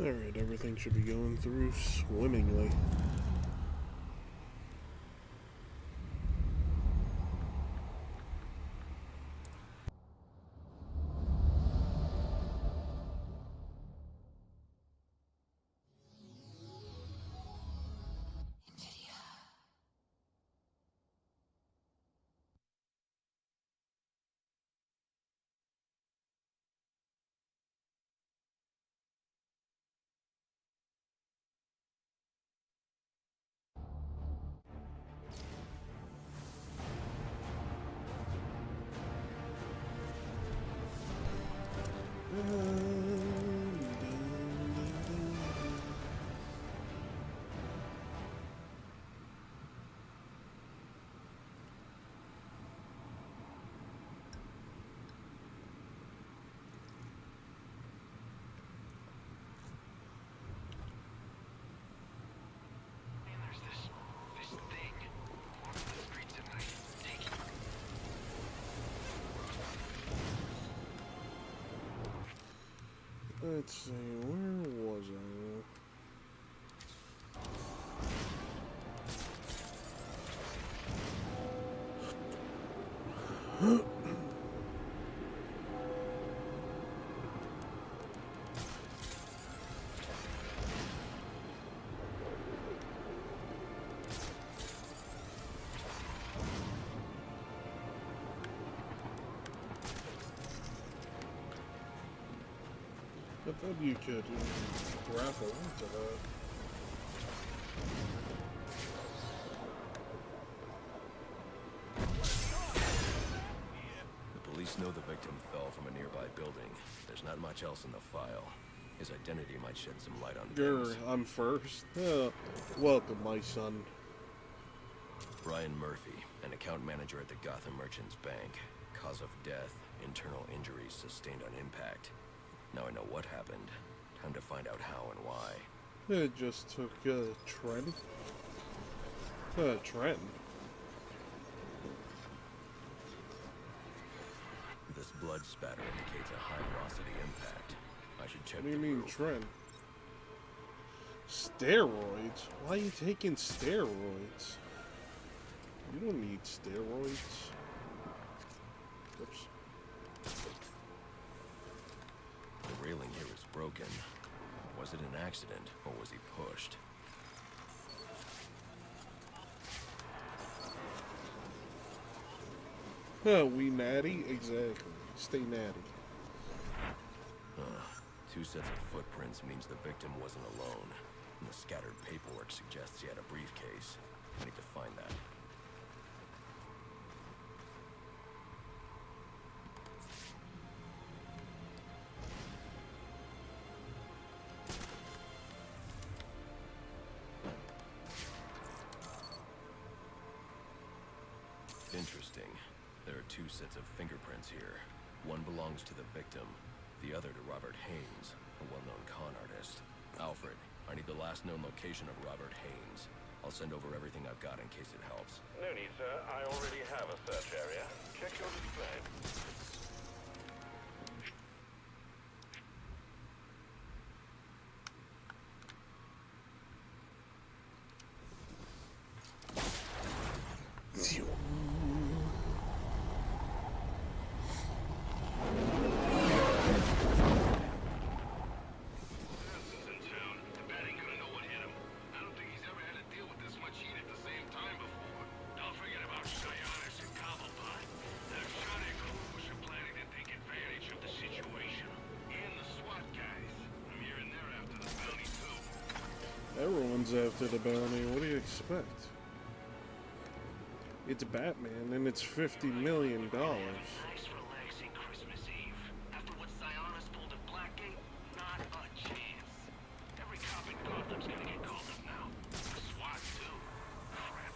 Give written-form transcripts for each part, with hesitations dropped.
Alright, everything should be going through swimmingly. Let's see, where was I? I thought you could grapple into that. The police know the victim fell from a nearby building. There's not much else in the file. His identity might shed some light on things. I'm first. Welcome, my son. Brian Murphy, an account manager at the Gotham Merchants Bank. Cause of death, internal injuries sustained on impact. Now I know what happened. Time to find out how and why. It just took Trent. Trent. This blood spatter indicates a high-velocity impact. I should check. What do you mean, Trent? Steroids? Why are you taking steroids? You don't need steroids. Oops. The railing here is broken. Was it an accident, or was he pushed? We natty? Exactly. Stay natty. Two sets of footprints means the victim wasn't alone. And the scattered paperwork suggests he had a briefcase. I need to find that. Interesting. There are two sets of fingerprints here. One belongs to the victim, the other to Robert Haynes, a well-known con artist. Alfred, I need the last known location of Robert Haynes. I'll send over everything I've got in case it helps. No need, sir. I already have a search area. Check your display. Everyone's after the bounty. What do you expect? It's Batman, and it's $50 million. Nice, relaxing Christmas Eve. After what Sionis pulled at Blackgate, not a chance. Every cop in Gotham's gonna get called up now. SWAT, too. Crap.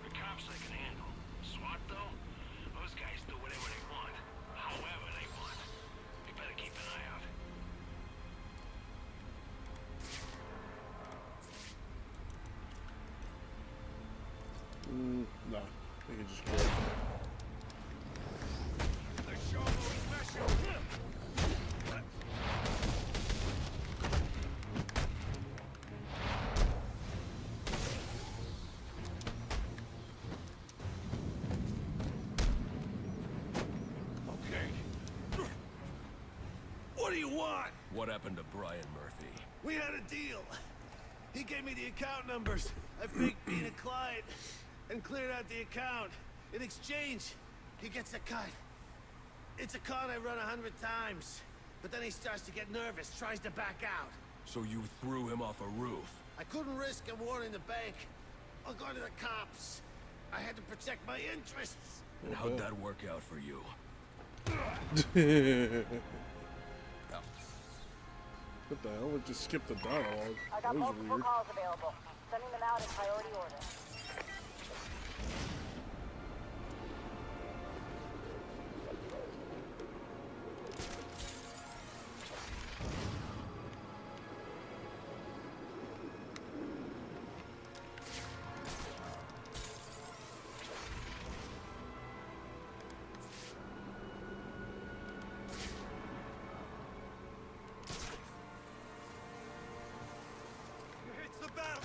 The cops I can handle. SWAT, though? Those guys do whatever they want. However they want. We better keep an eye out. No, I can just go. want? What happened to Brian Murphy? We had a deal. He gave me the account numbers. I faked being a client and cleared out the account. In exchange, he gets a cut. It's a con I run 100 times. But then he starts to get nervous, tries to back out. So you threw him off a roof? I couldn't risk him warning the bank or going to the cops. I had to protect my interests. And how'd that work out for you? What the hell? It just skipped the dialogue. I got That was multiple weird. calls available. Sending them out in priority order. It's the battle.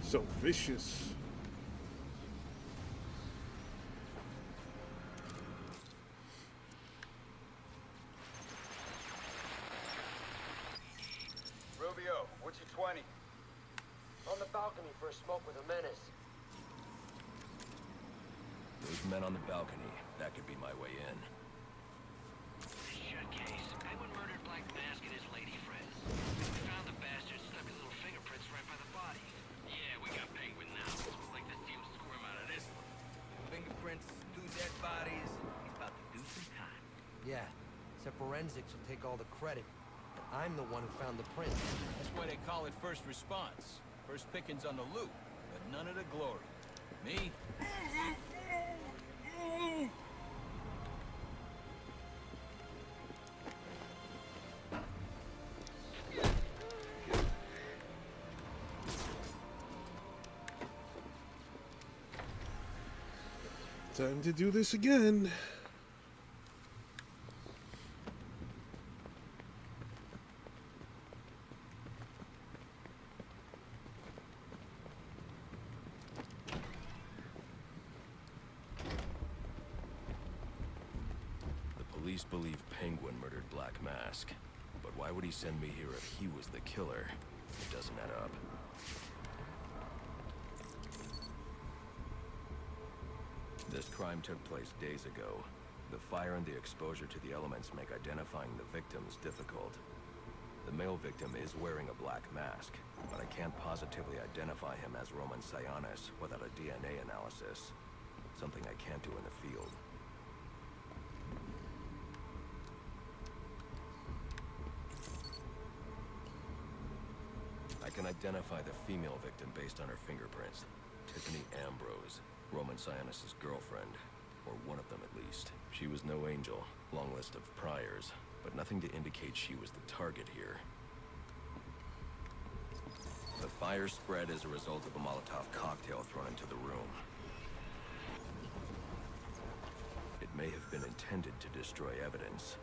So vicious. Rubio, what's your 20? On the balcony for a smoke with a menace. Those men on the balcony, that could be my way in. Shut case. Penguin murdered Black Mask and his lady friends. We found the bastard, stuck his little fingerprints right by the body. Yeah, we got Penguin now. Looks like this team's squirm out of this one. Fingerprints, 2 dead bodies. He's about to do some time. Yeah, except forensics will take all the credit. But I'm the one who found the prints. That's why they call it first response. First pickings on the loot, but none of the glory. Me? Time to do this again. The police believe Penguin murdered Black Mask. But why would he send me here if he was the killer? It doesn't add up. This crime took place days ago. The fire and the exposure to the elements make identifying the victims difficult. The male victim is wearing a black mask, but I can't positively identify him as Roman Sionis without a DNA analysis. Something I can't do in the field. I can identify the female victim based on her fingerprints. Tiffany Ambrose, Roman Sionis' girlfriend, or one of them at least. She was no angel, long list of priors, but nothing to indicate she was the target here. The fire spread as a result of a Molotov cocktail thrown into the room. It may have been intended to destroy evidence.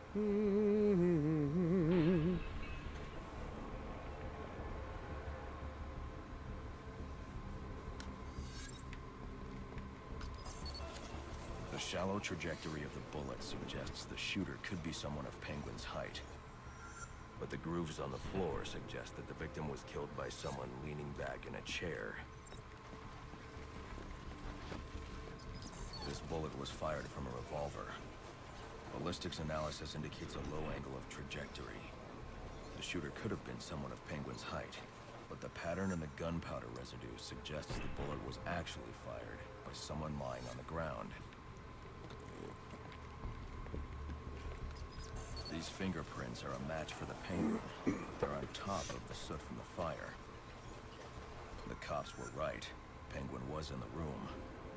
The shallow trajectory of the bullet suggests the shooter could be someone of Penguin's height. But the grooves on the floor suggest that the victim was killed by someone leaning back in a chair. This bullet was fired from a revolver. Ballistics analysis indicates a low angle of trajectory. The shooter could have been someone of Penguin's height, but the pattern in the gunpowder residue suggests the bullet was actually fired by someone lying on the ground. These fingerprints are a match for the Penguin. They're on top of the soot from the fire. The cops were right. Penguin was in the room.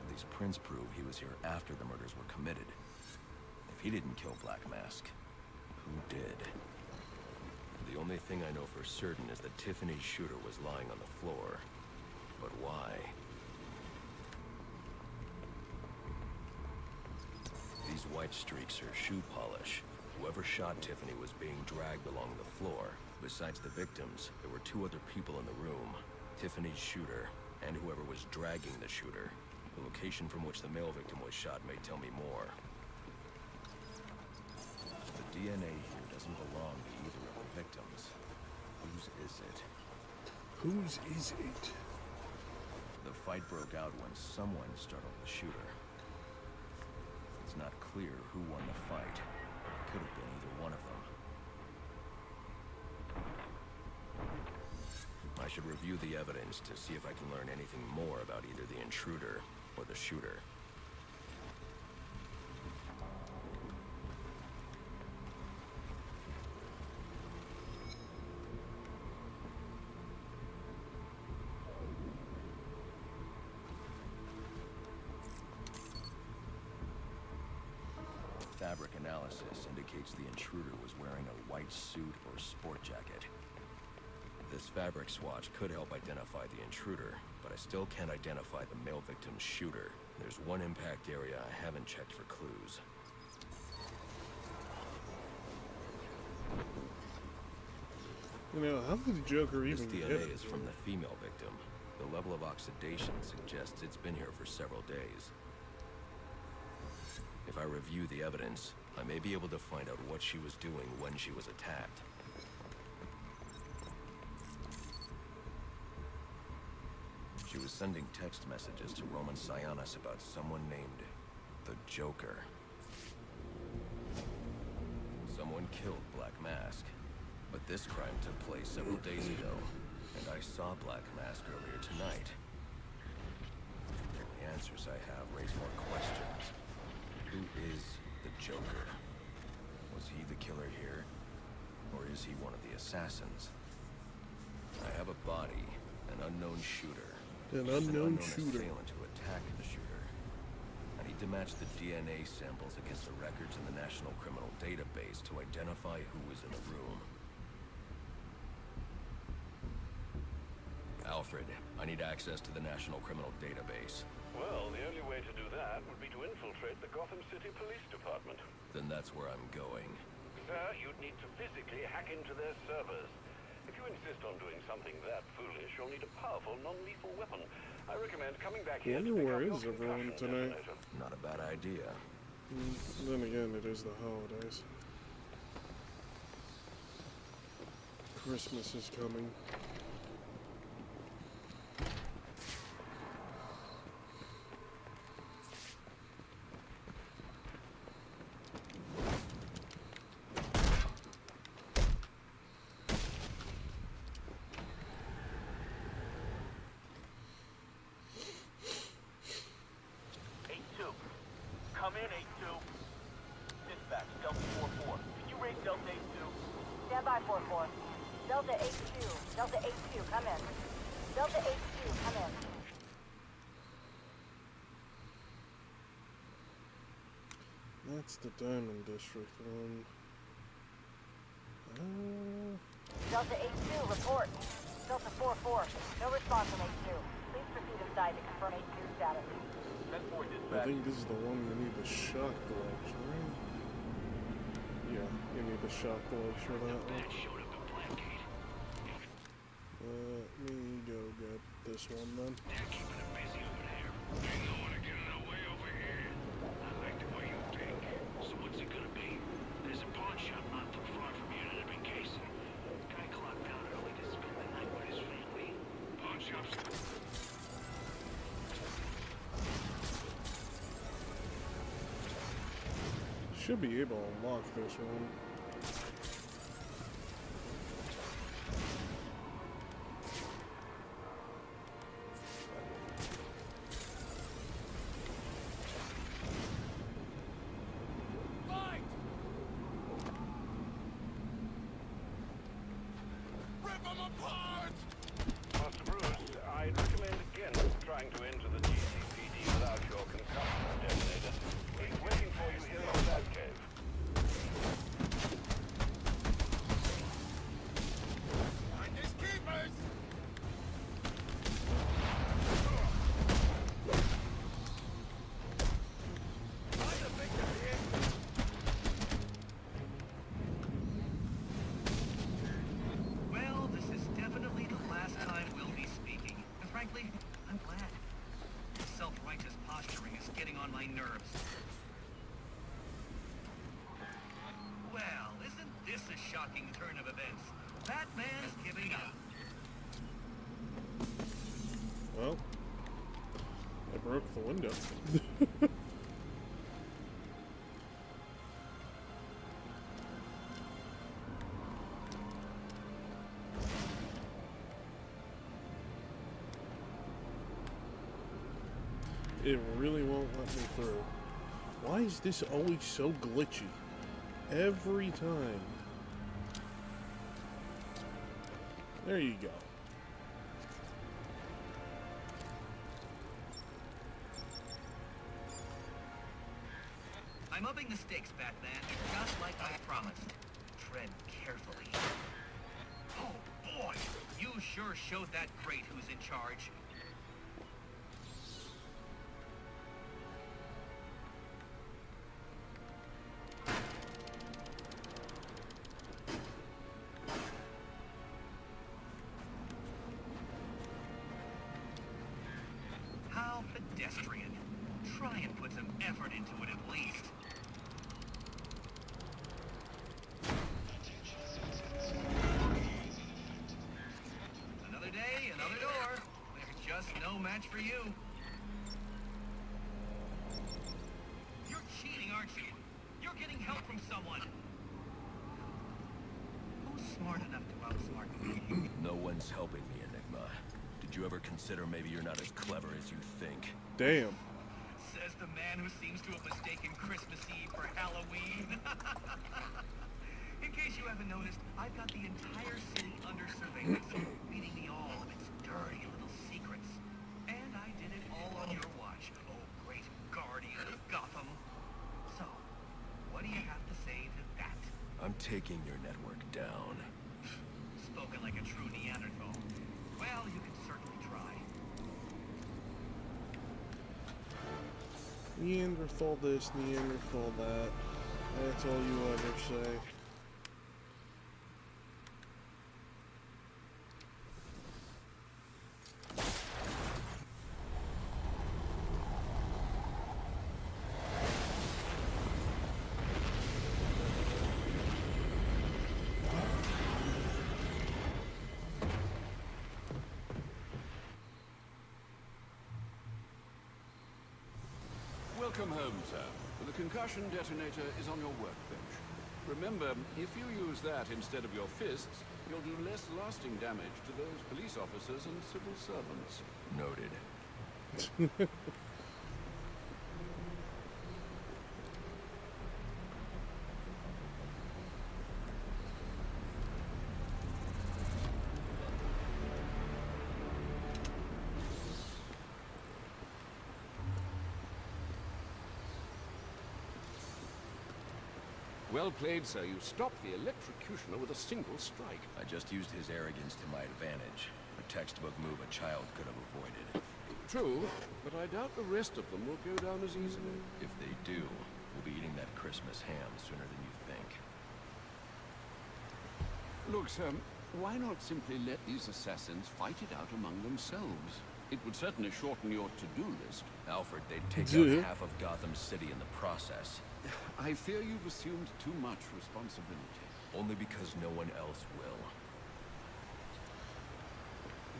These prints prove he was here after the murders were committed. If he didn't kill Black Mask, who did? The only thing I know for certain is that Tiffany's shooter was lying on the floor. But why? These white sweat streaks or shoe polish. Whoever shot Tiffany was being dragged along the floor. Besides the victims, there were 2 other people in the room. Tiffany's shooter, and whoever was dragging the shooter. The location from which the male victim was shot may tell me more. The DNA here doesn't belong to either of the victims. Whose is it? Whose is it? The fight broke out when someone startled the shooter. It's not clear who won the fight. It could have been either one of them. I should review the evidence to see if I can learn anything more about either the intruder or the shooter. Fabric analysis indicates the intruder was wearing a white suit or sport jacket. This fabric swatch could help identify the intruder, but I still can't identify the male victim's shooter. There's one impact area I haven't checked for clues. You know, how did the Joker This even get DNA it? is from the female victim. The level of oxidation suggests it's been here for several days. If I review the evidence, I may be able to find out what she was doing when she was attacked. She was sending text messages to Roman Sionis about someone named the Joker. Someone killed Black Mask, but this crime took place several days ago, and I saw Black Mask earlier tonight. The answers I have raise more questions. Who is the Joker? Was he the killer here, or is he one of the assassins? I have a body, an unknown shooter. An unknown shooter. Assailant who attacked the shooter. I need to match the DNA samples against the records in the National Criminal Database to identify who was in the room. Alfred, I need access to the National Criminal Database. Well, the only way to do that would be to infiltrate the Gotham City Police Department. Then that's where I'm going. Sir, you'd need to physically hack into their servers. If you insist on doing something that foolish, you'll need a powerful, non-lethal weapon. I recommend coming back here to Wonder pick where up your is everyone concussion tonight? detonator. Not a bad idea. Then again, it is the holidays. Christmas is coming. Come in, 8-2. Dispatch, Delta 4-4. Can you raise Delta 8-2? Stand by, 4-4. Delta 8-2. Delta 8-2, come in. Delta 8-2, come in. That's the Diamond District one. Delta 8-2, report. Delta 4-4, no response from 8-2. Please proceed inside to confirm 8-2 status. I think this is the one you need the shock gloves, right? Yeah, you need the shock gloves for that one. Let me go get this one then. They're keeping it busy over there. They know how to get in our way over here. I like the way you think. So what's it gonna be? There's a pawn shop not too far from here that I've been casing. Guy clocked out early to spend the night with his family. Pawn shop's Should be able to unlock this one. Master Bruce, I'd recommend again trying to enter the GCPD without your concussion detonator. He's waiting for you here in that cave. self-righteous posturing is getting on my nerves. Well, isn't this a shocking turn of events? Batman's giving up. Well, I broke the window. It really won't let me through. Why is this always so glitchy? Every time. There you go. I'm upping the stakes, Batman, just like I promised. Tread carefully. Oh boy, you sure showed that great who's in charge. How pedestrian. Try and put some effort into it at least. Another day, another door. There's just no match for you. You're cheating, aren't you? You're getting help from someone. Who's smart enough to outsmart me? No one's helping me, Enigma. Did you ever consider maybe you're not as clever as you think? Damn. Says the man who seems to have mistaken Christmas Eve for Halloween. In case you haven't noticed, I've got the entire city under surveillance, feeding me all of its dirty little secrets. And I did it all on your watch, oh great guardian of Gotham. So, what do you have to say to that? I'm taking your network down. Spoken like a true Neanderthal. Well, you can certainly try. Neanderthal this, Neanderthal that. That's all you ever say. Welcome home, sir. The concussion detonator is on your workbench. Remember, if you use that instead of your fists, you'll do less lasting damage to those police officers and civil servants. Noted. Well played, sir. You stopped the electrocutioner with a single strike. I just used his arrogance to my advantage. A textbook move a child could have avoided. True, but I doubt the rest of them will go down as easily. If they do, we'll be eating that Christmas ham sooner than you think. Look, sir, why not simply let these assassins fight it out among themselves? It would certainly shorten your to-do list. Alfred, they'd take out half of Gotham City in the process. I fear you've assumed too much responsibility. Only because no one else will.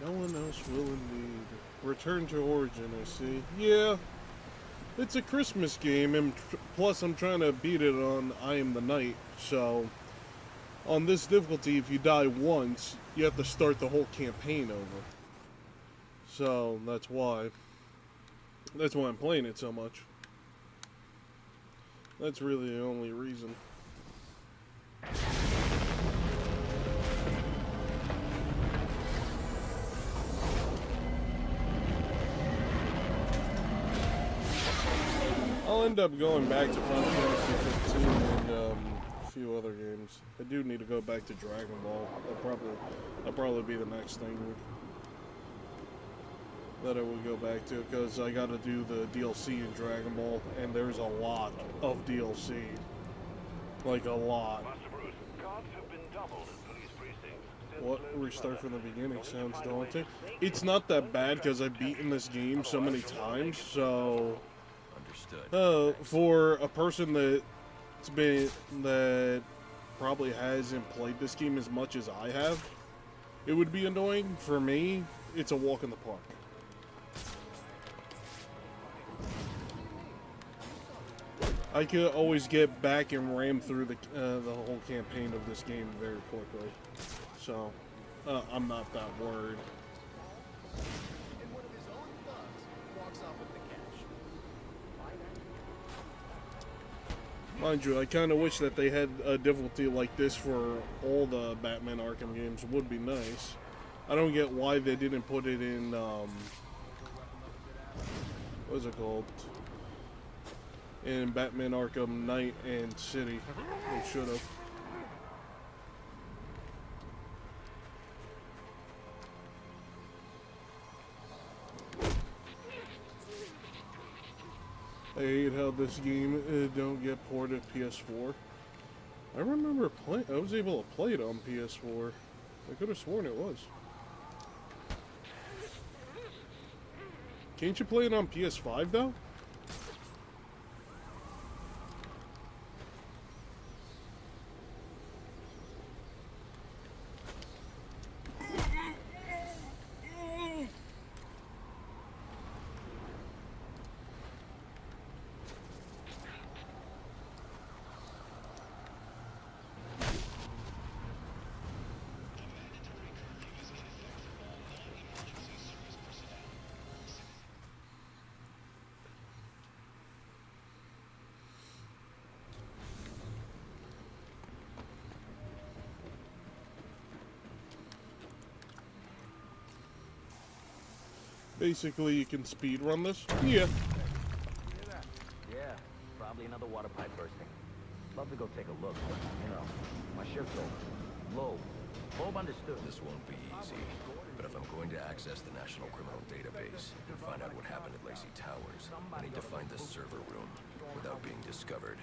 No one else will indeed. Return to Origin, I see. Yeah, it's a Christmas game, and plus I'm trying to beat it on I Am the Night, so on this difficulty, if you die once, you have to start the whole campaign over. So, that's why. That's why I'm playing it so much. That's really the only reason. I'll end up going back to Final Fantasy 15 and a few other games. I do need to go back to Dragon Ball. That'll probably be the next thing that I would go back to, because I gotta do the DLC in Dragon Ball, and there's a lot of DLC. Like, a lot. Master Bruce, guards have been doubled at police precincts. What? Restart from the beginning sounds daunting. It's not that bad because I've beaten this game so many times, so... Understood. For a person that probably hasn't played this game as much as I have, it would be annoying. For me, it's a walk in the park. I could always get back and ram through the whole campaign of this game very quickly, so I'm not that worried. Mind you, I kind of wish that they had a difficulty like this for all the Batman Arkham games. It would be nice. I don't get why they didn't put it in, what is it called? In Batman Arkham Knight and City. They should have. I hate how this game don't get ported PS4. I remember I was able to play it on PS4. I could have sworn it was. Can't you play it on PS5 though? Basically, you can speed run this. Yeah. Yeah, probably another water pipe bursting. Love to go take a look, but, you know, my shift's over. Low. Bob understood. This won't be easy, but if I'm going to access the National Criminal Database and find out what happened at Lacey Towers, I need to find the server room without being discovered.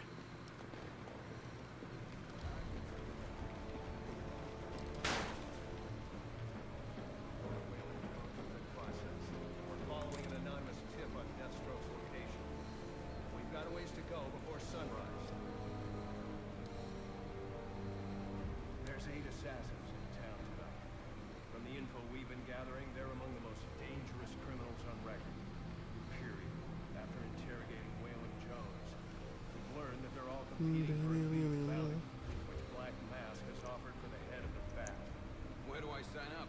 Where do I sign up?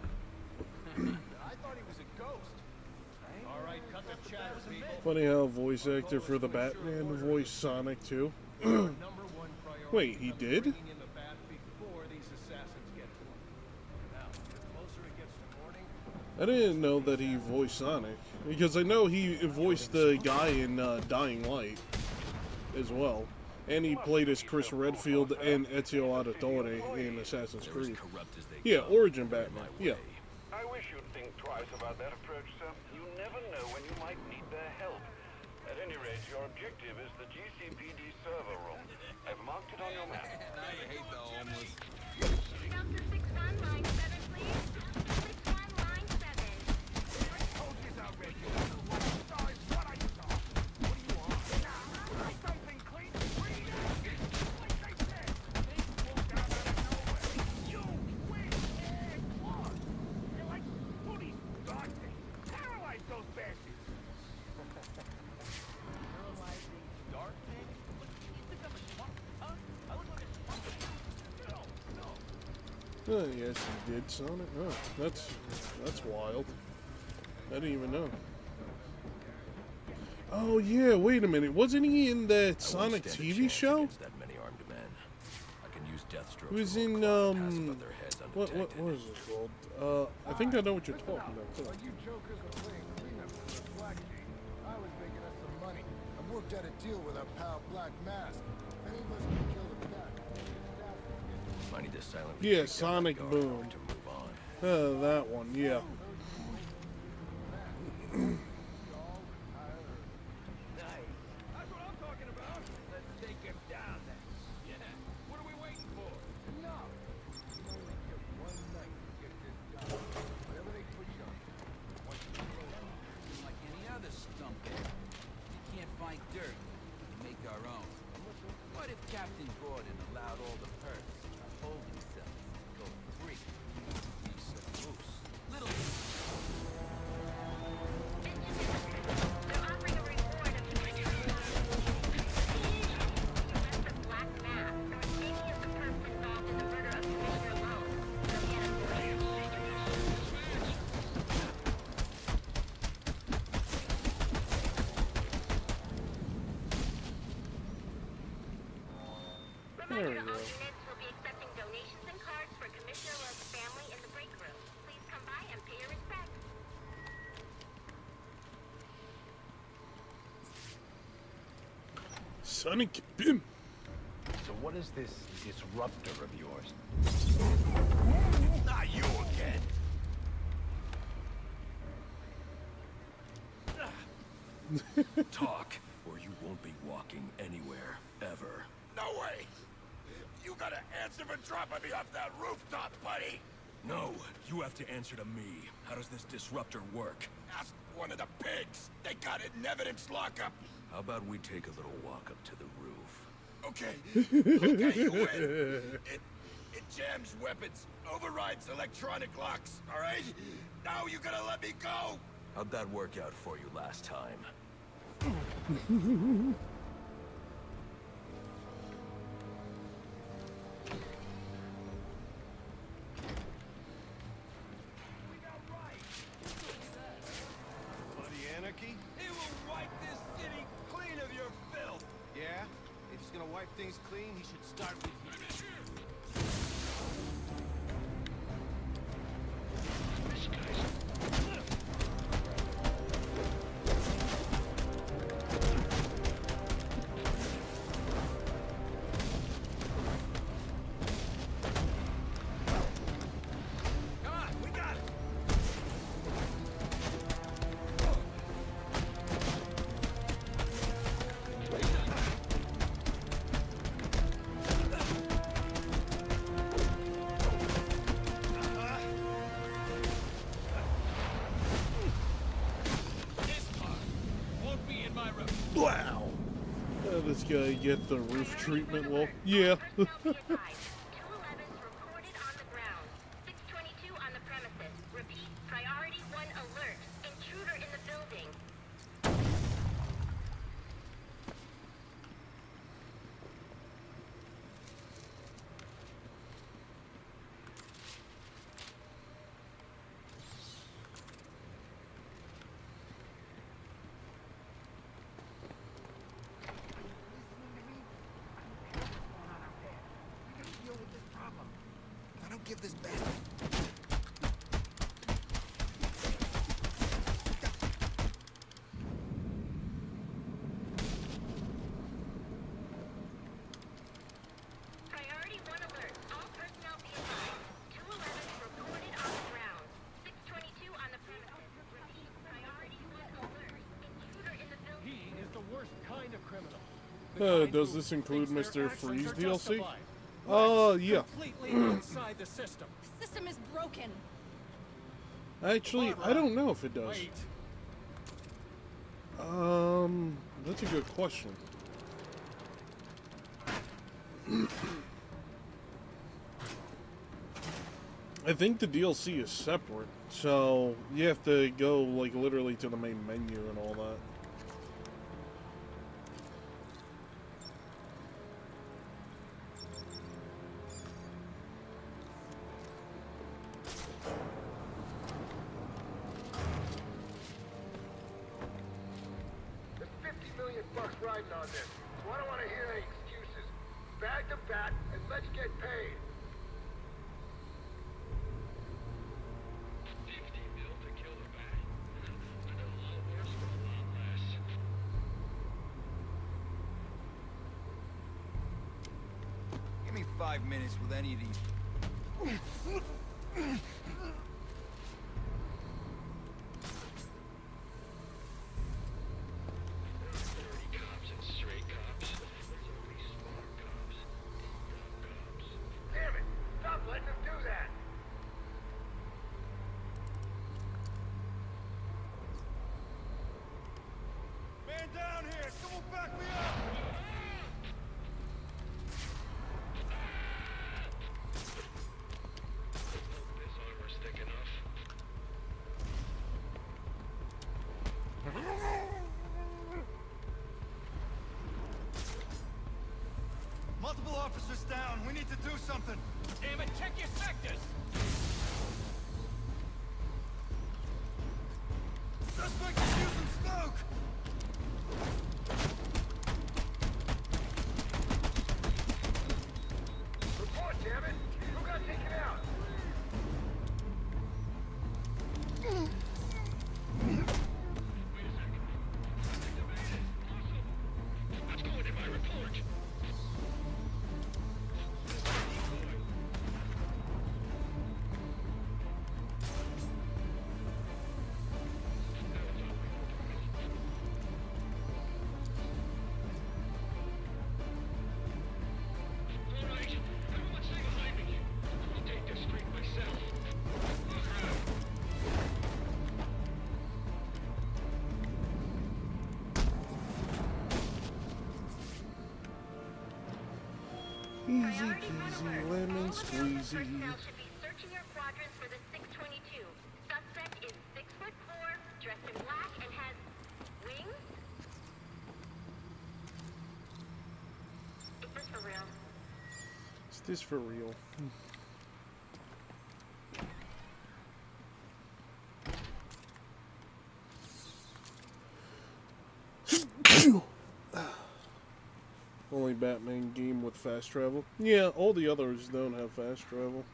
I thought he was a ghost. All right, cut the chatter, people. Funny how a voice actor for the Batman voiced Sonic too. Wait, he did? I didn't know that he voiced Sonic, because I know he voiced the guy in Dying Light as well, and he played as Chris Redfield and Ezio Auditore in Assassin's Creed. Yeah, Origin Batman. Yeah. I wish you'd think twice about that approach, sir. You never know when you might need their help. At any rate, your objective is the GCPD server room. I've marked it on your map. I hate the homeless. Delta 6-1, line 7, please. 6-1, line 7. I told you already. What I saw is what I saw. What do you want? Something clean and green. Like I said, they swooped out of nowhere. You win and one. They're like booties, dog things. Paralyze those bastards. Paralyzing dark thing? What, you think I'm a schmuck, huh? I look like a schmuck. No. Oh, yes, he did, Sonic. Oh, that's wild. I didn't even know. Oh yeah, wait a minute. Wasn't he in that Sonic TV show? That many armed men. I can use Deathstroke. He was in what was it called? I think I know what you're talking about too. You jokers are playing cleanup for the Black Gate. I was making us some money. I worked out a deal with our pal Black Mask. If any of us can kill the cat, I need to silently Yeah, take down Sonic the guard Boom. to move on. That one, yeah. That's what I'm talking about. Let's take him down then. Yeah. What are we waiting for? no. You only get one night to our own. What if Captain Gordon allowed all the perks of holding cells to go free? Piece of moose. Little... They're offering a reward of the Black Mass or any of the perps involved in the murder of Commissioner Lowe. They'll get a There we Reminder to go. all units, we'll be accepting donations and cards for Commissioner Lowe's family in the break room. Please come by and pay your respects. Sonic Boom. So what is this disruptor of yours? Not you again. Talk, or you won't be walking anywhere, ever. No way. You gotta answer for dropping me off that rooftop, buddy. No, you have to answer to me. How does this disruptor work? Ask one of the pigs. They got it in evidence lockup. How about we take a little walk up to the roof? Okay. Okay, you win. It jams weapons, overrides electronic locks, all right? Now you gotta let me go. How'd that work out for you last time? Bloody anarchy? He will wipe this city clean of your filth! Yeah? If he's gonna wipe things clean, he should start with you. Come on, we got it! This part won't be in my room. Wow. This guy get the roof treatment. Well, yeah. Personnel be advised. 211's reported on the ground. 622 on the premises. Repeat, priority 1 alert. Intruder in the building. I don't give this back. Priority 1 alert. All personnel be advised. 211's reported on the ground. 622 on the premises. Repeat, priority 1 alert. Intruder in the building. He is the worst kind of criminal. Does this include Mr. Freeze DLC? Justified. Yeah. Completely outside the system. The system is broken. Actually, I don't know if it does. Wait. That's a good question. I think the DLC is separate, so you have to go, like, literally to the main menu and all that. There's 50 million bucks riding on this, so I don't want to hear any excuses. Bag the bat and let's get paid. 50 mil to kill the bat. I know a lot worse for a lot less. Give me 5 minutes with any of these. Cops and stray cops. There's only smart cops. Dumb cops. Damn it! Stop letting them do that! Man down here! Someone back me up! need to do something. Damn it, check your sectors! Suspect is using smoke. Report, damn it! Who got taken out? What's going in my report? All right, everyone stay behind me. I'll take this street myself. Easy peasy, lemon squeezy. Personnel should be searching your quadrants for the 622. Suspect is 6'4", dressed in black, and has wings? Is this for real? Is this for real? Only Batman game with fast travel. Yeah, all the others don't have fast travel.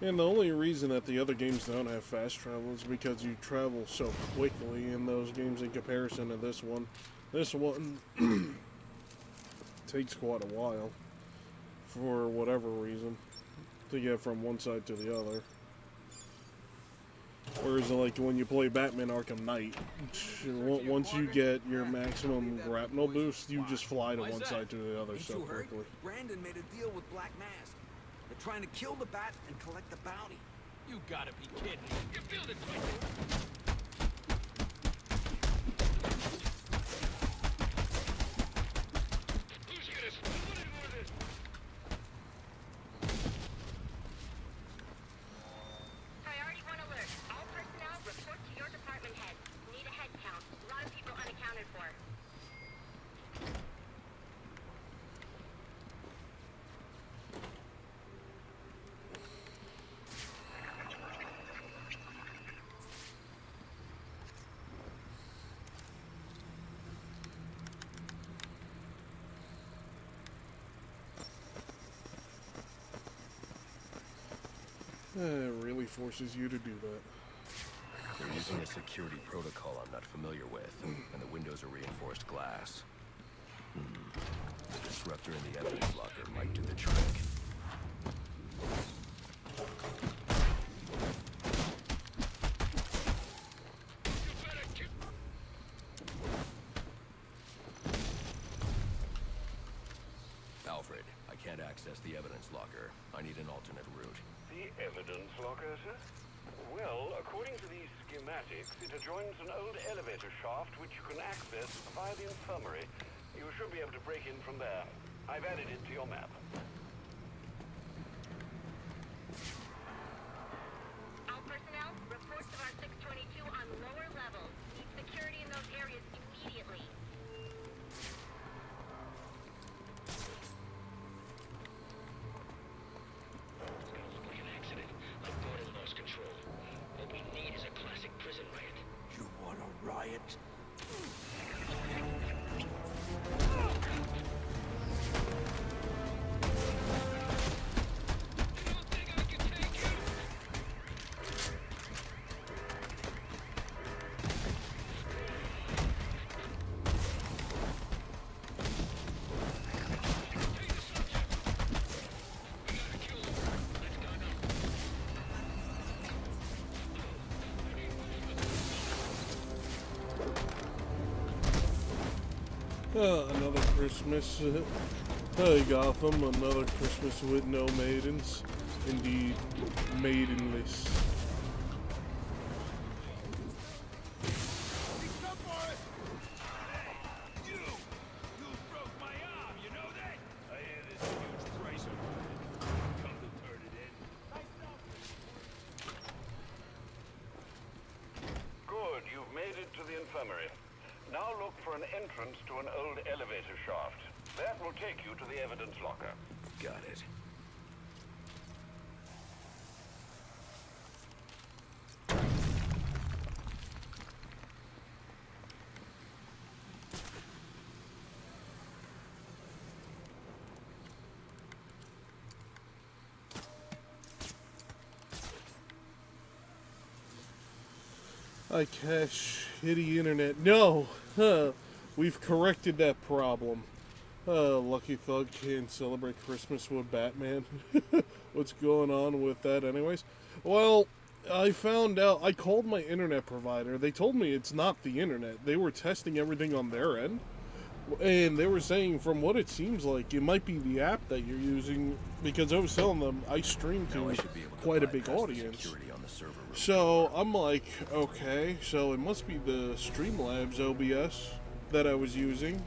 And the only reason that the other games don't have fast travel is because you travel so quickly in those games in comparison to this one. This one takes quite a while, for whatever reason, to get from one side to the other. Whereas like when you play Batman Arkham Knight, once you get your maximum grapnel boost, you just fly to one side to the other Ain't so you heard? quickly. Brandon made a deal with Black Mask. They're trying to kill the Bat and collect the bounty. You gotta be kidding me. You feel it, Michael? Who's gonna split any more of this? Priority 1 alert. All personnel report to your department head. Need a head count. A lot of people unaccounted for. It really forces you to do that. They're using a security protocol I'm not familiar with, and the windows are reinforced glass. The disruptor in the evidence locker might do the trick. Alfred, I can't access the evidence locker. I need an alternate route. The evidence locker, sir? Well, according to these schematics, it adjoins an old elevator shaft which you can access via the infirmary. You should be able to break in from there. I've added it to your map. All personnel, reports of our 622 on lower levels. Need security in those areas immediately. Sounds like an accident. Like Gordon lost control. What we need is a classic prison riot. You want a riot? Another Christmas. Hey Gotham, another Christmas with no maidens. Indeed, maidenless. Come for us! now look for an entrance to an old elevator shaft. That will take you to the evidence locker. Got it. I cache shitty internet. No! Huh. We've corrected that problem. Lucky Thug can't celebrate Christmas with Batman. What's going on with that anyways? Well, I found out, I called my internet provider. They told me it's not the internet. They were testing everything on their end. And they were saying, from what it seems like, it might be the app that you're using, because I was telling them I stream to quite a big audience. So I'm like, okay, so it must be the Streamlabs OBS that I was using.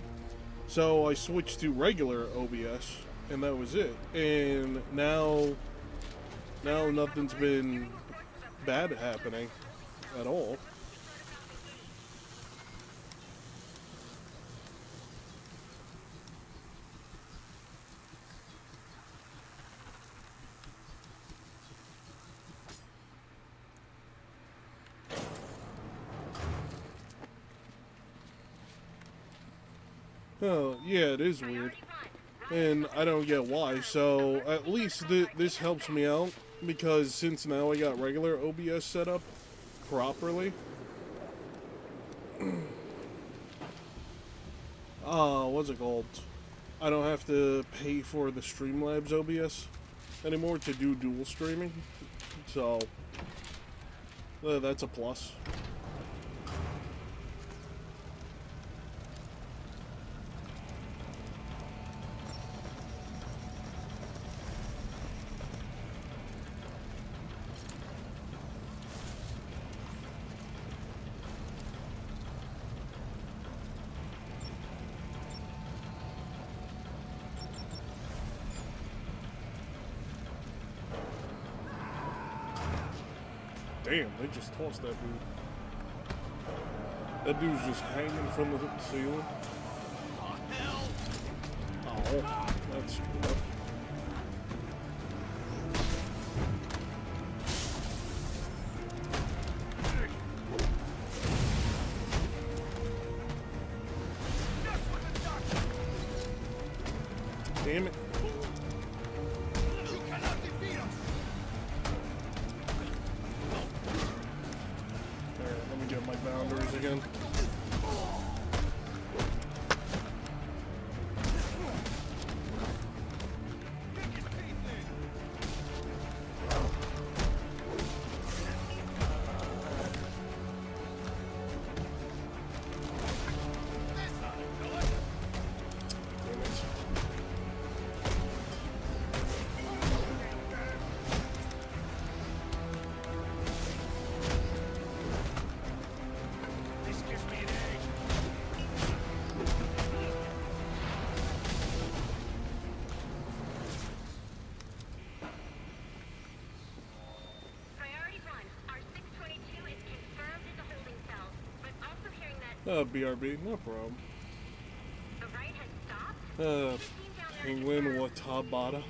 So I switched to regular OBS, and that was it. And now nothing's been bad happening at all. Oh, yeah, it is weird. And I don't get why, so at least this helps me out, because since now I got regular OBS set up properly. What's it called? I don't have to pay for the Streamlabs OBS anymore to do dual streaming, so that's a plus. Damn, they just tossed that dude. That dude's just hanging from the ceiling. Oh, that's screwed up. Damn it. My boundaries again. BRB, no problem. The rain has stopped? Penguin Watabata.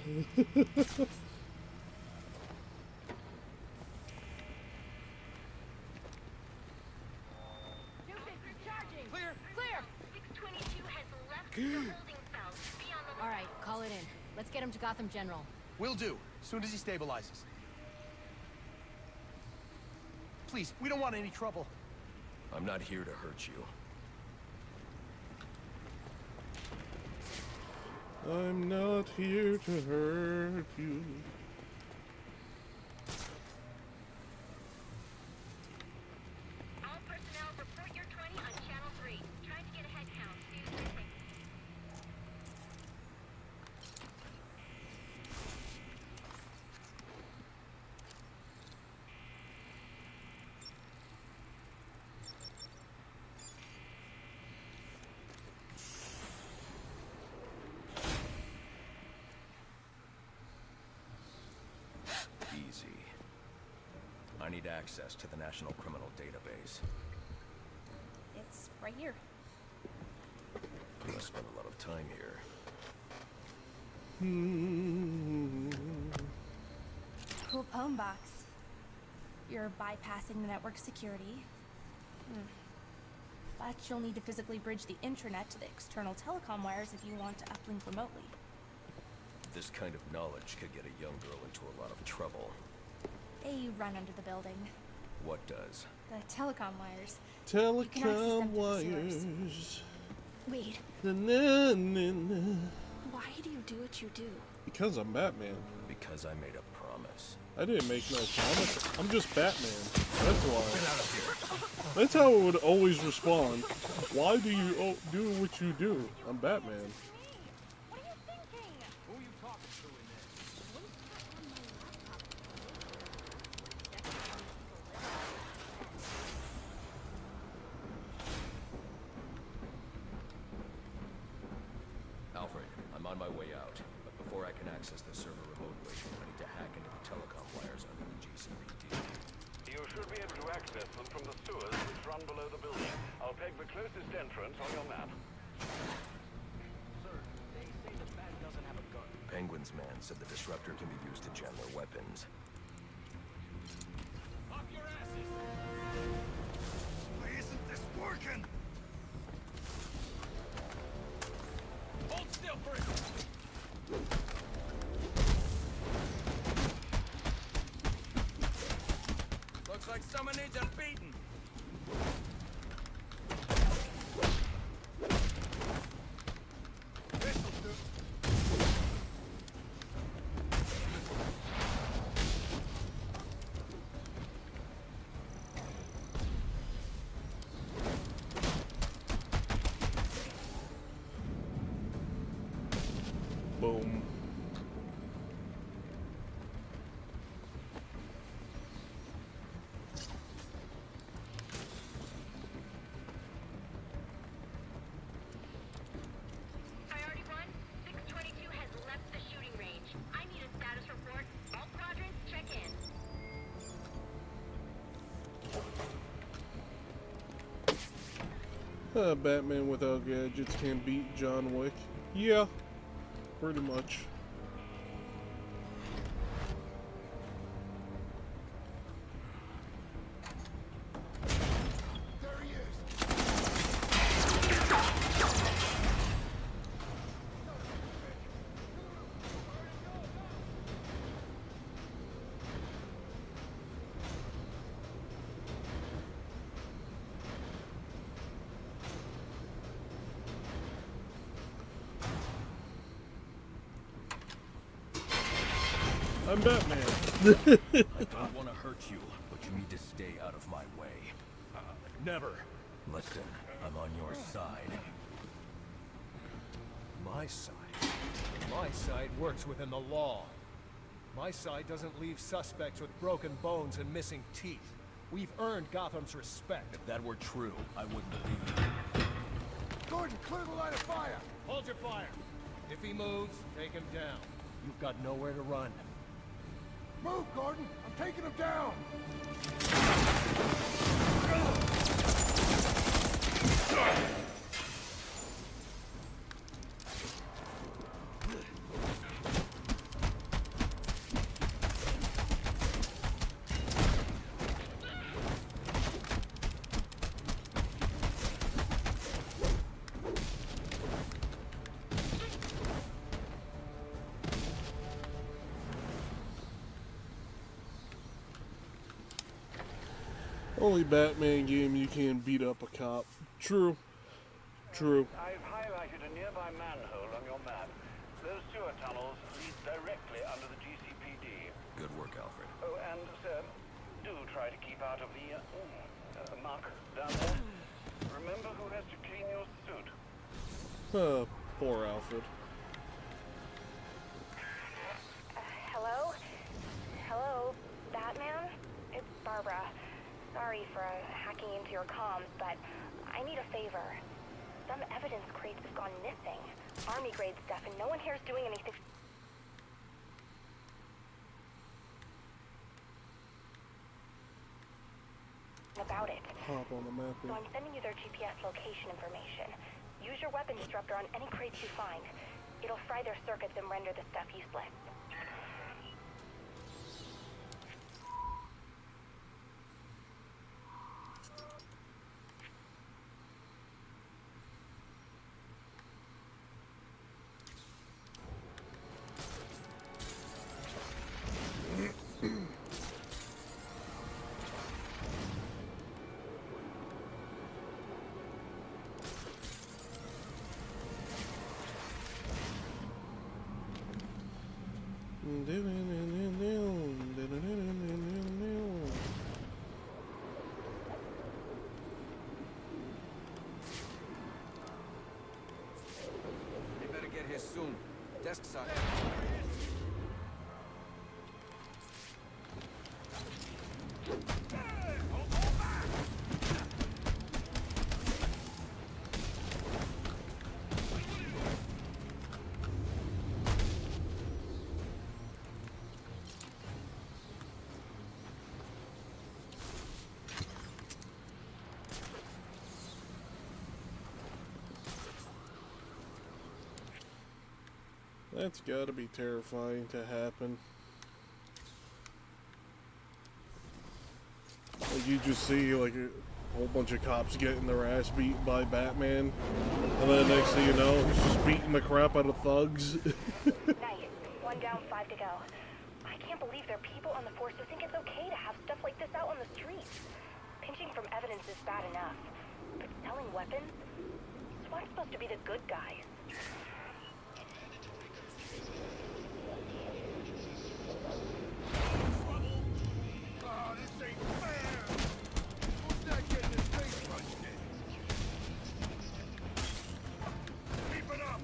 Clear! Clear! 622 has left the holding cell. Be on the lookout. All right, call it in. Let's get him to Gotham General. Will do, as soon as he stabilizes. Please, we don't want any trouble. I'm not here to hurt you. I'm not here to hurt you. All personnel report your 20 on Channel 3. Trying to get a head count. See who's missing. Easy. I need access to the National Criminal Database. It's right here. I spend a lot of time here. Cool poem box. You're bypassing the network security. But you'll need to physically bridge the intranet to the external telecom wires if you want to uplink remotely. This kind of knowledge could get a young girl into a lot of trouble. They run under the building. What does? The telecom wires. Telecom wires. Wait. Na-na-na-na. Why do you do what you do? Because I'm Batman. Because I made a promise. I didn't make no promise. I'm just Batman. That's why. That's how it would always respond. Why do you do what you do? I'm Batman. What are you thinking? Who are you talking to in there? Alfred, I'm on my way out. But before I can access the server remotely, I need to hack into the telecom wires under the GCPD. You should be able to access them from the sewers which run below the building. I'll peg the closest entrance on your map. Sir, they say the bat doesn't have a gun. Penguin's man said the disruptor can be used to jam their weapons. Up your asses! Why isn't this working? Hold still for a second! Looks like someone needs a beating. This'll do. Boom. Priority 1, 622 has left the shooting range. I need a status report. All quadrants, check in. Batman without gadgets can beat John Wick. Yeah, pretty much. There he is. I'm Batman. I don't want to hurt you, but you need to stay out of my way. Never. Listen, I'm on your side. My side? My side works within the law. My side doesn't leave suspects with broken bones and missing teeth. We've earned Gotham's respect. If that were true, I wouldn't leave. Gordon, clear the line of fire. Hold your fire. If he moves, take him down. You've got nowhere to run. Move, Gordon. I'm taking him down. Only Batman game you can beat up a cop. True. True. I've highlighted a nearby manhole on your map. Those sewer tunnels lead directly under the GCPD. Good work, Alfred. Oh, and, sir, do try to keep out of the muck down there. Remember who has to clean your suit. Poor Alfred. Hello? Hello? Batman? It's Barbara. Sorry for hacking into your comms, but I need a favor. Some evidence crates have gone missing. Army-grade stuff, and no one here is doing anything about it. Hop on the map So here. I'm sending you their GPS location information. Use your weapon disruptor on any crates you find. It'll fry their circuits and render the stuff useless. They better get here soon. Desk side. That's gotta be terrifying to happen. Like, you just see, like, a whole bunch of cops getting their ass beat by Batman, and then next thing you know, he's just beating the crap out of thugs. Nice. 1 down, 5 to go. I can't believe there are people on the force who think it's okay to have stuff like this out on the streets. Pinching from evidence is bad enough, but selling weapons? SWAT's supposed to be the good guys. Oh, this ain't fair! Who's that getting his face punched in? Keep it up!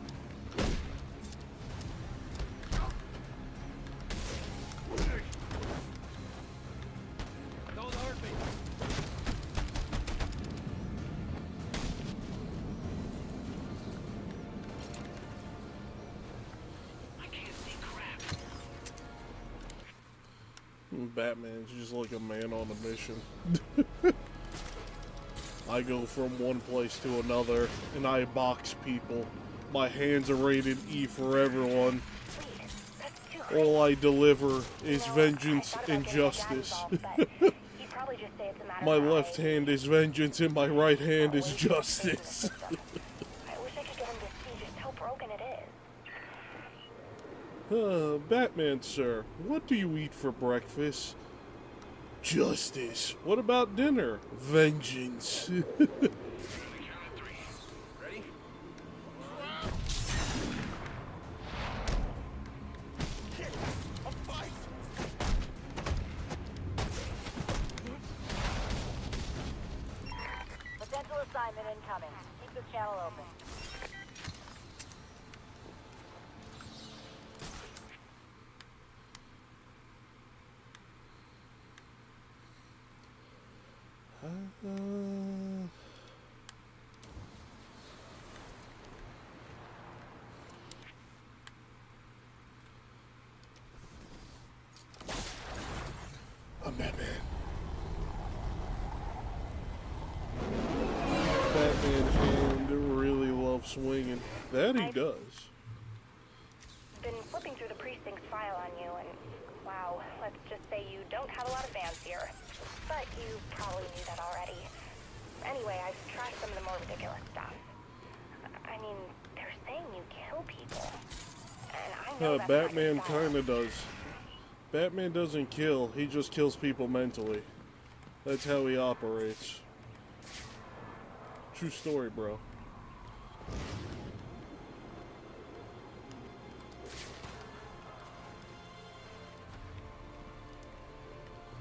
Don't hurt me. I can't see crap. Batman's just like a man on a mission. I go from one place to another, and I box people. My hands are rated E for everyone. All I deliver is vengeance and justice. My left hand is vengeance, and my right hand is justice. I wish I could get him to see just how broken it is. Batman, sir, what do you eat for breakfast? Justice. What about dinner? Vengeance. Ready? Potential assignment incoming. Keep this channel open. I'm Batman. Batman's hand really loves swinging. That he does. Been flipping through the precinct's file on you, and wow, let's just say you don't have a lot of fans here. But you probably knew that already. Anyway, I've trashed some of the more ridiculous stuff. I mean, they're saying you kill people. And I know that's Batman not your style. kinda does. Batman doesn't kill, he just kills people mentally. That's how he operates. True story, bro.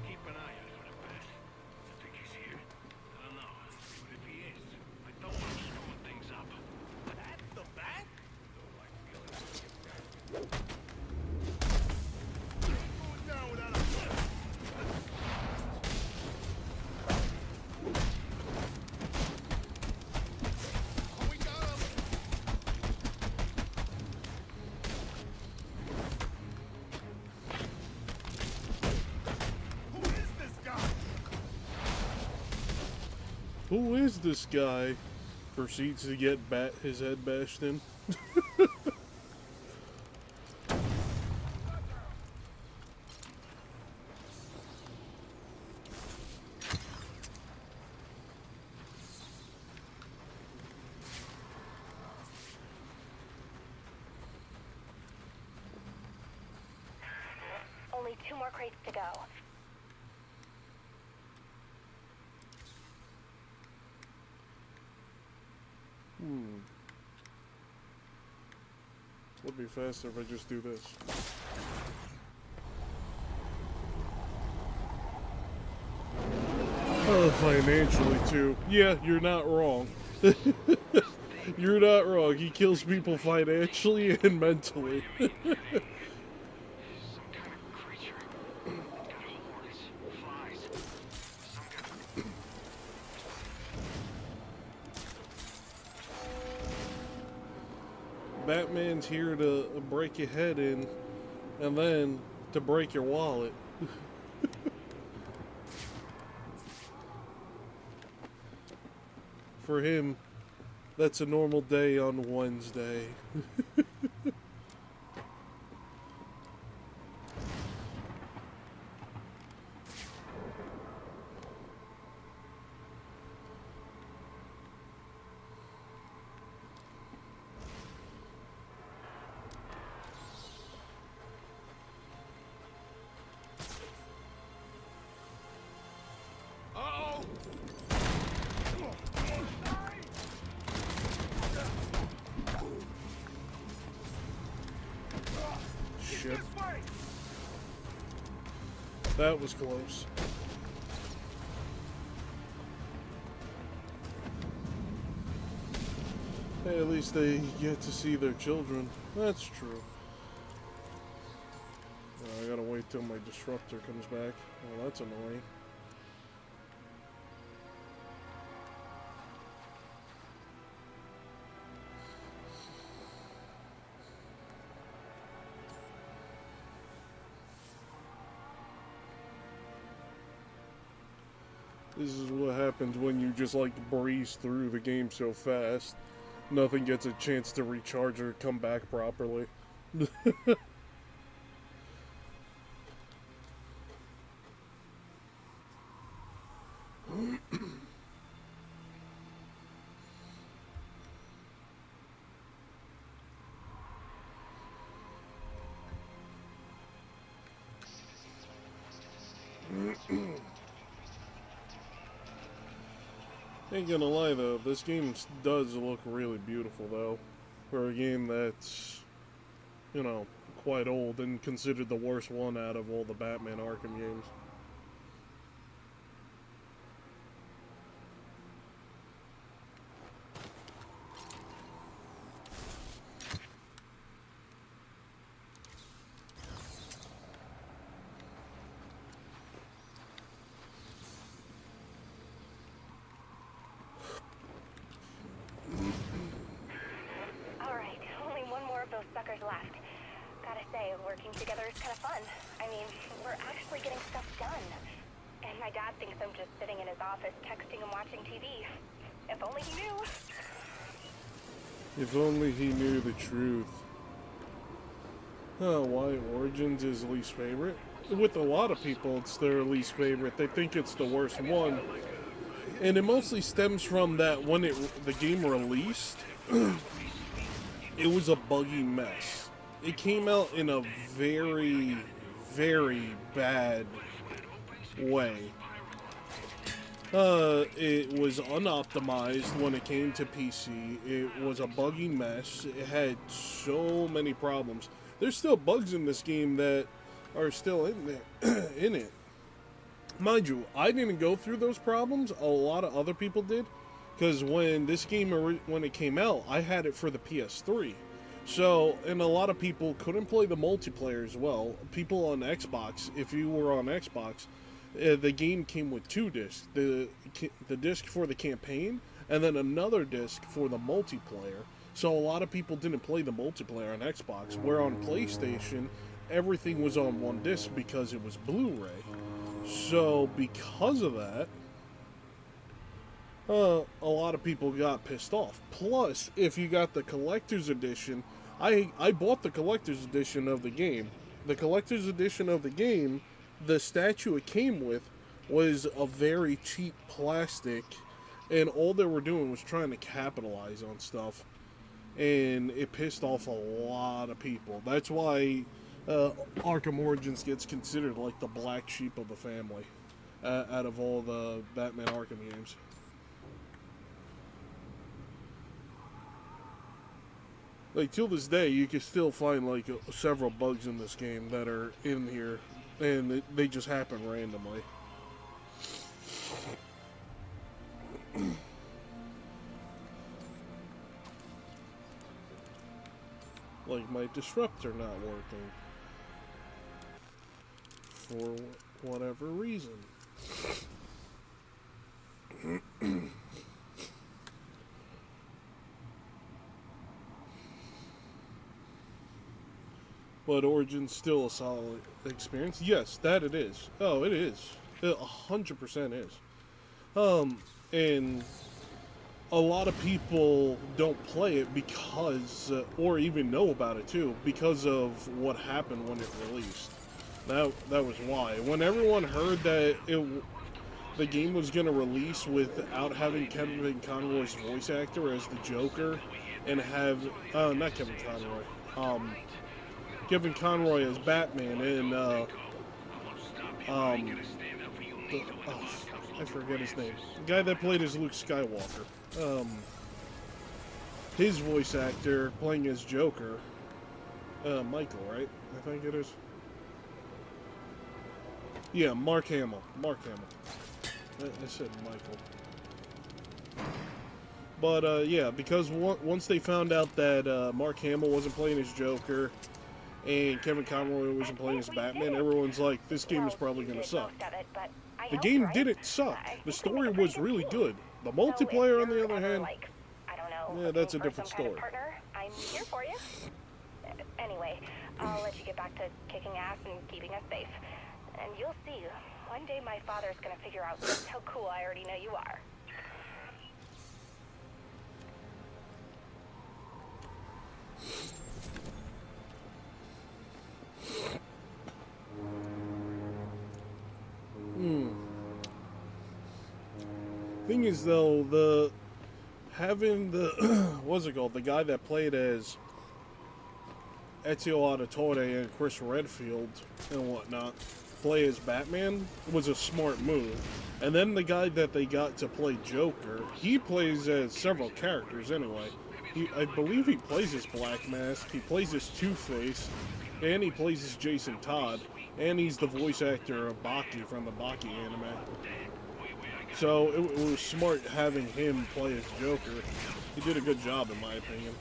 Keep an eye out for the bat. I think he's here. I don't know. What if he is? I don't want him screwing things up. That's the bat? Going down without a Oh, we got him! Who is this guy? Who is this guy? Proceeds to get his head bashed in. Only 2 more crates to go. Would be faster if I just do this. Oh, financially too. Yeah, you're not wrong. You're not wrong. He kills people financially and mentally. Batman's here to break your head in, and then to break your wallet. For him, that's a normal day on Wednesday. Shit. That was close. Hey, at least they get to see their children. That's true. I gotta wait till my disruptor comes back. Well, that's annoying. This is what happens when you just like breeze through the game so fast. Nothing gets a chance to recharge or come back properly. Ain't gonna lie though, this game does look really beautiful though. For a game that's, you know, quite old and considered the worst one out of all the Batman Arkham games. Left. Gotta say, working together is kind of fun. I mean, we're actually getting stuff done. And my dad thinks I'm just sitting in his office texting and watching TV. If only he knew. If only he knew the truth. Why Origins is least favorite? With a lot of people, it's their least favorite. They think it's the worst one. And it mostly stems from that when the game released, it was a buggy mess. It came out in a very, very bad way. It was unoptimized when it came to PC. It was a buggy mess. It had so many problems. There's still bugs in this game that are still in there, in it. Mind you, I didn't go through those problems. A lot of other people did. Because when this game, when it came out, I had it for the PS3. So, and a lot of people couldn't play the multiplayer as well. People on Xbox, if you were on Xbox, the game came with 2 discs. The disc for the campaign, and then another disc for the multiplayer. So a lot of people didn't play the multiplayer on Xbox. Where on PlayStation, everything was on 1 disc because it was Blu-ray. So because of that, a lot of people got pissed off. Plus, if you got the collector's edition, I bought the collector's edition of the game. The collector's edition of the game, the statue it came with was a very cheap plastic, and all they were doing was trying to capitalize on stuff, and it pissed off a lot of people. That's why Arkham Origins gets considered like the black sheep of the family out of all the Batman Arkham games. Like, till this day, you can still find, like, several bugs in this game that are in here, and they just happen randomly. Like my disruptor not working. For whatever reason. But Origin's still a solid experience. Yes, that it is. Oh, it is. It 100% is. And a lot of people don't play it because, or even know about it too, because of what happened when it released. That was why. When everyone heard that the game was going to release without having Kevin Conroy's voice actor as the Joker, and have, not Kevin Conroy, Kevin Conroy as Batman, and I forget his name. The guy that played as Luke Skywalker. His voice actor playing as Joker. Michael, right? I think it is. Yeah, Mark Hamill. Mark Hamill. I said Michael. But, yeah, because once they found out that Mark Hamill wasn't playing as Joker, and Kevin Conroy wasn't playing as Batman, everyone's like, this game is probably going to suck. The game didn't suck. The story was really good. The multiplayer, on the other hand, yeah, that's a different story. I'm here for you. Anyway, I'll let you get back to kicking ass and keeping us safe. And you'll see, one day my father's gonna figure out just how cool I already know you are. Thing is, though, having the what's it called? The guy that played as Ezio Auditore and Chris Redfield and whatnot play as Batman was a smart move. And then the guy that they got to play Joker, he plays as several characters anyway. I believe he plays as Black Mask, he plays as Two-Face, and he plays as Jason Todd, and he's the voice actor of Baki from the Baki anime. So it was smart having him play as Joker. He did a good job, in my opinion.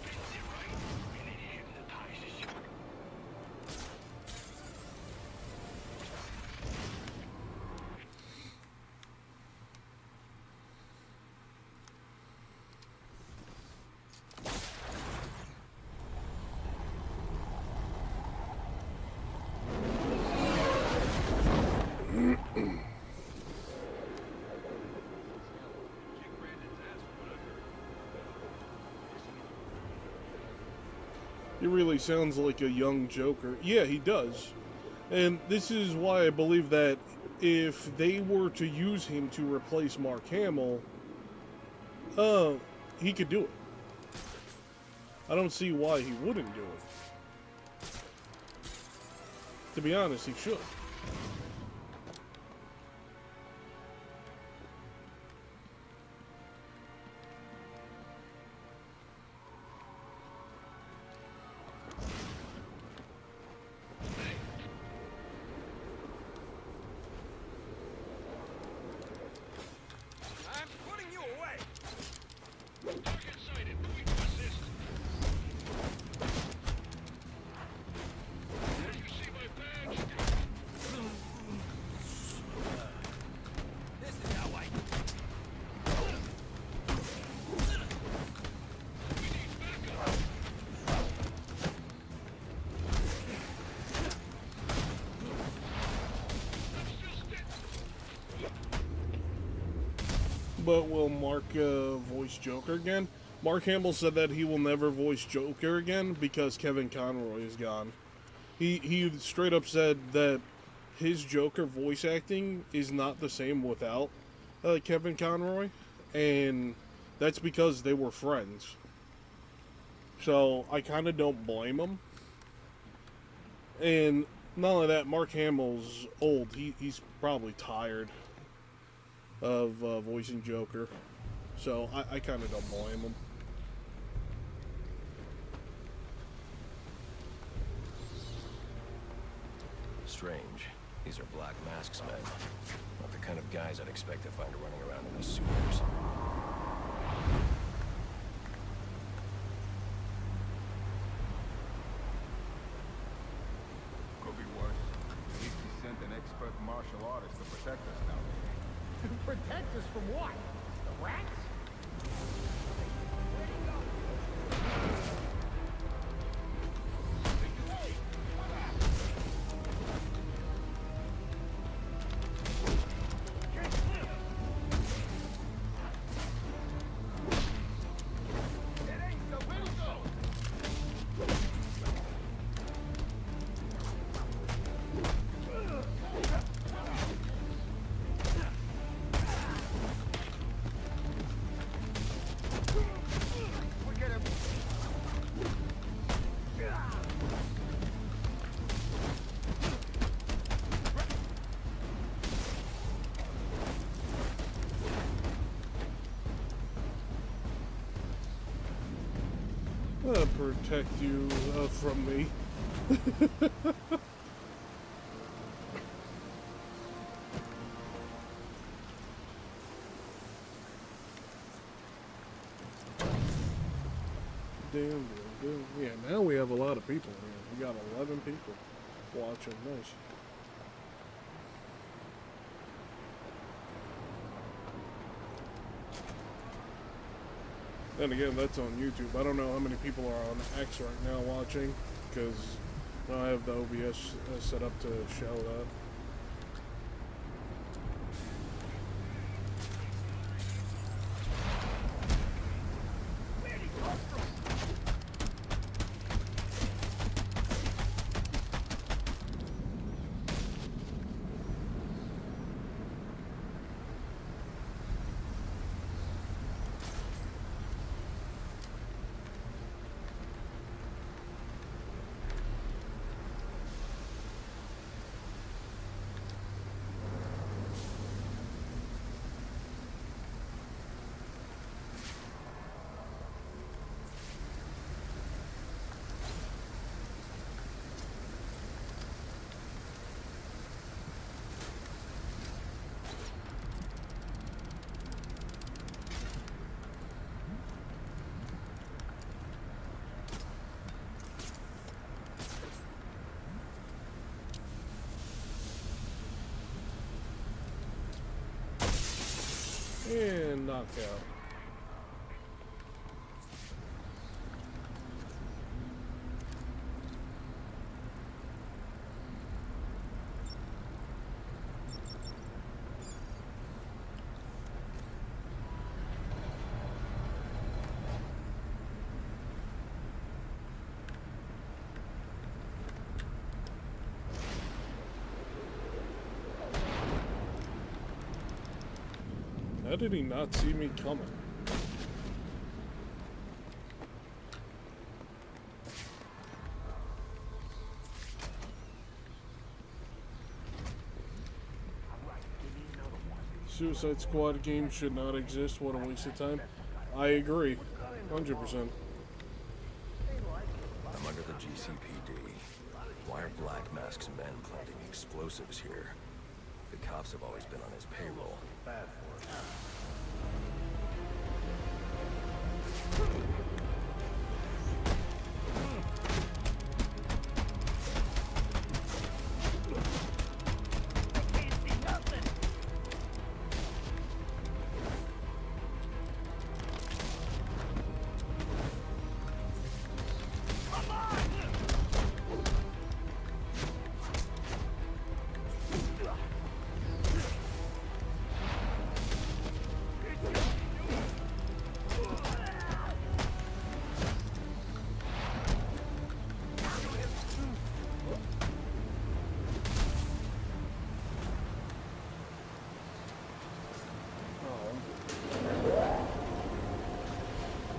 He really sounds like a young Joker. Yeah, he does. And this is why I believe that if they were to use him to replace Mark Hamill, he could do it. I don't see why he wouldn't do it. To be honest, he should. but will Mark voice Joker again? Mark Hamill said that he will never voice Joker again because Kevin Conroy is gone. He straight up said that his Joker voice acting is not the same without Kevin Conroy, and that's because they were friends. So I kind of don't blame him. And not only that, Mark Hamill's old. He's probably tired of voicing Joker. So I kind of don't blame him. Strange. These are Black Mask's men. Not the kind of guys I'd expect to find running around in the sewers. Could be worse. At least he sent an expert martial artist to protect us now. Protect us from what? The rats? Protect you from me. Damn. Yeah, now we have a lot of people here. We got 11 people watching. Nice. Then again, that's on YouTube. I don't know how many people are on X right now watching, because I have the OBS set up to show that. And knockout. How did he not see me coming? Suicide Squad game should not exist. What a waste of time. I agree. 100%. I'm under the GCPD. Why are Black Mask's men planting explosives here? The cops have always been on his payroll. Bad for us.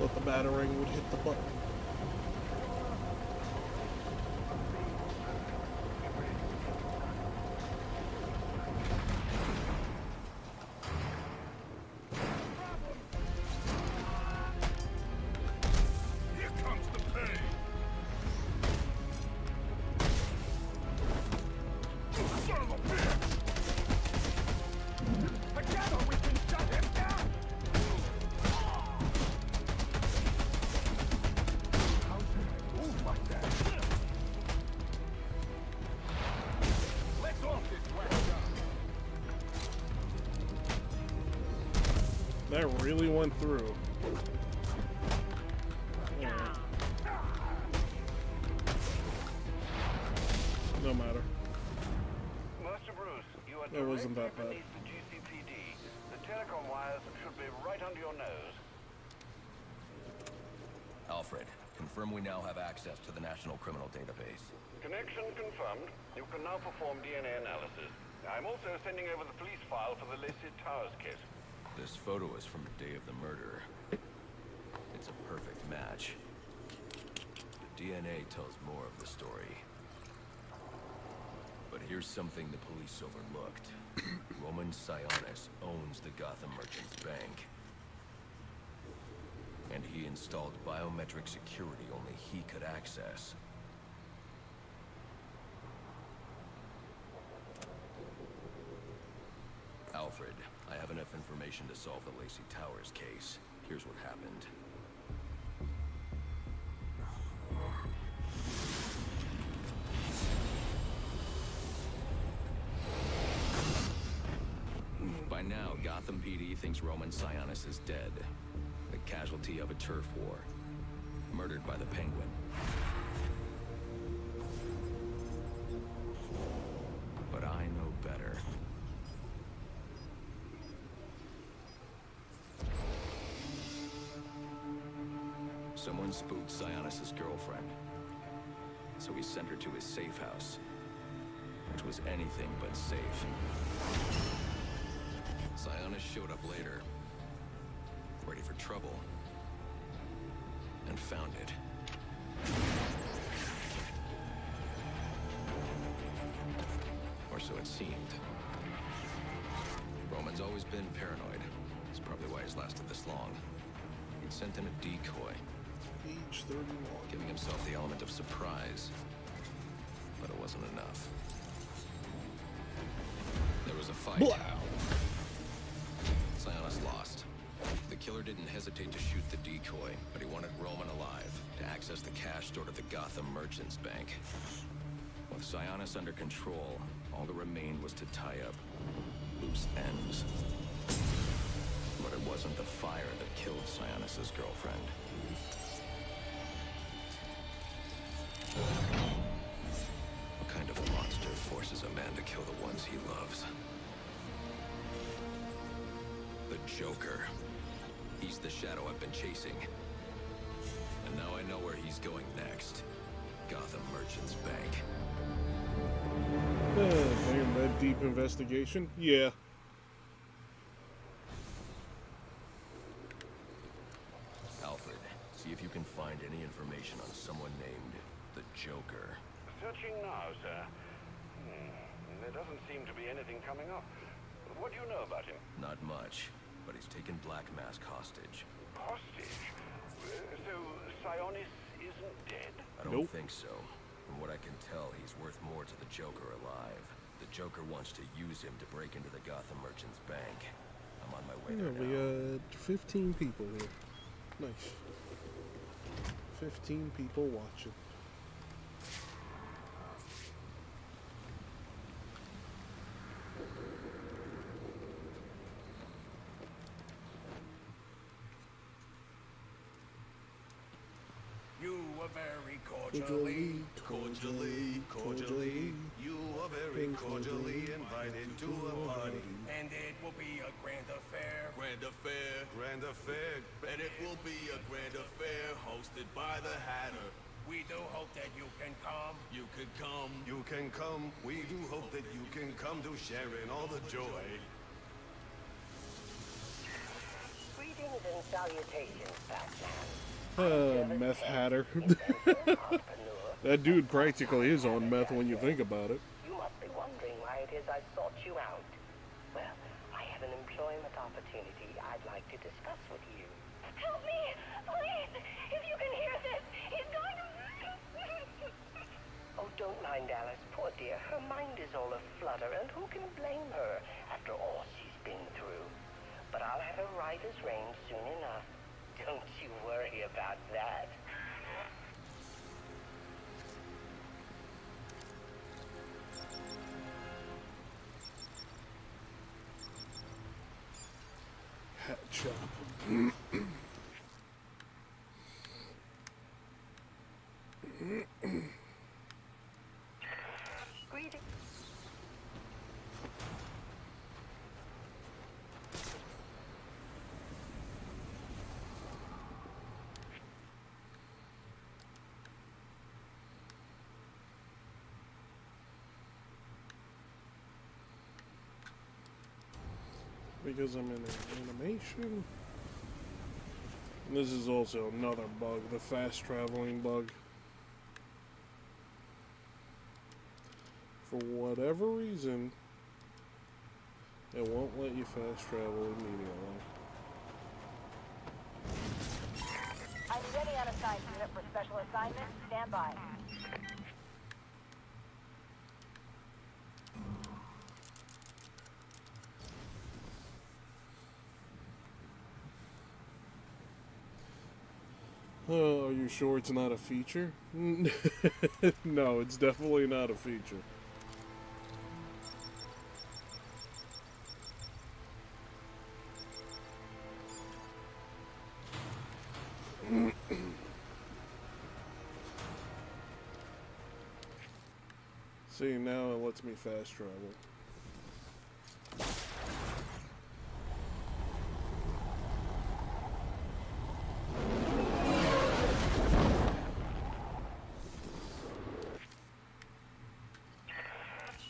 Thought the batarang would hit the button. That really went through. Yeah. No matter. Master Bruce, you are That wasn't that bad. beneath the GCPD. The telecom wires should be right under your nose. Alfred, confirm we now have access to the National Criminal Database. Connection confirmed. You can now perform DNA analysis. I'm also sending over the police file for the Linkz Towers kit. This photo is from the day of the murder. It's a perfect match. The DNA tells more of the story. But here's something the police overlooked. Roman Sionis owns the Gotham Merchants Bank. And he installed biometric security only he could access. Alfred, I have enough information to solve the Linkz Towers case. Here's what happened. By now, Gotham PD thinks Roman Sionis is dead. The casualty of a turf war. Murdered by the Penguin. But I know better. Someone spooked Sionis' girlfriend. So he sent her to his safe house. Which was anything but safe. Sionis showed up later. Ready for trouble. And found it. Or so it seemed. Roman's always been paranoid. That's probably why he's lasted this long. He'd sent in a decoy. Age 31. Giving himself the element of surprise. But it wasn't enough. There was a fight. Blah. Sionis lost. The killer didn't hesitate to shoot the decoy, but he wanted Roman alive to access the cash stored at the Gotham Merchants Bank. With Sionis under control, all that remained was to tie up loose ends. But it wasn't the fire that killed Sionis' girlfriend. What kind of monster forces a man to kill the ones he loves? The Joker. He's the shadow I've been chasing. And now I know where he's going next. Gotham Merchants Bank. Damn, that deep investigation? Yeah. Alfred, see if you can find any information on someone named the Joker. Searching now, sir. There doesn't seem to be anything coming up. What do you know about him? Not much, but he's taken Black Mask hostage. Hostage? So Sionis isn't dead? I don't think so. From what I can tell, he's worth more to the Joker alive. The Joker wants to use him to break into the Gotham Merchants Bank. I'm on my way there now. We got 15 people here. Nice. 15 people watching. You were very cordially, you were very cordially invited to a party. And it will be a grand affair. Grand affair, and it will be a grand affair hosted by the Hatter. We do hope that you can come. You can come. We do hope that you can come to share in all the joy. Greetings and salutations, Batman. Meth hatter. That dude practically is on meth when you think about it. You must be wondering why it is I sought you out. Well, I have an employment opportunity I'd like to discuss with you. Help me! Please! If you can hear this, he's going to... Oh, don't mind Alice. Poor dear. Her mind is all aflutter, and who can blame her after all she's been through? But I'll have her right as rain soon enough. Don't you worry about that. Hat chop. Greetings. Because I'm in an animation. This is also another bug, the fast traveling bug. For whatever reason, it won't let you fast travel immediately. I need any unassigned unit for special assignment. Stand by. Are you sure it's not a feature? No, it's definitely not a feature. See, now it lets me fast travel.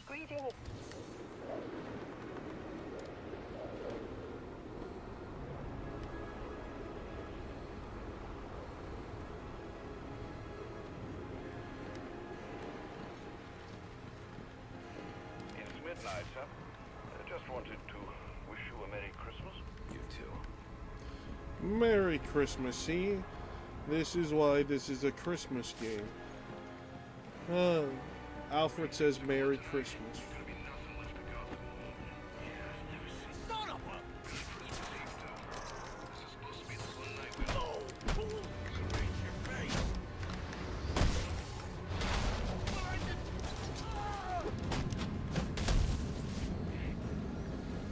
Greetings. It's midnight, sir. I just wanted to wish you a Merry Christmas. You too. Merry Christmas, see? This is why this is a Christmas game. Alfred says Merry Christmas. Son of a... This is supposed to be the one night we... Oh! Raise your face!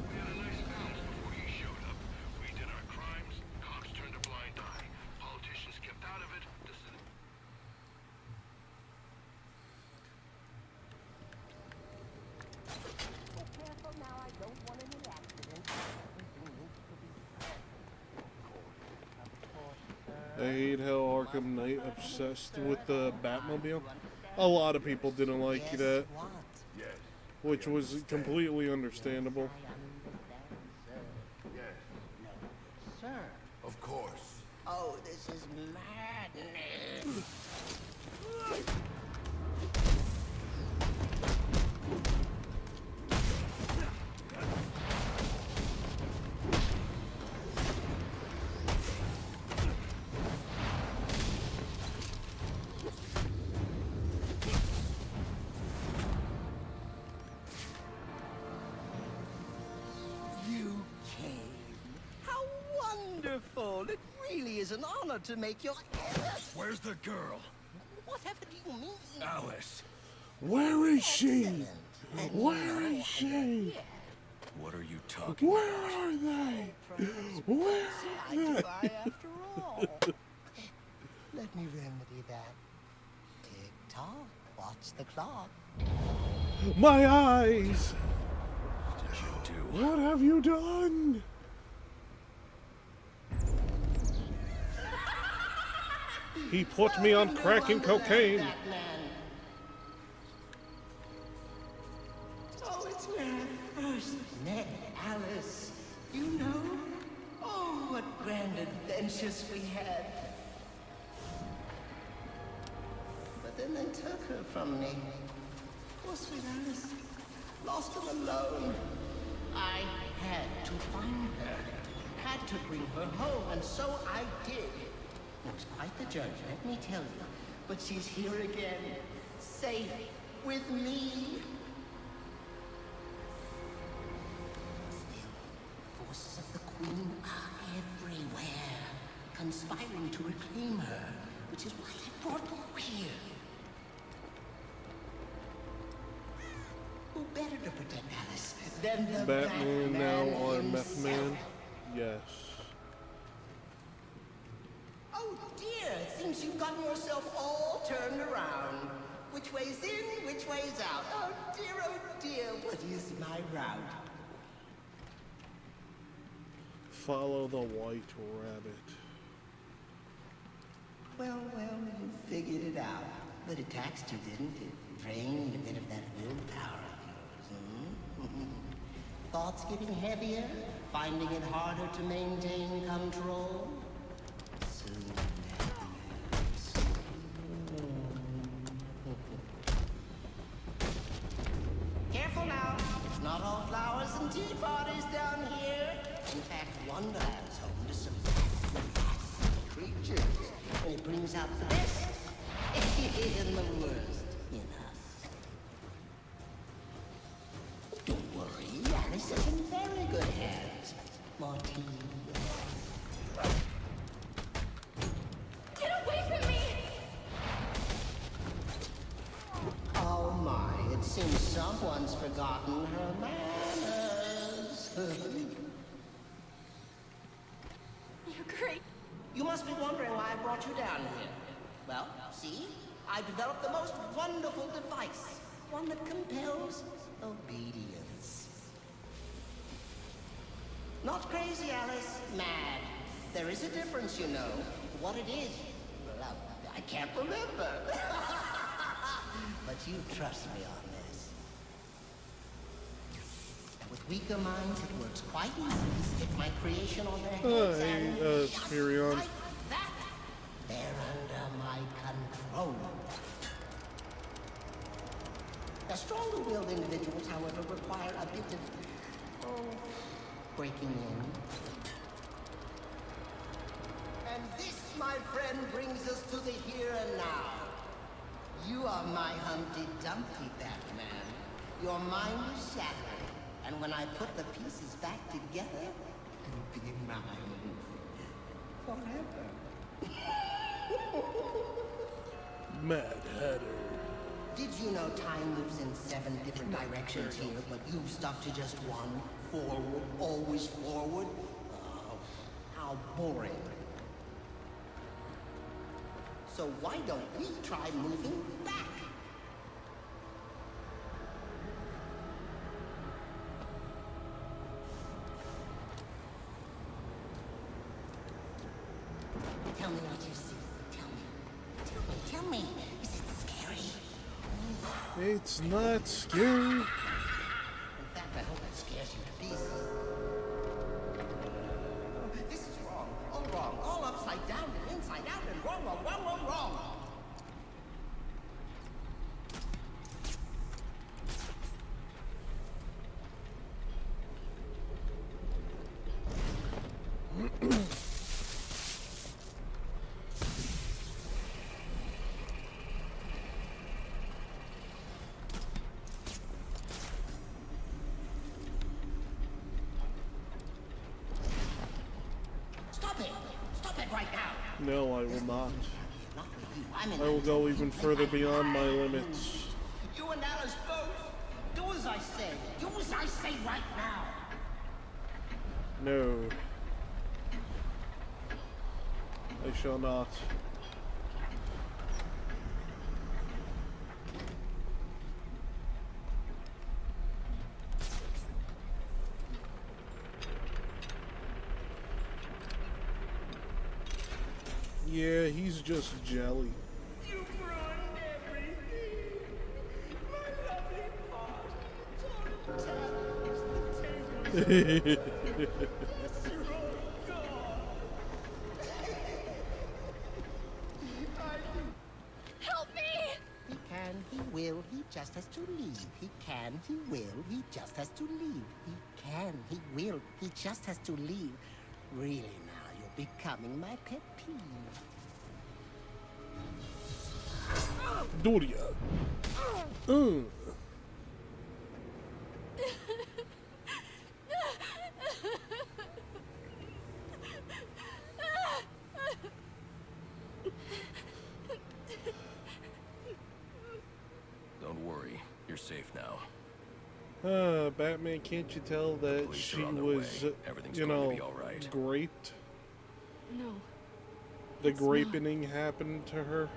We had a nice balance before he showed up. We did our crimes, cops turned a blind eye, politicians kept out of it. This is... I hate how Arkham Knight obsessed with the Batmobile. A lot of people didn't like that, which was completely understandable. Sir. Of course. Oh, this is madness. You came. How wonderful. It really is an honor to make your... Where's the girl? Whatever do you mean? Alice. Where is she? Where is she? What are you talking Where about? are they? Where are they? After all. Let me remedy that. Tick-tock. Watch the clock. My eyes! What did you do? What have you done? He put me on crack and cocaine. Oh, it's when I first met Alice. You know? Oh, what grand adventures we had. But then they took her from me. Poor sweet Alice. Lost and alone. I had to find her. Had to bring her home, and so I did. It was quite the journey, let me tell you. But she's here again. Safe. With me. Still, forces of the Queen are everywhere. Conspiring to reclaim her. Which is why I brought you here. Who better to protect Alice than the Batman now or himself? Meth Man? Yes. Oh dear, it seems you've gotten yourself all turned around. Which way's in, which way's out? Oh dear, what is my route? Follow the white rabbit. Well, you figured it out. But it taxed you, didn't it? Drained a bit of that willpower of yours, Thoughts getting heavier? Finding it harder to maintain control? Soon. Careful now. It's not all flowers and tea parties down here. In fact, Wonderland's home to some nasty creatures. And it brings out the best and the worst in us. Don't worry, Alice is in very good hands. More tea. Get away from me! Oh my, it seems someone's forgotten her manners. You're great. You must be wondering why I brought you down here. Well, see? I've developed the most wonderful device. One that compels obedience. Not crazy, Alice. Mad. There is a difference, you know. What it is, well, I can't remember. But you trust me on this. And with weaker minds, it works quite easy to stick my creation on their heads and Spirion. like that. They're under my control. Now, stronger-willed individuals, however, require a bit of, breaking in. And this, my friend, brings us to the here and now. You are my Humpty Dumpty, Batman. Your mind is shattered, and when I put the pieces back together, it'll be mine. Forever. Mad Hatter. Did you know time moves in 7 different directions here, but you've stuck to just one? Forward, always forward? Oh, how boring. So why don't we try moving back? Tell me what you see. Tell me. Is it scary? It's not scary. In fact, I hope it scares you to pieces. This is wrong. All upside down and inside out and wrong. Stop it right now. No, I will not. Not with you. I'm in I will go even further beyond my limits. You and Alice both. Do as I say. Do as I say right now. No. I shall not. Yeah, he's just jelly. You've ruined everything. My lovely part. It's all just has to leave. He can, he will, he just has to leave. He can, he will, he just has to leave. Really now, you're becoming my pet peeve. Doria. Don't worry, you're safe now. Batman, can't you tell that she was, you know, raped? No. The grapening happened to her.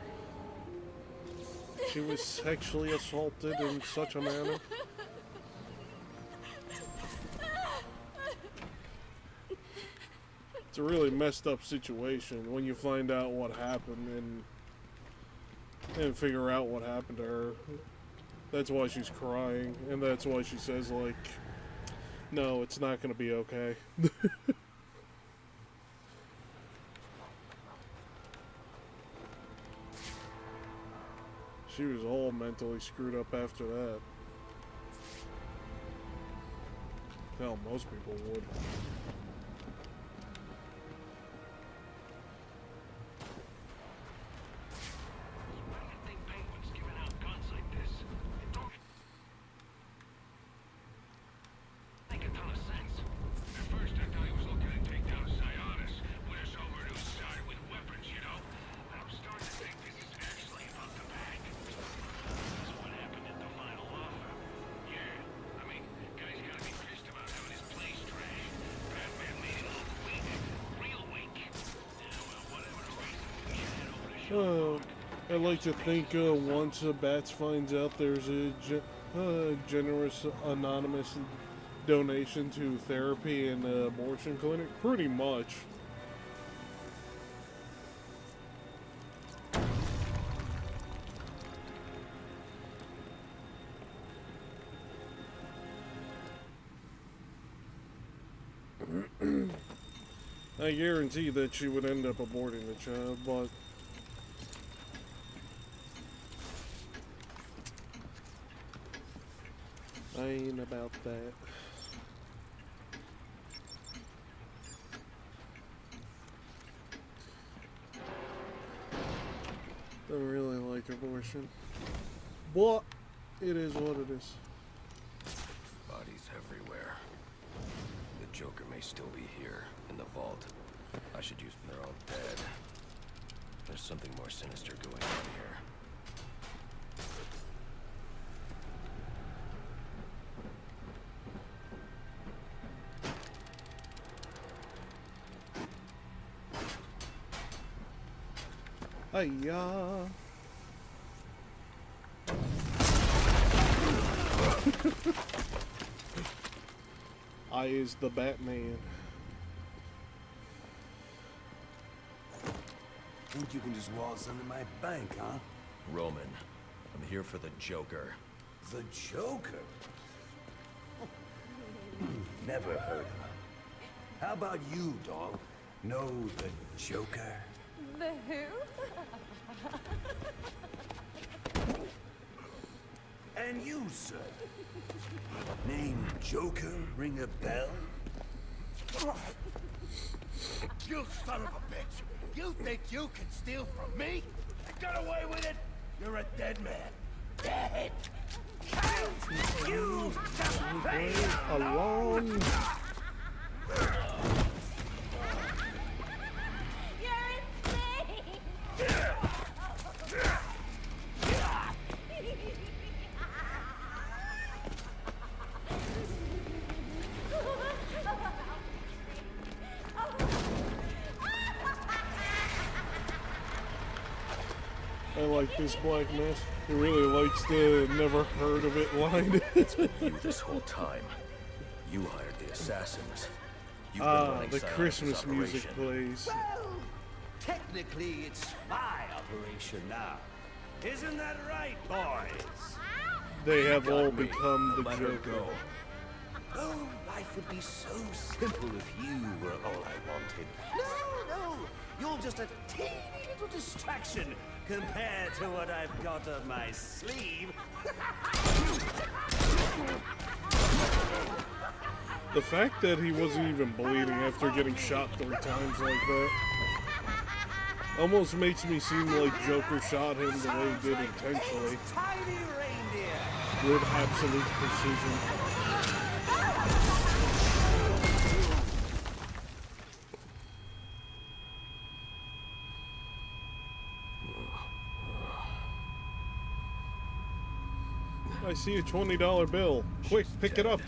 She was sexually assaulted in such a manner. It's a really messed up situation when you find out what happened and figure out what happened to her. That's why she's crying, and that's why she says, like, no, it's not gonna be okay. She was all mentally screwed up after that. Hell, most people would. I like to think once Bats finds out there's a generous anonymous donation to therapy and abortion clinic, pretty much. I guarantee that she would end up aborting the child, but I ain't about that. Don't really like abortion, but it is what it is. Bodies everywhere. The Joker may still be here, in the vault. I should use their own dead. There's something more sinister going on here. Hiya. I is the Batman. Think you can just waltz into my bank, huh? Roman, I'm here for the Joker. The Joker? Never heard of him. How about you, dog? Know the Joker? The who? And you, sir? Name Joker ring a bell? You son of a bitch! You think you can steal from me? Got away with it? You're a dead man. Dead! You alone. I like this Black Mask. He really likes the never heard of it line. It's been you this whole time. You hired the assassins. You've been running the Christmas music plays. Well, technically it's my operation now. Isn't that right, boys? They have all become the Let her Joker. go. Oh, life would be so simple if you were all I wanted. No, You're just a teeny little distraction compared to what I've got up my sleeve. The fact that he wasn't even bleeding after getting shot 3 times like that almost makes me seem like Joker shot him the way he did intentionally. Tiny reindeer. With absolute precision. I see a $20 bill. Quick, pick it up.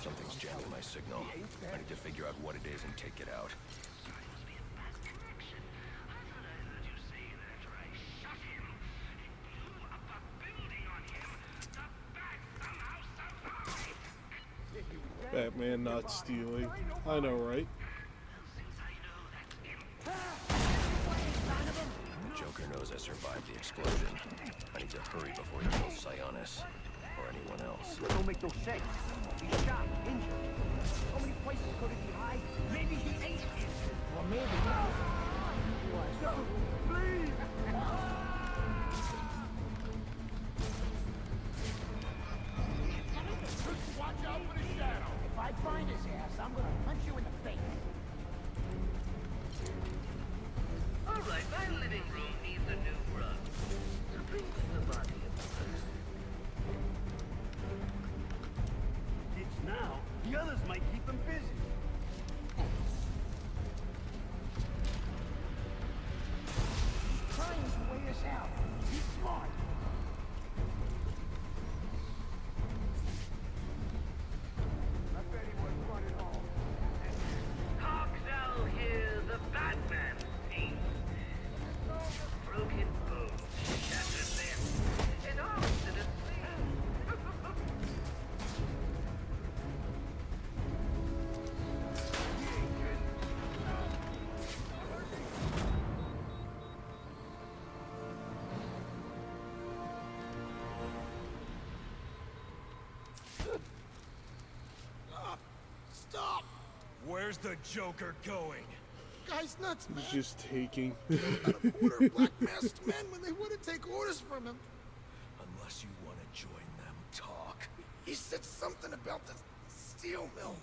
Something's jamming my signal. I need to figure out what it is and take it out. Batman not stealing. I know, right? The Joker knows I survived the explosion. I need to hurry before he kills Sionis. Or anyone else. That don't make no sense. He's shot, injured. How many places could he hide? Maybe he ate it. Or maybe he was. No, please! Watch out for the shadow. If I find his ass, I'm gonna punch you in the face. All right, my living room needs a new rug. So bring the body of the person. It's now. The others might keep him busy. He's trying to weigh us out. He's smart. I bet he was running home. Hark thou here, the Batman sings. All the broken bones, shattered limbs, and all to the sea. Stop! Where's the Joker going? Guy's nuts, man. He's just taking. Order black masked men when they wouldn't take orders from him. Unless you want to join them, talk. He said something about the steel mill.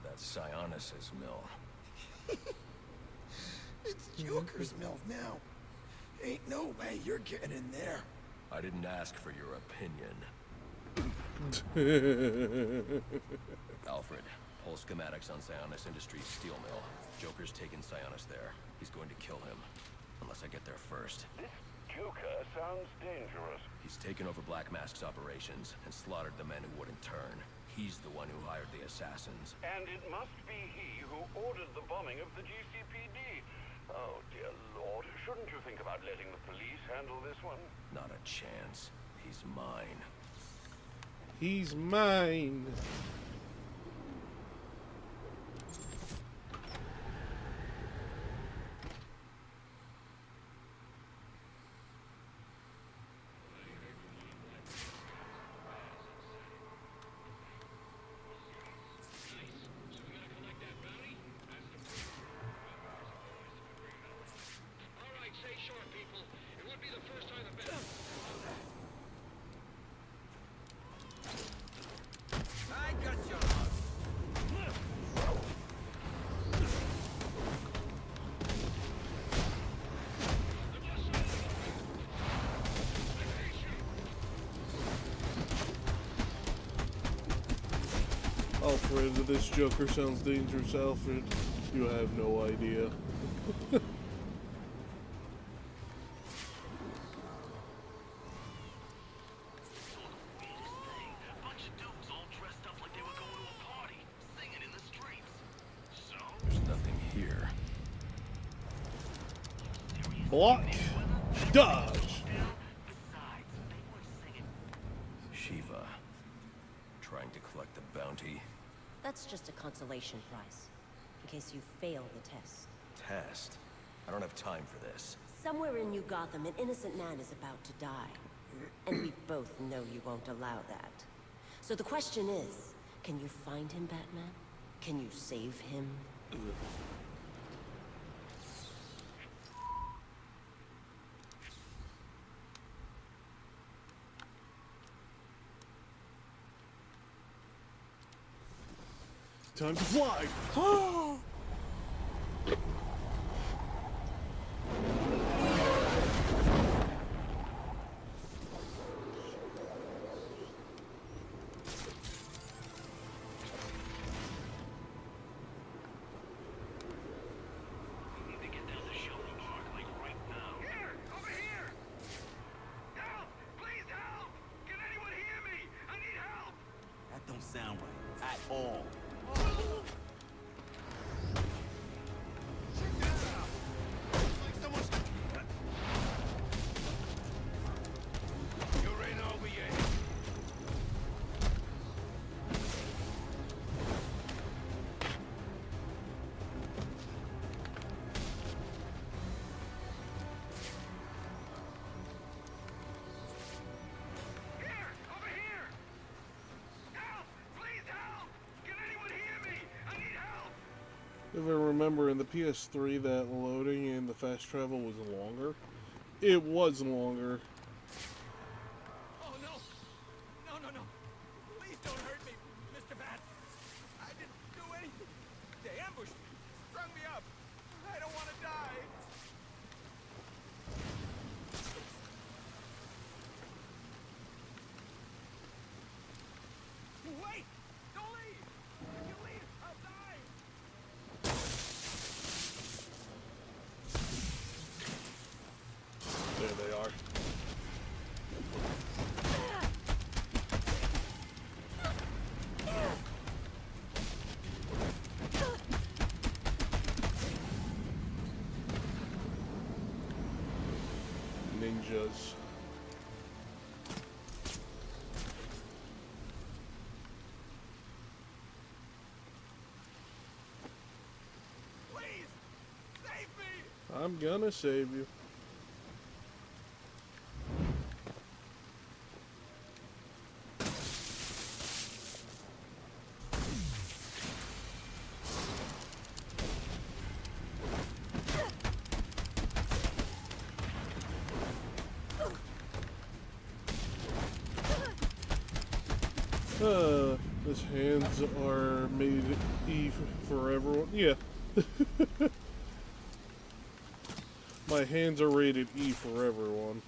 That's Sionis' mill. It's Joker's mill now. Ain't no way you're getting in there. I didn't ask for your opinion. Alfred, pull schematics on Sionis Industries steel mill. Joker's taken Sionis there. He's going to kill him. Unless I get there first. This Joker sounds dangerous. He's taken over Black Mask's operations and slaughtered the men who wouldn't turn. He's the one who hired the assassins. And it must be he who ordered the bombing of the GCPD. Oh, dear Lord. Shouldn't you think about letting the police handle this one? Not a chance. He's mine. He's mine. Alfred, this Joker sounds dangerous, Alfred. You have no idea. There's nothing here. Block. Dodge. Shiva. Trying to collect the bounty. That's just a consolation prize, in case you fail the test. Test? I don't have time for this. Somewhere in New Gotham, an innocent man is about to die. And we both know you won't allow that. So the question is, can you find him, Batman? Can you save him? Time to fly! That don't sound right at all. You're in over your head. If I remember, in the PS3, that loading and the fast travel was longer. It was longer. Oh no! No, no, no! Please don't hurt me, Mr. Bat! I didn't do anything! They ambushed me, strung me up! I don't want to die! Wait! Don't leave! If you leave, I'll die! There they are. Ninjas. Please! Save me! I'm gonna save you. His hands are made E for everyone. Yeah. My hands are rated E for everyone.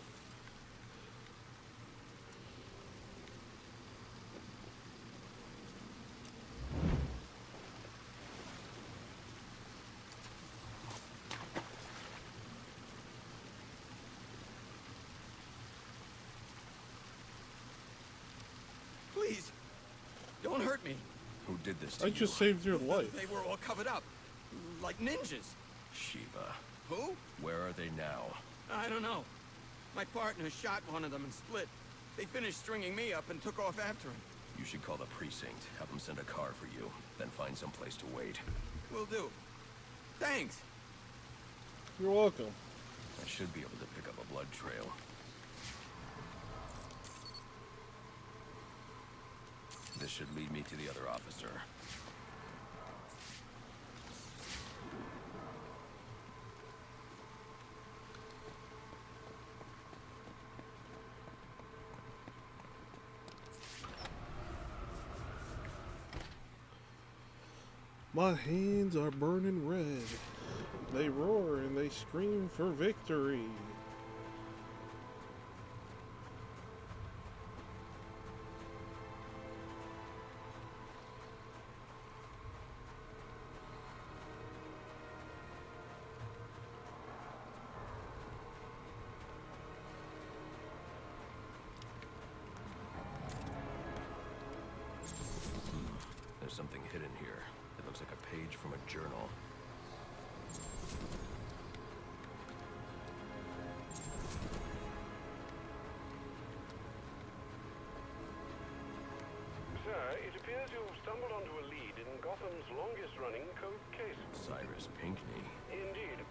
Please! Don't hurt me! Who did this to I you? just saved your life. They were all covered up. Like ninjas. Shiva. Who? Where are they now? I don't know. My partner shot one of them and split. They finished stringing me up and took off after him. You should call the precinct, have them send a car for you, then find some place to wait. Will do. Thanks. You're welcome. I should be able to pick up a blood trail. This should lead me to the other officer. My hands are burning red. They roar and they scream for victory. There's something hidden here. It looks like a page from a journal. Sir, it appears you've stumbled onto a lead in Gotham's longest-running cold case. Cyrus Pinckney. Indeed.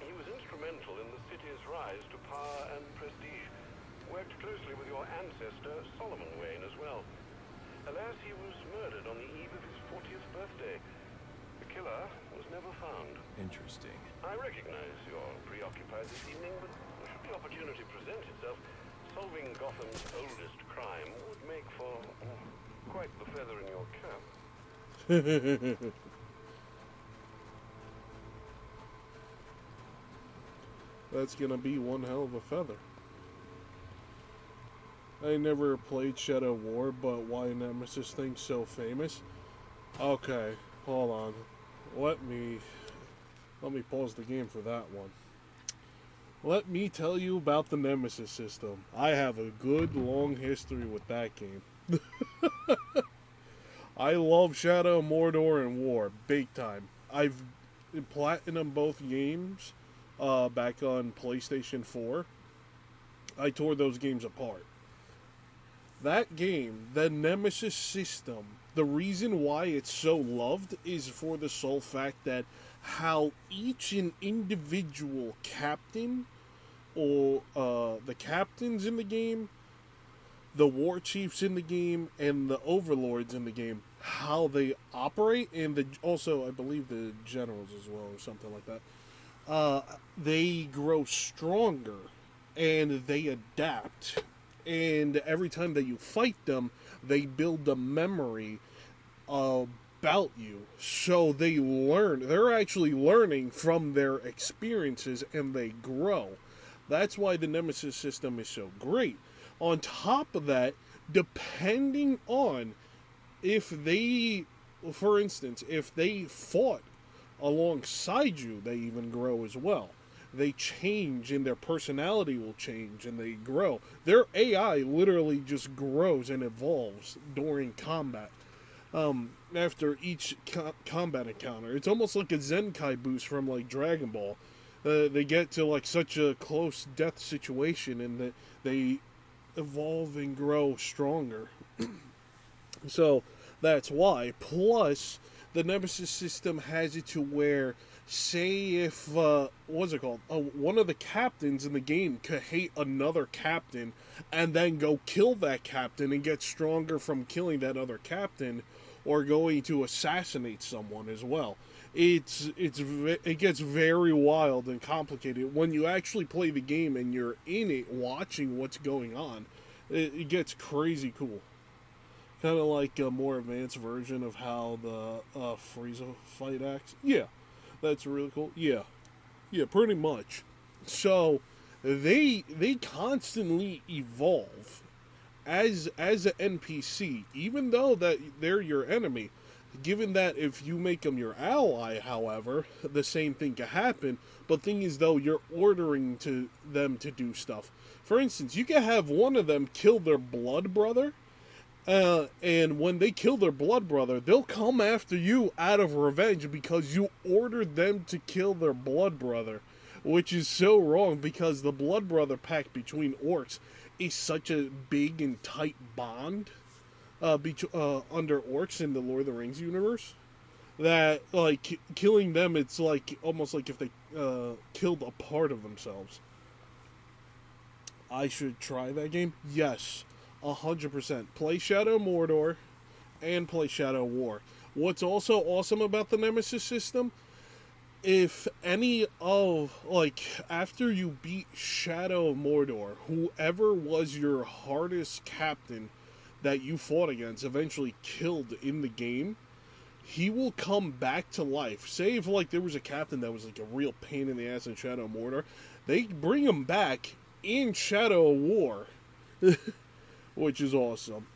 He was instrumental in the city's rise to power and prestige. Worked closely with your ancestor, Solomon Wayne, as well. as he was murdered on the eve of his 40th birthday. The killer was never found. Interesting. I recognize you're preoccupied this evening, but should the opportunity present itself, solving Gotham's oldest crime would make for quite the feather in your cap. That's gonna be one hell of a feather. I never played Shadow War, but why Nemesis thing's so famous? Okay, hold on. Let me pause the game for that one. Let me tell you about the Nemesis system. I have a good long history with that game. I love Shadow, Mordor, and War, big time. I've platinum both games back on PlayStation 4. I tore those games apart. That game, the Nemesis system, the reason why it's so loved is for the sole fact that how each and individual captain, or the captains in the game, the war chiefs in the game, and the overlords in the game, how they operate, and also I believe the generals as well, or something like that, they grow stronger, and they adapt. And every time that you fight them, they build a memory about you. So they learn. They're actually learning from their experiences, and they grow. That's why the Nemesis system is so great. On top of that, depending on if they, for instance, if they fought alongside you, they even grow as well. They change, and their personality will change, and they grow. Their AI literally just grows and evolves during combat. After each combat encounter, it's almost like a Zenkai boost from like Dragon Ball. They get to like such a close death situation, and that they evolve and grow stronger. So that's why. Plus, the Nemesis system has it to where, say if, what's it called? One of the captains in the game could hate another captain and then go kill that captain and get stronger from killing that other captain, or going to assassinate someone as well. It gets very wild and complicated. When you actually play the game and you're in it watching what's going on, it gets crazy cool. Kind of like a more advanced version of how the Frieza fight acts. Yeah. That's really cool. Yeah, pretty much. So they constantly evolve as an NPC, even though that they're your enemy. Given that if you make them your ally, however, the same thing can happen. But thing is, though, you're ordering them to do stuff. For instance, you can have one of them kill their blood brother. And when they kill their blood brother, they'll come after you out of revenge because you ordered them to kill their blood brother, which is so wrong because the blood brother pact between orcs is such a big and tight bond under orcs in the Lord of the Rings universe that, like, killing them, it's like almost like if they killed a part of themselves. I should try that game? Yes. 100%. Play Shadow Mordor and play Shadow War. What's also awesome about the Nemesis system, if any of, like, after you beat Shadow Mordor, whoever was your hardest captain that you fought against, eventually killed in the game, he will come back to life. Say if, like, there was a captain that was, like, a real pain in the ass in Shadow Mordor, they bring him back in Shadow War. Which is awesome.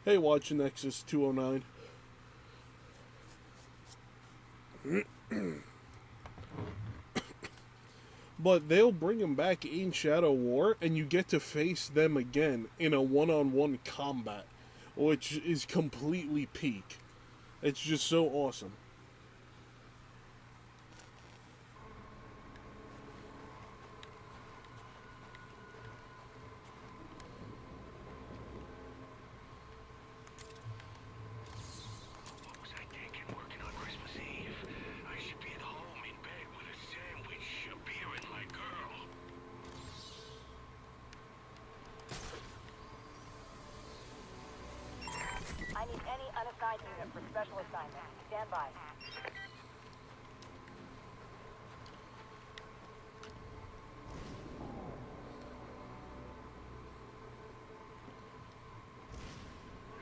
Hey, watching Nexus 209. But they'll bring them back in Shadow War, and you get to face them again in a one-on-one combat, which is completely peak. It's just so awesome. I need any assigned unit for special assignment. Stand by.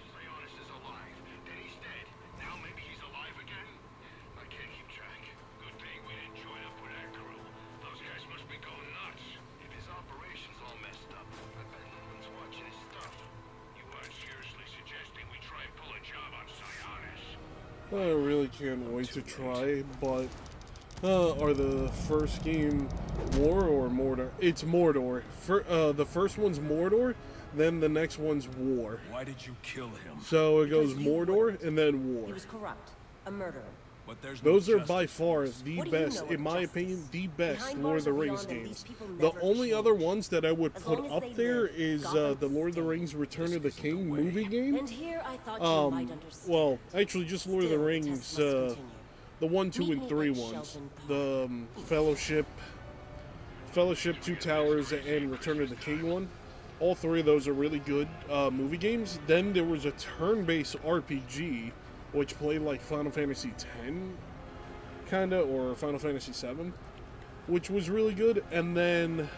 Sionis is alive. Then he's dead. Now maybe he's alive again? I can't keep track. Good thing we didn't join up with that crew. Those guys must be going nuts. If his operation's all messed up, I bet no one's watching his stuff. You aren't seriously suggesting we try and pull a job on Sionis? I really can't wait to try, but are the first game War or Mordor? It's Mordor. The first one's Mordor, then the next one's War. Why did you kill him? So it goes Mordor and then War. He was corrupt, a murderer. But there's Those no are by far the What do you best, know in of my justice? opinion, the best Behind Lord of bars the or Rings beyond them, games. these people The never only change. other ones that I would As put long as up they there live, is Gotham the Lord of the Rings Return of the King movie game. And here I thought you might understand. Well, actually just Lord of the Still, the Rings, test must continue. the 1, 2, Meet and me 3 at ones. Shelton The Fellowship, Two Towers, and Return of the King one. All three of those are really good movie games. Then there was a turn-based RPG, which played like Final Fantasy X, kinda, or Final Fantasy VII, which was really good. And then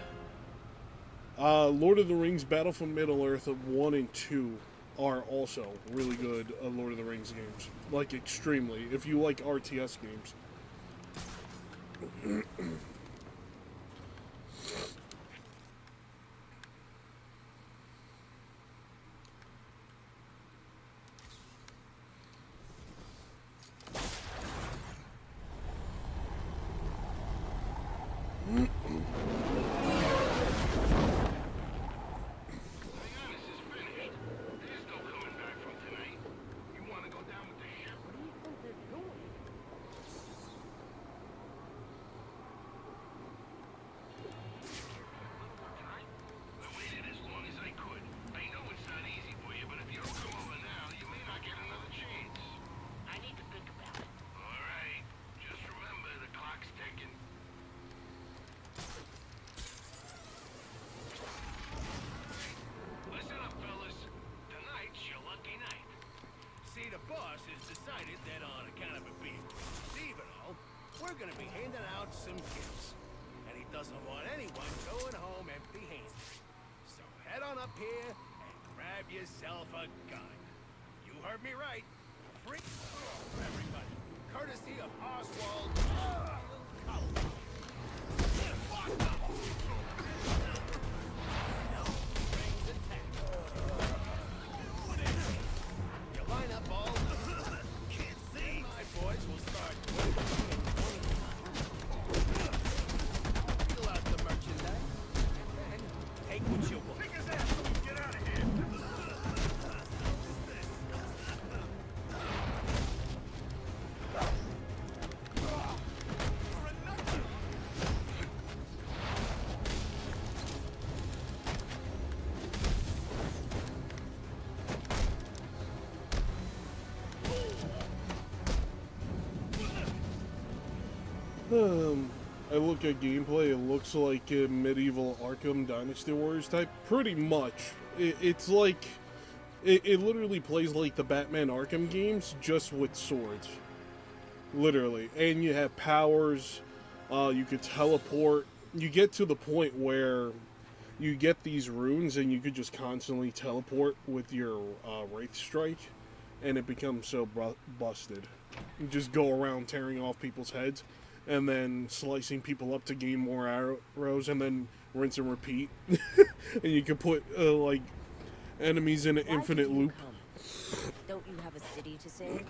Lord of the Rings Battle for Middle-earth 1 and 2 are also really good Lord of the Rings games. Like, extremely, if you like RTS games. We're gonna be handing out some gifts. And he doesn't want anyone going home empty-handed. So head on up here and grab yourself a gun. You heard me right. Free for everybody. Courtesy of Oswald. You line up all. Can't see. My boys will start. Fill out the merchandise. And take what you want. Pick his ass so we can get out of here. I look at gameplay, it looks like a medieval Arkham Dynasty Warriors type. Pretty much. It's like... It literally plays like the Batman Arkham games, just with swords. Literally. And you have powers, you could teleport. You get to the point where you get these runes and you could just constantly teleport with your Wraith Strike. And it becomes so busted. You just go around tearing off people's heads. And then slicing people up to gain more arrows, and then rinse and repeat. And you can put, like, enemies in an infinite loop. Don't you have a city to save?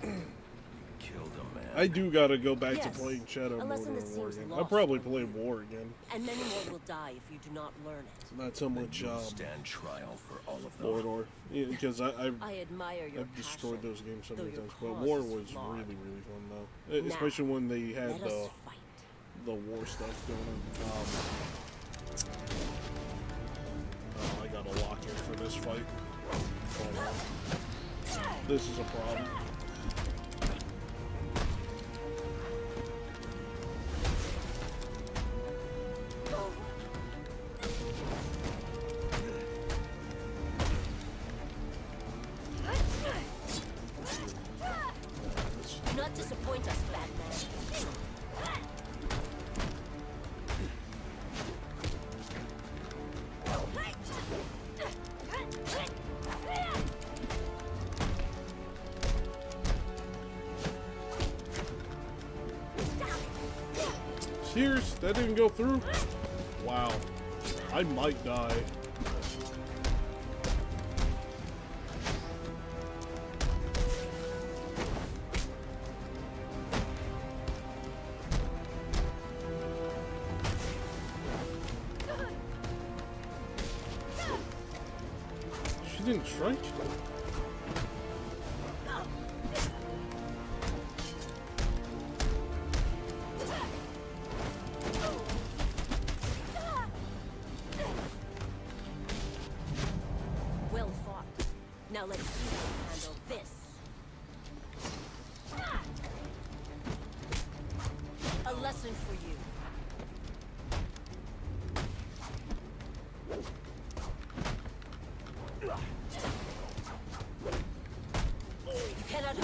Killed a man. I do gotta go back Yes, to playing Shadow a lesson Mordor that War seems again. lost I'll probably one play day. War again. And many more will die if you do not learn it. Not so much Stand trial for all of them. Mordor, because I admire your I've destroyed passion, those games so though many your times. But cause War is was flawed. really, really fun though, especially when they had let us fight. the war stuff going on. Oh, I gotta lock in for this fight. Hold on. This is a problem. disappoint us, Batman. Cheers, that didn't go through? Wow. I might die. She didn't strike? Well fought. Now let's see who can handle this. A lesson for you. You cannot.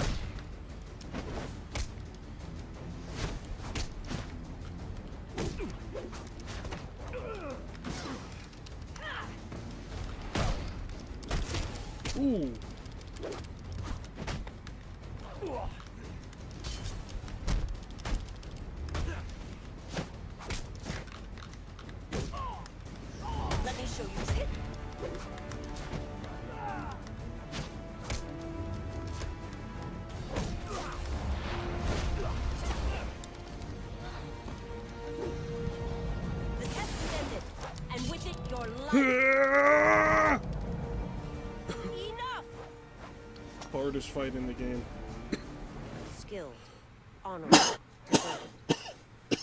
Ooh. Let me show you. The test is ended, and with it, your life. Enough! Hardest fight in the game. Skilled, honorable, deserved.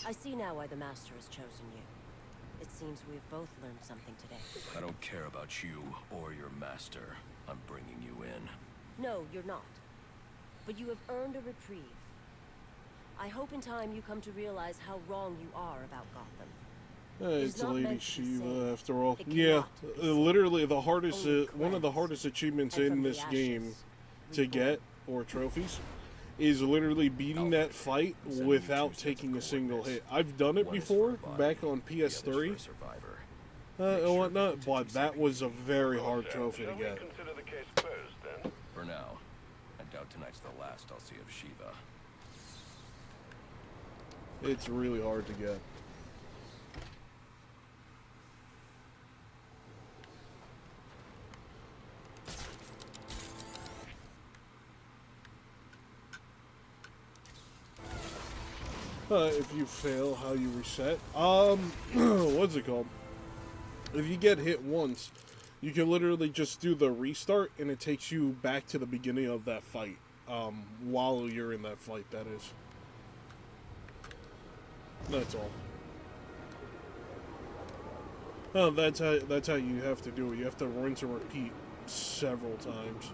I see now why the Master has chosen you. It seems we've both learned something today. I don't care about you or your master. I'm bringing you in. No, you're not. But you have earned a reprieve. I hope in time you come to realize how wrong you are about Gotham. It's not Lady meant to be Shiva saved. after all. It Yeah, cannot be literally the hardest, Only one of the hardest achievements And in from the this ashes, game to get, or trophies, is literally beating that fight without taking a single hit. I've done it before, back on PS3 and whatnot, but that was a very hard trophy to get. Consider the case closed, then. For now. I doubt tonight's the last I'll see of Shiva. It's really hard to get. If you fail, how you reset? What's it called? If you get hit once, you can literally just do the restart, and it takes you back to the beginning of that fight. While you're in that fight, that is. That's all. Oh, that's how you have to do it. You have to rinse and repeat several times.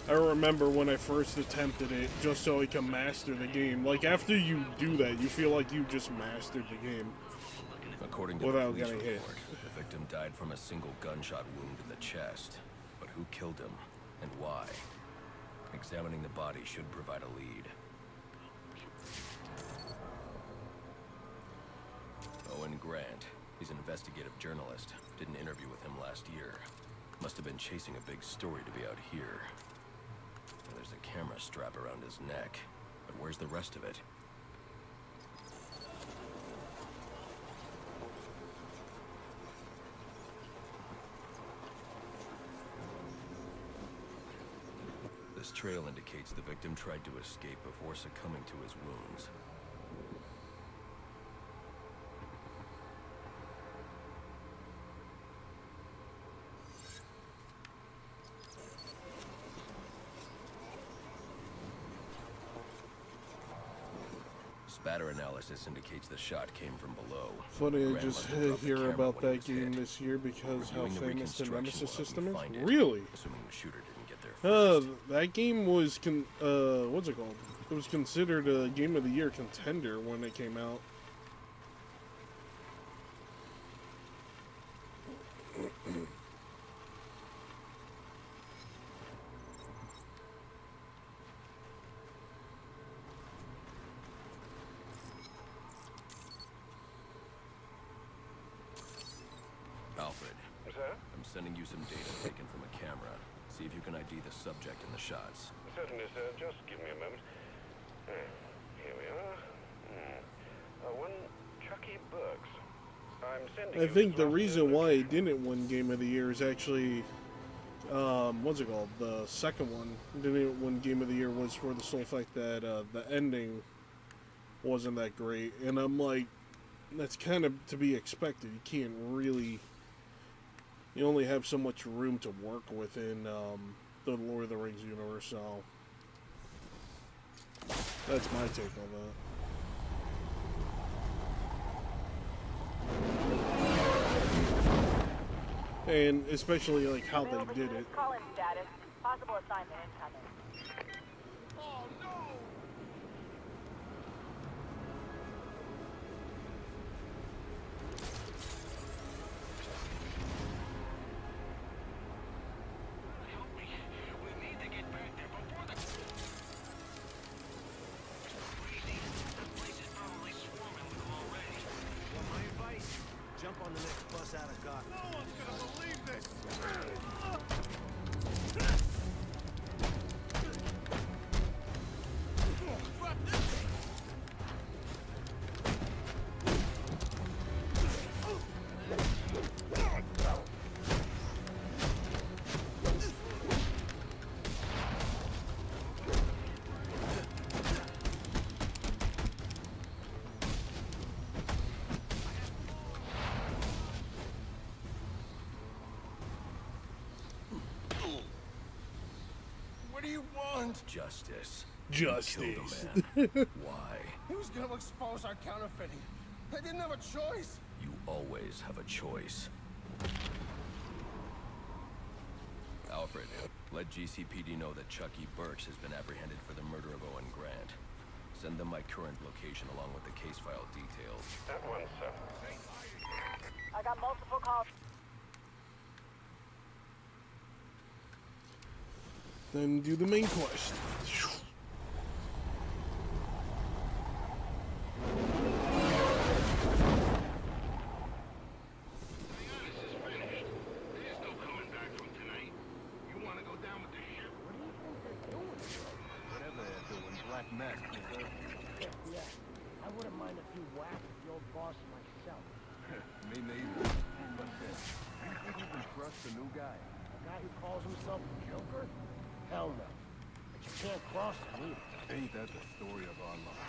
I remember when I first attempted it, just so I can master the game. Like, after you do that, you feel like you just mastered the game. According to without the police getting hit. report, the victim died from a single gunshot wound in the chest. But who killed him, and why? Examining the body should provide a lead. Owen Grant. He's an investigative journalist. Did an interview with him last year. Must have been chasing a big story to be out here. And there's a camera strap around his neck. But where's the rest of it? This trail indicates the victim tried to escape before succumbing to his wounds. Spatter analysis indicates the shot came from below. Funny, I Grant just must have dropped the hear camera about when he that was game hit. this year because how Reviewing the famous the reconstruction Nemesis will help system you is. find it, Really? Assuming the shooter didn't get there first. That game was what's it called? It was considered a Game of the Year contender when it came out. sending you some data taken from a camera. See if you can ID the subject in the shots. Certainly, sir. Just give me a moment. Here we are. One Chucky Burks. I'm sending I think the reason why he didn't win Game of the Year is actually, what's it called? The second one didn't win Game of the Year was for the sole fact that the ending wasn't that great. And I'm like, that's kind of to be expected. You can't really, you only have so much room to work within the Lord of the Rings universe, so that's my take on that. And especially like how they did it. Call-in status. Possible assignment incoming. Oh no! Help me. We need to get back there before the... Crazy. That place is probably swarming with them already. Want my advice? Jump on the next bus out of Gotham. No one's gonna believe this! Drop this thing! What do you want? Justice. Justice. You killed a man. Why? He was gonna expose our counterfeiting. I didn't have a choice. You always have a choice. Alfred, let GCPD know that Chucky Burks has been apprehended for the murder of Owen Grant. Send them my current location along with the case file details. At once, sir. I got multiple calls. Then do the main quest. Whatever they're doing, Black Mask deserves it. Yeah, I wouldn't mind a few whacks with the old boss myself. Me neither. But you think you can trust the new guy? A guy who calls himself the Joker? Hell no. But you can't cross him either. Ain't that the story of our lives?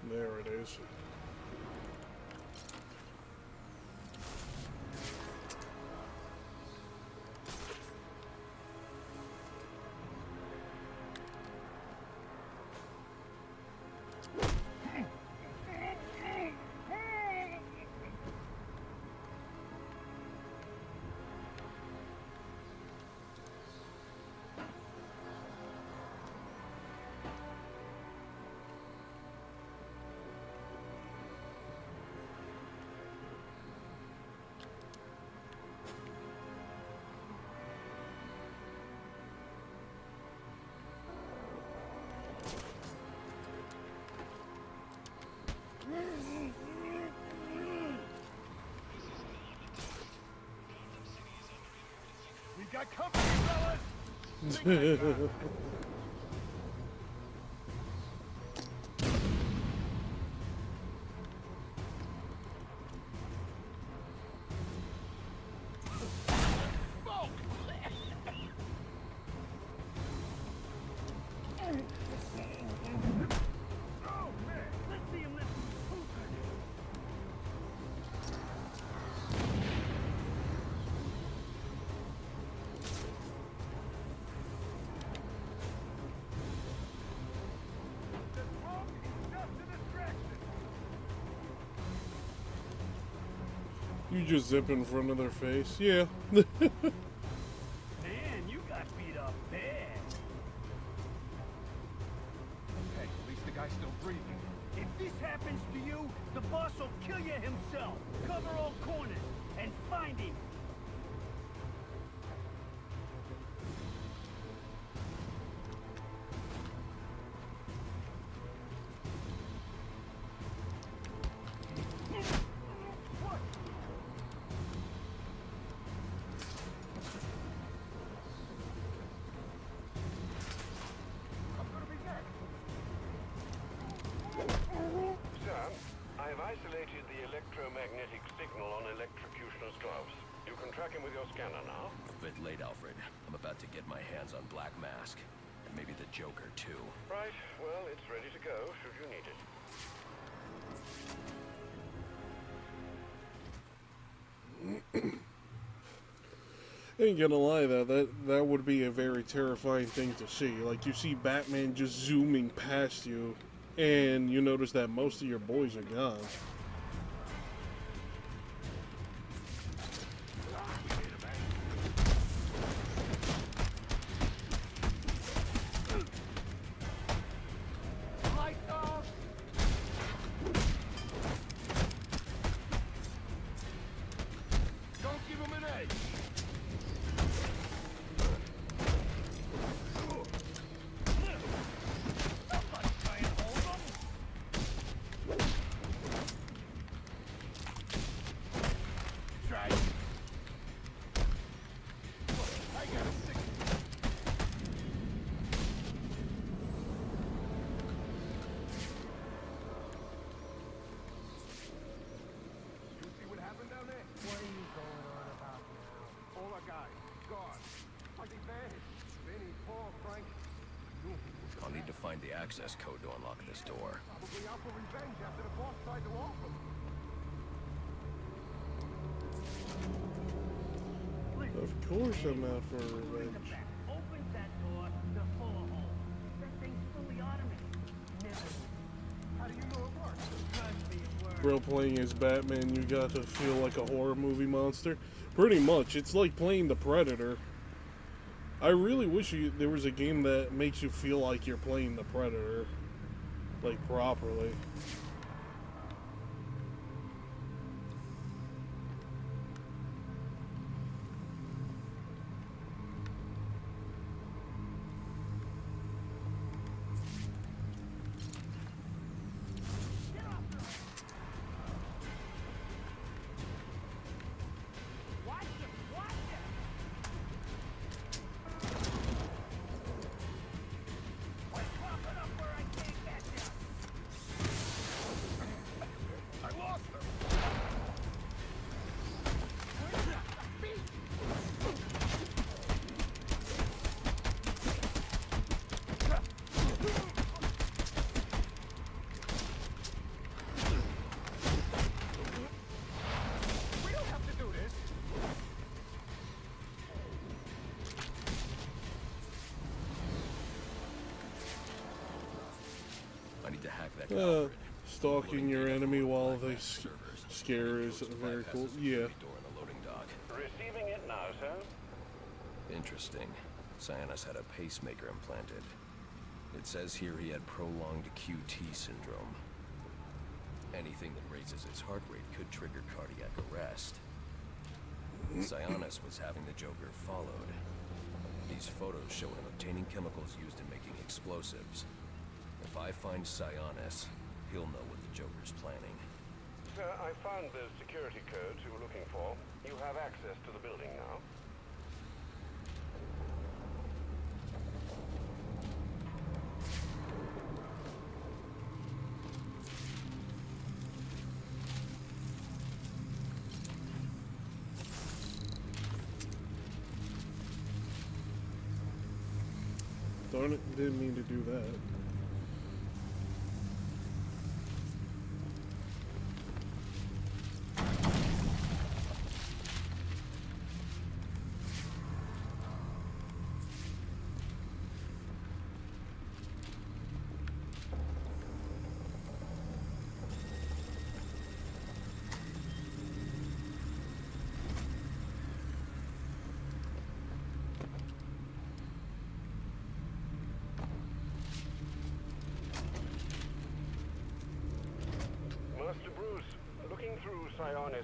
There it is. We got company, fellas! You just zip in front of their face. Yeah. Man, you got beat up bad. Hey, at least the guy's still breathing. If this happens to you, the boss will kill you himself. Cover all corners and find him. Isolated the electromagnetic signal on electrocutioner's gloves. You can track him with your scanner now. A bit late, Alfred. I'm about to get my hands on Black Mask. And maybe the Joker, too. Right. Well, it's ready to go, should you need it. Ain't gonna lie, that would be a very terrifying thing to see. Like, you see Batman just zooming past you, and you notice that most of your boys are gone. I'll need to find the access code to unlock this door. Probably out for revenge after the boss tried to Arkham. Of course I'm out for revenge. Opens that door to full of holes. That thing's fully automated. Never. How do you know it works? Trust me, it works. Bro, playing as Batman, you got to feel like a horror movie monster. Pretty much. It's like playing the Predator. I really wish there was a game that makes you feel like you're playing the Predator. Like, properly. Stalking your enemy while they scare is very cool. Yeah. Receiving it now, sir. Interesting. Sionis had a pacemaker implanted. It says here he had prolonged QT syndrome. Anything that raises his heart rate could trigger cardiac arrest. Sionis was having the Joker followed. These photos show him obtaining chemicals used in making explosives. If I find Sionis, he'll know what the Joker's planning. Sir, I found the security codes you were looking for. You have access to the building now. Darn it, didn't mean to do that.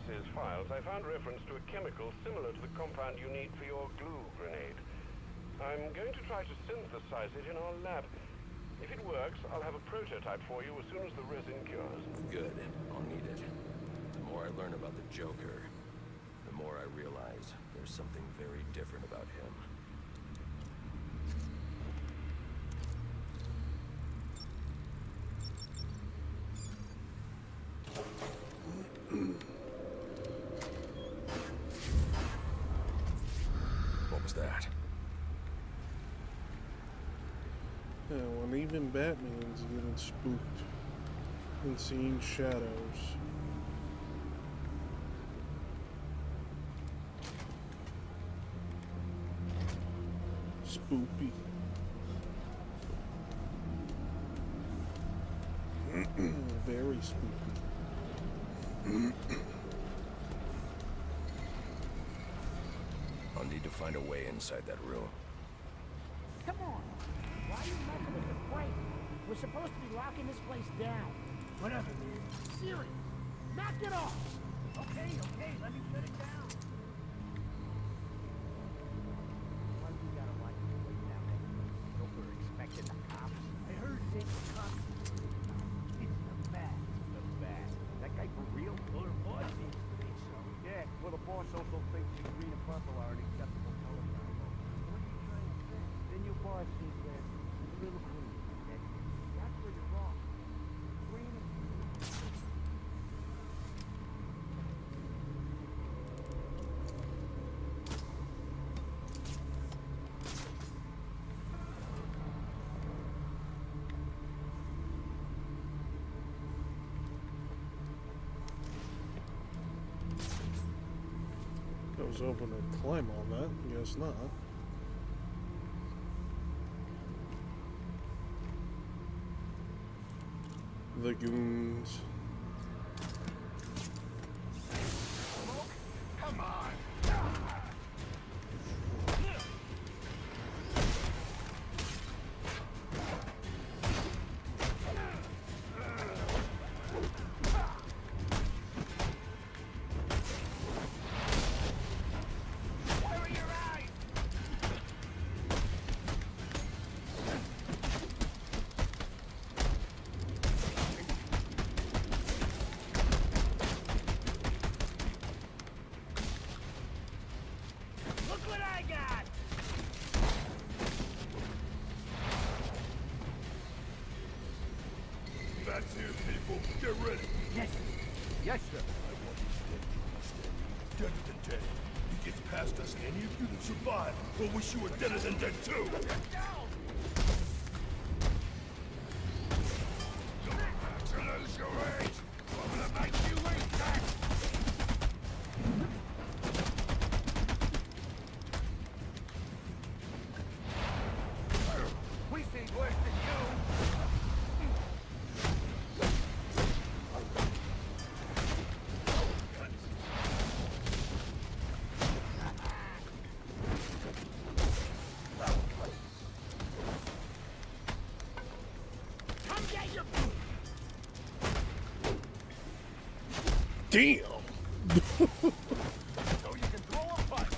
Price's files, I found reference to a chemical similar to the compound you need for your glue grenade. I'm going to try to synthesize it in our lab. If it works, I'll have a prototype for you as soon as the resin cures. Good. I'll need it. The more I learn about the Joker, the more I realize there's something very different about him. What was that? Yeah, when even Batman's getting spooked and seeing shadows. Spoopy. Very spoopy. I'll need to find a way inside that room. Come on. Why are you messing with the brake? We're supposed to be locking this place down. Whatever, man. Serious. Knock it off. Okay, let me shut it down. Why do you gotta lock this place down? Joker expected the cops. I heard Linkz cops. It's the Bat. The Bat. That guy for real? Well, the boss seems to think so. Yeah, well, the boss also thinks the green and purple are an acceptable color combo. What are you trying to say? Then your boss is a little green. That's where you're wrong. Green and I was hoping to climb on that. Guess not. The goons. Come on! Where are your eyes? Look what I got! That's here, people. Get ready. Yes. Yes, sir. I want you dead. Deader than dead. He gets past us, and any of you that survive will wish you were deader than dead, too. You're about to lose your age. I'm gonna make you eat that. We see worse than you. Come get your... Damn! So you can throw a punch.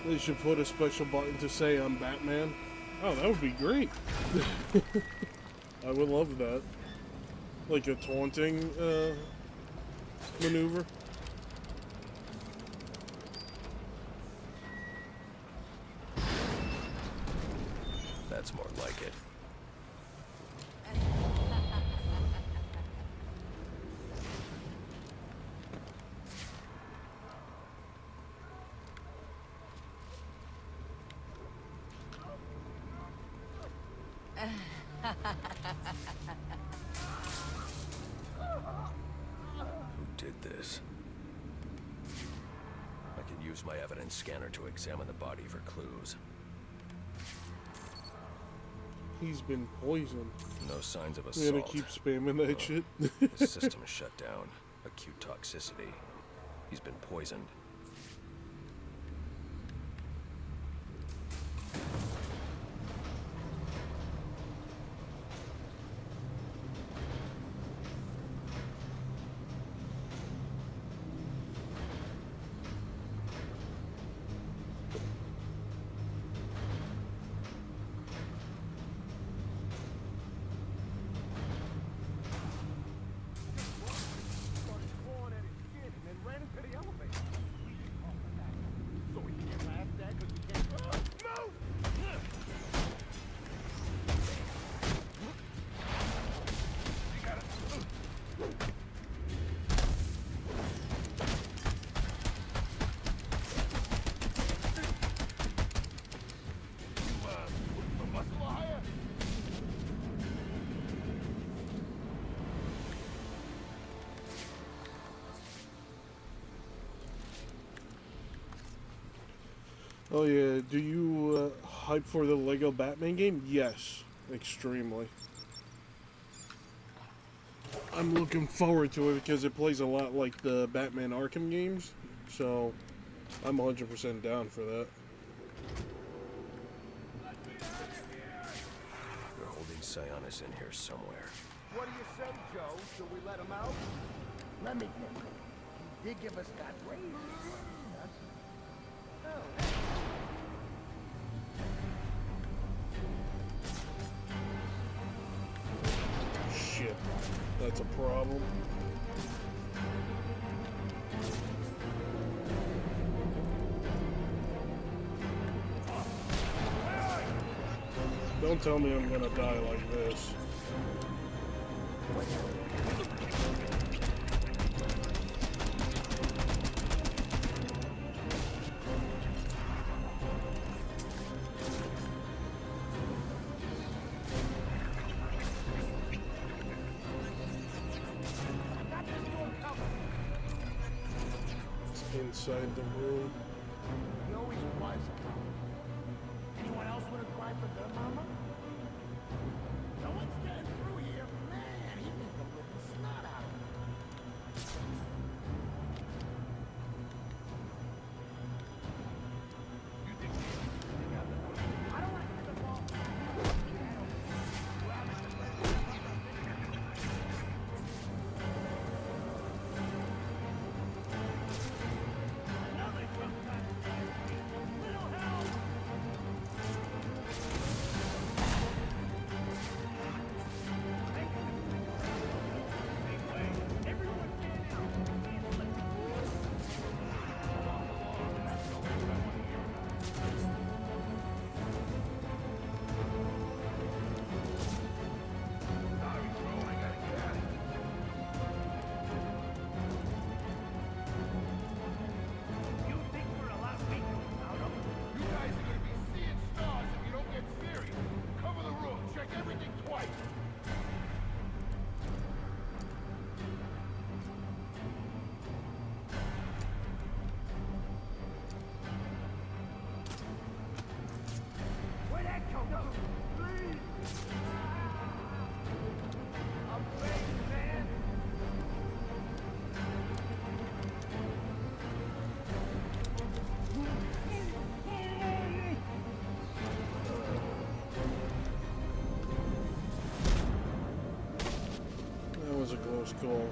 They should put a special button to say I'm Batman. Oh, that would be great. I would love that. Like a taunting maneuver. That's more like it. Who did this? I can use my evidence scanner to examine the body for clues. He's been poisoned. No signs of I'm assault. gonna keep spamming that shit. The system is shut down. Acute toxicity. He's been poisoned. Oh yeah, do you hype for the Lego Batman game? Yes, extremely. I'm looking forward to it because it plays a lot like the Batman Arkham games, so I'm 100% down for that. They're holding Sionis in here somewhere. What do you say, Joe? Should we let him out? Let me think. He did give us that raise. Shit, that's a problem. Don't tell me I'm gonna die like this. Inside the room. He always was a problem. Anyone else want to cry for their mama? No one's getting through here. Man, he made the living snot out of him. I don't want to get the ball back. Was a close call.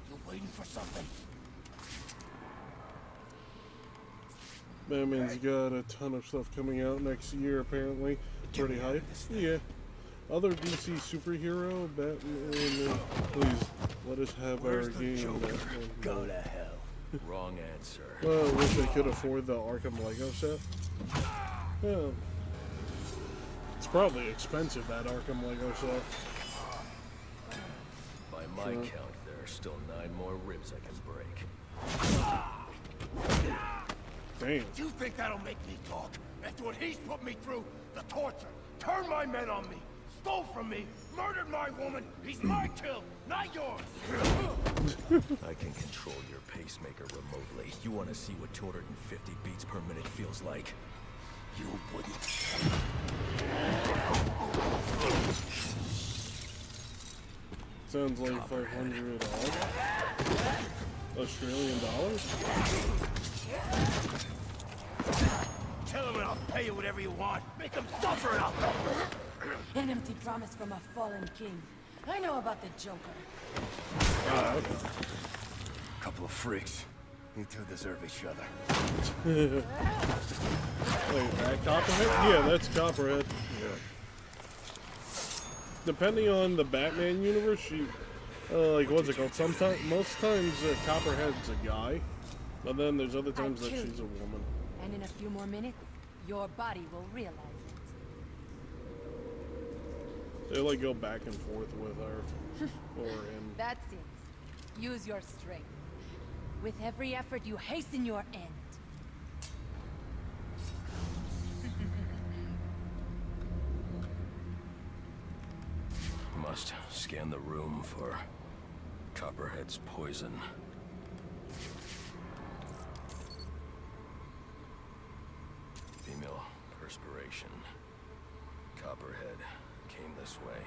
You're waiting for something. Batman's got a ton of stuff coming out next year, apparently. Pretty hype. Yeah. Other DC superhero, Batman, please let us have our game. Go to hell. Wrong answer. Well, I wish they could afford the Arkham Lego set. Yeah. It's probably expensive, that Arkham Lego set. By my count, there are still 9 more ribs I can break. Damn. Do you think that'll make me talk? After what he's put me through, the torture, turned my men on me, stole from me, murdered my woman. He's my kill, not yours. I can control your pacemaker remotely. You want to see what 250 beats per minute feels like? You wouldn't. Sounds like $500 Australian dollars. Tell him and I'll pay you whatever you want. Make him suffer out there. An empty promise from a fallen king. I know about the Joker. Couple of freaks. You two deserve each other. Wait, that Copperhead? Yeah, that's Copperhead. Yeah. Depending on the Batman universe, she, like, what's it called? Sometimes, most times, Copperhead's a guy, but then there's other times that she's a woman. And in a few more minutes, your body will realize it. They like go back and forth with her or him. That's it. Use your strength. With every effort, you hasten your end. Must scan the room for Copperhead's poison. Female perspiration. Copperhead came this way.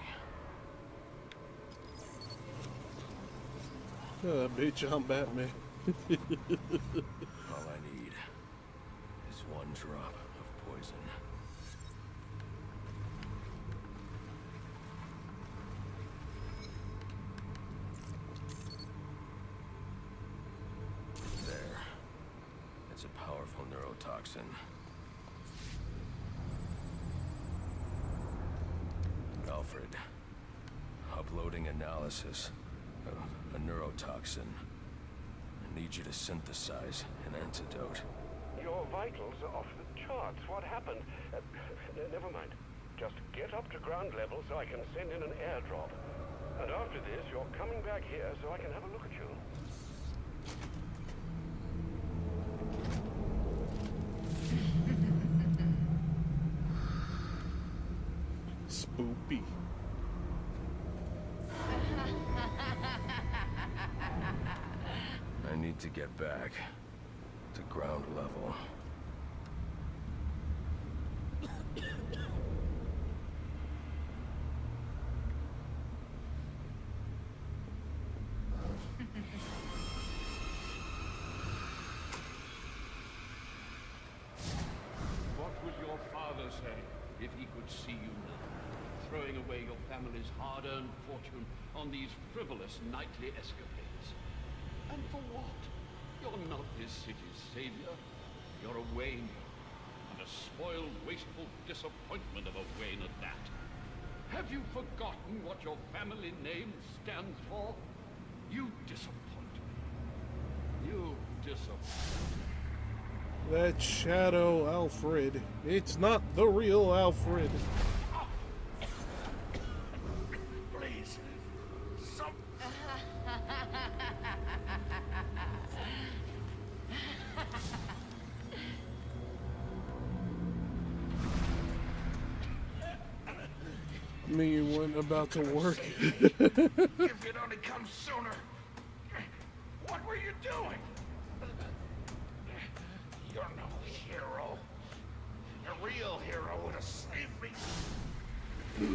Bitch, I'm Batman. All I need is one drop of poison. There. It's a powerful neurotoxin. Alfred, uploading analysis of a neurotoxin. I need you to synthesize an antidote. Your vitals are off the charts. What happened? Never mind. Just get up to ground level so I can send in an airdrop. And after this, you're coming back here so I can have a look at you. Spoopy. I need to get back to ground level. What would your father say if he could see you now, throwing away your family's hard-earned fortune on these frivolous nightly escapades? And for what? You're not this city's savior. You're a Wayne. And a spoiled, wasteful disappointment of a Wayne at that. Have you forgotten what your family name stands for? You disappoint me. You disappoint me. That Shadow Alfred. It's not the real Alfred. Please. Some... Me went about to work. If you'd only come sooner. What were you doing? You're no hero. A real hero would have saved me. Let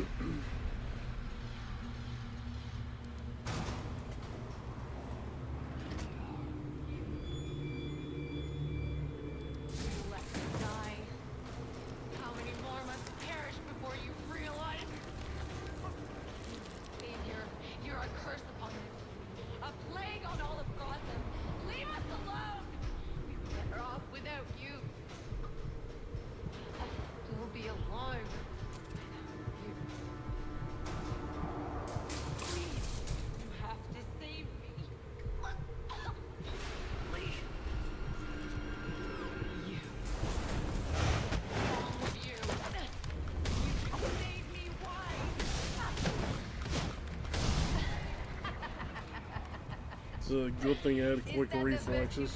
me die. How many more must perish before you realize? Savior, you're a curse upon us. A plague on all of Gotham. Leave us alone! We were better off without you. I'll still be alive. You. Please, you have to save me. Please. You. All of you. You can save me. Why? It's a good thing I had quick reflexes.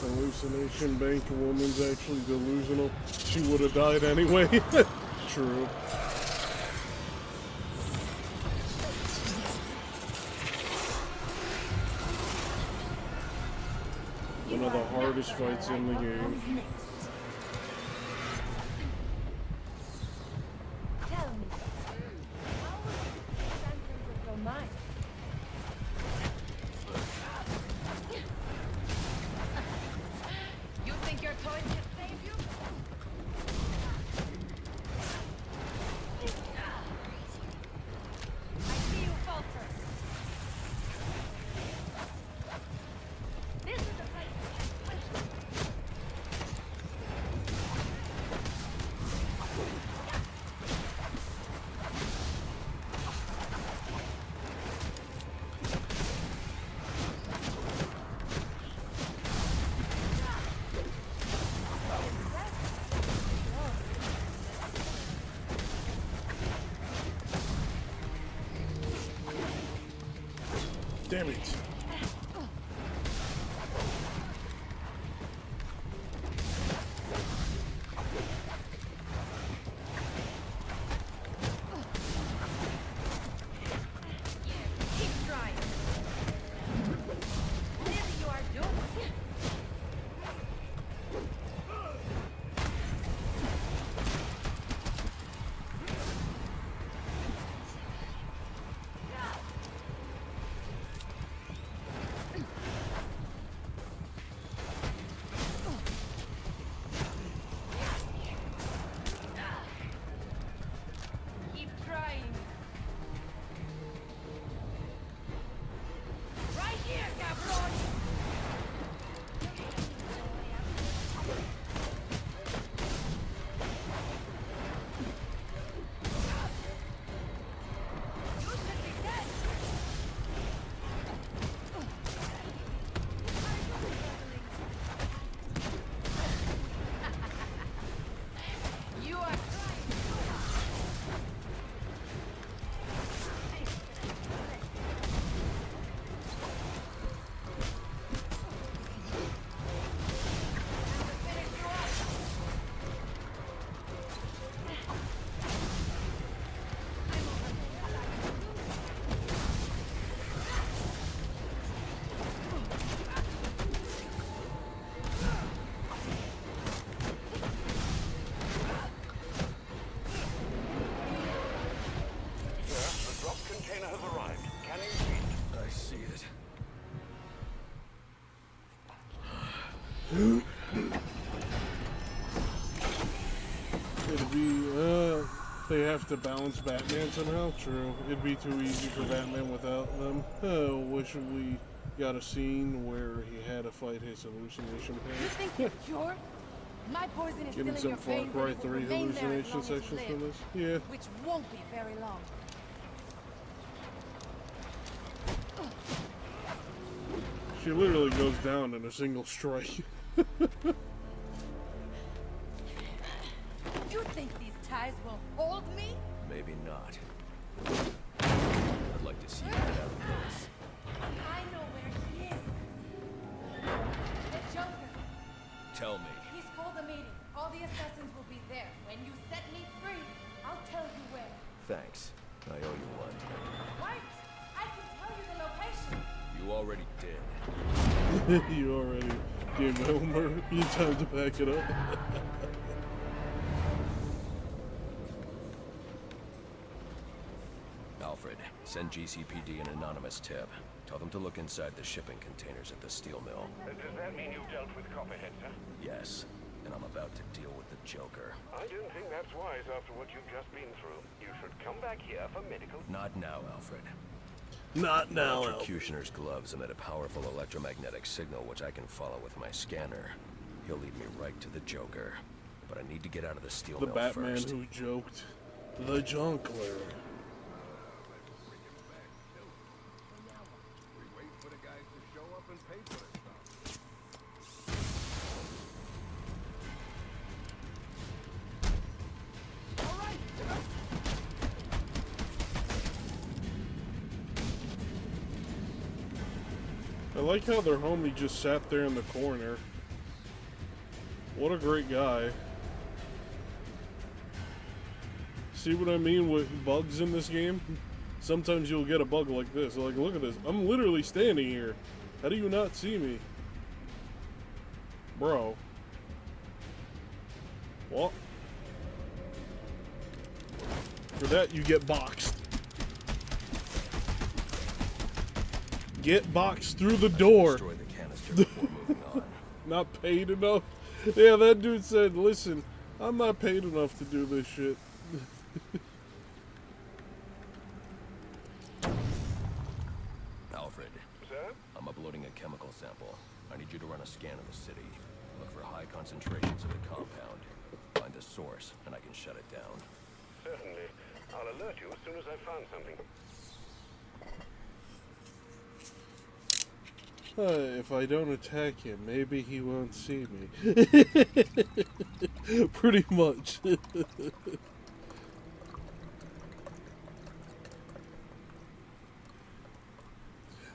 Hallucination bank woman's actually delusional. She would have died anyway. True. One of the hardest fights in the game. Tell me, how was the sentence of your mind? You think your toys can save you? I see you falter. This is the place. Damn it. Keep trying. Whatever you are doing. Keep trying. Right here, cabron! You should be dead! You are trying. Sir, the drop container has arrived. Can you see it? I see it. It'd be, they have to balance Batman somehow. True. It'd be too easy for Batman without them. Oh, wish we got a scene where he had to fight his hallucination You pain. think you're cured? My poison is Getting still in some your Far veins Cry and it will 3 remain there as hallucination long as you sections from live, this. Yeah. which won't be very long. She literally goes down in a single strike. You think these ties will hold me? Maybe not. I'd like to see you get out of this. I know where he is. The Joker. Tell me. He's called a meeting. All the assassins will be there. When you set me free, I'll tell you where. Thanks. I owe you one. Wait! I can tell you the location. You already did. You already gave Homer you time to pack it up. Alfred, send GCPD an anonymous tip. Tell them to look inside the shipping containers at the steel mill. Does that mean you've dealt with Copperhead, sir? Yes, and I'm about to deal with the Joker. I don't think that's wise after what you've just been through. You should come back here for medical... Not now, Alfred. Not now, Alfred. Electrocutioner's gloves emit a powerful electromagnetic signal which I can follow with my scanner. He'll lead me right to the Joker. But I need to get out of the steel The mill Batman first. who joked. The Junkler. I like how their homie just sat there in the corner. What a great guy. See what I mean with bugs in this game? Sometimes you'll get a bug like this. Like, look at this. I'm literally standing here. How do you not see me? Bro. What? For that, you get boxed. Get boxed through the door. Destroy the canister before moving on. Not paid enough? Yeah, that dude said, listen, I'm not paid enough to do this shit. Alfred. Sir? I'm uploading a chemical sample. I need you to run a scan of the city. Look for high concentrations of the compound. Find the source, and I can shut it down. Certainly. I'll alert you as soon as I've found something. If I don't attack him, maybe he won't see me. Pretty much.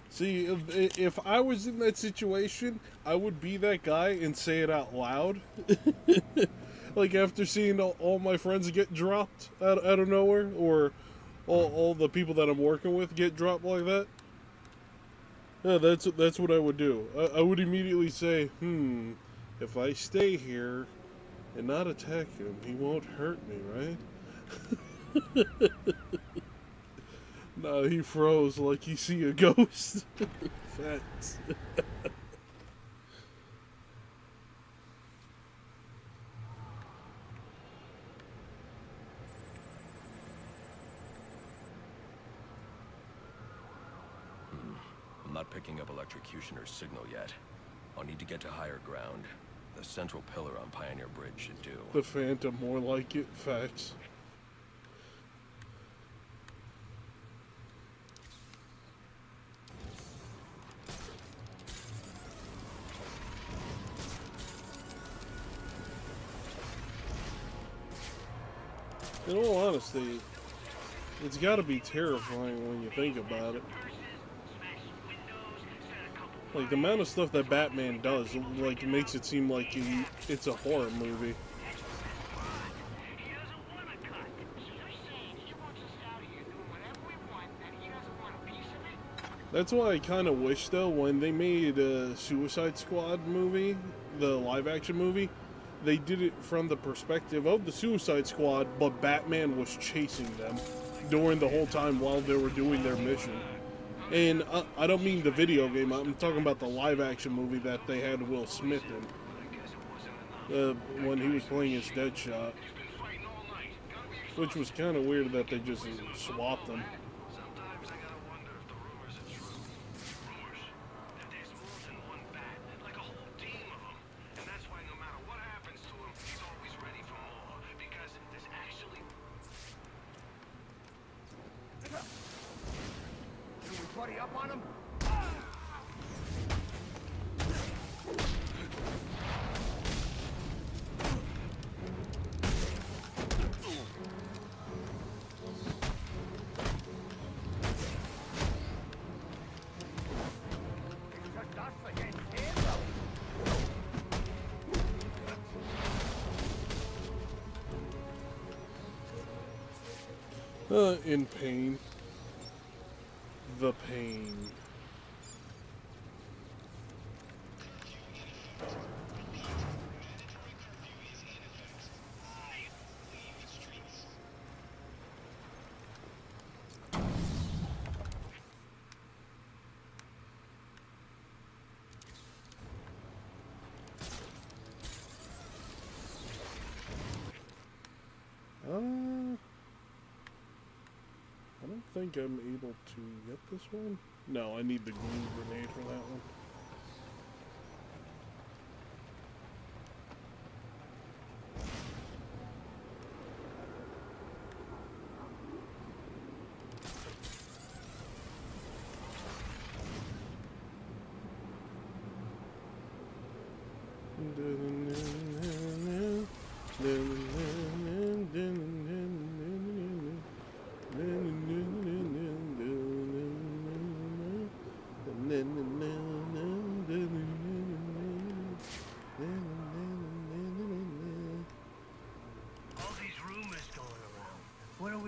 See, if I was in that situation, I would be that guy and say it out loud. Like after seeing all my friends get dropped out of nowhere, or all the people that I'm working with get dropped like that. Yeah, that's what I would do. I would immediately say, if I stay here and not attack him, he won't hurt me, right? No, he froze like he see a ghost. Facts. I'm not picking up electrocutioner's signal yet. I'll need to get to higher ground. The central pillar on Pioneer Bridge should do. The Phantom, more like it. Facts. In all honesty, it's got to be terrifying when you think about it. Like, the amount of stuff that Batman does, like, makes it seem like it's a horror movie. That's why I kind of wish, though, when they made a Suicide Squad movie, the live-action movie, they did it from the perspective of the Suicide Squad, but Batman was chasing them during the whole time while they were doing their mission. And I don't mean the video game, I'm talking about the live-action movie that they had Will Smith in. When he was playing as Deadshot. Which was kind of weird that they just swapped them. Buddy up on him? In pain. The pain. I don't think I'm able to get this one. No, I need the glue grenade for that one.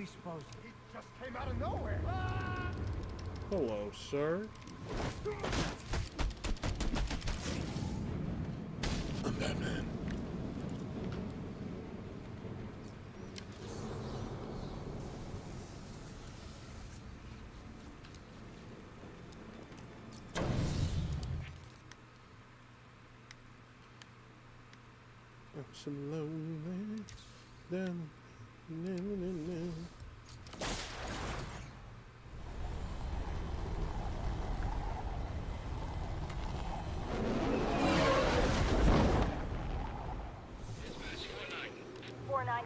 Supposed to. He just came out of nowhere. Hello, sir. Batman. I'm so lonely. Then,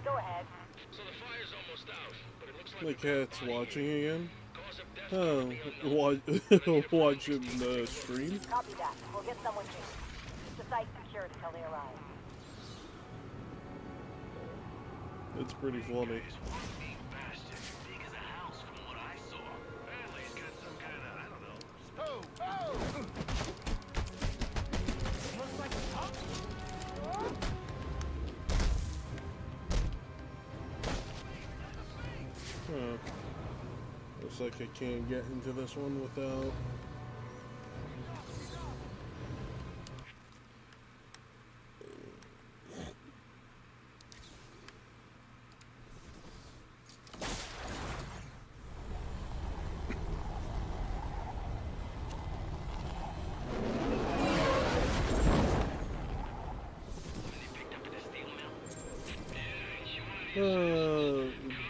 Go ahead. So the fire's almost out, but it looks like my cat's watching again. Oh, watching the stream. Copy that. We'll get someone to. Keep the site secured until they arrive. It's pretty funny. Oh! Oh! Looks like a pump. Looks like I can't get into this one without...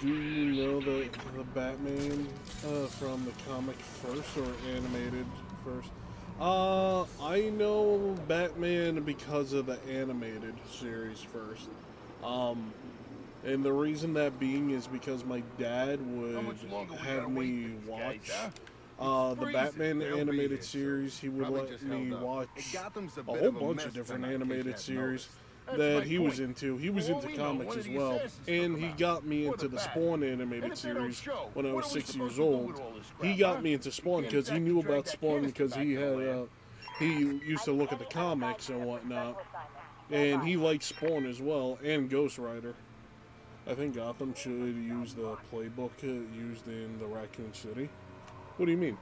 Do you know the Batman from the comic first or animated first? I know Batman because of the animated series first. And the reason that being is because my dad would have me watch the Batman animated series. He would let me watch a whole bunch of different animated series that he was into. He was into comics as well, and he got me into the Spawn animated series when I was 6 years old. He got me into Spawn because he knew about Spawn because he had he used to look at the comics and whatnot, and he liked Spawn as well, and Ghost Rider. I think Gotham should use the playbook used in the Raccoon City. What do you mean?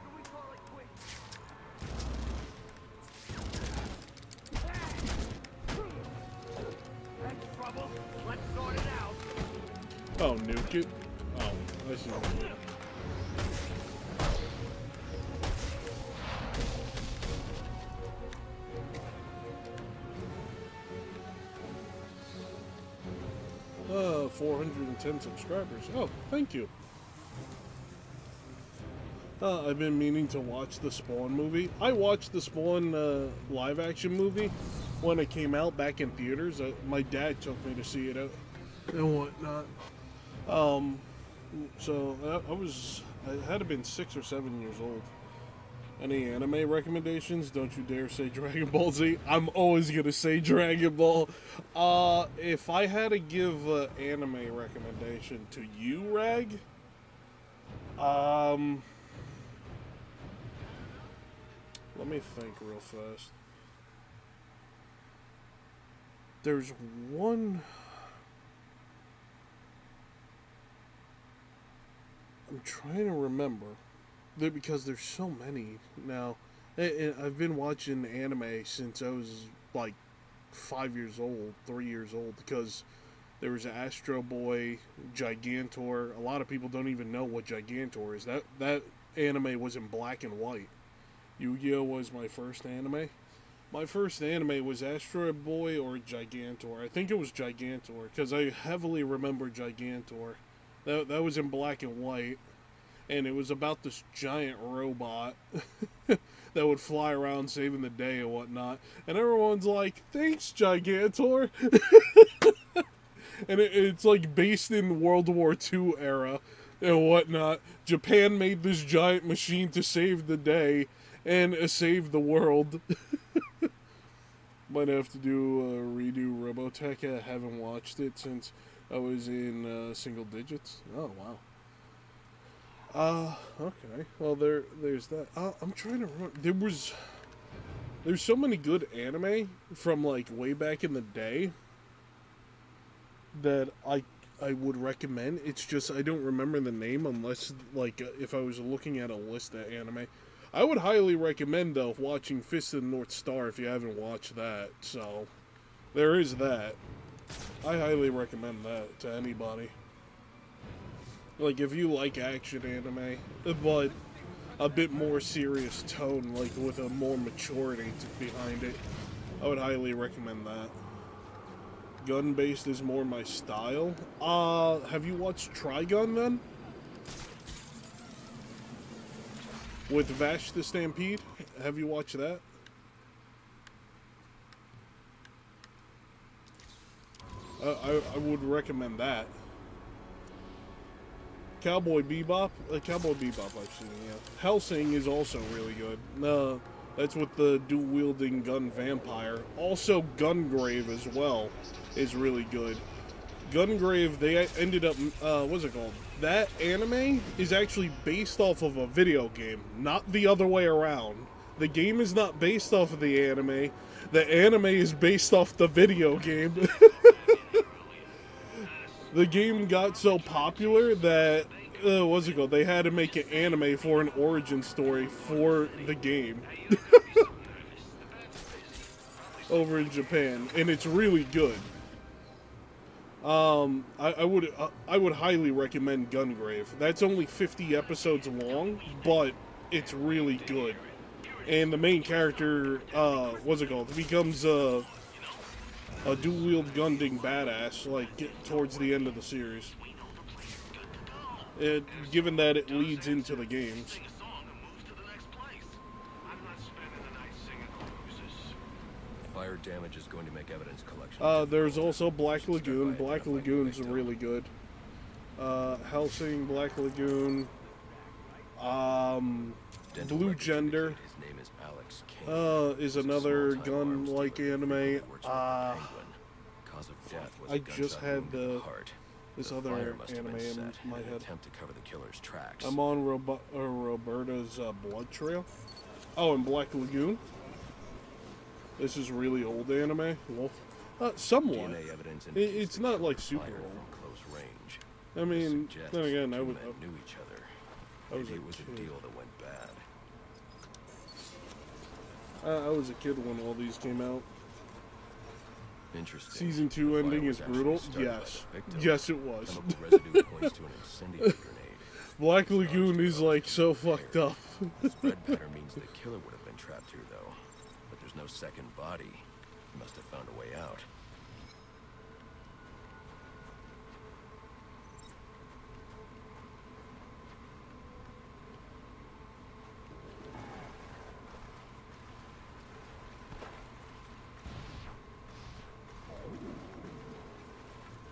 Oh, nuke it? Oh, I see. Oh, 410 subscribers. Oh, thank you. I've been meaning to watch the Spawn movie. I watched the Spawn live-action movie when it came out back in theaters. My dad took me to see it and whatnot. So I had to have been 6 or 7 years old. Any anime recommendations? Don't you dare say Dragon Ball Z. I'm always gonna say Dragon Ball. If I had to give an anime recommendation to you, Rag, let me think real fast. There's one... I'm trying to remember. Because there's so many now. I've been watching anime since I was like 5 years old, 3 years old, because there was Astro Boy, Gigantor. A lot of people don't even know what Gigantor is. That anime was in black and white. Yu-Gi-Oh! Was my first anime. My first anime was Astro Boy or Gigantor. I think it was Gigantor, because I heavily remember Gigantor. That was in black and white. And it was about this giant robot that would fly around saving the day and whatnot. And everyone's like, thanks, Gigantor. And it's like based in World War II era and whatnot. Japan made this giant machine to save the day and save the world. Might have to do a redo Robotech. I haven't watched it since I was in single digits. Oh, wow. Okay. Well, there's that. I'm trying to remember. There's so many good anime from, like, way back in the day that I would recommend. It's just I don't remember the name unless, like, if I was looking at a list of anime. I would highly recommend, though, watching Fist of the North Star if you haven't watched that. So, There is that. I highly recommend that to anybody. Like, if you like action anime, but a bit more serious tone, like with a more maturity behind it, I would highly recommend that. Gun-based is more my style. Have you watched Trigun then? With Vash the Stampede? Have you watched that? I would recommend that. Cowboy Bebop? Cowboy Bebop I've seen, yeah. Hellsing is also really good. That's with the dual-wielding gun vampire. Also, Gungrave as well is really good. Gungrave, they ended up, what's it called? That anime is actually based off of a video game, not the other way around. The game is not based off of the anime. The anime is based off the video game. The game got so popular that, what's it called? They had to make an anime for an origin story for the game. Over in Japan, and it's really good. I would highly recommend Gungrave. That's only 50 episodes long, but it's really good. And the main character, what's it called? Becomes a dual-wield gunning badass, like, towards the end of the series. Given that it leads into the games. Fire damage is going to make evidence collection. There's also Black Lagoon. Black Lagoon's really good. Hellsing, Black Lagoon, Blue Gender is another gun-like anime. I just had this other anime in my head. I'm on Roberta's Blood Trail. Oh, and Black Lagoon. This is really old anime. Well, somewhat. It's not like super old. I mean, then again, I was a kid. I was a kid when all these came out. Interesting. Season 2 ending is brutal. Yes. Yes, it was. Black Lagoon is like so fucked up. The spread pattern means the killer would have been trapped here, though. But there's no second body. He must have found a way out.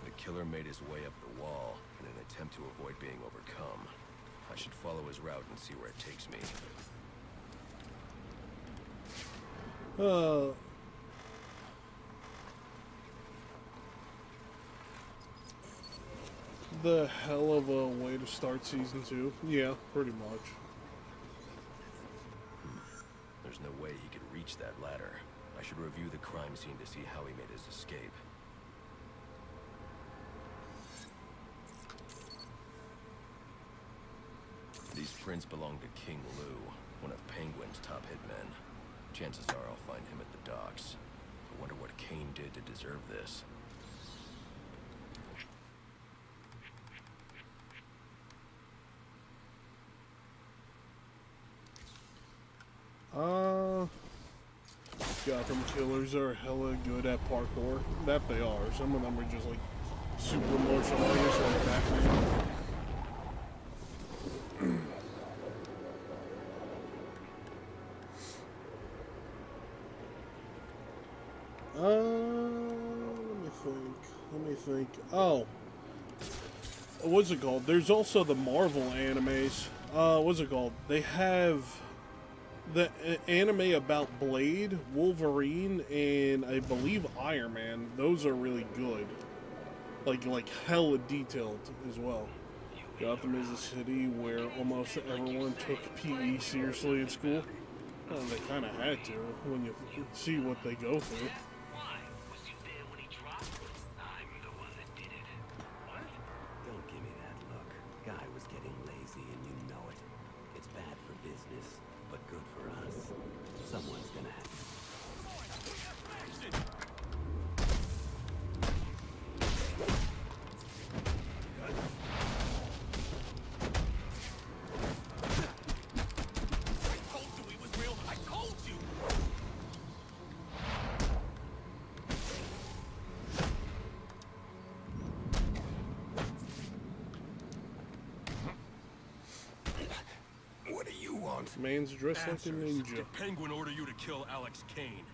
The killer made his way up the wall in an attempt to avoid being overcome. I should follow his route and see where it takes me. The hell of a way to start season 2. Yeah, pretty much. There's no way he could reach that ladder. I should review the crime scene to see how he made his escape. These prints belong to King Lou, one of Penguin's top hitmen. Chances are I'll find him at the docks. I wonder what Kane did to deserve this. Gotham killers are hella good at parkour. That they are. Some of them are just like super martial artists like Batman. Let me think. Oh. What's it called? There's also the Marvel animes. What's it called? They have the anime about Blade, Wolverine, and I believe Iron Man. Those are really good. Like hella detailed as well. Gotham is a city where almost everyone took PE seriously in school. Well, they kind of had to when you see what they go through. Don't give me that look. Guy was getting lazy and you know it. It's bad for business, but good for us. Someone's gonna have Man's dressed like a ninja. Did Penguin order you to kill Alex Kane?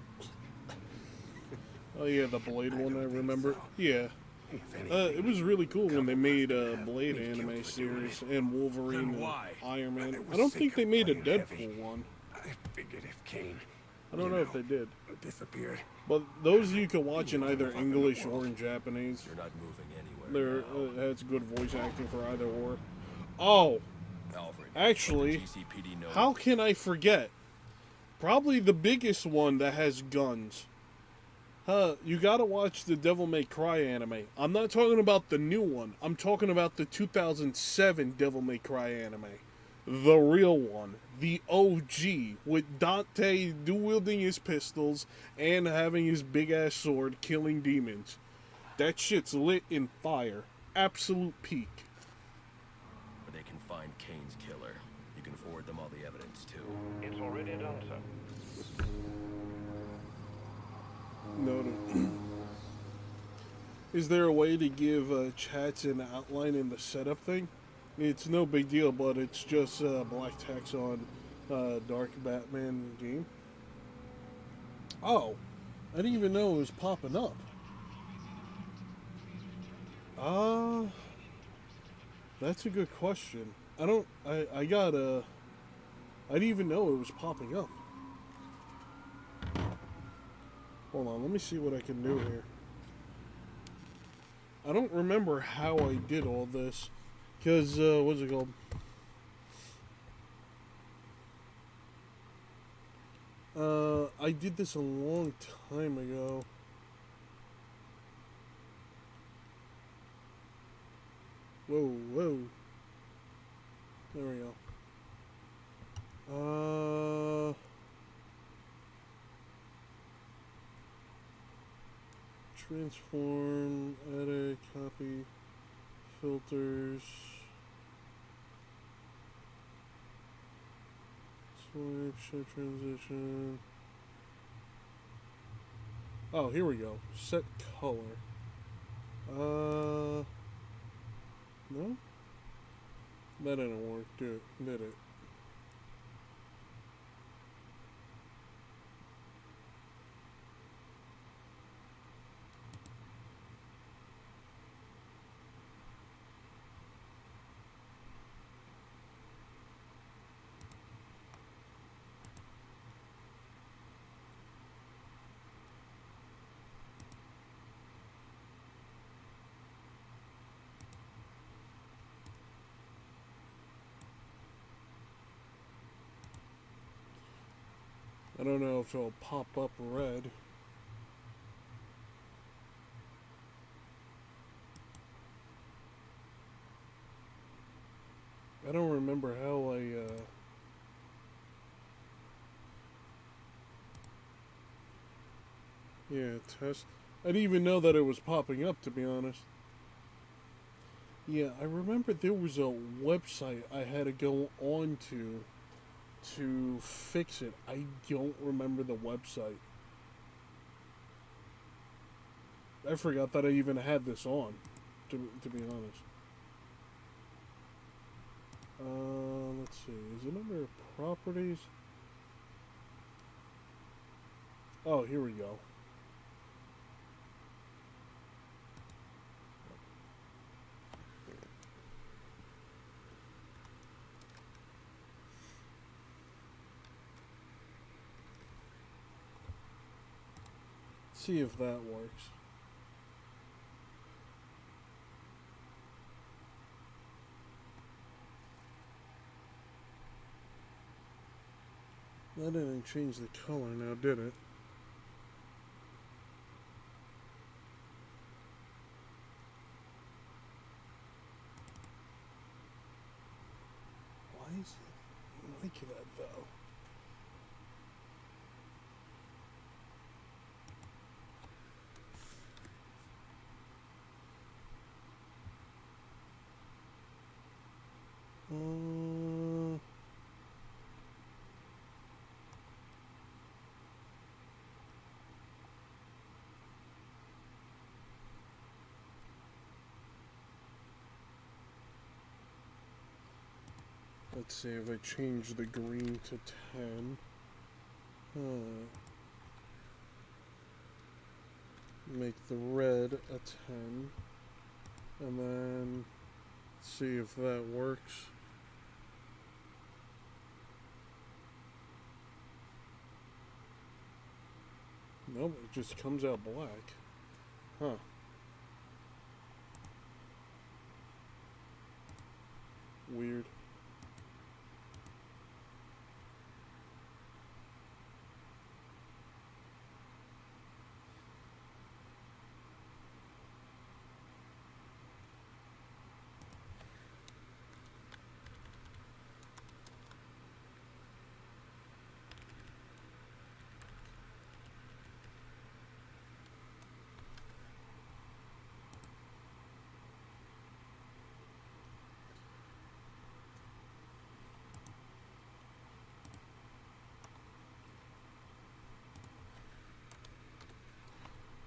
Oh yeah, the Blade one, I remember. Yeah. It was really cool when they made a Blade anime series and Wolverine and Iron Man. I don't think they made a Deadpool one. I figured if Kane, I don't know if they did. disappeared. But those you can watch in either English or in Japanese. You're not moving anywhere. There, it's good voice acting for either or. Oh, Alfred, actually, GCPD know how can I forget? Probably the biggest one that has guns. You gotta watch the Devil May Cry anime. I'm not talking about the new one. I'm talking about the 2007 Devil May Cry anime. The real one. The OG. With Dante dual-wielding his pistols and having his big-ass sword killing demons. That shit's lit in fire. Absolute peak. where they can find Kane's killer. You can forward them all the evidence, too. It's already done, sir. Noted. Is there a way to give chats an outline in the setup thing? It's no big deal, but it's just black text on Dark Batman game. Oh, I didn't even know it was popping up. That's a good question. I didn't even know it was popping up. Hold on, let me see what I can do here. I don't remember how I did all this. Because, what's it called? I did this a long time ago. Whoa. There we go. Transform, edit, copy, filters, swipe, show transition. Oh, here we go. Set color. No? That didn't work, did it? I don't know if it'll pop up red. I don't remember how yeah, test. I didn't even know that it was popping up, to be honest. Yeah, I remember there was a website I had to go on to fix it. I don't remember the website. I forgot that I even had this on, to be honest. Let's see. Is it under properties? Oh, here we go. See if that works. That didn't change the color now, did it? Why is it like that, though? Let's see if I change the green to 10. Make the red a 10. And then see if that works. Nope, it just comes out black. Huh. Weird.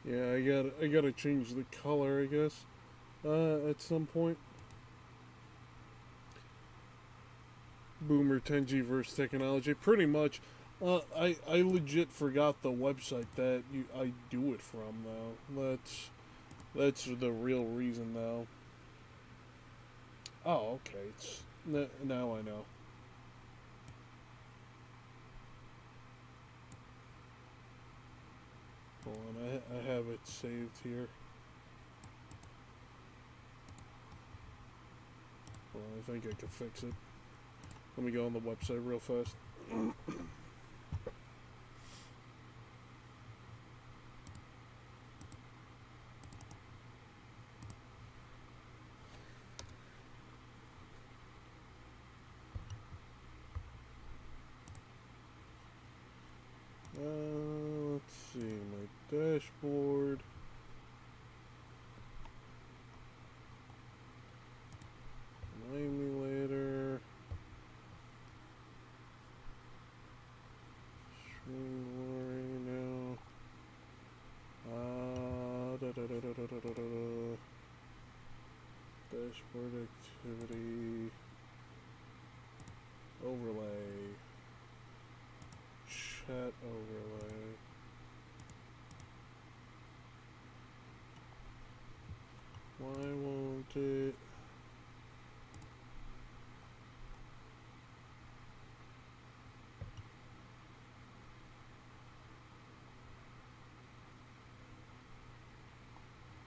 Yeah, I gotta change the color, I guess, at some point. Boomer 10G versus technology. Pretty much. I legit forgot the website that I do it from, though. That's the real reason, though. Oh, okay. Now I know. Hold on, I have it saved here. Well, I think I can fix it. Let me go on the website real fast. Let's see, my dashboard. My emulator. Stream glory now. Dashboard activity. Overlay. Chat overlay. Why won't it?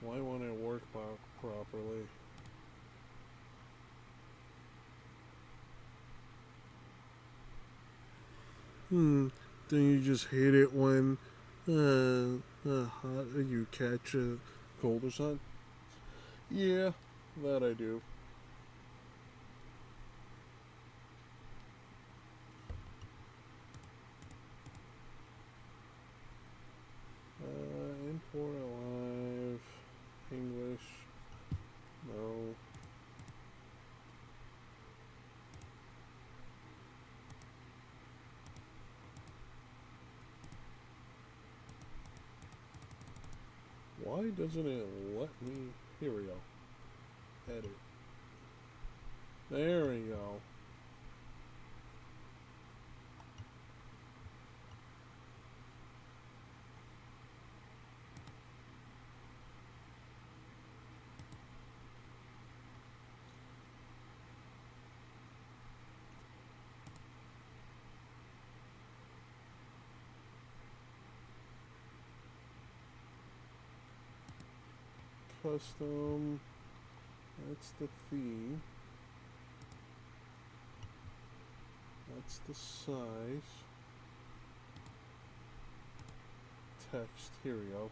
Why won't it work properly? Then you just hate it when you catch a colder sun? Yeah, that I do. Import alive. English. No. Why doesn't it let me? Here we go. Edit. There we go. Custom. That's the theme. That's the size. Text. Here we go.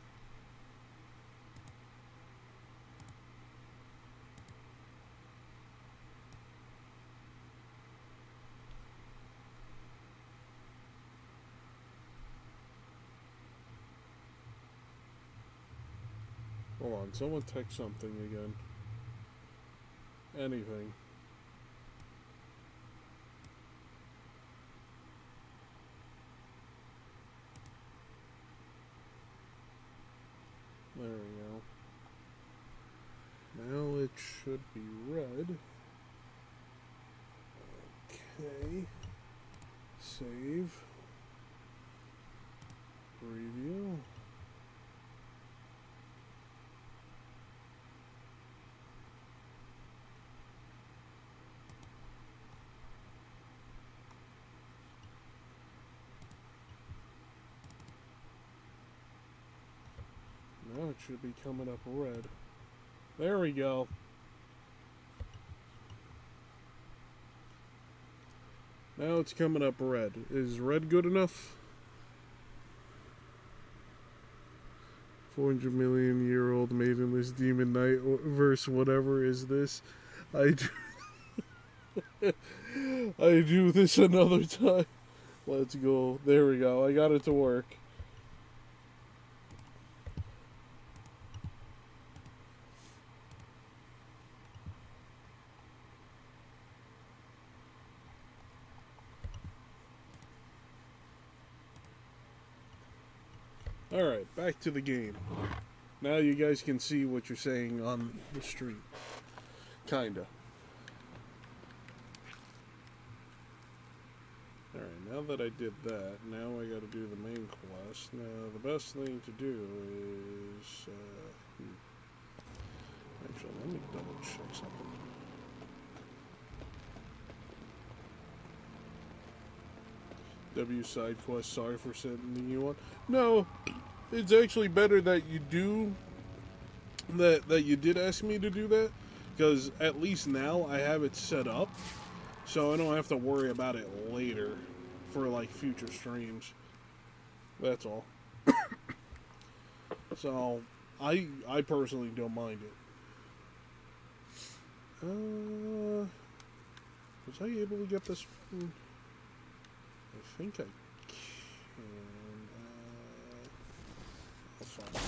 Hold on, someone text something again. Anything. There we go. Now it should be red. Okay. Save. Preview. Now it should be coming up red. There we go. Now it's coming up red. Is red good enough? 400 million year old maidenless demon knight verse whatever is this. I do I do this another time. Let's go. There we go. I got it to work. Alright, back to the game. Now you guys can see what you're saying on the street. Kinda. Alright, now that I did that, now I gotta do the main quest. Now, the best thing to do is... Actually, let me double check something. W side quest, sorry for sending you one. No, it's actually better that you do that you did ask me to do that, because at least now I have it set up so I don't have to worry about it later for like future streams. That's all. So I personally don't mind it. Was I able to get this? I think I can. I'll find out.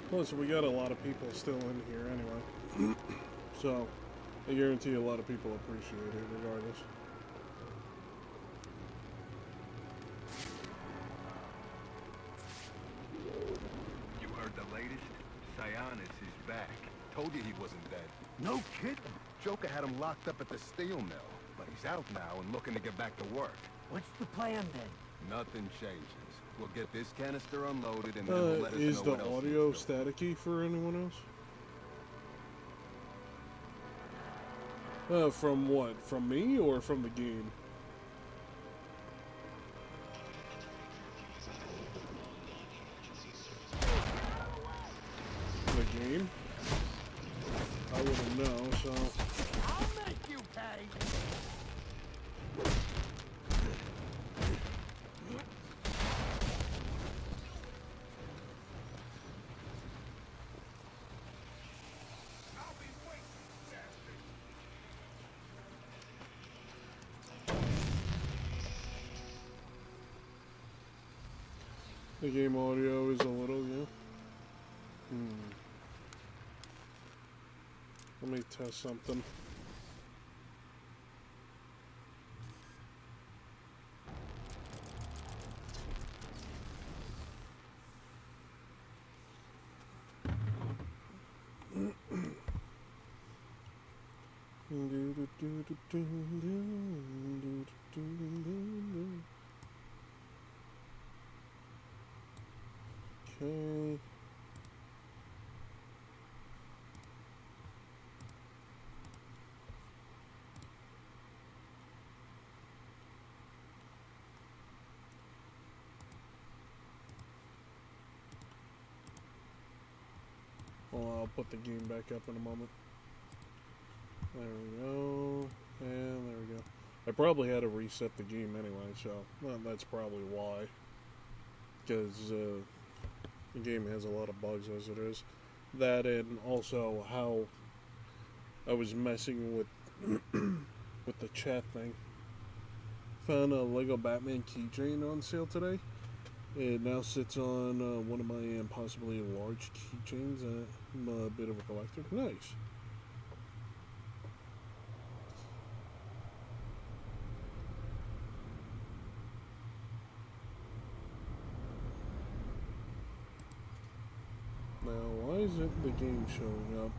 Plus, we got a lot of people still in here anyway. So, I guarantee a lot of people appreciate it regardless. Told you he wasn't dead. No kidding. Joker had him locked up at the steel mill, but he's out now and looking to get back to work. What's the plan then? Nothing changes. We'll get this canister unloaded and then we'll let us know is the what else audio staticky for anyone else? From what? From me or from the game? The game? I wouldn't know, so... I'll make you pay! The game audio is a little, yeah. Let me test something. Okay. Well, I'll put the game back up in a moment. There we go. And there we go. I probably had to reset the game anyway, so well, that's probably why. Because the game has a lot of bugs as it is. That and also how I was messing with with the chat thing. Found a Lego Batman keychain on sale today. It now sits on one of my possibly large keychains. I'm a bit of a collector. Nice. isn't the game showing up?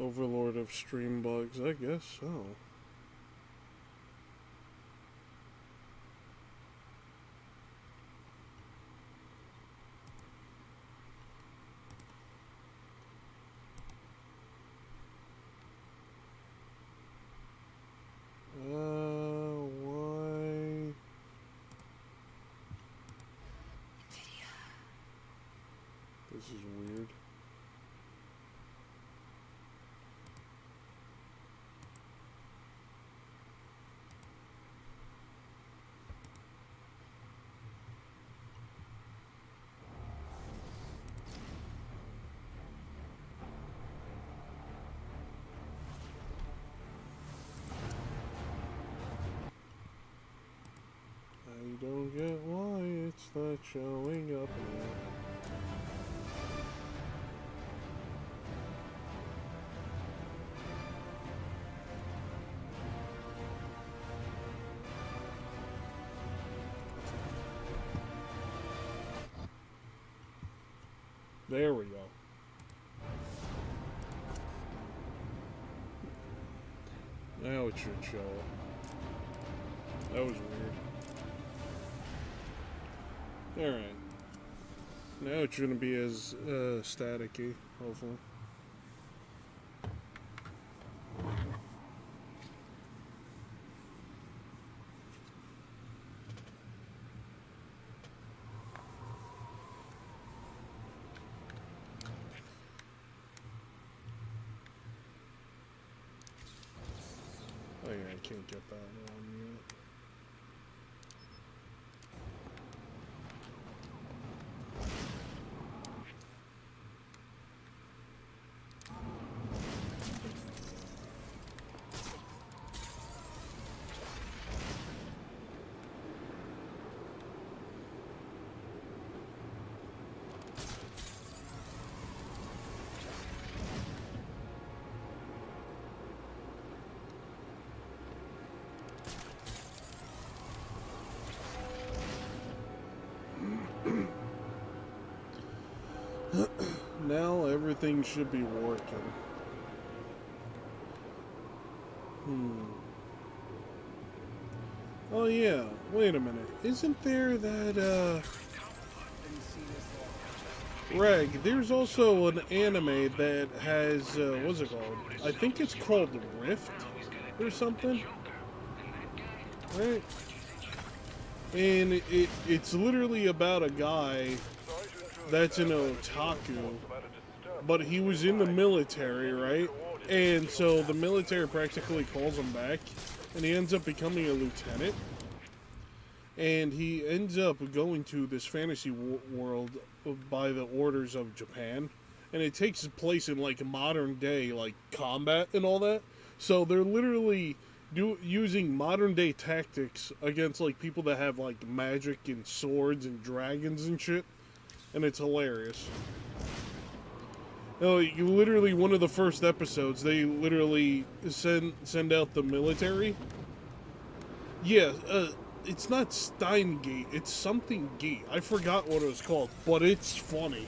Overlord of stream bugs, I guess so. Why? This is weird. I don't get why it's not showing up yet. There we go. Now it should show up. That was weird. Alright. Now it shouldn't be as staticky, hopefully. Oh yeah, I can't get that one yet. Now everything should be working. Oh yeah, wait a minute. Isn't there that, Reg, there's also an anime that has, what's it called? I think it's called Rift or something. Right? And it's literally about a guy that's an otaku, but he was in the military, right? And so the military practically calls him back, and he ends up becoming a lieutenant. And he ends up going to this fantasy world by the orders of Japan. And it takes place in, like, modern day, like, combat and all that. So they're literally using modern day tactics against, like, people that have, like, magic and swords and dragons and shit. And it's hilarious. Like, literally, one of the first episodes, they literally send out the military. Yeah, it's not Steingate, it's something gate. I forgot what it was called, but it's funny.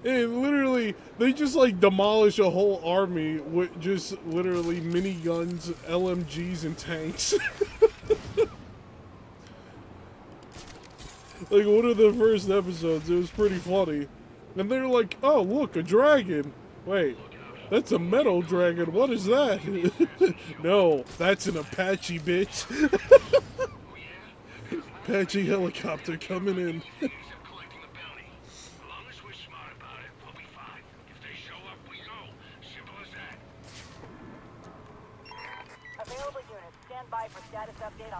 And literally, they just, like, demolish a whole army with just literally miniguns, LMGs, and tanks. Like, one of the first episodes, it was pretty funny. And they're like, oh, look, a dragon. Wait, that's a metal dragon. What is that? No, that's an Apache, bitch. Apache helicopter coming in. Available units, stand by for status update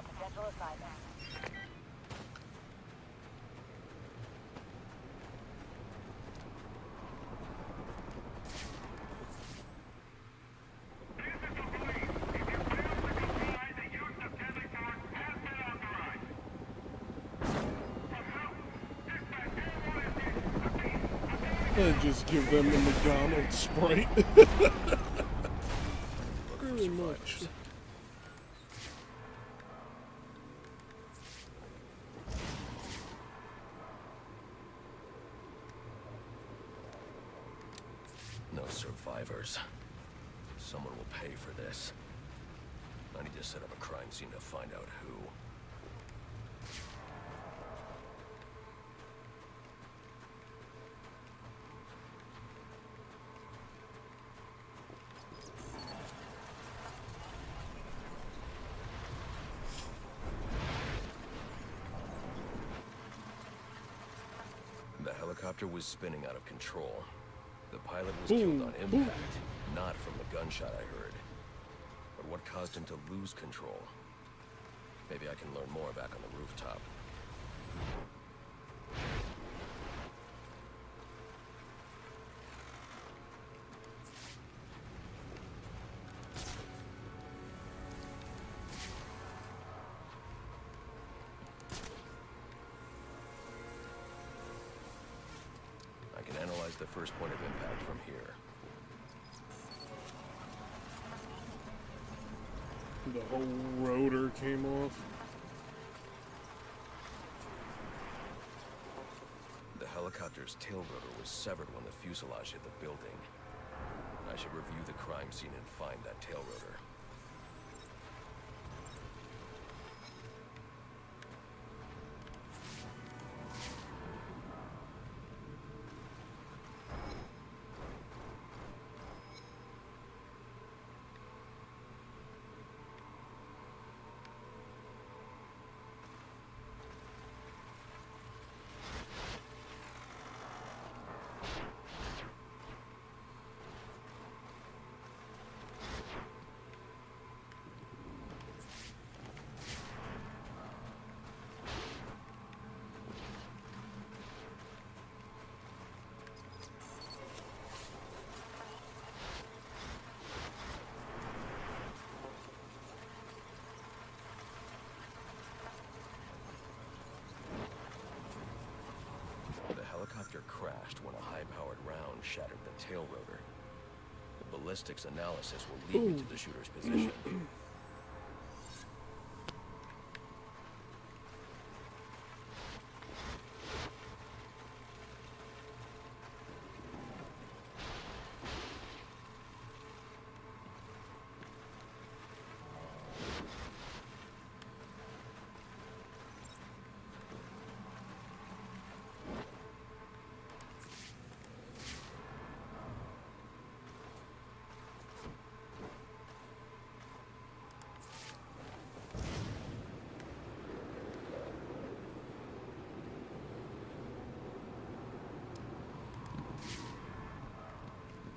I'd just give them the McDonald's Sprite. Very much. No survivors. Someone will pay for this. I need to set up a crime scene to find out who. The helicopter was spinning out of control. The pilot was killed on impact, not from the gunshot I heard. But what caused him to lose control? Maybe I can learn more back on the rooftop. I can analyze the first point of impact from here. The whole rotor came off. The helicopter's tail rotor was severed when the fuselage hit the building. I should review the crime scene and find that tail rotor. Crashed when a high-powered round shattered the tail rotor. The ballistics analysis will lead me to the shooter's position.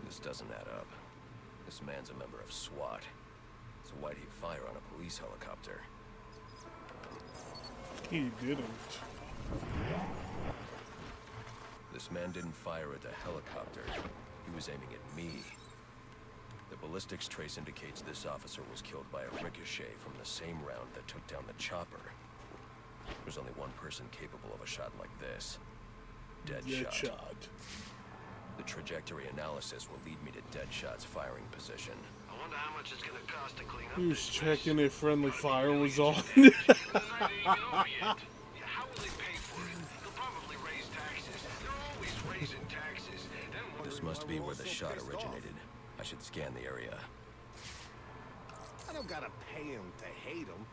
This doesn't add up. This man's a member of SWAT. So why'd he fire on a police helicopter? He didn't. This man didn't fire at the helicopter. He was aiming at me. The ballistics trace indicates this officer was killed by a ricochet from the same round that took down the chopper. There's only one person capable of a shot like this. Deadshot. The trajectory analysis will lead me to Deadshot's firing position. I wonder how much it's gonna cost to clean up. Who's checking if friendly fire was on? How will they pay for it? They'll probably raise taxes. They're always raising taxes. This must be where the shot originated. I should scan the area. I don't gotta pay him to hate him.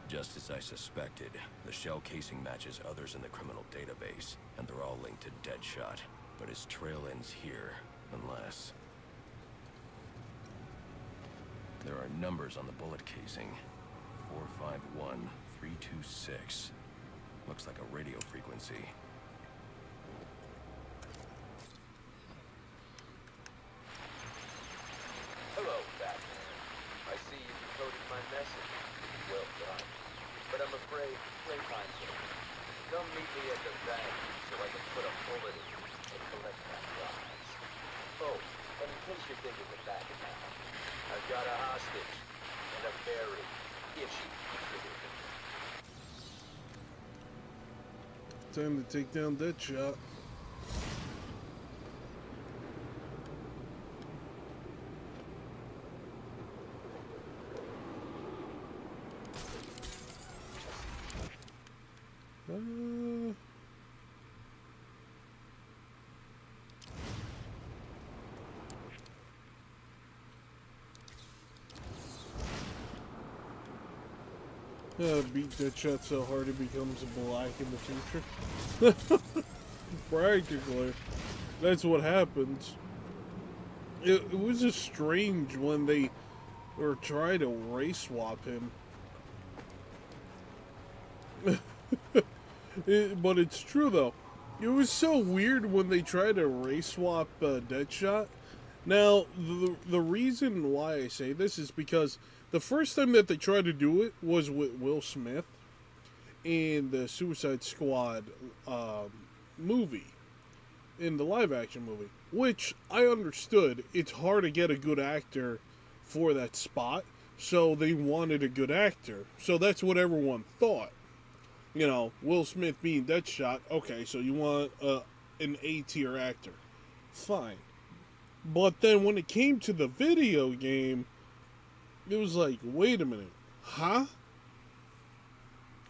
Just as I suspected, the shell casing matches others in the criminal database, and they're all linked to Deadshot. But his trail ends here, unless... There are numbers on the bullet casing. 451326. Looks like a radio frequency. Hello, Batman. I see you decoded my message. Well done. But I'm afraid playtime's over. Come meet me at the bank so I can put a bullet in you and collect that prize. Oh, and in case you're thinking of backing out, I've got a hostage and a very itchy trigger finger. Time to take down Deadshot. Beat Deadshot so hard he becomes black in the future. Practically. That's what happens. It was just strange when they or try to race swap him. But it's true though. It was so weird when they tried to race swap Deadshot. Now, the reason why I say this is because the first time that they tried to do it was with Will Smith in the Suicide Squad movie, in the live-action movie, which I understood. It's hard to get a good actor for that spot, so they wanted a good actor. So that's what everyone thought. You know, Will Smith being Deadshot, okay, so you want an A-tier actor. Fine. But then when it came to the video game, it was like, wait a minute. Huh?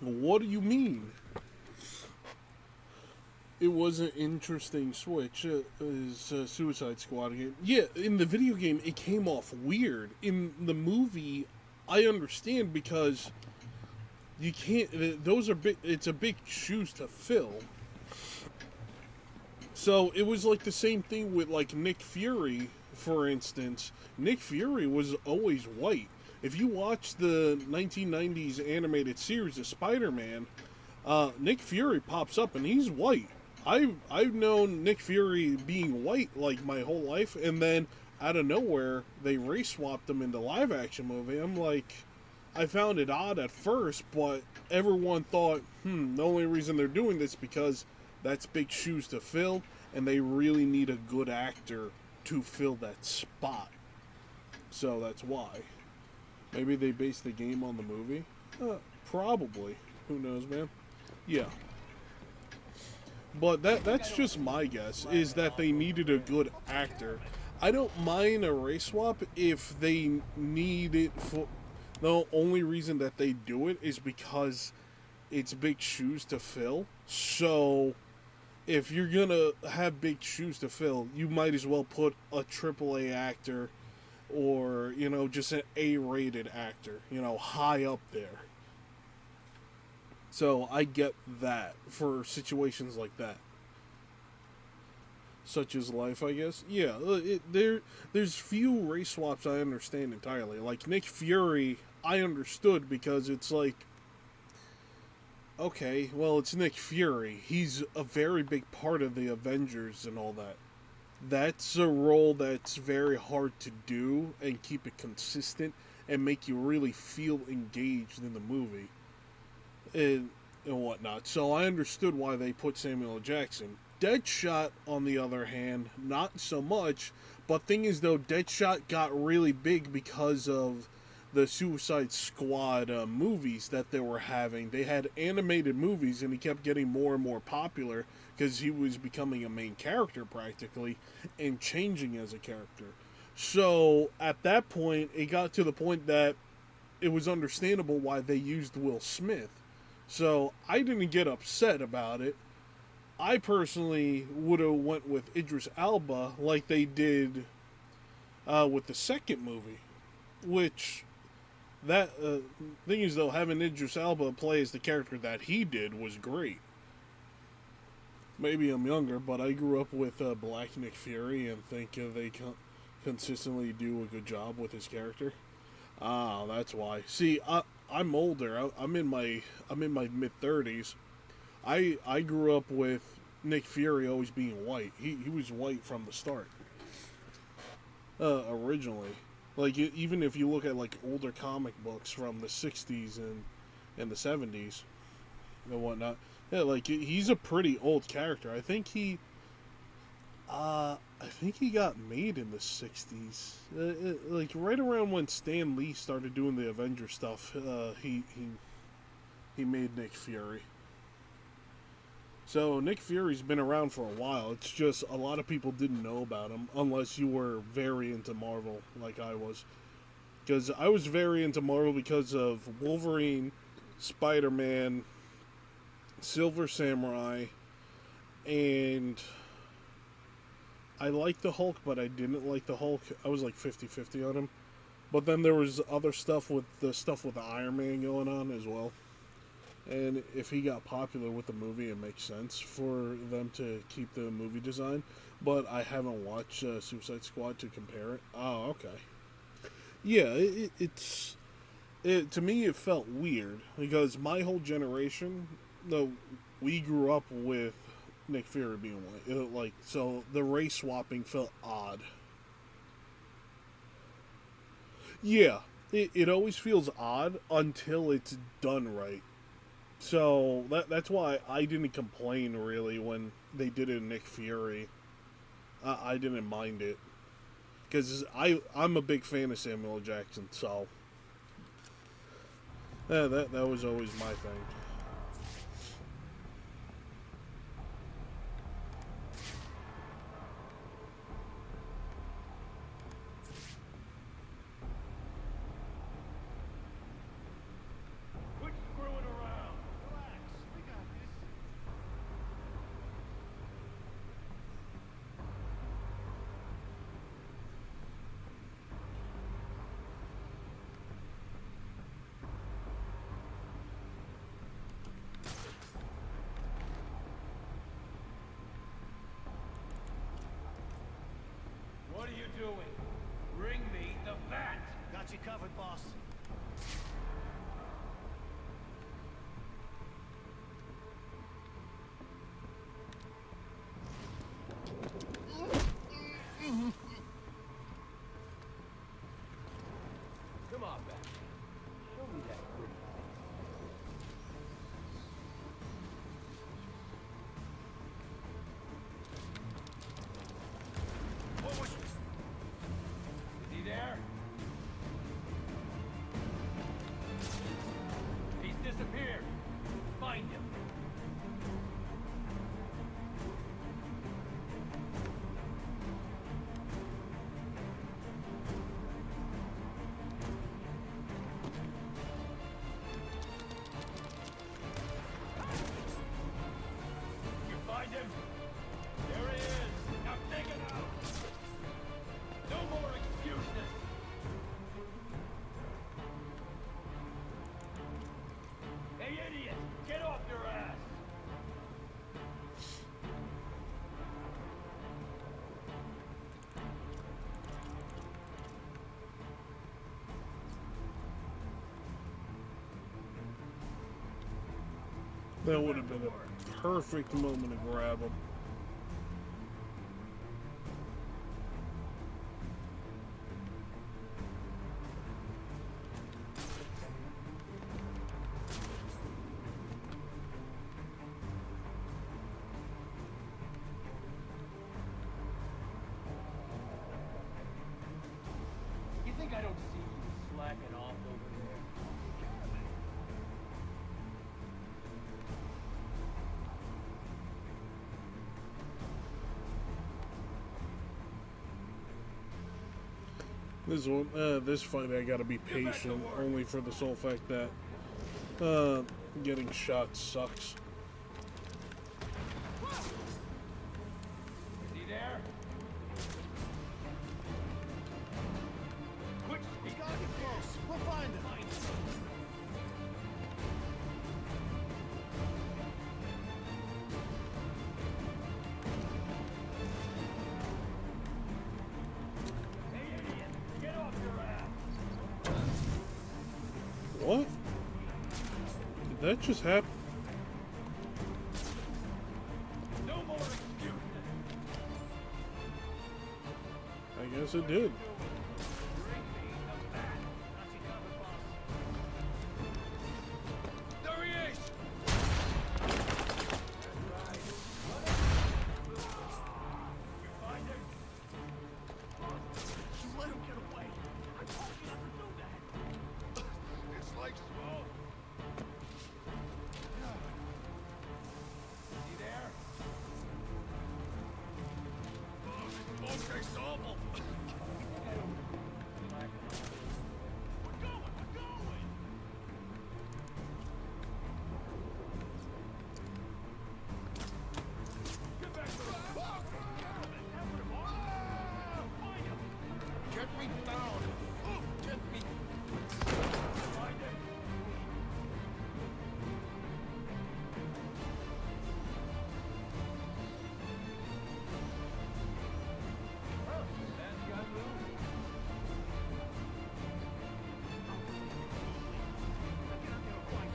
What do you mean? It was an interesting switch. Is Suicide Squad game. Yeah, in the video game, it came off weird. In the movie, I understand because you can't. Those are big. It's a big shoes to fill. So it was like the same thing with like Nick Fury, for instance. Nick Fury was always white. If you watch the 1990s animated series of Spider-Man, Nick Fury pops up and he's white. I've known Nick Fury being white like my whole life, and then out of nowhere they race swapped him in the live action movie. I'm like, I found it odd at first, but everyone thought, the only reason they're doing this because that's big shoes to fill, and they really need a good actor to fill that spot. So that's why. Maybe they based the game on the movie? Probably. Who knows, man? Yeah. But that's just my guess, is that they needed a good actor. I don't mind a race swap if they need it for... The only reason that they do it is because it's big shoes to fill. So, if you're gonna have big shoes to fill, you might as well put a AAA actor or, you know, just an A-rated actor, you know, high up there. So, I get that for situations like that. Such as life, I guess. Yeah, there's few race swaps I understand entirely. Like, Nick Fury, I understood because it's like, okay, well, it's Nick Fury. He's a very big part of the Avengers and all that. That's a role that's very hard to do and keep it consistent and make you really feel engaged in the movie and whatnot. So I understood why they put Samuel L. Jackson. Deadshot, on the other hand, not so much. But thing is, though, Deadshot got really big because of the Suicide Squad movies that they were having. They had animated movies, and he kept getting more and more popular because he was becoming a main character practically and changing as a character. So at that point, it got to the point that it was understandable why they used Will Smith. So I didn't get upset about it. I personally would have went with Idris Elba like they did with the second movie, which that thing is, though, having Idris Elba play as the character that he did was great. Maybe I'm younger, but I grew up with Black Nick Fury and think they consistently do a good job with his character. Ah, that's why. See, I'm older. I'm in my mid-30s. I grew up with Nick Fury always being white. He was white from the start. Originally. Like, even if you look at, like, older comic books from the 60s and the 70s and whatnot, yeah, like, he's a pretty old character. I think he got made in the 60s. Like, right around when Stan Lee started doing the Avengers stuff, he made Nick Fury. So, Nick Fury's been around for a while. It's just a lot of people didn't know about him, unless you were very into Marvel, like I was. Because I was very into Marvel because of Wolverine, Spider-Man, Silver Samurai, and I liked the Hulk, but I didn't like the Hulk. I was like 50-50 on him. But then there was other stuff with the Iron Man going on as well. And if he got popular with the movie, it makes sense for them to keep the movie design. But I haven't watched Suicide Squad to compare it. Oh, okay. Yeah, it's to me it felt weird because my whole generation, we grew up with Nick Fury being white. So the race swapping felt odd. Yeah, it always feels odd until it's done right. So that's why I didn't complain really when they did it in Nick Fury. I didn't mind it because I'm a big fan of Samuel L. Jackson. So that was always my thing. What are you doing? Bring me the bat! Got you covered, boss. Come on, Bat. Show me that pretty. What was... Is he there? He's disappeared. Find him. You find him? There he is. Now take it out. No more excuses. Hey, idiot! Get off your ass! That would have been a perfect moment to grab him. You think I don't see you slacking off over there? This fight I gotta be patient, only for the sole fact that getting shot sucks. Is he there? Quick, he gotta get close. We'll find him. Hey, idiot! Get off your ass! What? Did that just happen? No more excuses. I guess it did. There he is! You find him? You let him get away. I told you not to do that. It's like smoke. Is he there? Oh, this smoke tastes awful.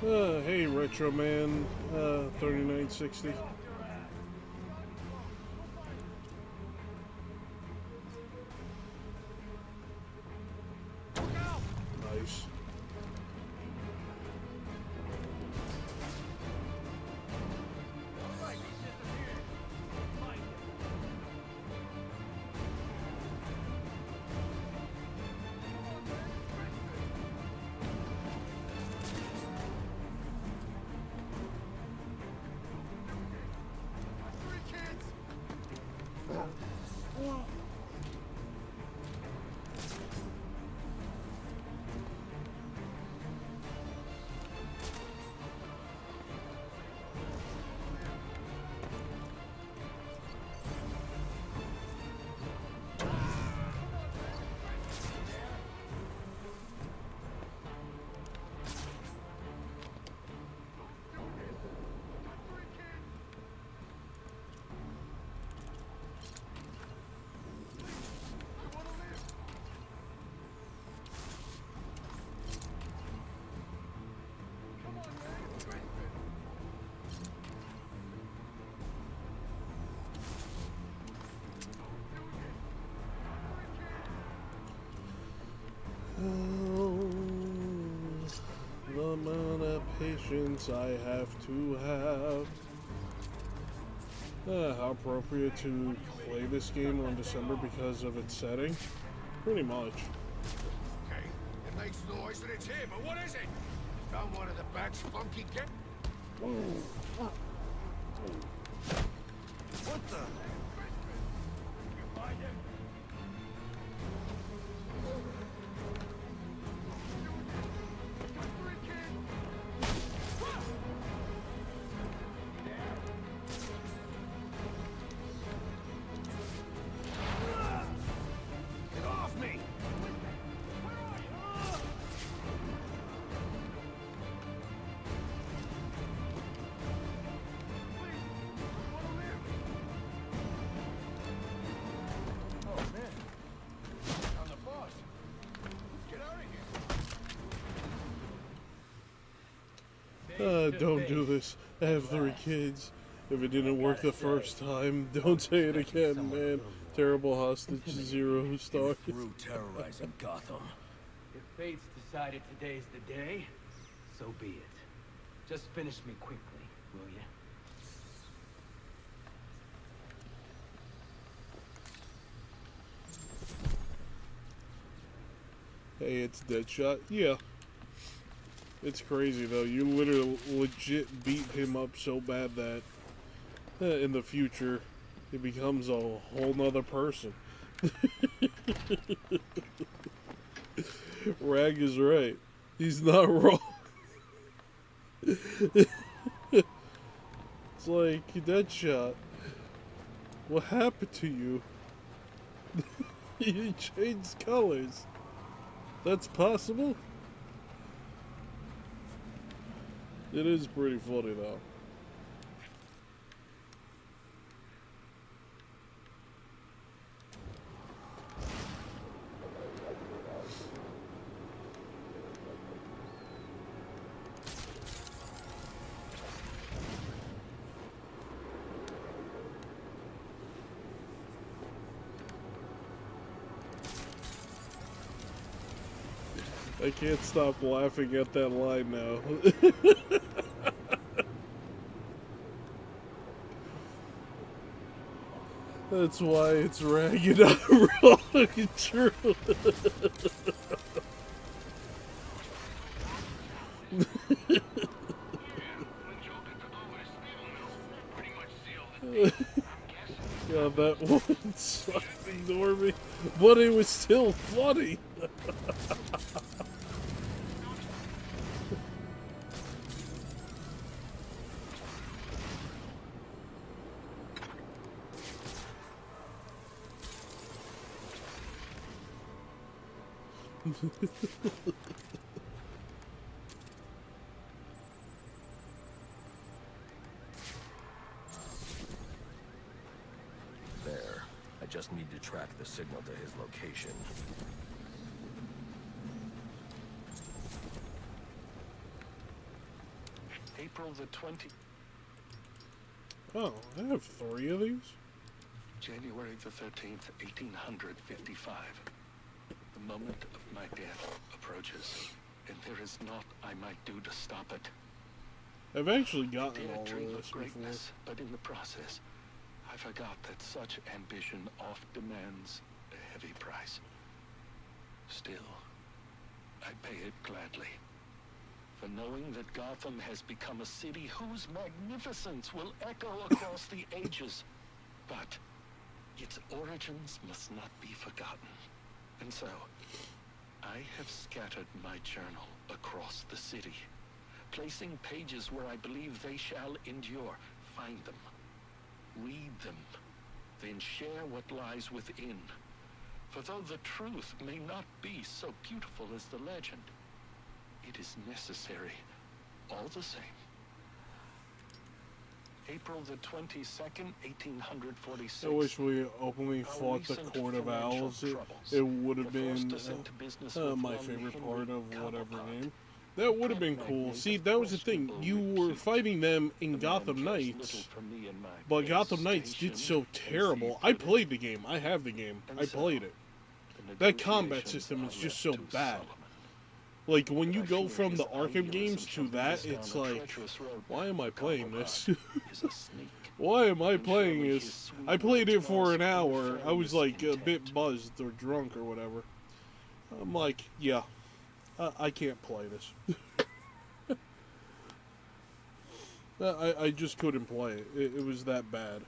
Hey, Retro Man, 3960. Nice. The amount of patience I have to have. How appropriate to play this game on December because of its setting? Pretty much. Okay, it makes noise and it's here, but what is it? Found one of the bat's funky get. What the? You find him? Get off me! Oh man, I'm the boss. Get out of here. Don't do this. I have 3 kids. If it didn't work the first time, don't say it again, man. Terrible hostage 0 star. Through terrorizing Gotham. If fate's decided today's the day, so be it. Just finish me quickly, will ya? Hey, it's Deadshot. Yeah. It's crazy though. You literally legit beat him up so bad that in the future he becomes a whole nother person. Rag is right. He's not wrong. It's like, Deadshot, what happened to you? You changed colors. That's possible? It is pretty funny though. I can't stop laughing at that line now. That's why it's ragged out wrong and true. God, that one sucked, ignore me, but it was still funny. There. I just need to track the signal to his location. April the 20th. Oh, I have 3 of these? January the 13th, 1855. The moment of my death approaches, and there is naught I might do to stop it. I've actually gotten I all of dream this of before. greatness, but in the process, I forgot that such ambition oft demands a heavy price. Still, I pay it gladly. For knowing that Gotham has become a city whose magnificence will echo across the ages. But its origins must not be forgotten. And so, I have scattered my journal across the city, placing pages where I believe they shall endure. Find them, read them, then share what lies within. For though the truth may not be so beautiful as the legend, it is necessary all the same. April the 22nd, 1846. I wish we openly fought the Court of Owls. It would have been my favorite part of whatever game. That would have been cool. See, that was the thing. You were fighting them in Gotham Knights, but Gotham Knights did so terrible. I played the game. I have the game. I played it. That combat system is just so bad. Like, when you go from the Arkham games to that, it's like, why am I playing this? Why am I playing this? I played it for an hour. I was like a bit buzzed or drunk or whatever. I'm like, yeah, I can't play this. I just couldn't play it. It was that bad.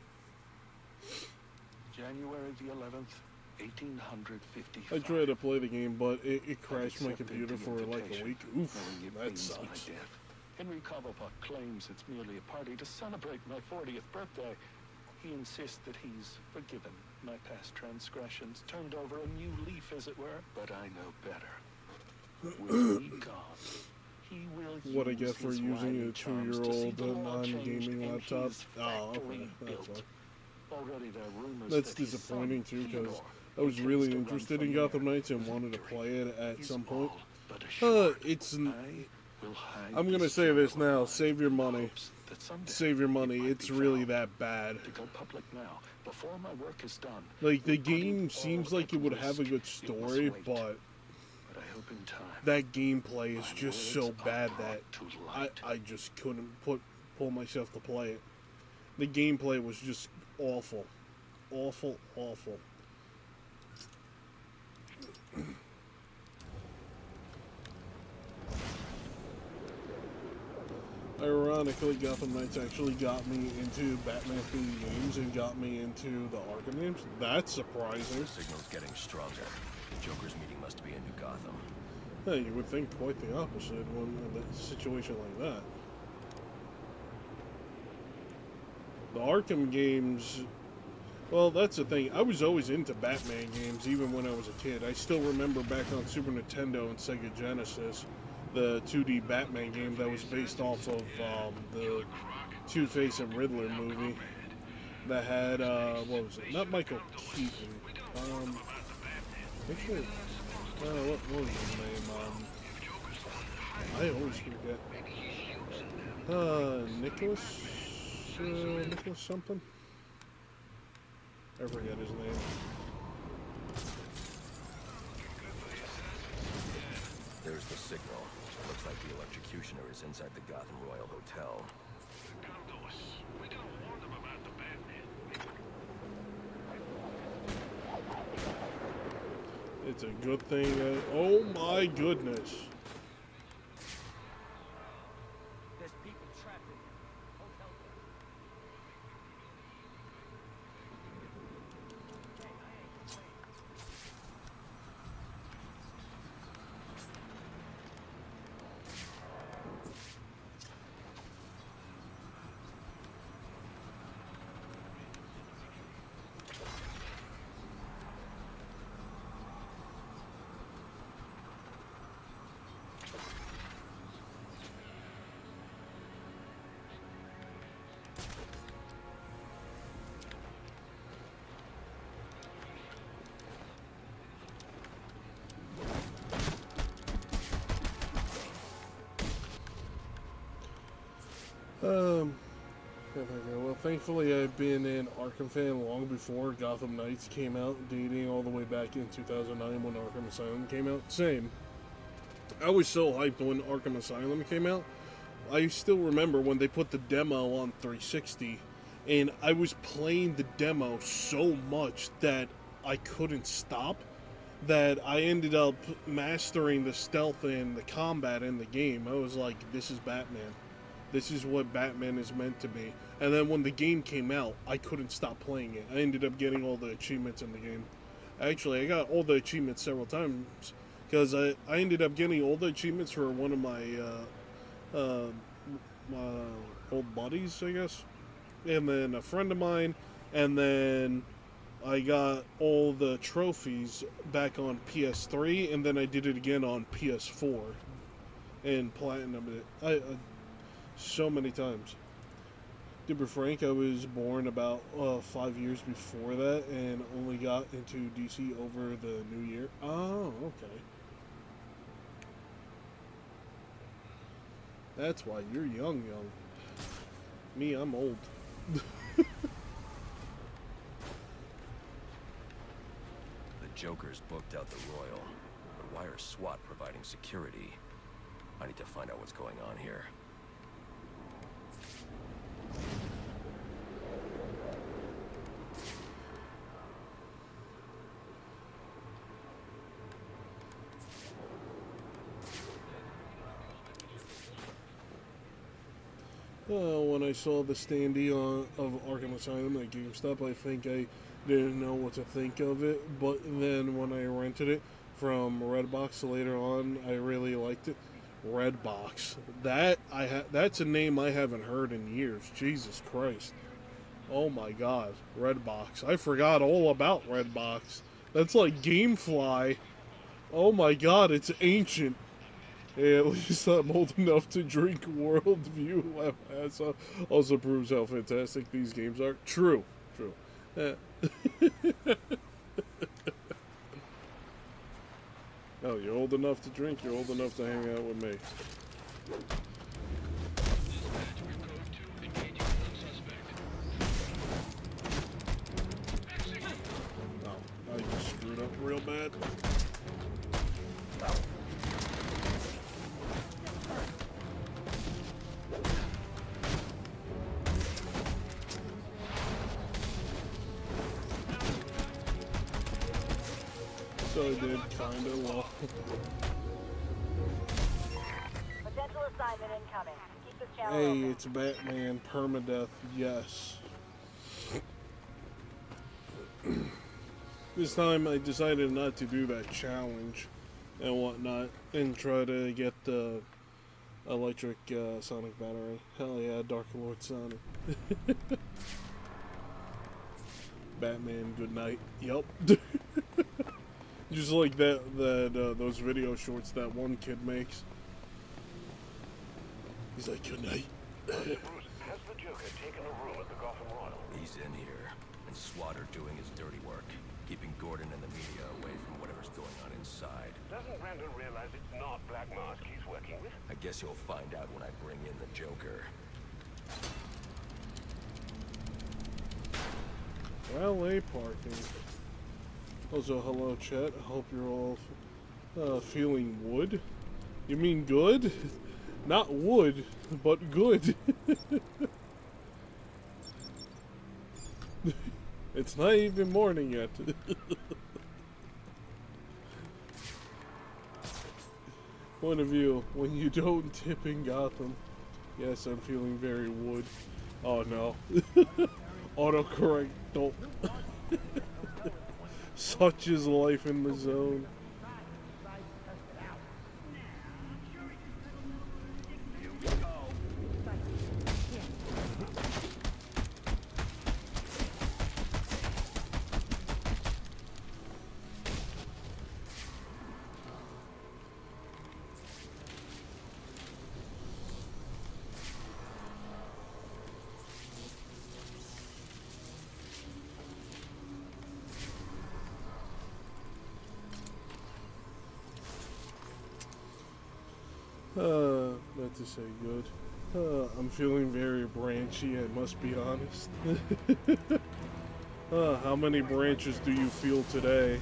January the 11th, 1855. I tried to play the game, but it crashed my computer for like a week. Oof, that sucks. Henry Cobblepot claims it's merely a party to celebrate my 40th birthday. He insists that he's forgiven my past transgressions, turned over a new leaf, as it were. But I know better. With me gone, he will What I get for using a 2-year-old non-gaming laptop? Oh, okay, that's why. That's disappointing too, because I was really interested in Gotham Knights and wanted to play it at some point. I'm gonna say this now, save your money. Save your money, it's really that bad. Like, the game seems like it would have a good story, but that gameplay is just so bad that I just couldn't pull myself to play it. The gameplay was just awful. Awful, awful. Ironically, Gotham Knights actually got me into Batman-themed games and got me into the Arkham games. That's surprising. The signal's getting stronger. The Joker's meeting must be in New Gotham. Hey, you would think quite the opposite when in a situation like that. The Arkham games, well, that's the thing. I was always into Batman games, even when I was a kid. I still remember back on Super Nintendo and Sega Genesis, the 2D Batman game that was based off of the Two-Face and Riddler movie that had, what was it? Not Michael Keaton. Actually, what was his name? I always forget. Nicholas something? I forget his name. There's the signal. Looks like the electrocutioner is inside the Gotham Royal Hotel. We gotta warn them about the Batman. It's a good thing that, oh my goodness. There's people trapped in here. Hotel guests. Well, thankfully I've been an Arkham fan long before Gotham Knights came out, dating all the way back in 2009 when Arkham Asylum came out. Same. I was so hyped when Arkham Asylum came out. I still remember when they put the demo on 360, and I was playing the demo so much that I couldn't stop, that I ended up mastering the stealth and the combat in the game. I was like, this is Batman. This is what Batman is meant to be. And then when the game came out, I couldn't stop playing it. I ended up getting all the achievements in the game. Actually, I got all the achievements several times, because I ended up getting all the achievements for one of my old buddies, I guess. And then a friend of mine. And then I got all the trophies back on PS3. And then I did it again on PS4. And platinum it. So many times. To be frank, I was born about 5 years before that, and only got into DC over the new year. Oh, okay. That's why you're young. Me, I'm old. The Joker's booked out the Royal, but why are SWAT providing security? I need to find out what's going on here. When I saw the standee of Arkham Asylum at GameStop, I think I didn't know what to think of it. But then when I rented it from Redbox later on, I really liked it. Redbox. That's a name I haven't heard in years. Jesus Christ. Oh my God. Redbox. I forgot all about Redbox. That's like Gamefly. Oh my God, it's ancient. Hey, at least I'm old enough to drink Worldview. Also proves how fantastic these games are. True. Oh, you're old enough to drink, you're old enough to hang out with me. Oh, I just screwed up real bad. So I did kinda well. Potential assignment incoming. Keep this channel open. Hey, it's Batman permadeath, yes. This time I decided not to do that challenge and whatnot and try to get the electric Sonic battery. Hell yeah, Dark Lord Sonic. Batman, good night. Yup. Just like those video shorts that one kid makes. He's like, good night. Bruce, has the Joker taken a room at the Gotham Royal? He's in here, and SWAT are doing his dirty work, keeping Gordon and the media away from whatever's going on inside. Doesn't Brandon realize it's not Black Mask he's working with? I guess you'll find out when I bring in the Joker. Valet parking. Also, hello chat. I hope you're all feeling wood. You mean good? Not wood, but good. It's not even morning yet. Point of view, when you don't tip in Gotham. Yes, I'm feeling very wood. Oh no. Autocorrect, don't. Such is life in the zone. Not to say good. I'm feeling very branchy, I must be honest. How many branches do you feel today?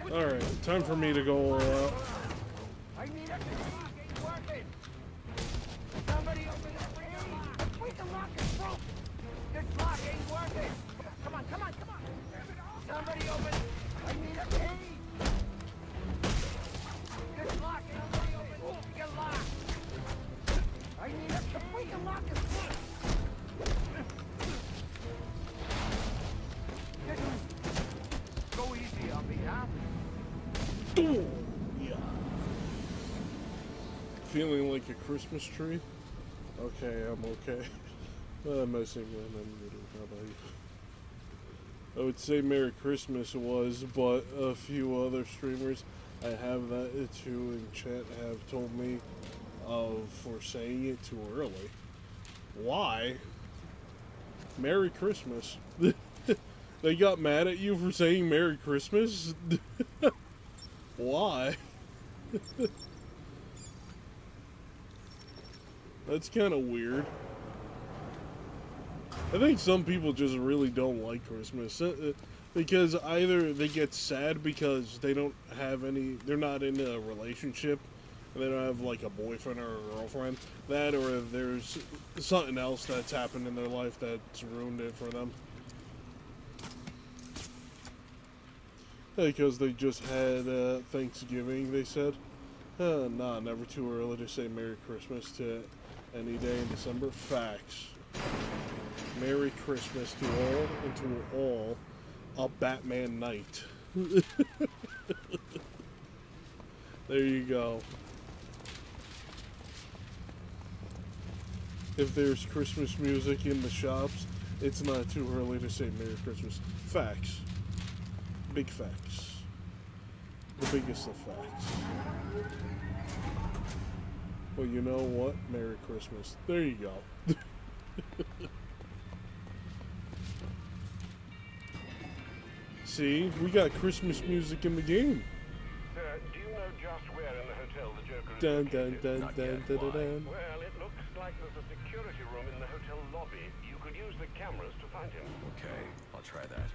Alright, time for me to go all out. I need a key. Working. Somebody open the key. The freaking lock is broken. This lock ain't working. Come on, come on, come on. Somebody open. I need a key. This lock ain't open. You're locked. I need a key. The freaking lock is broken. Go easy on me, huh? Yeah. Feeling like a Christmas tree? Okay, I'm okay. I'm messing with them. How about you? I would say Merry Christmas was, but a few other streamers I have that to in chat have told me for saying it too early. Why? Merry Christmas. They got mad at you for saying Merry Christmas? Why? That's kind of weird. I think some people just really don't like Christmas. Because either they get sad because they don't have any, they're not in a relationship, and they don't have like a boyfriend or a girlfriend. That, or there's something else that's happened in their life that's ruined it for them. Because they just had Thanksgiving, they said. Nah, never too early to say Merry Christmas to any day in December. Facts. Merry Christmas to all, and to all a Batman night. There you go. If there's Christmas music in the shops, it's not too early to say Merry Christmas. Facts. Big facts. The biggest of facts. Well, you know what? Merry Christmas. There you go. See, we got Christmas music in the game. Sir, do you know just where in the hotel the Joker is Dun located? dun dun dun dun dun dun. Well, it looks like there's a security room in the hotel lobby. You could use the cameras to find him. Okay, I'll try that.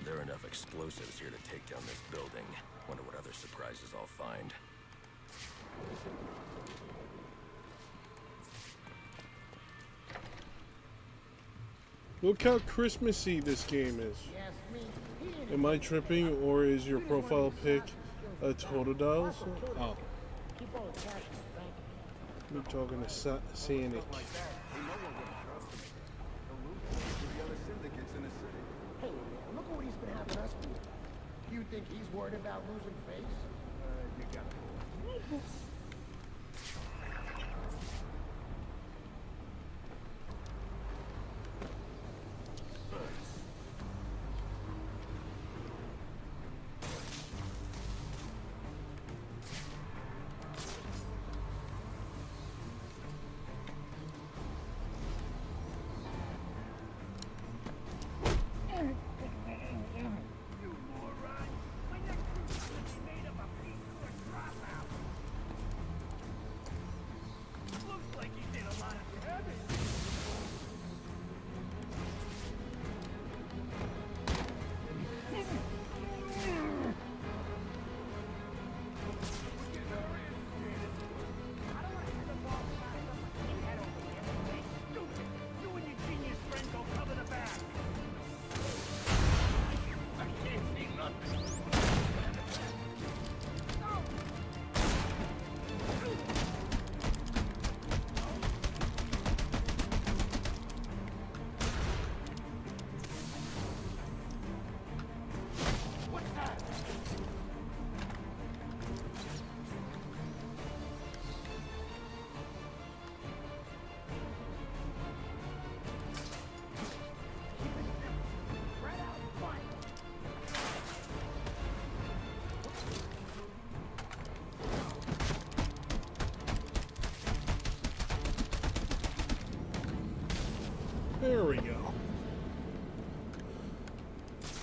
There are enough explosives here to take down this building. Wonder what other surprises I'll find. Look how Christmassy this game is. Am I tripping, or is your profile pic a Totodiles? Oh. I'm talking to Sanic. Hey, man, look at what he's been having us do. You think he's worried about losing face? You got it.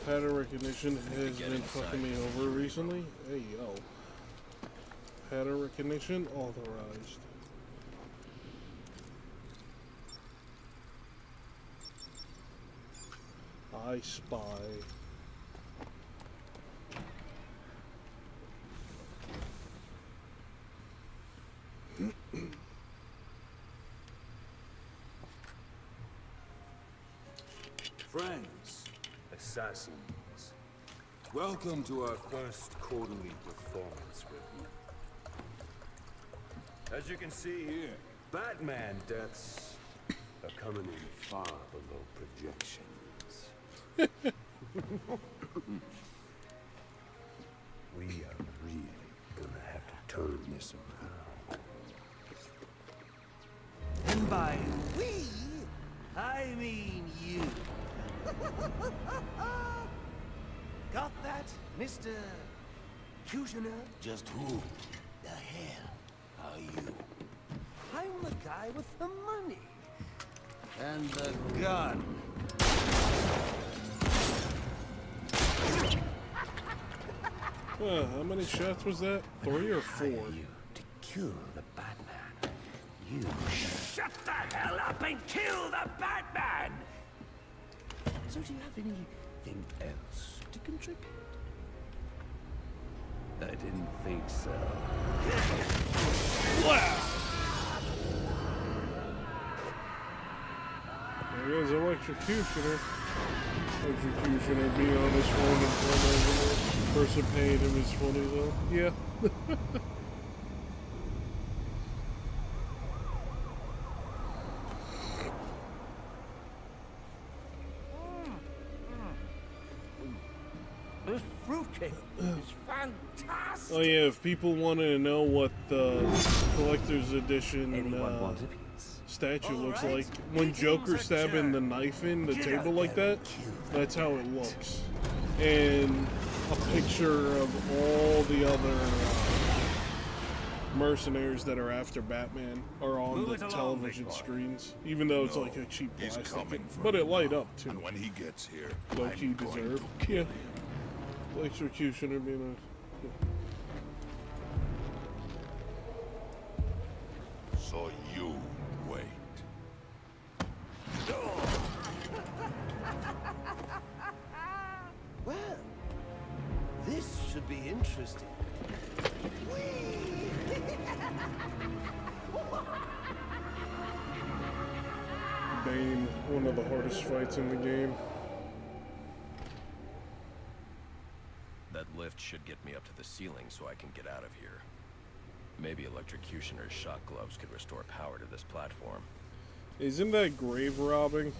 Pattern recognition has been fucking me over recently. Hey, yo. Pattern recognition authorized. I spy. Friends, assassins, welcome to our first quarterly performance review. As you can see here, Batman deaths are coming in far below projections. We are really gonna have to turn this around. And by we, I mean you. Got that, Mr. Cushioner? Just who the hell are you? I'm the guy with the money. And the gun. How many shots was that? 3 or 4? You to kill the Batman. You shut the hell up and kill the Batman! So do you have anything else to contribute? I didn't think so. Wow! There goes Electrocutioner. Electrocutioner being on his phone in front of the person paying him his money though. Yeah. This fruitcake is fantastic! Oh yeah, if people wanted to know what the collector's edition statue looks like, when Joker stabbing the knife in the table like that, that's how it looks. And a picture of all the other mercenaries that are after Batman are on the television screens, even though it's like a cheap plastic. But it light up too. And when he gets here, low-key deserved. Yeah. Electrocutioner being a... So you wait. Well, this should be interesting. Bane, one of the hardest fights in the game. That lift should get me up to the ceiling so I can get out of here. Maybe Electrocutioner's shock gloves could restore power to this platform. Isn't that grave robbing?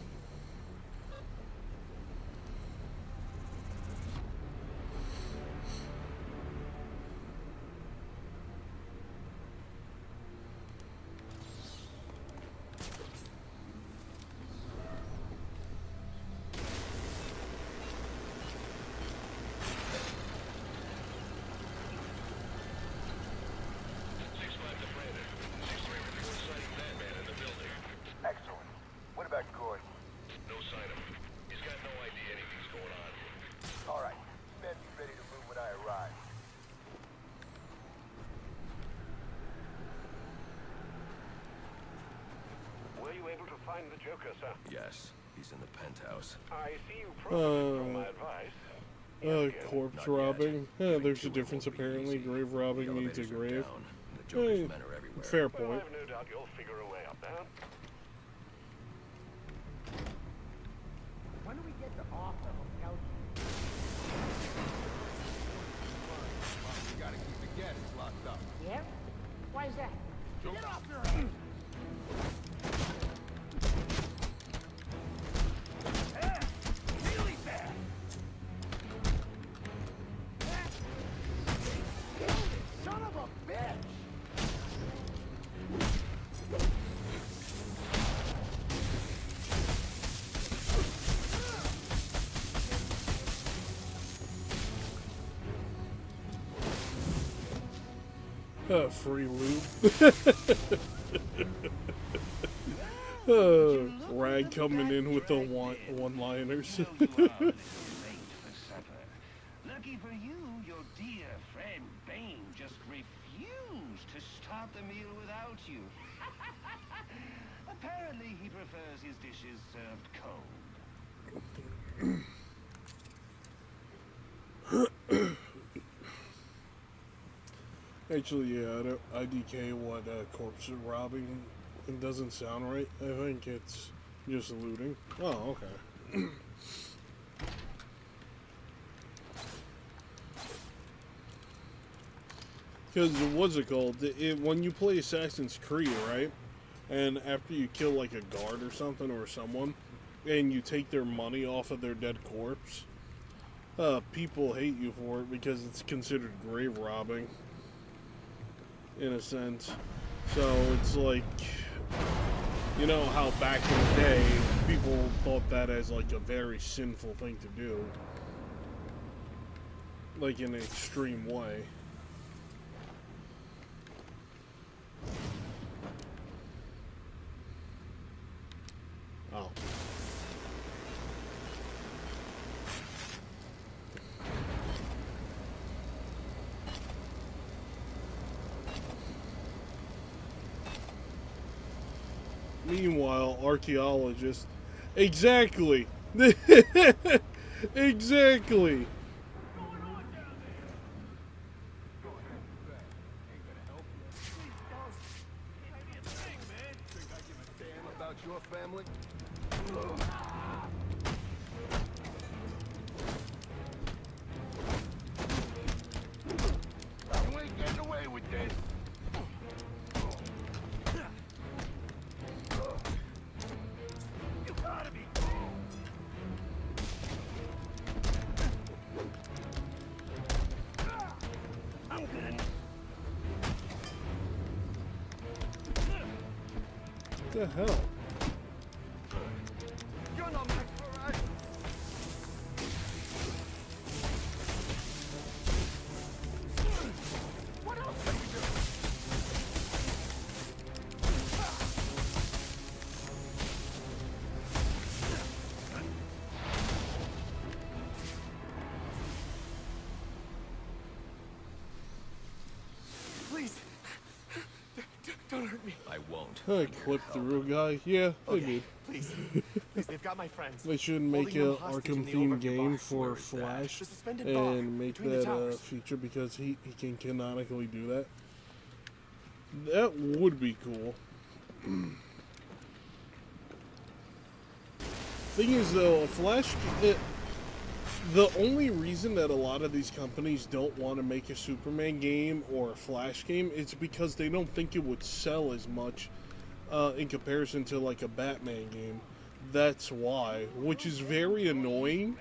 The Joker, sir. Yes, he's in the penthouse. I see you profited from my advice. Corpse robbing. Yeah, there's a difference apparently. Grave robbing needs a grave. Fair point. Well, I have no doubt you'll figure a way up there. When do we get to Arkham, Scout? You gotta keep the gadgets locked up. Yeah? Why is that? Get off your head! Son of a bitch! Free loot. Rag coming in with the one-liners. Lucky for you, your dear friend Bane just refused to start the meal without you. Apparently, he prefers his dishes served cold. Actually, yeah, IDK what corpse robbing. It doesn't sound right. I think it's just looting. Oh, okay. Because what's it called? When you play Assassin's Creed, right? And after you kill like a guard or something or someone, and you take their money off of their dead corpse, people hate you for it because it's considered grave robbing, in a sense. So it's like, you know how back in the day people thought that as like a very sinful thing to do, like in an extreme way. Oh. Meanwhile, archaeologists... Exactly! Exactly! About your family? You ain't getting away with this. You gotta be. I'm good. What the hell? You're not meant for us. What else are you doing? Please. Don't hurt me. I won't. I clipped through a guy. Yeah, they did. Please. Please, they've got my friends. They should make Holding a them hostage in Arkham the themed overview game box. for Where is that? Flash The suspended bar and make between the that a towers. feature because he can canonically do that. That would be cool. Thing is though, Flash... the only reason that a lot of these companies don't want to make a Superman game or a Flash game is because they don't think it would sell as much in comparison to like a Batman game. That's why, which is very annoying,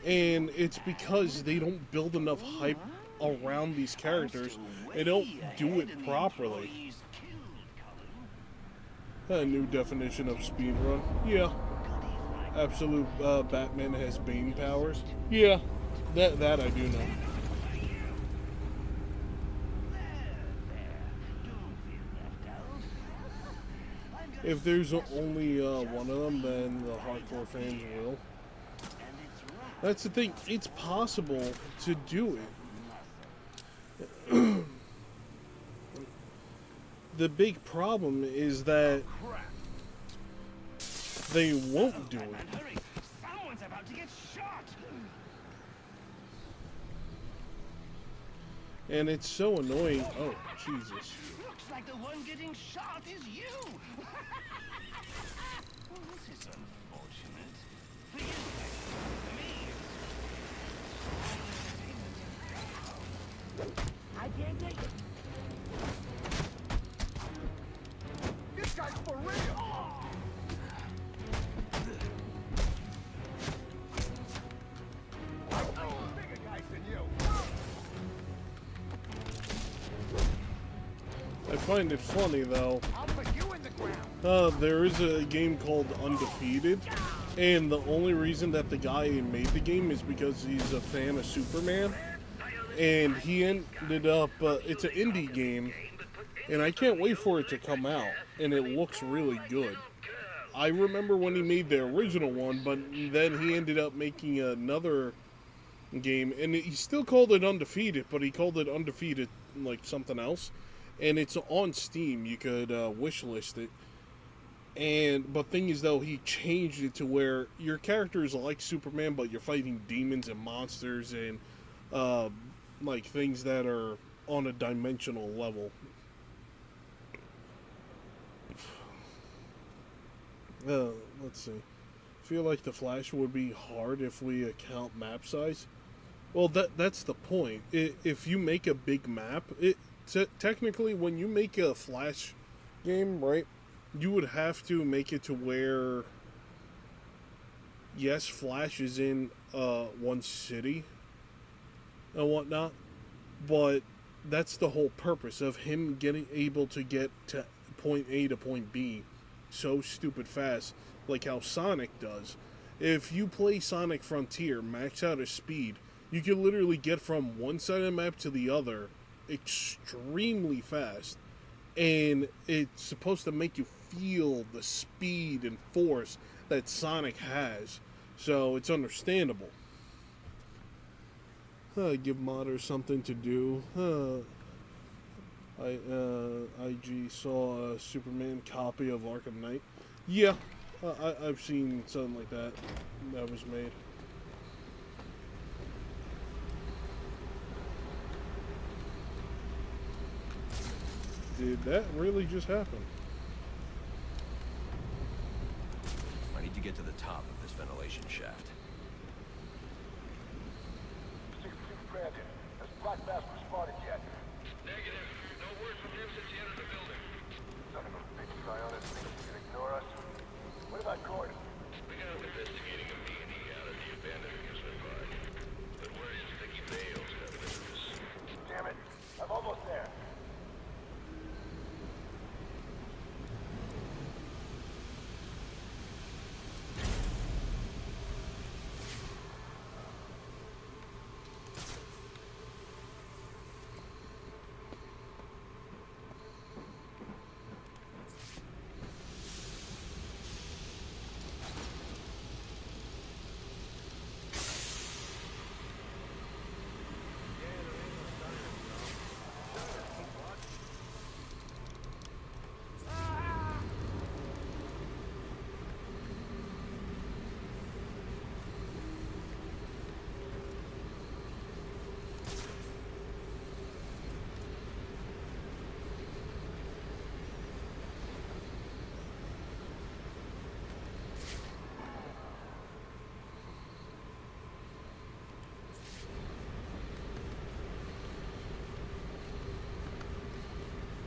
and it's because they don't build enough hype around these characters. They don't do it properly. A new definition of speedrun. Yeah. Absolute Batman has Bane powers. Yeah. That I do know. If there's only one of them, then the hardcore fans will. That's the thing. It's possible to do it. The big problem is that they won't do it. Someone's about to get shot. And it's so annoying. Oh, Jesus. Looks like the one getting shot is you. Well, this is unfortunate. For you, for me, I can't take it. This guy's for real. Bigger guys than you. I find it funny though. I'll put you in the ground. There is a game called Undefeated, and the only reason that the guy made the game is because he's a fan of Superman, and he ended up, it's an indie game, and I can't wait for it to come out, and it looks really good. I remember when he made the original one, but then he ended up making another game, and he still called it Undefeated, but he called it Undefeated like something else, and it's on Steam. You could wishlist it. But thing is, though, he changed it to where your character is like Superman, but you're fighting demons and monsters and like things that are on a dimensional level. Let's see. I feel like the Flash would be hard if we account map size. Well, that's the point. If you make a big map, technically when you make a Flash game, right, you would have to make it to where, yes, Flash is in one city and whatnot, but that's the whole purpose of him able to get to point A to point B so stupid fast, like how Sonic does. If you play Sonic Frontier, max out his speed, you can literally get from one side of the map to the other extremely fast. And it's supposed to make you feel the speed and force that Sonic has. So it's understandable. Give modders something to do. IG saw a Superman copy of Arkham Knight. Yeah, I've seen something like that was made. Did that really just happen? I need to get to the top of this ventilation shaft. Brandon, has Black Mask responded yet? Negative. No word from him since he entered the building. Son of a bitch, Sionis thinks he can ignore us. What about Gordon? We got him investigating a B&E out at the abandoned amusement park. But word is Vicky Vale's coming into this. Damn it, I'm almost there.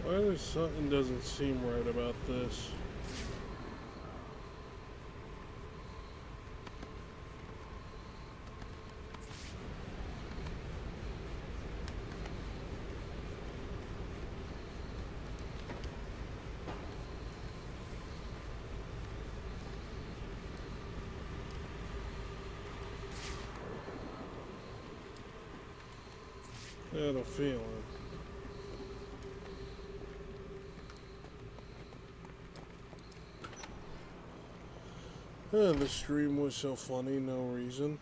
Why something doesn't seem right about this? I had a feeling. The stream was so funny, no reason.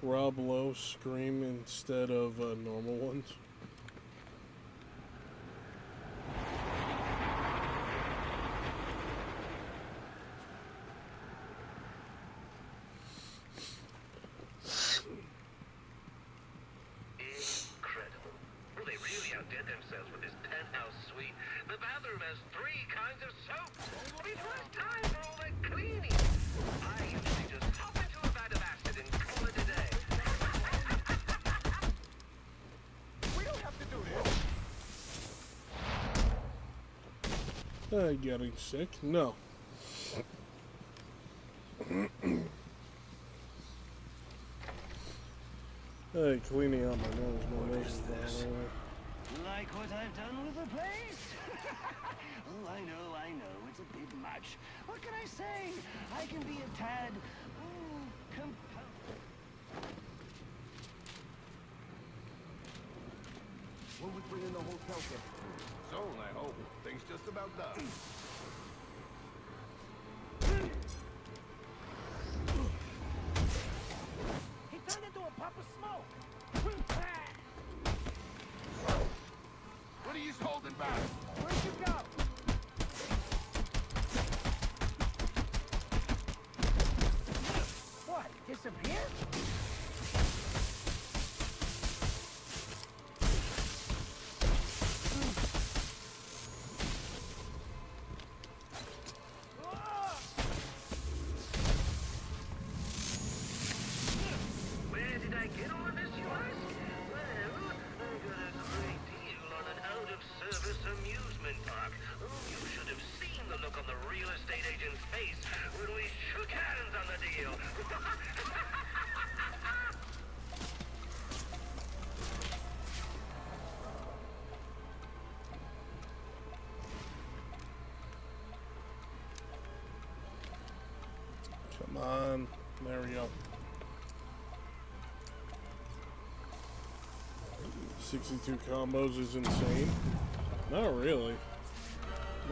Rob Lowe scream instead of normal ones. Incredible. Well, they really outdid themselves with this penthouse suite. The bathroom has 3 kinds of soap. Before it's time for all that cleaning. I usually just hop into a vat of acid and call it a day. We don't have to do this. Getting sick? No. Cleaning out my nose. What is this? Like what I've done with the place? Oh, I know, it's a bit much. What can I say? I can be a tad, When we bring in the hotel guest? Soon, I hope. Things just about done. He turned into a What are you holding back? Where'd you go? What? Disappear? Where did I get all of this, you ask? Well, I got a great deal on an out-of-service amusement park. Oh, you should have seen the look on the real estate agent's face when we shook hands on the deal. Come on. There we go. 62 combos is insane. Not really.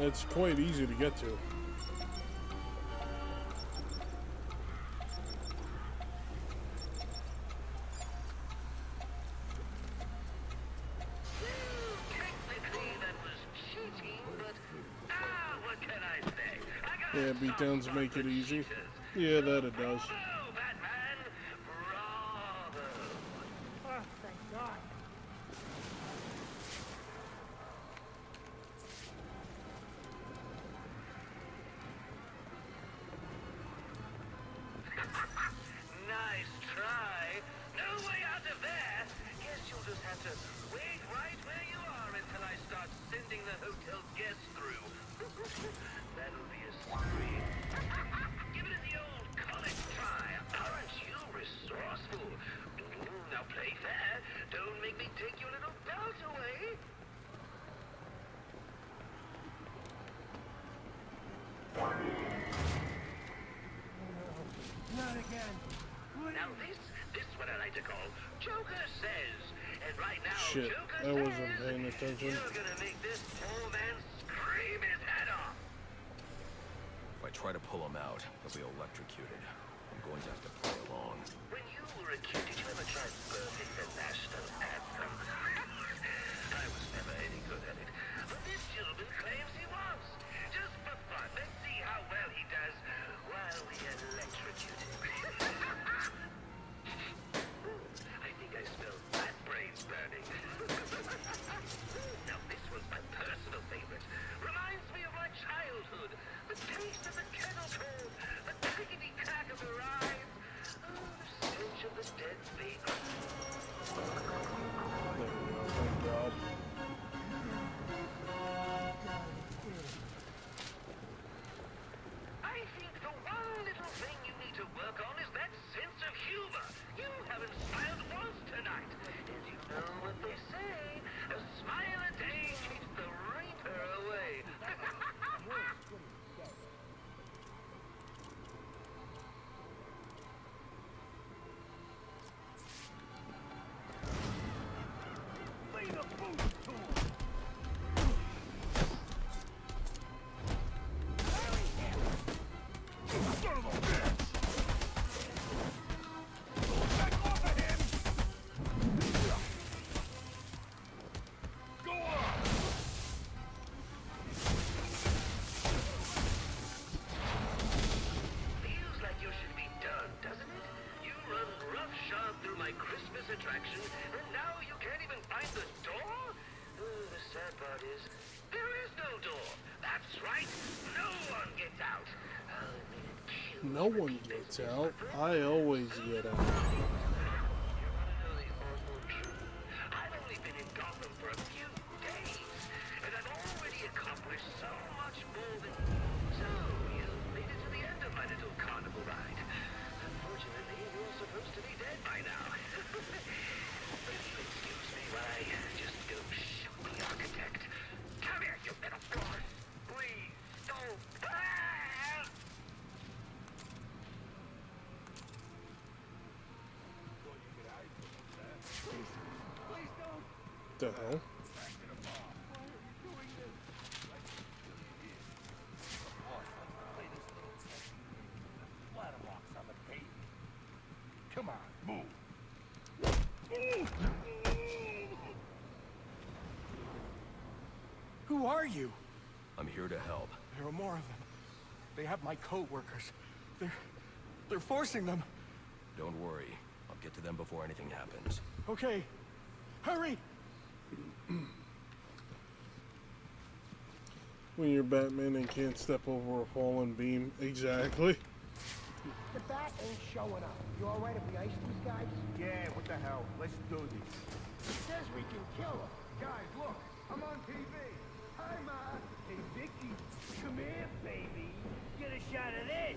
It's quite easy to get to. Technically, that was cheating, but what can I say? I got Yeah, beatdowns make it easy. Yeah, that it does. Oh, thank God. Nice try. No way out of there. Guess you'll just have to wait right where you are until I start sending the hotel guests through. That'll be a spree. Give it the old college try. Aren't you resourceful? Now play fair. Don't make me take your little belt away. Not again. Now this what I like to call Joker Says. And right now, Shit, Joker I wasn't says paying attention. you're gonna make this poor man scream his head off. If I try to pull him out, he'll be electrocuted. I'm going to have to play along. When you were a kid, did you ever try burping the national anthem? I was never any good at it. But this gentleman claims he was. Just for fun. Let's see how well he does while we electrocute him. I think I smell rat brains burning. Now this one's my personal favorite. Reminds me of my childhood. The taste of the kettle corn. The clickety clack of the rhyme. Oh, the stench of the dead baby. Thank God. I think the one little thing you need to work on is that sense of humor. You haven't smiled once tonight. And you know what they say, a smile a day keeps the reaper away. Lay the boots to him. Son of a bitch! Back off of him! Go on! Feels like you should be done, doesn't it? You run roughshod through my Christmas attraction, and now you can't even find the door? Oh, the sad part is, there is no door. That's right, no one gets out. No one gets out. I always get out. I've only been in Gotham for a few days, and I've already accomplished so much more than... So, you made it to the end of my little carnival ride. Unfortunately, you're supposed to be dead by now. If you excuse me while I just go shoot the architect. Come here, you little fraud. Please, don't... The hell? Come on, move. Who are you? I'm here to help. There are more of them. They have my co-workers. They're forcing them. Don't worry. I'll get to them before anything happens. Okay. Hurry! When you're Batman and can't step over a fallen beam. Exactly. The bat ain't showing up. You alright if we ice these guys? Yeah, what the hell? Let's do this. He says we can kill him. Guys, look. I'm on TV. Hi, Ma. Hey, Vicky. Come here, baby. Get a shot of this.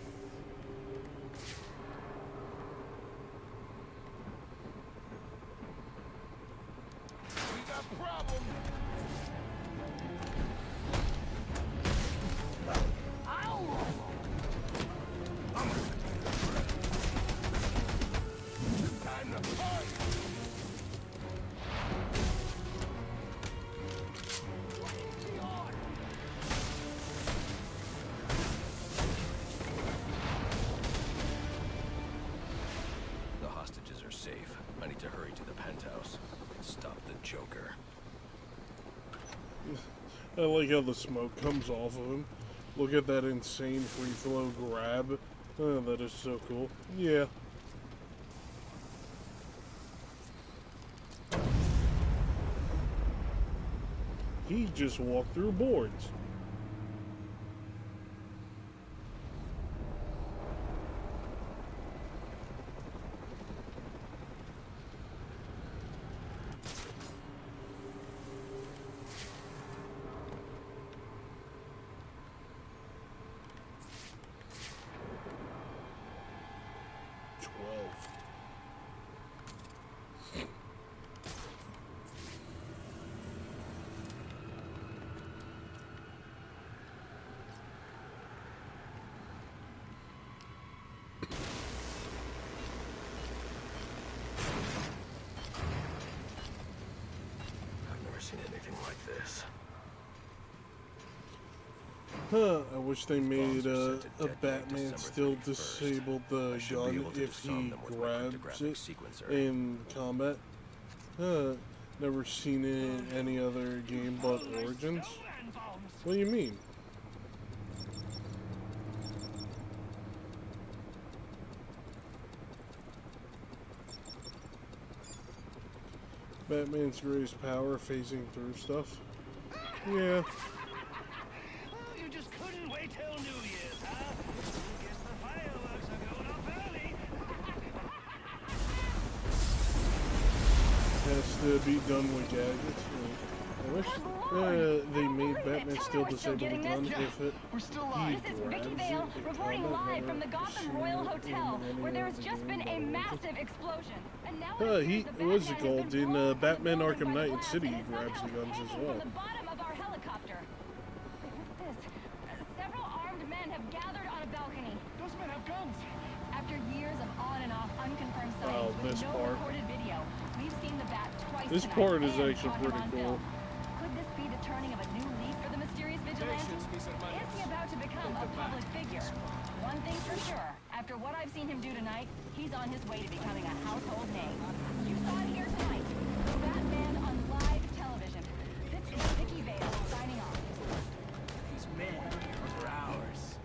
We got problems. Time to fight. The hostages are safe. I need to hurry to the penthouse and stop the Joker. I like how the smoke comes off of him. Look at that insane free flow grab. Oh, that is so cool. Yeah. He just walked through boards. Seen anything like this. Huh, I wish they made a Batman still disable the gun if he grabs it in combat. Huh, never seen it in any other game but Origins. What do you mean? Batman's greatest power, phasing through stuff. Yeah. You just couldn't wait till New Year's, huh? Guess the fireworks are going off early. Has to be done with gadgets. I wish they made Batman still disable the gun if it We're still live. This is Vicky Vale reporting live from the Gotham Royal Hotel, where there has just been a massive explosion. And now what's it called? In Batman Arkham Knight and City, he grabs the guns as well. the bottom of our helicopter. What's this? Several armed men have gathered on a balcony. Those men have guns. After years of on and off unconfirmed sightings with no recorded video, we've seen the bat twice This tonight part is and actually caught him pretty on cool. film. Could this be the turning of a new leaf for the mysterious vigilante? Is he about to become a public figure? One thing's for sure. After what I've seen him do tonight, he's on his way to becoming a household name. You saw it here tonight. The Batman on live television. This is Vicky Vale signing off. These men are ours.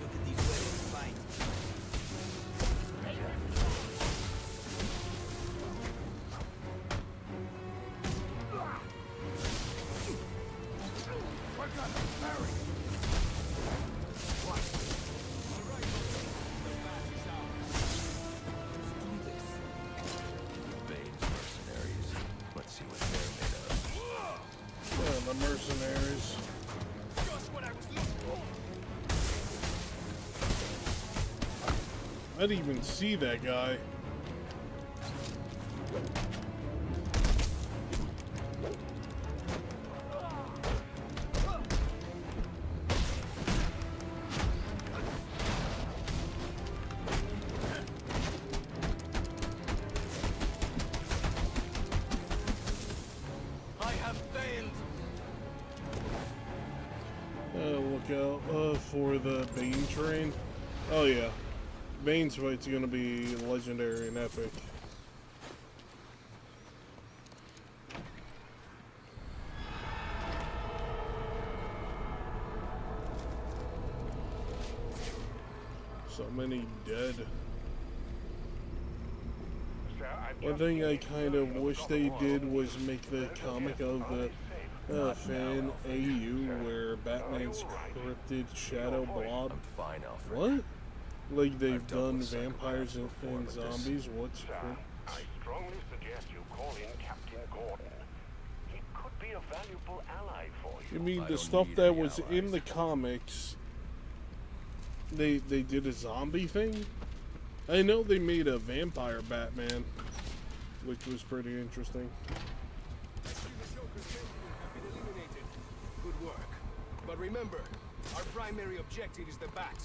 Look at these weapons fight. We're gonna hurry. What? Bane's mercenaries. Let's see what they're made of. Yeah, the mercenaries. Just what I was looking for. I didn't even see that guy. I have failed. Look out for the Bane train. Oh yeah. Bane's fight's gonna be legendary and epic. So many dead. One thing I kind of wish they did was make the comic of the fan AU where Batman's cryptid shadow blob. I'm fine, Alfred. What? Like they've done vampires and zombies? What's crypt? I strongly suggest you call in Captain Gordon. He could be a valuable ally for you. You mean the stuff that was in the comics? They did a zombie thing? I know they made a vampire Batman, which was pretty interesting. Good work. But remember, our primary objective is the bat.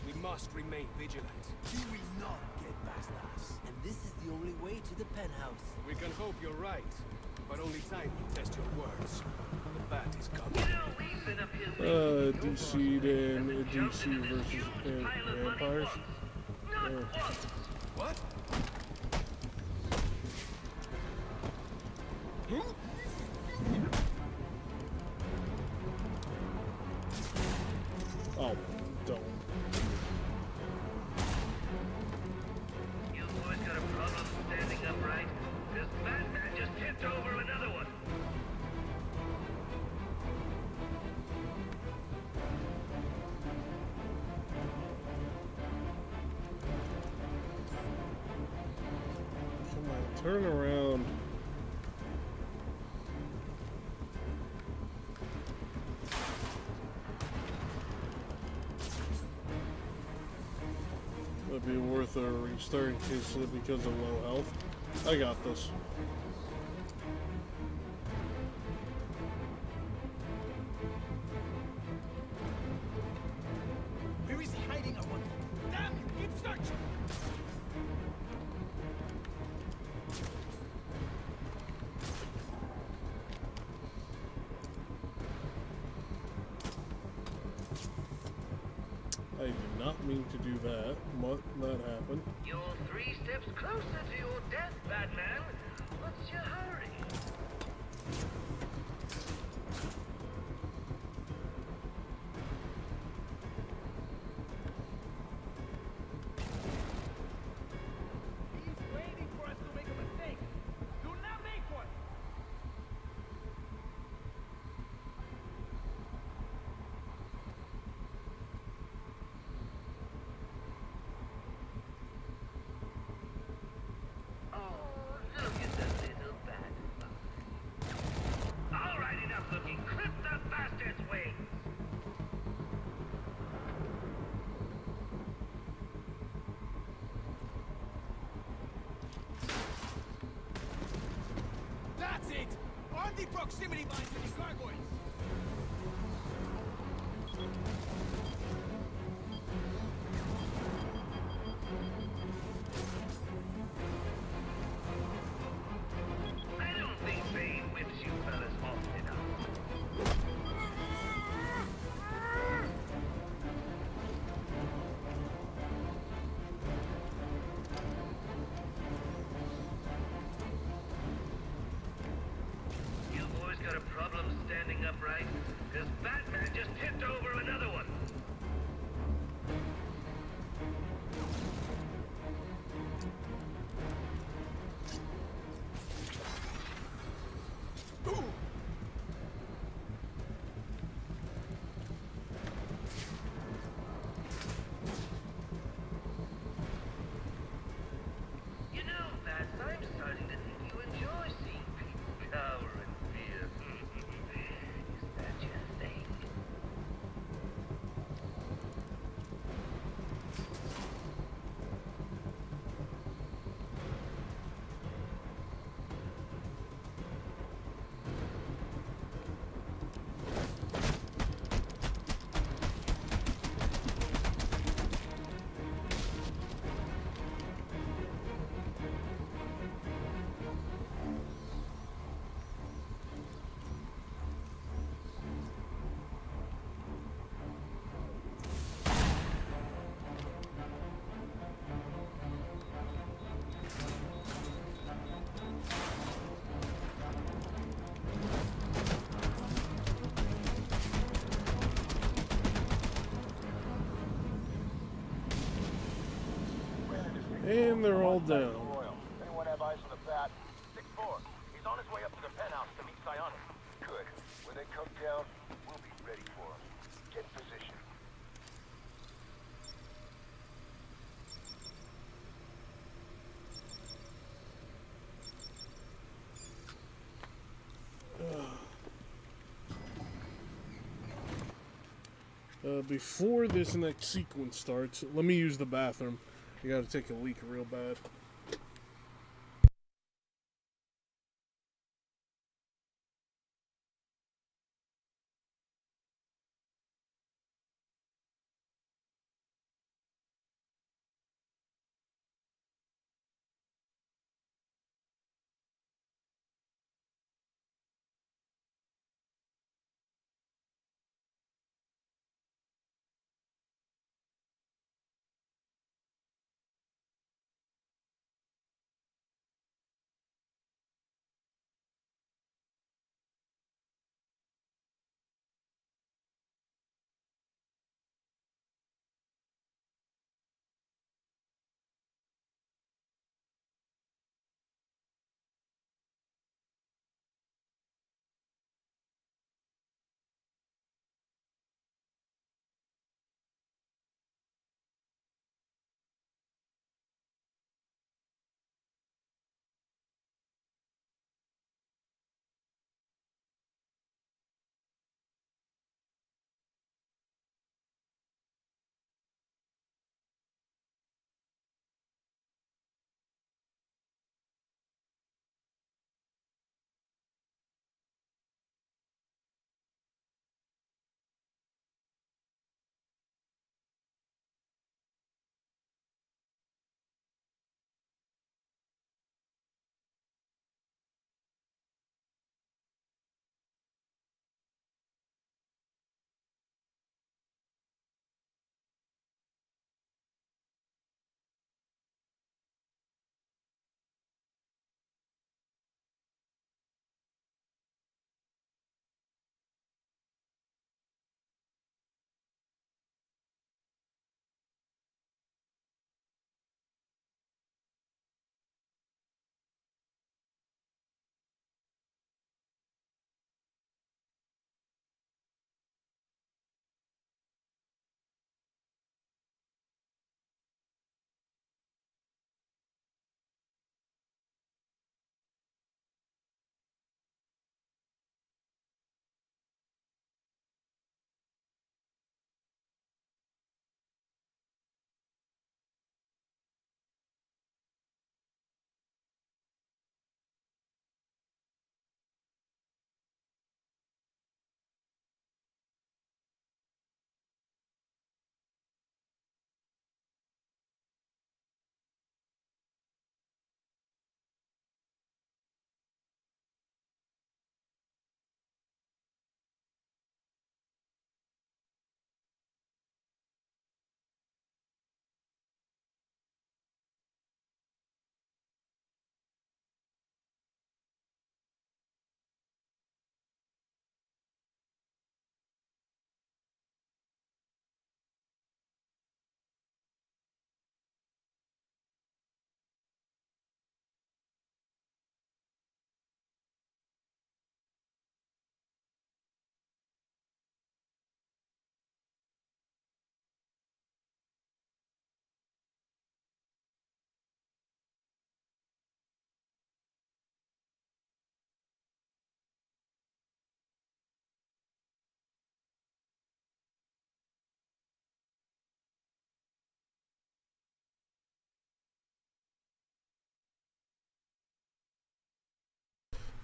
We must remain vigilant. You will not get past us. And this is the only way to the penthouse. We can hope you're right, but only time will test your words. The bat is coming. DC and DC versus vampires. What? Oh, don't. You boys got a problem standing upright? This Batman just tipped over another one. Come on, turn around. Would be worth a restart in case because of low health. I got this. Where is he hiding? I wonder. Damn you! Keep searching! I did not mean to do that, but that happened. You're 3 steps closer to your death, Batman. What's your hurry? He's waiting for us to make a mistake. Do not make one! Look at the little bat. All right, enough looking. Clip the bastard's wings. That's it! On the proximity mines to the gargoyles! I don't think Bane whips you fellas often enough. You boys got a problem standing upright? This Batman just tipped over another one. You know, Bats, I'm starting to think you enjoy seeing people cower in fear. Is that And they're all down. Anyone have eyes on the bat? 6-4. He's on his way up to the penthouse to meet Psionic. Good. When they come down, we'll be ready for him. Get in position. Before this next sequence starts, let me use the bathroom. I gotta take a leak real bad.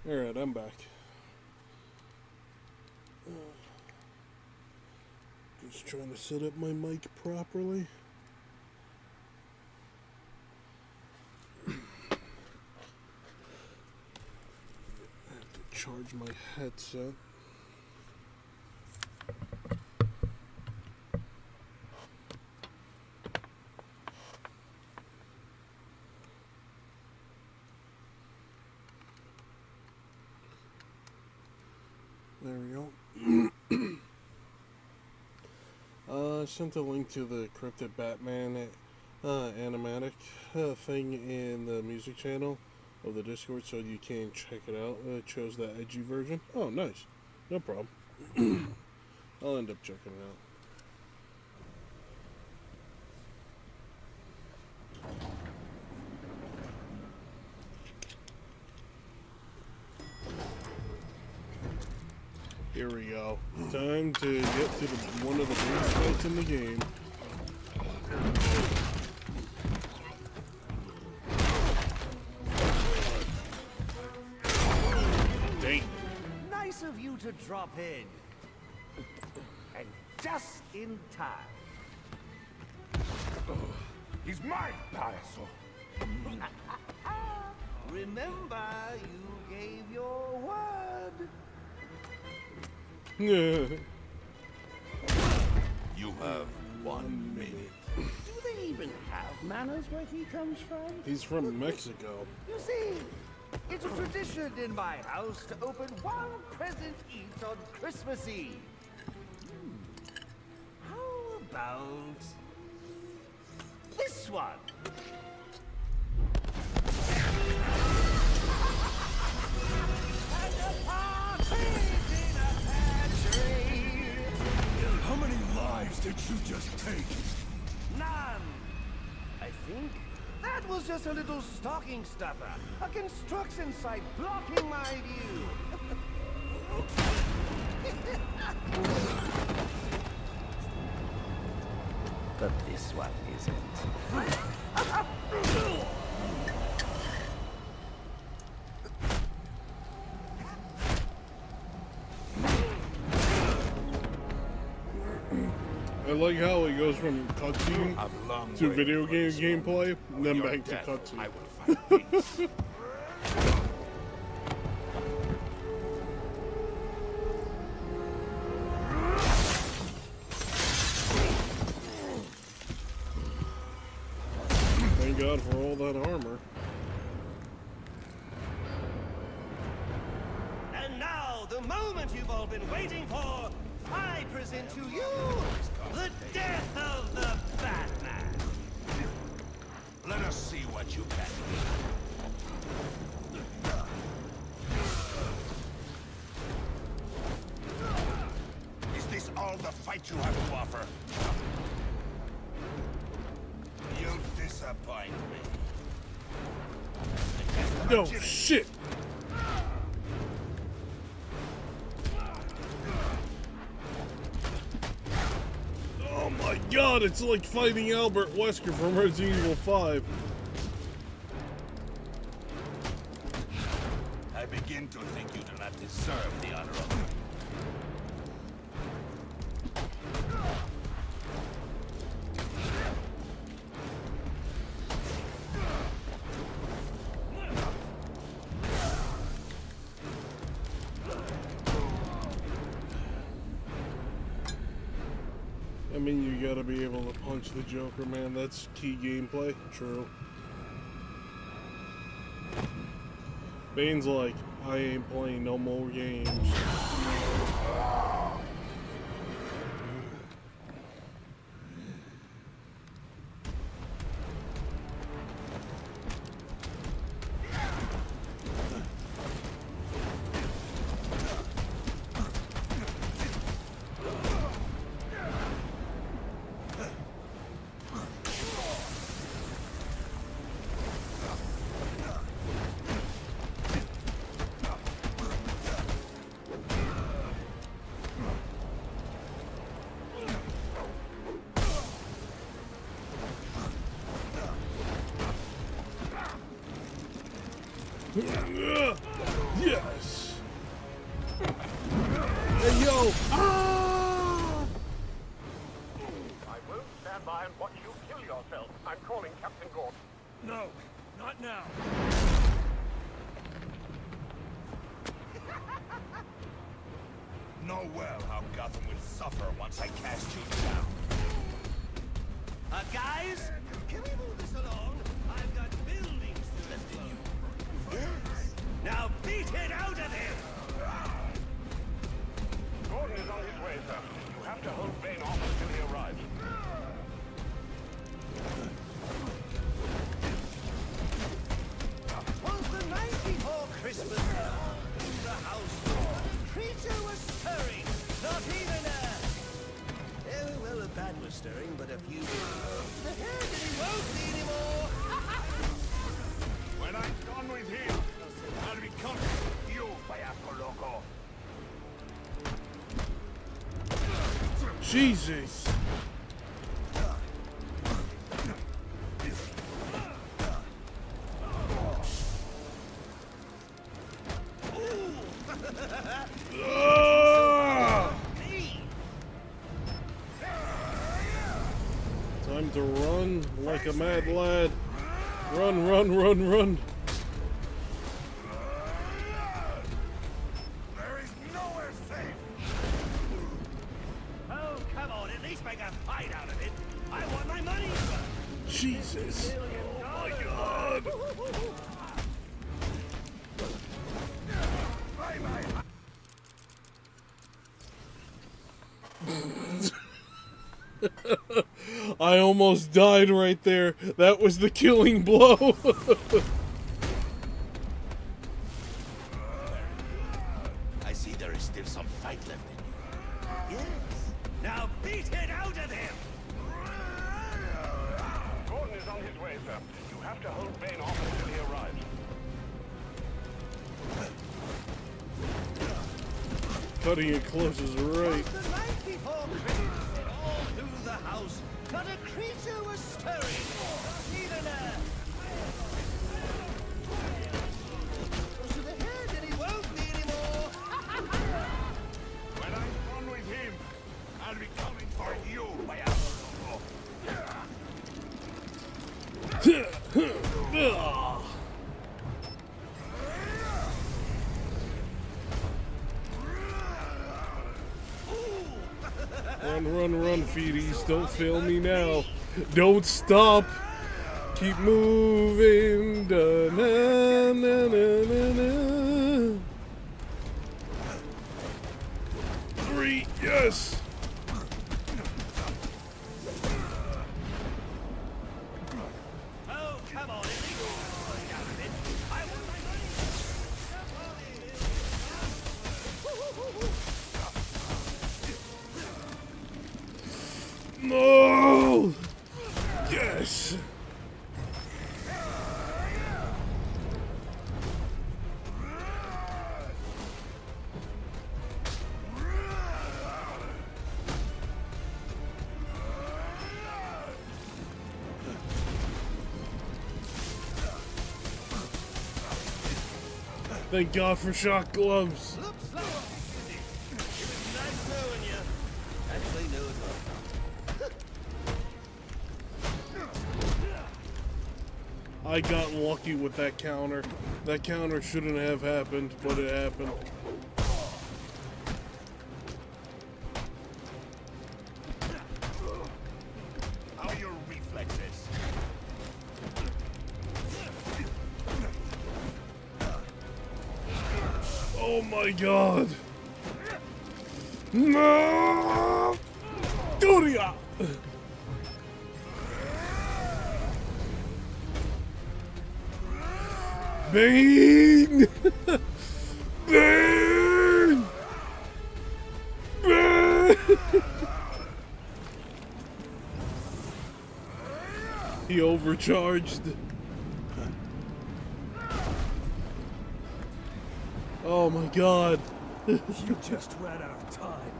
Alright, I'm back. Just trying to set up my mic properly. I have to charge my headset. There we go. I sent a link to the Cryptid Batman. animatic thing in the music channel of the Discord, so you can check it out. It chose the edgy version. Oh, nice. No problem. I'll end up checking it out. Here we go. Time to get to one of the biggest fights in the game. Dang. Nice of you to drop in. And just in time. He's mine, Payaso. Remember, you gave your word. You have 1 minute. Do they even have manners where he comes from? He's from Mexico. You see, it's a tradition in my house to open one present each on Christmas Eve. How about this one? How many lives did you just take? None. I think that was just a little stocking stuffer. A construction site blocking my view. But this one isn't. I like how it goes from cutscene to video game gameplay, and then back to cutscene. Thank God for all that armor. And now, the moment you've all been waiting for, I present to you the death of the Batman. Let us see what you can do. Is this all the fight you have to offer? You disappoint me. No shit! Oh my God, it's like fighting Albert Wesker from Resident Evil 5. I begin to think you do not deserve the honor of it. I mean, you gotta be able to punch the Joker, man. That's key gameplay. True. Bane's like, I ain't playing no more games. Yes! Hey, yo! Ah! I won't stand by and watch you kill yourself. I'm calling Captain Gordon. No, not now. Know well how Gotham will suffer once I cast you down. Guys, can we move this along? I've got buildings to explode. Yes. Now beat it out of him! Gordon is on his way, sir. You have to hold Bane off until he arrives. the bat was stirring, but if you... The hair that he won't be anymore! When I'm done with him, I'll become you, Payaco Loco. Jesus. Time to run like a mad lad. Run, run, run, run. There is nowhere safe. Oh, come on, at least make a fight out of it. I want my money back. Jesus. Oh my God. I almost died right there. That was the killing blow. I see there is still some fight left in you. Yes. Now beat it out of him! Gordon is on his way, sir. You have to hold Bane off until he arrives. Cutting it close is right. The night before Christmas, all through the house, not a creature was stirring. Not even a... So the hair that he won't be anymore. When I'm done with him, I'll be coming for you, Payaco. Run, run, run, Feeties. Don't fail me now. Don't stop. Keep moving. Da, na, na, na, na, na. 3, yes. Oh, come on, Ellie. Fight out of it. I want my money. No! Yes! Thank God for shock gloves. Look slower. It was nice knowing you. Actually, no, it wasn't. I got lucky with that counter. That counter shouldn't have happened, but it happened. How are your reflexes? Oh my God! No! Duria! Bane! Bane! Bane! He overcharged. Oh my God. You just ran out of time.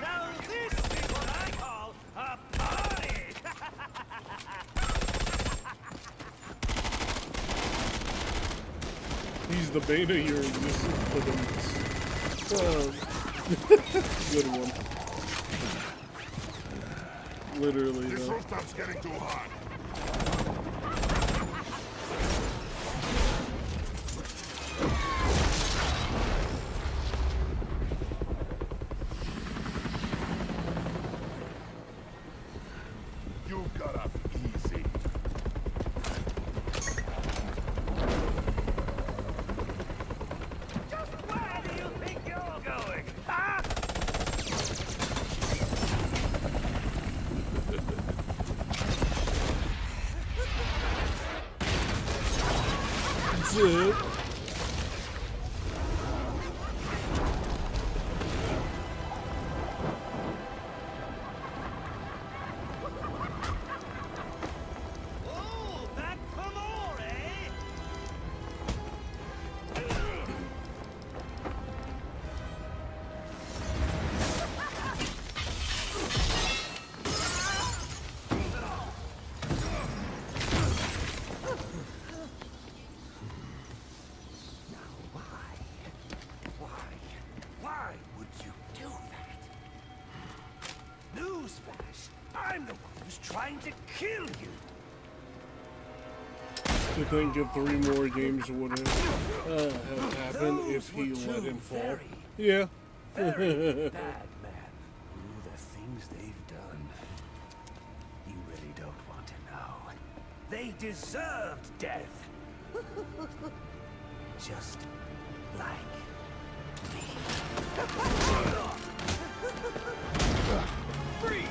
Now this is what I call a party! He's the bane of your existence. Good one. Literally, This though. rooftop's getting too hot. You got off easy. Just where do you think you're going? Huh? That's it. trying to kill you. To think if 3 more games would have happened if he let him fall. Yeah. Very bad man. Ooh, the things they've done. You really don't want to know. They deserved death. Just like me. Freeze!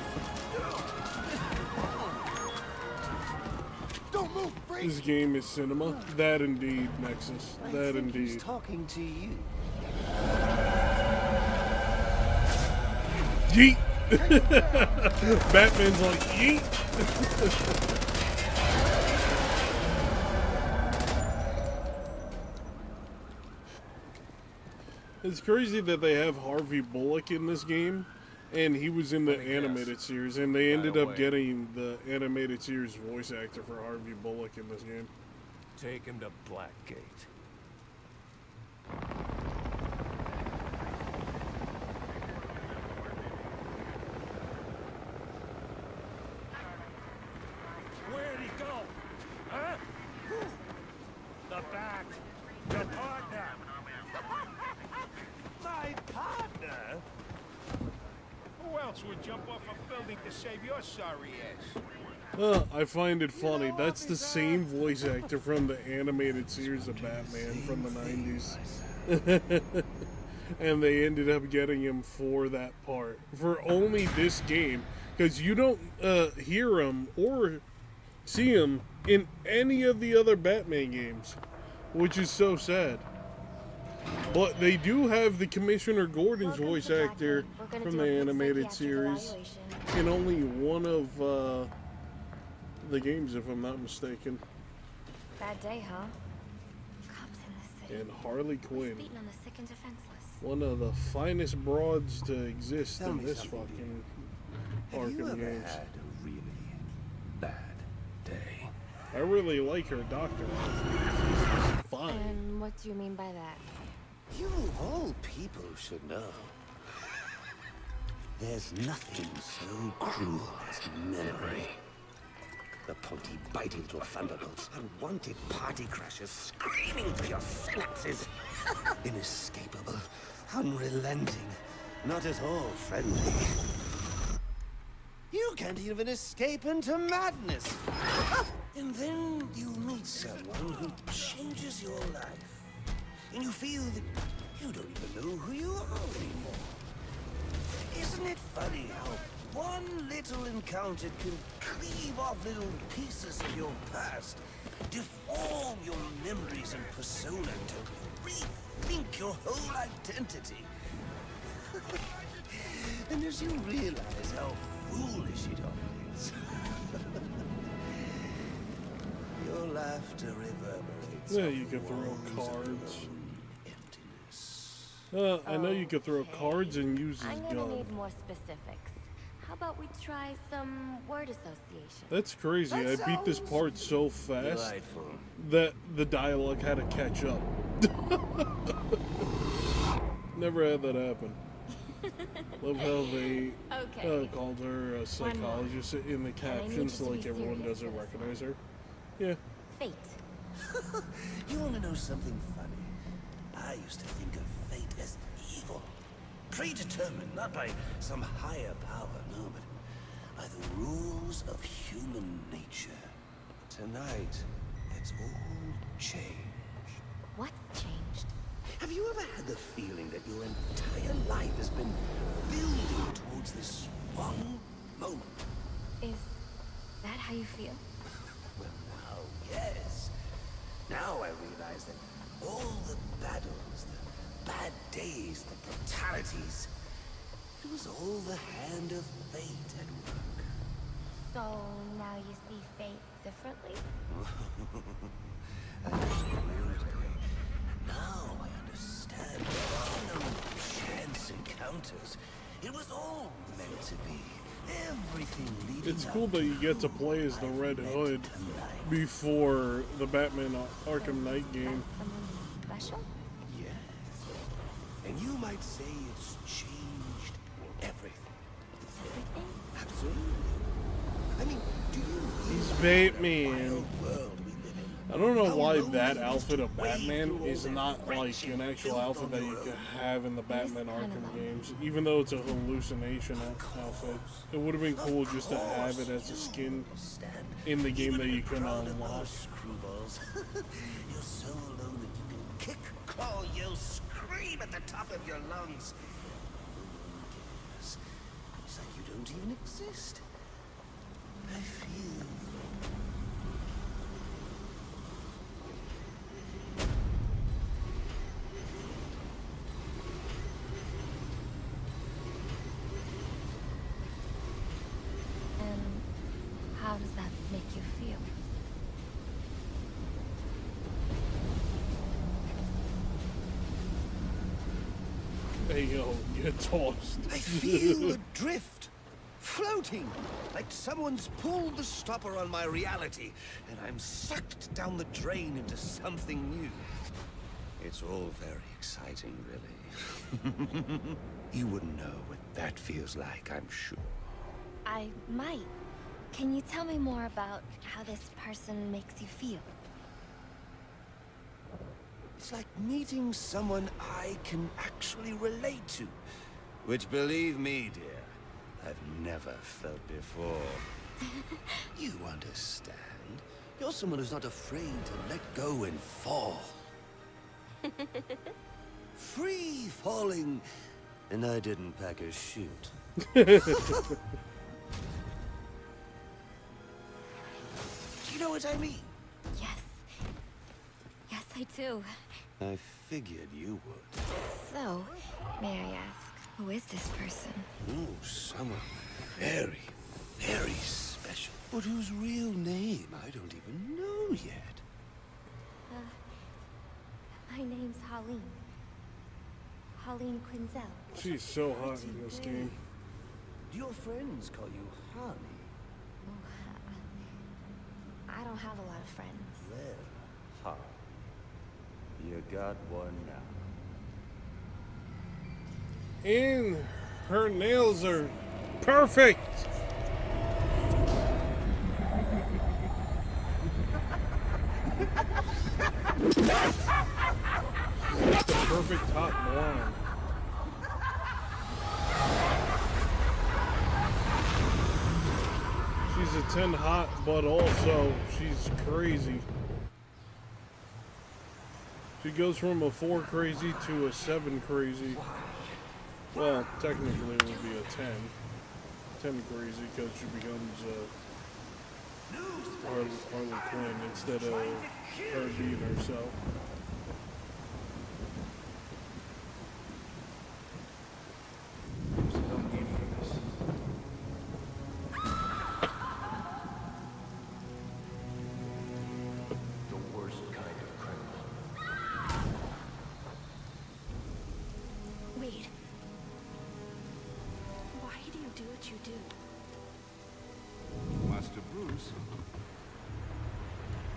Don't move, freeze! This game is cinema. That indeed, Nexus. That indeed. He's talking to you. Yeet! Batman's like, yeet! It's crazy that they have Harvey Bullock in this game, and he was in the animated series, and they ended up getting the animated series voice actor for Harvey Bullock in this game. Take him to Blackgate. Where'd he go? Huh? The Bat. Your partner. My partner? Who else would jump off a building to save your sorry ass? I find it funny. That's the same voice actor from the animated series of Batman from the 90s. And they ended up getting him for that part. For only this game. Because you don't hear him or see him in any of the other Batman games. Which is so sad. But they do have the Commissioner Gordon's voice actor from the animated series in only one of the games, if I'm not mistaken. Bad day, huh? Cops in the city. And Harley Quinn, Beaten on the sick and defenseless. one of the finest broads to exist Tell in me this something, fucking Have you Arkham ever games. had a really bad day? I really like her doctor. She's fine. And what do you mean by that? You of all people should know. There's nothing so cruel as memory. The pointy bite into a thunderbolts, unwanted party crashes screaming through your synapses. Inescapable, unrelenting, not at all friendly. You can't even escape into madness. And then you meet someone who changes your life. And you feel that you don't even know who you are anymore. Isn't it funny how one little encounter can cleave off little pieces of your past, deform your memories and persona to rethink your whole identity? And as you realize how foolish it all is, your laughter reverberates. Yeah, you can throw cards. I know you can throw cards and use his I'm gonna gun. need more specifics. How about we try some word association? That's crazy. I beat this part so fast Delightful. that the dialogue had to catch up. Never had that happen. Love how they called her a psychologist in the captions, like everyone doesn't recognize her. Yeah. Fate. You want to know something funny? I used to think of fate as evil. Predetermined, not by some higher power, no, but by the rules of human nature. Tonight, it's all changed. What's changed? Have you ever had the feeling that your entire life has been building towards this one moment? Is that how you feel? Well, now, yes. Now I realize that all the battles, the bad days, the brutalities, it was all the hand of fate at work. So now you see fate differently? Absolutely. Now I understand there are no chance encounters. It was all meant to be. Everything leading It's cool that you get to play as the Red Hood before the Batman Arkham Knight game. Special? Yes. And you might say it's changed everything. Everything? Absolutely. I mean, do Batman. I don't know why that outfit of Batman is not like an actual outfit that you could have in the Batman Arkham games, even though it's a hallucination outfit. It would have been cool just to have it as a skin in the game that you can unlock. Screwballs. You're so alone that you can kick, claw, yell, scream at the top of your lungs. It's like you don't even exist. I feel. How does that make you feel? Hey yo, get tossed. I feel adrift, floating, like someone's pulled the stopper on my reality, and I'm sucked down the drain into something new. It's all very exciting, really. You wouldn't know what that feels like, I'm sure. I might. Can you tell me more about how this person makes you feel? It's like meeting someone I can actually relate to. Which, believe me, dear, I've never felt before. You understand. You're someone who's not afraid to let go and fall. Free falling, and I didn't pack a chute. Do you know what I mean? Yes. Yes, I do. I figured you would. So, may I ask, who is this person? Oh, someone very, very special. But whose real name I don't even know yet. My name's Holleen. Holleen Quinzel. She's so hot in this game. Do your friends call you Honey? I don't have a lot of friends. Well, you got one now. And her nails are perfect. She's the perfect hot blonde. She's a 10 hot, but also she's crazy. She goes from a 4 crazy to a 7 crazy. Well, technically it would be a 10. 10 crazy because she becomes Harley Quinn instead of her being herself.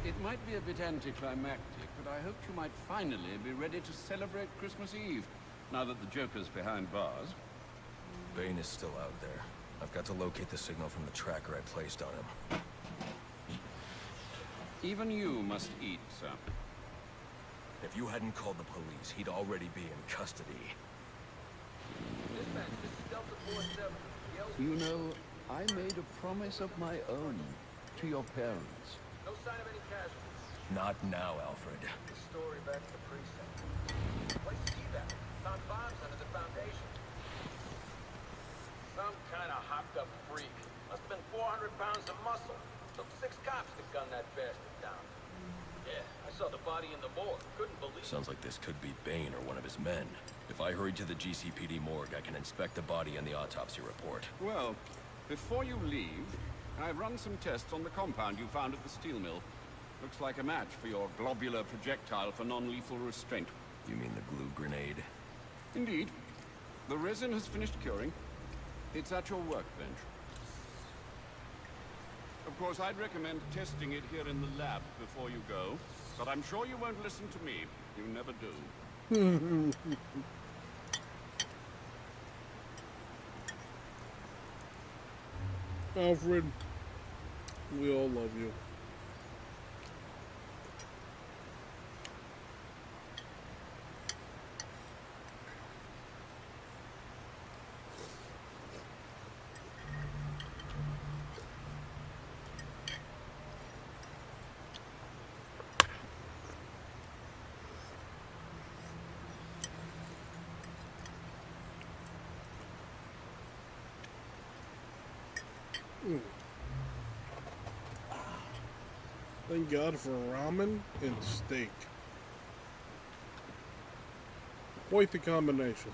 It might be a bit anticlimactic, but I hoped you might finally be ready to celebrate Christmas Eve, now that the Joker's behind bars. Bane is still out there. I've got to locate the signal from the tracker I placed on him. Even you must eat, sir. If you hadn't called the police, he'd already be in custody. Dispatch, this is Delta 47. You know, I made a promise of my own to your parents. No sign of any casualties. Not now, Alfred. The story back to the precinct. Place to see that. Found bombs under the foundation. Some kind of hopped up freak. Must have been 400 pounds of muscle. Took 6 cops to gun that bastard down. Yeah, I saw the body in the morgue. Couldn't believe it. Sounds like this could be Bane or one of his men. If I hurry to the GCPD morgue, I can inspect the body and the autopsy report. Well, before you leave, I've run some tests on the compound you found at the steel mill. Looks like a match for your globular projectile for non-lethal restraint. You mean the glue grenade? Indeed. The resin has finished curing. It's at your workbench. Of course, I'd recommend testing it here in the lab before you go, but I'm sure you won't listen to me. You never do. Alfred, We all love you. Thank God for ramen and steak. Quite the combination.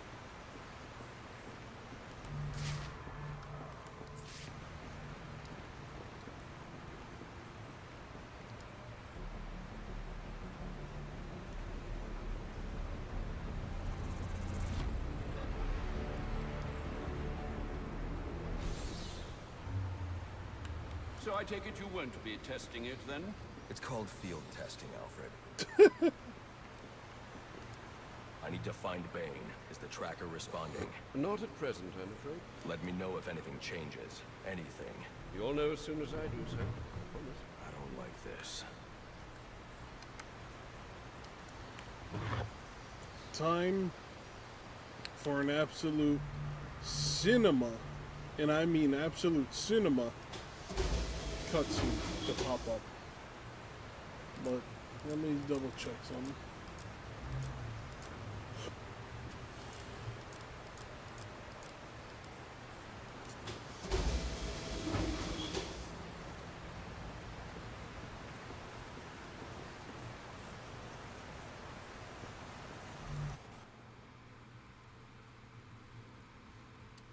So I take it you won't be testing it, then? It's called field testing, Alfred. I need to find Bane. Is the tracker responding? Not at present, I'm afraid. Let me know if anything changes. Anything. You'll know as soon as I do, sir. I promise. I don't like this. Time for an absolute cinema, and I mean absolute cinema, cutscene to pop up. But let me double check something.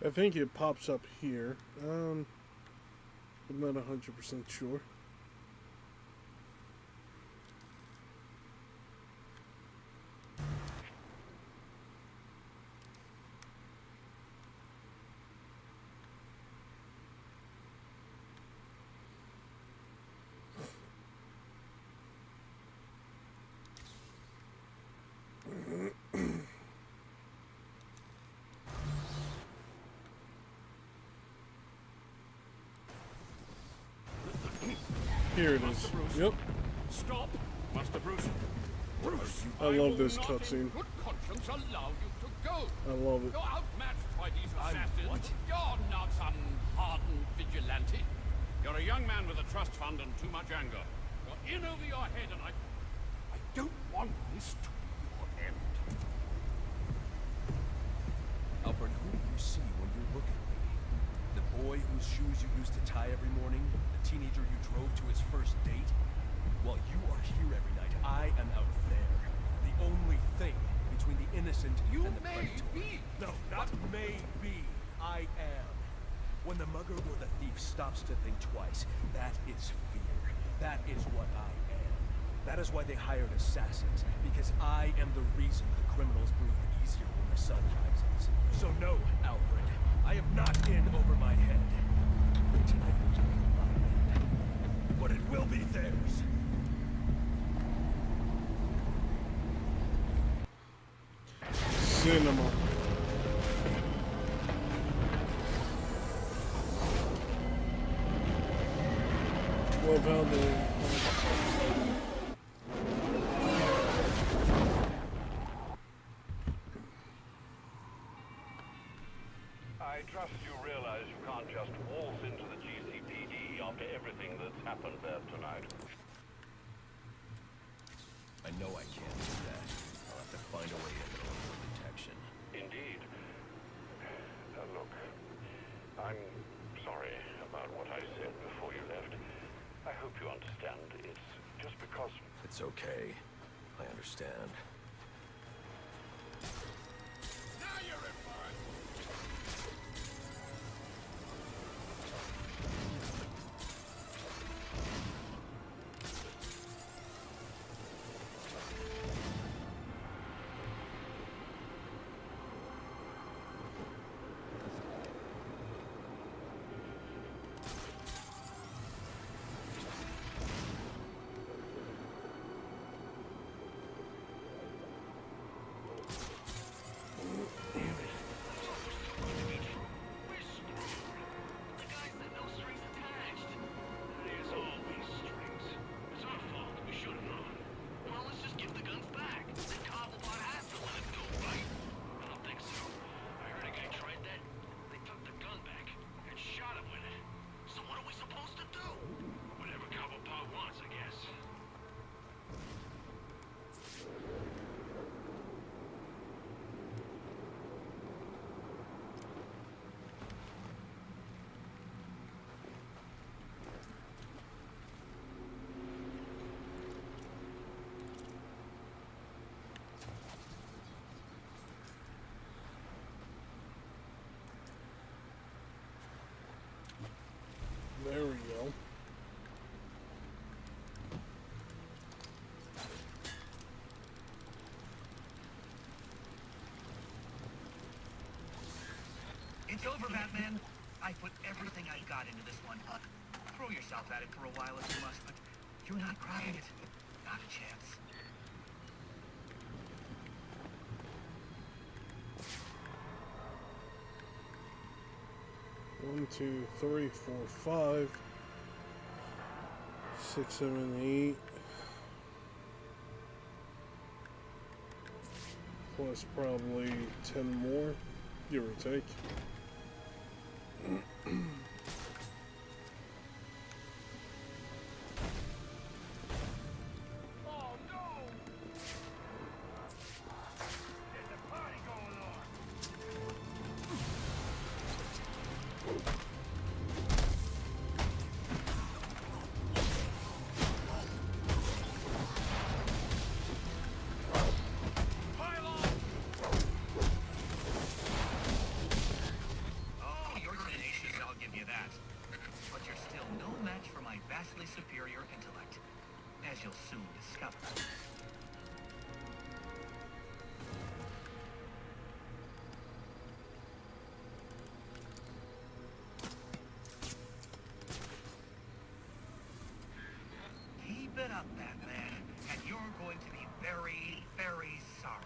I think it pops up here. I'm not 100% sure. Here it is. Yep. Stop, Master Bruce. Bruce, I love this cutscene. Good conscience allow you to go. I love it. You're outmatched by these assassins. You're not some hardened vigilante. You're a young man with a trust fund and too much anger. You're in over your head, and I don't want this to be your end. Alfred, who do you see when you look at me? The boy whose shoes you used to tie every morning? The teenager you drove to his first date? Well, you are here every night. I am out there. The only thing between the innocent and the predator. No, not maybe. I am. When the mugger or the thief stops to think twice, that is fear. That is what I am. That is why they hired assassins, because I am the reason the criminals breathe easier when the sun rises. So no, Alfred, I am not in over my head. Tonight will be my end, but it will be theirs. Cinema. Love how they... I trust you realize you can't just waltz into the GCPD after everything that's happened there tonight. I know I can't do that. I'll have to find a way in for detection. Indeed. Look, I'm sorry about what I said before you left. I hope you understand. It's just because... It's okay. I understand. Now you're in for it. It's over, Batman. I put everything I got into this one. Throw yourself at it for a while if you must, but you're not grabbing it. Not a chance. One, 2, 3, 4, 5, 6, 7, 8. Plus probably 10 more, give or take. Superior intellect, as you'll soon discover. Keep it up, Batman, and you're going to be very, very sorry.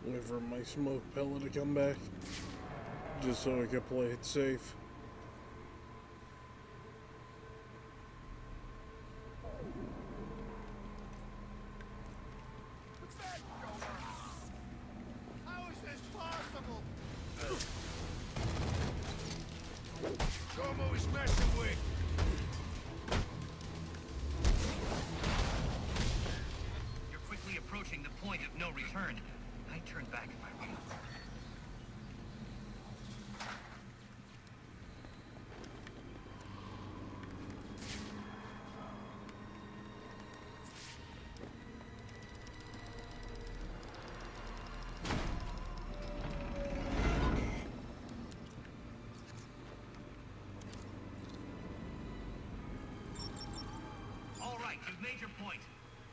Wait for my smoke pellet to come back, just so I can play it safe. How is this possible? Como is messing with. You're quickly approaching the point of no return. I'd turn back if I were you. All right, you've made your point.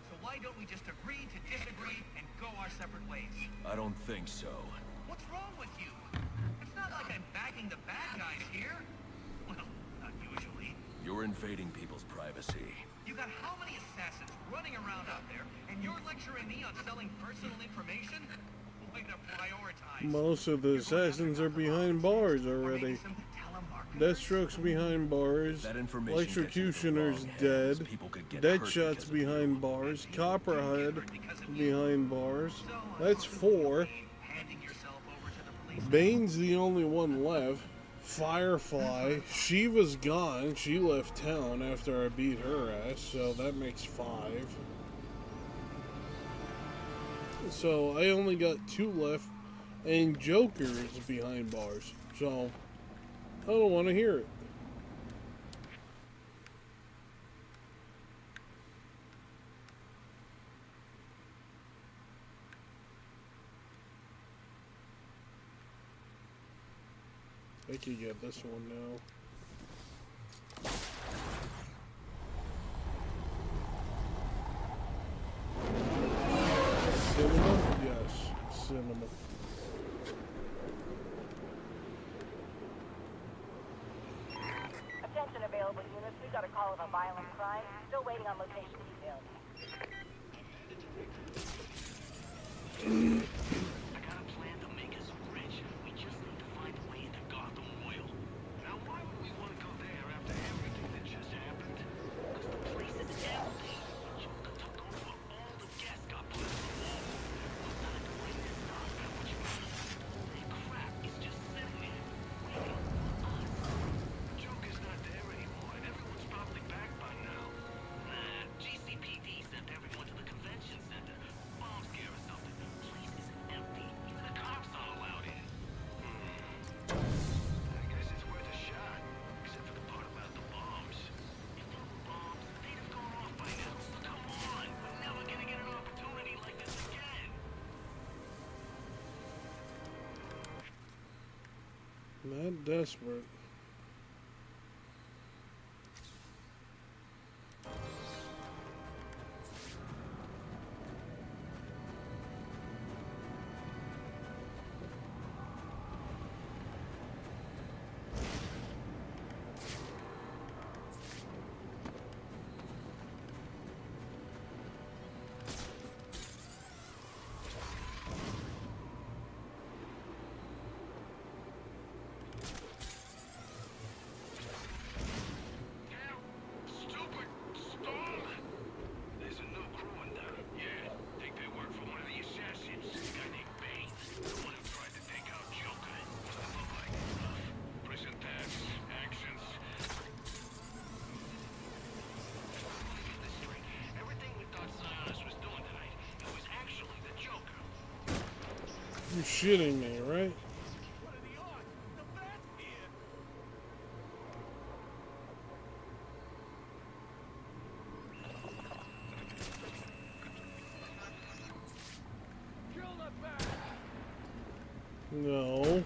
So why don't we just agree to disagree and go our separate ways? I don't think so. What's wrong with you? It's not like I'm backing the bad guys here. Well, not usually. You're invading people's privacy. You got how many assassins running around out there, and you're lecturing me on selling personal information? Way to prioritize. Most of the assassins are behind bars already. Deathstroke's behind bars. Electrocutioner's dead. Deadshot's behind bars. Copperhead behind bars. That's 4. Bane's the only one left. Firefly, she was gone. She left town after I beat her ass, so that makes 5. So I only got 2 left, and Joker is behind bars. So I don't want to hear it. I could get this one now. Cinema? Yes, cinema. Attention available units. We got a call of a violent crime. Still waiting on location details. I got a plan to make us rich. We just need to find a way into Gotham Oil. Now, why would we want to go there after everything that just happened? Because the place is empty. Joker took over. All the gas got put in the wall. No time to bring this stuff. Now, what you mean? That crap is just sitting there, waiting for us. Joker's not there anymore, and everyone's probably back by now. Nah, GCPD sent everyone to the convention center. Bomb scare or something. Place is empty. Even the cops aren't allowed in. I guess it's worth a shot. Except for the part about the bombs. If there were bombs, they'd have gone off by now. So come on. We're never gonna get an opportunity like this again. Not desperate. You're shitting me, right? No.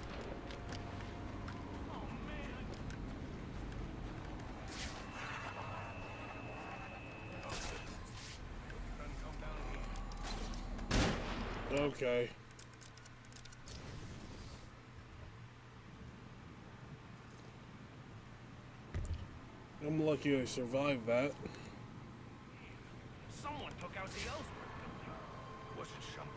Okay. I'm lucky I survived that. Someone took out the Ellsworth building. Was it someone?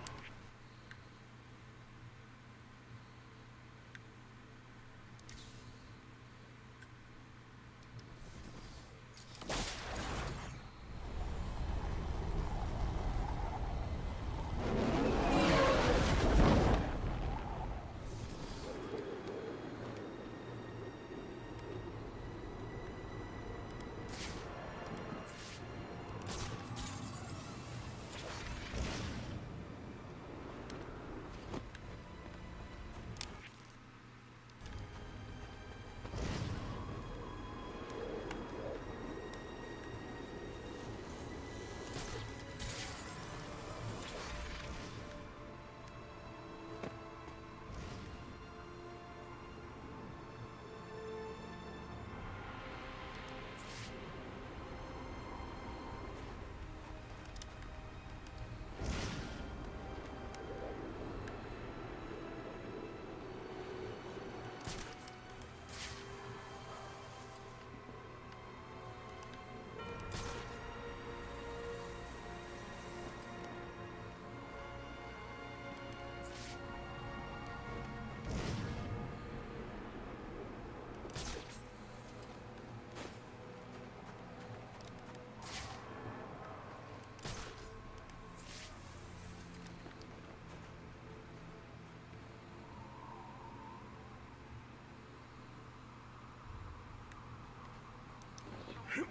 The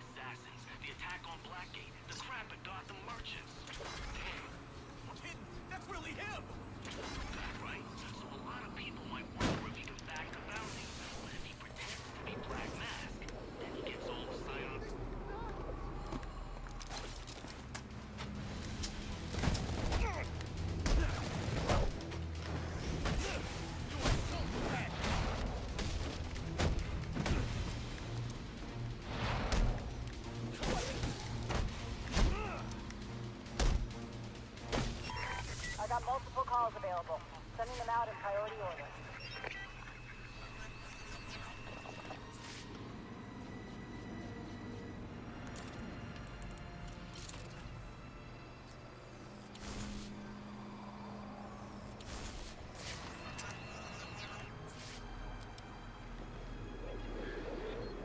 assassins, the attack on Blackgate, the crap at Gotham merchants. Damn. Kid, that's really him! Right. So a lot of people might wonder if he can back the bounty. But if he pretends to be Black Mask, then he gets all the Scions. I got multiple calls available. Sending them out in priority order.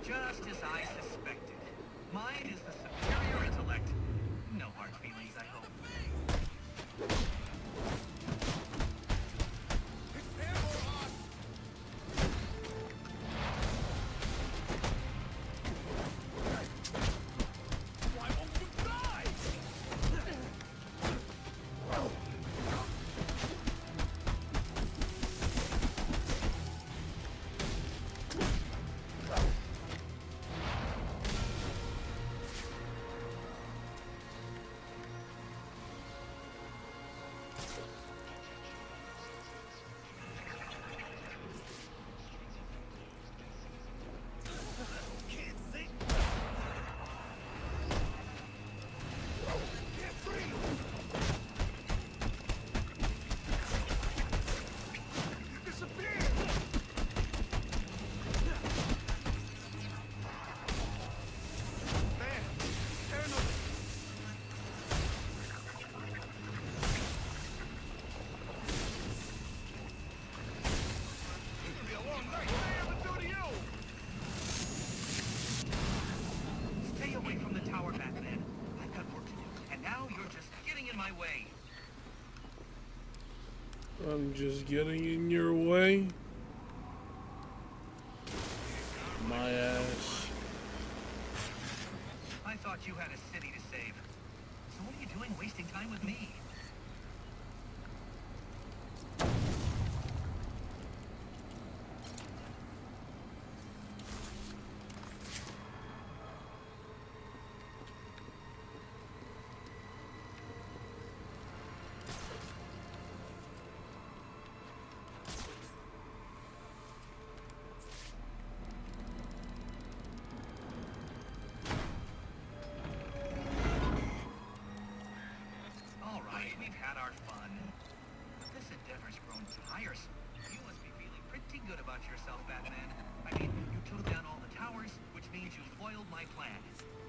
Just as I suspected. Mine is the superior intellect. No hard feelings, I hope. Why won't you die? Stay away from the tower, Batman. I've got work to do. And now you're just getting in my way. I'm just getting in your way. My ass. I thought you had a city to save. So what are you doing wasting time with me? Good about yourself, Batman. I mean, you took down all the towers, which means you foiled my plan.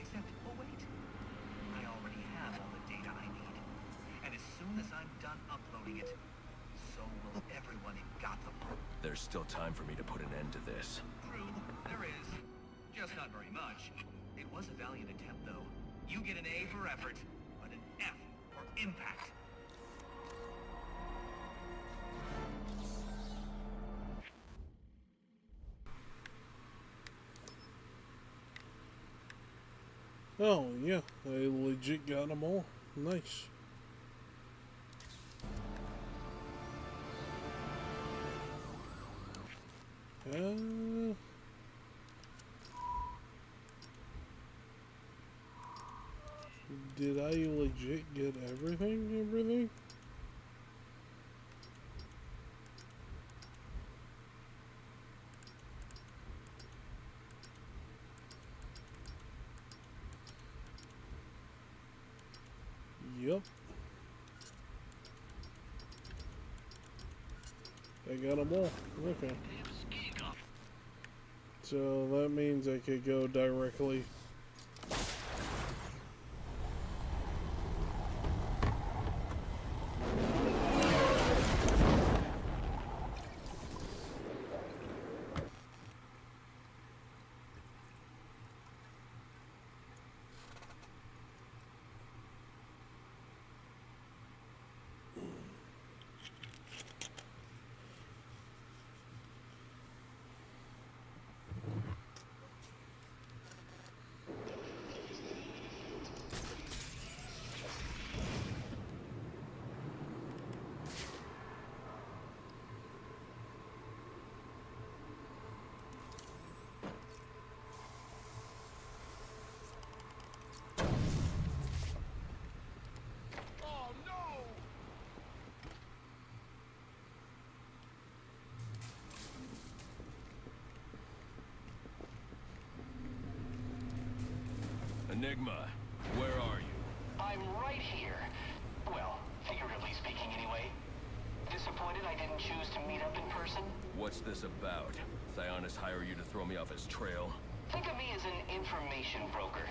Except, oh wait, I already have all the data I need. And as soon as I'm done uploading it, so will everyone in Gotham. There's still time for me to put an end to this. True, there is. Just not very much. It was a valiant attempt, though. You get an A for effort, but an F for impact. Oh, yeah, I legit got them all. Nice. Did I legit get everything? Yep. I got them all. Okay. So that means I could go directly. Enigma, where are you? I'm right here. Well, figuratively speaking anyway. Disappointed I didn't choose to meet up in person? What's this about? Sionis hire you to throw me off his trail? Think of me as an information broker.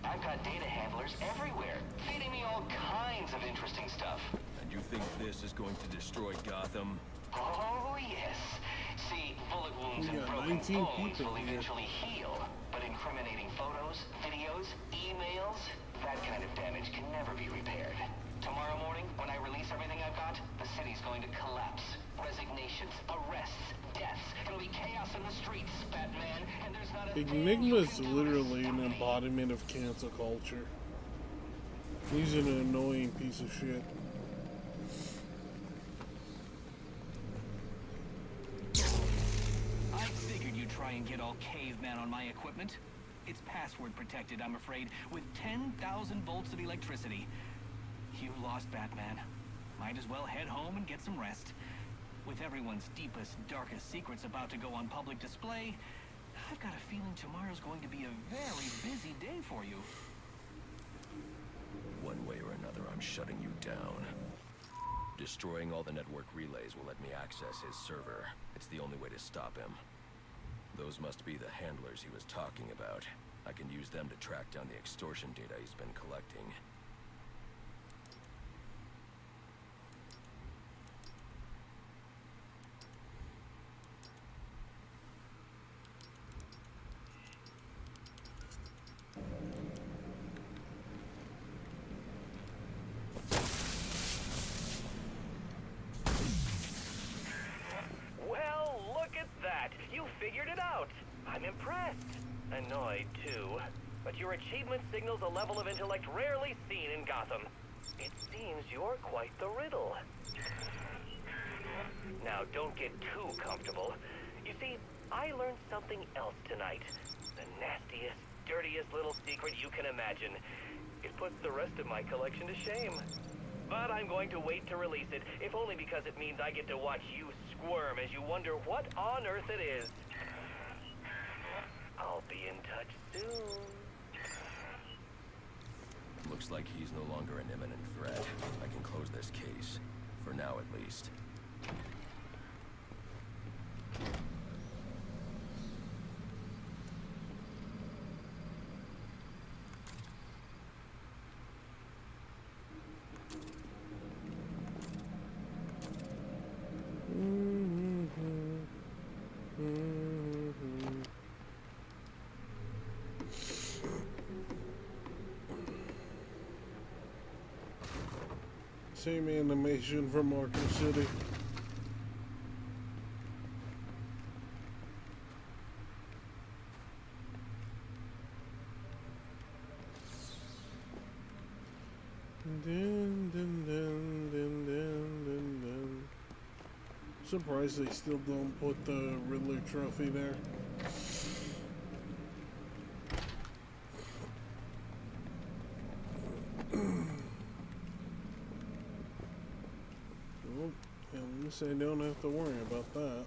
I've got data handlers everywhere, feeding me all kinds of interesting stuff. And you think this is going to destroy Gotham? Oh, yes. See, bullet wounds and broken bones will eventually heal. But incriminating photos, videos, emails, that kind of damage can never be repaired. Tomorrow morning, when I release everything I've got, the city's going to collapse. Resignations, arrests, deaths. It'll be chaos in the streets, Batman, and there's not a Enigma's literally an embodiment of cancel culture. He's an annoying piece of shit. I figured you'd try and get all caveman on my equipment. It's password protected, I'm afraid, with 10,000 volts of electricity. You lost, Batman. Might as well head home and get some rest. With everyone's deepest, darkest secrets about to go on public display, I've got a feeling tomorrow's going to be a very busy day for you. One way or another, I'm shutting you down. Destroying all the network relays will let me access his server. It's the only way to stop him. Those must be the handlers he was talking about. I can use them to track down the extortion data he's been collecting. Well, look at that. You figured it out. I'm impressed. Annoyed, too. but your achievement signals a level of intellect rarely seen in Gotham. It seems you're quite the riddle. Now, don't get too comfortable. You see, I learned something else tonight. The nastiest, dirtiest little secret you can imagine. It puts the rest of my collection to shame. But I'm going to wait to release it, if only because it means I get to watch you squirm as you wonder what on earth it is. I'll be in touch soon. Looks like he's no longer an imminent threat. I can close this case. For now, at least. Same animation from Arkham City. Dun, dun, dun, dun, dun, dun, dun. Surprised they still don't put the Riddler trophy there. Well, at least I don't have to worry about that.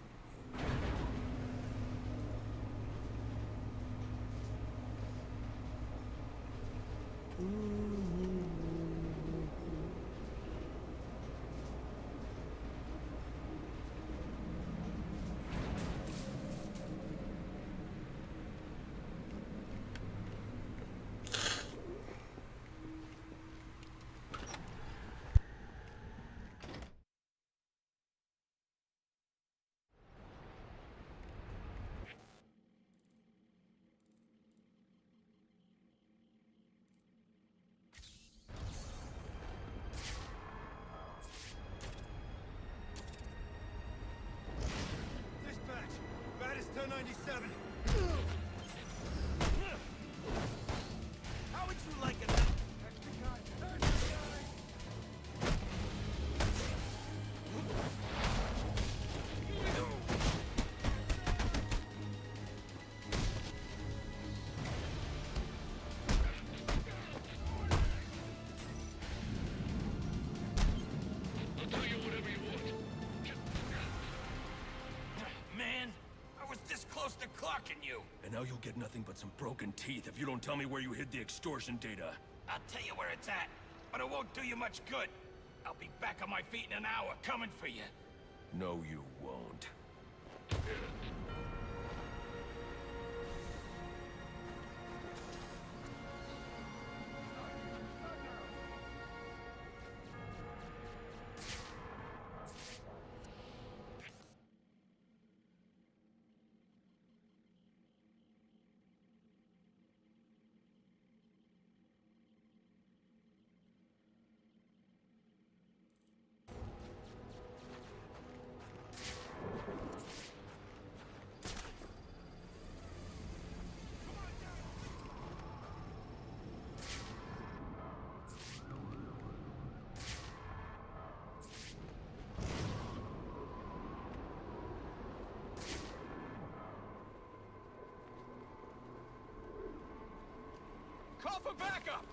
Baddest 1097. How would you like it? Man, I was this close to clocking you. And now you'll get nothing but some broken teeth if you don't tell me where you hid the extortion data. I'll tell you where it's at, but it won't do you much good. I'll be back on my feet in an hour, coming for you. No, you won't. Call for backup!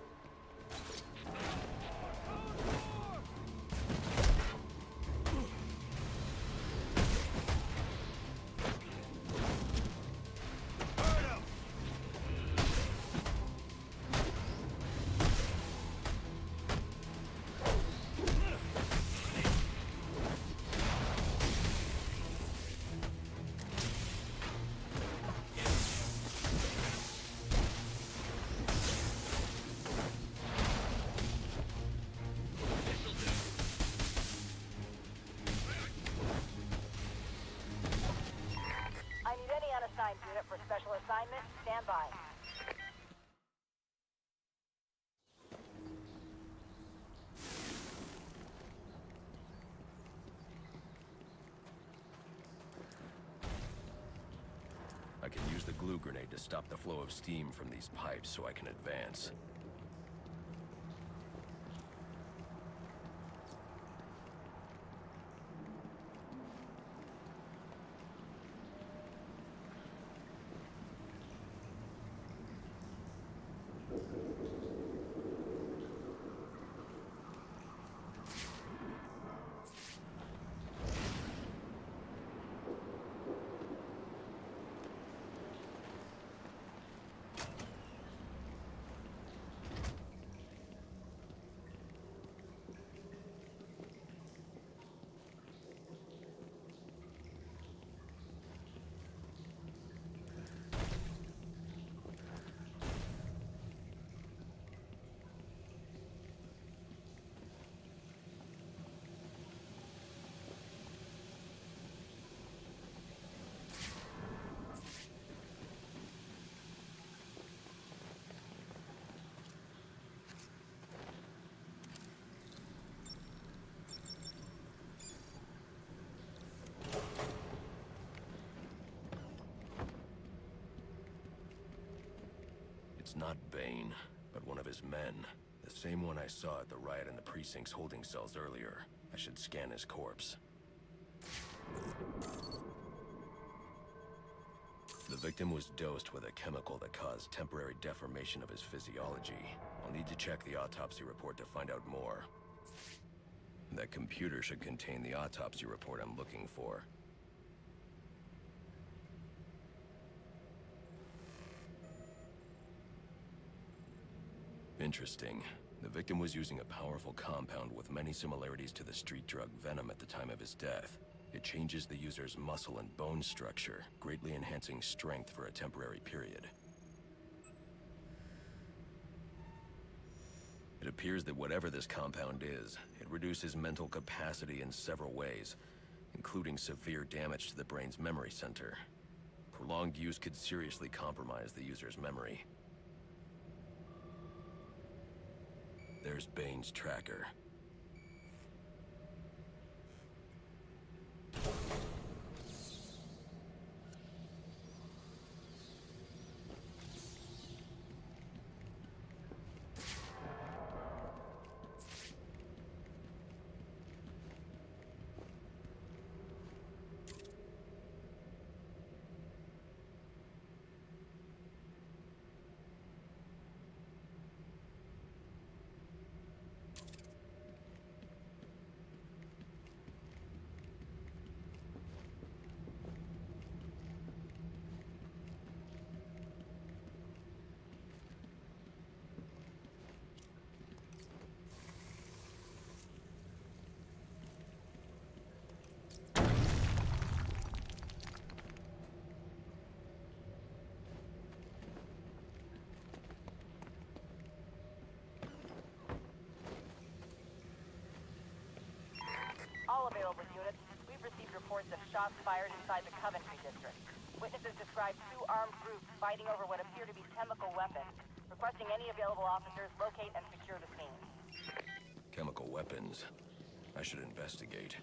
grenade to stop the flow of steam from these pipes so I can advance. It's not Bane, but one of his men. The same one I saw at the riot in the precinct's holding cells earlier. I should scan his corpse. The victim was dosed with a chemical that caused temporary deformation of his physiology. I'll need to check the autopsy report to find out more. That computer should contain the autopsy report I'm looking for. Interesting. The victim was using a powerful compound with many similarities to the street drug Venom at the time of his death. It changes the user's muscle and bone structure, greatly enhancing strength for a temporary period. It appears that whatever this compound is, it reduces mental capacity in several ways, including severe damage to the brain's memory center. Prolonged use could seriously compromise the user's memory. There's Bane's tracker. All available units, we've received reports of shots fired inside the Coventry district. Witnesses describe two armed groups fighting over what appear to be chemical weapons. Requesting any available officers locate and secure the scene. Chemical weapons. I should investigate.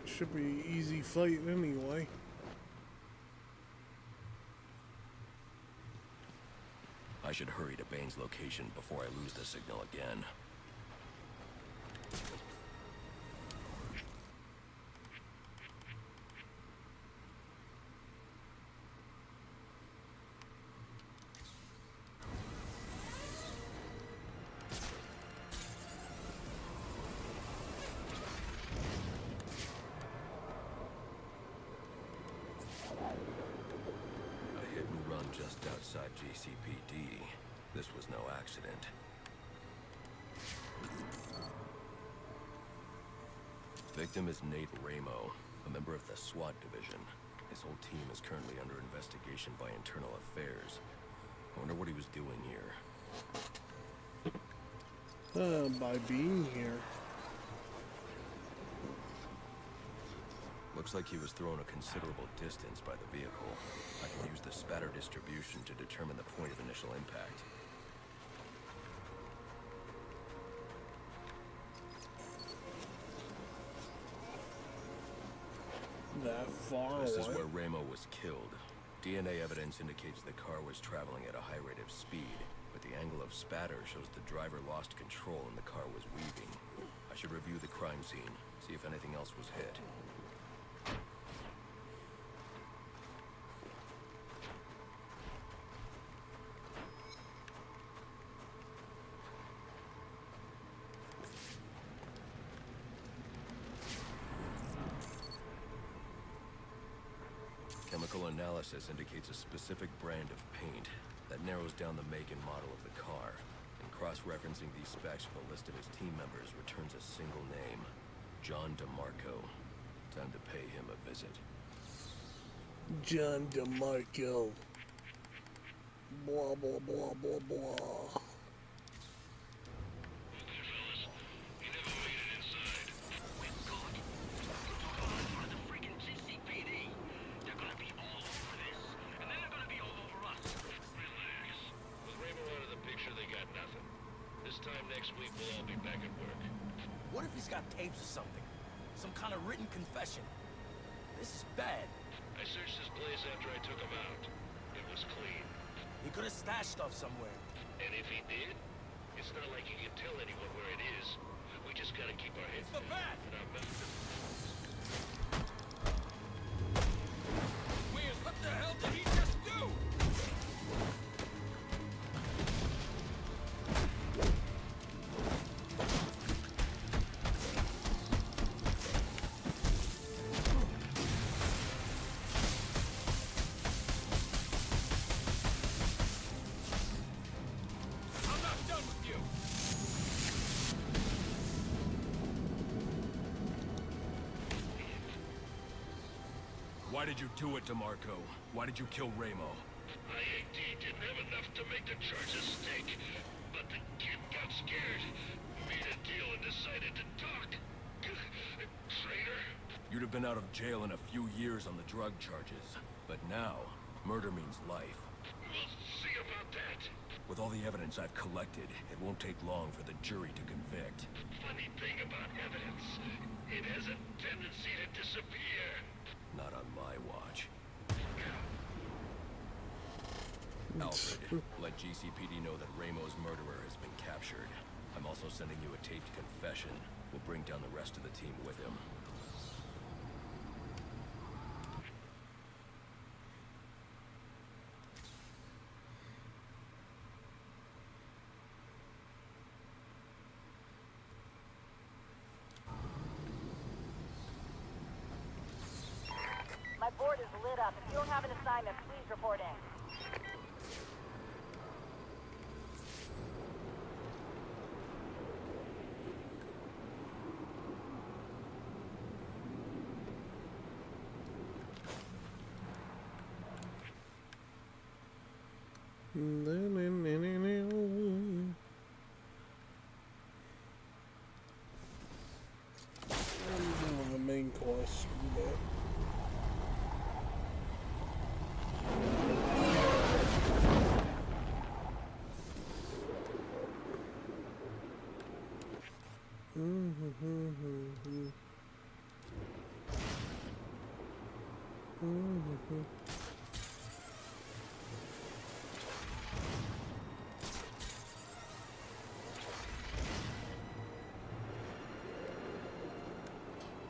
Should be easy fight anyway. I should hurry to Bane's location before I lose the signal again. Just outside GCPD. This was no accident. Victim is Nate Ramo, a member of the SWAT division. His whole team is currently under investigation by Internal Affairs. I wonder what he was doing here. By being here. Looks like he was thrown a considerable distance by the vehicle. I can use the spatter distribution to determine the point of initial impact. That far This away? is where Ramo was killed. DNA evidence indicates the car was traveling at a high rate of speed, but the angle of spatter shows the driver lost control and the car was weaving. I should review the crime scene, see if anything else was hit. Chemical analysis indicates a specific brand of paint. That narrows down the make and model of the car. And cross-referencing these specs with a list of his team members returns a single name. John DeMarco. Time to pay him a visit. John DeMarco. Blah, blah, blah, blah, blah. What if he's got tapes or something? Some kind of written confession? This is bad. I searched his place after I took him out. It was clean. He could have stashed stuff somewhere. And if he did, it's not like he can tell anyone where it is. We just gotta keep our heads down and our mouths. Weird, what the hell did he just do? Why did you do it, DeMarco? Why did you kill Ramo? IAD didn't have enough to make the charges stick, but the kid got scared, made a deal and decided to talk. Traitor. You'd have been out of jail in a few years on the drug charges. But now, murder means life. We'll see about that. With all the evidence I've collected, it won't take long for the jury to convict. Funny thing about evidence, it has a tendency to disappear. Not on my watch. Alfred, let GCPD know that Ramo's murderer has been captured. I'm also sending you a taped confession. We'll bring down the rest of the team with him. My board is lit up. If you don't have an assignment, please report in. The main quest.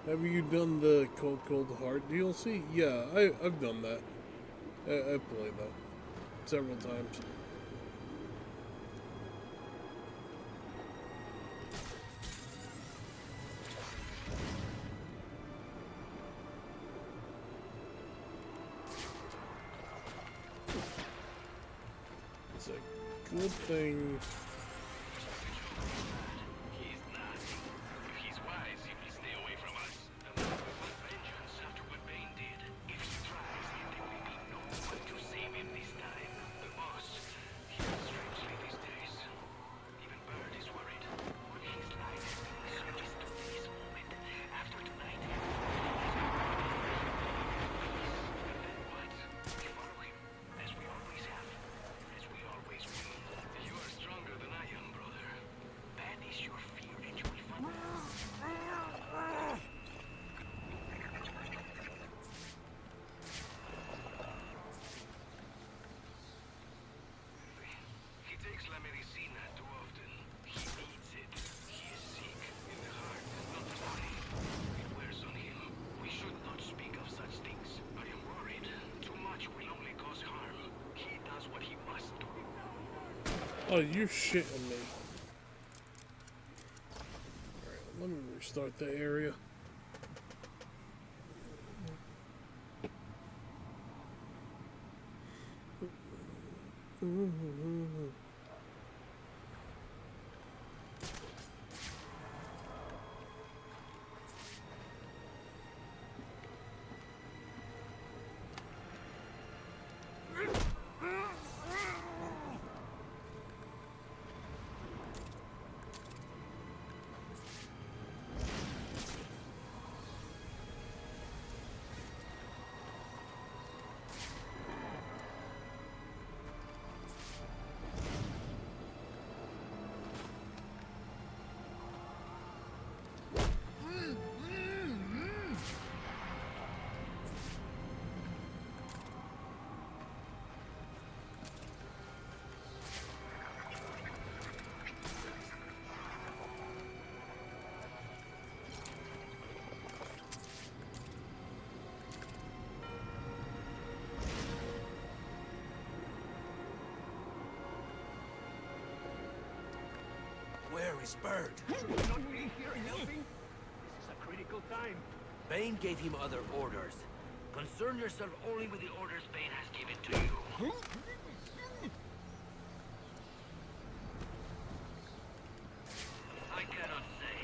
Have you done the Cold Cold Heart DLC? Yeah, I've done that. I've played that several times. It's a good thing. Oh, you're shitting me. Alright, let me restart the area. Where is Bird? Should we not be here helping? This is a critical time. Bane gave him other orders. Concern yourself only with the orders Bane has given to you. I cannot say.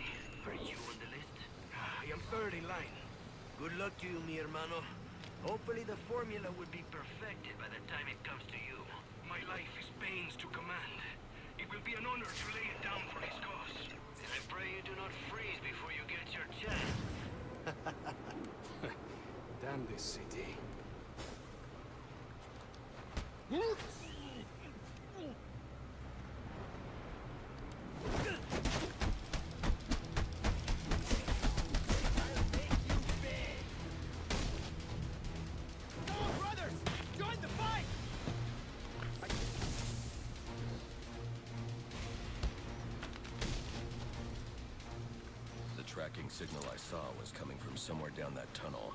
Are you on the list? I am third in line. Good luck to you, mi hermano. Hopefully the formula will be perfected by the time it comes to you. My life is Bane's to command. It will be an honor to lay it down for his cause. And I pray you do not freeze before you get your chance. Damn this city. The tracking signal I saw was coming from somewhere down that tunnel.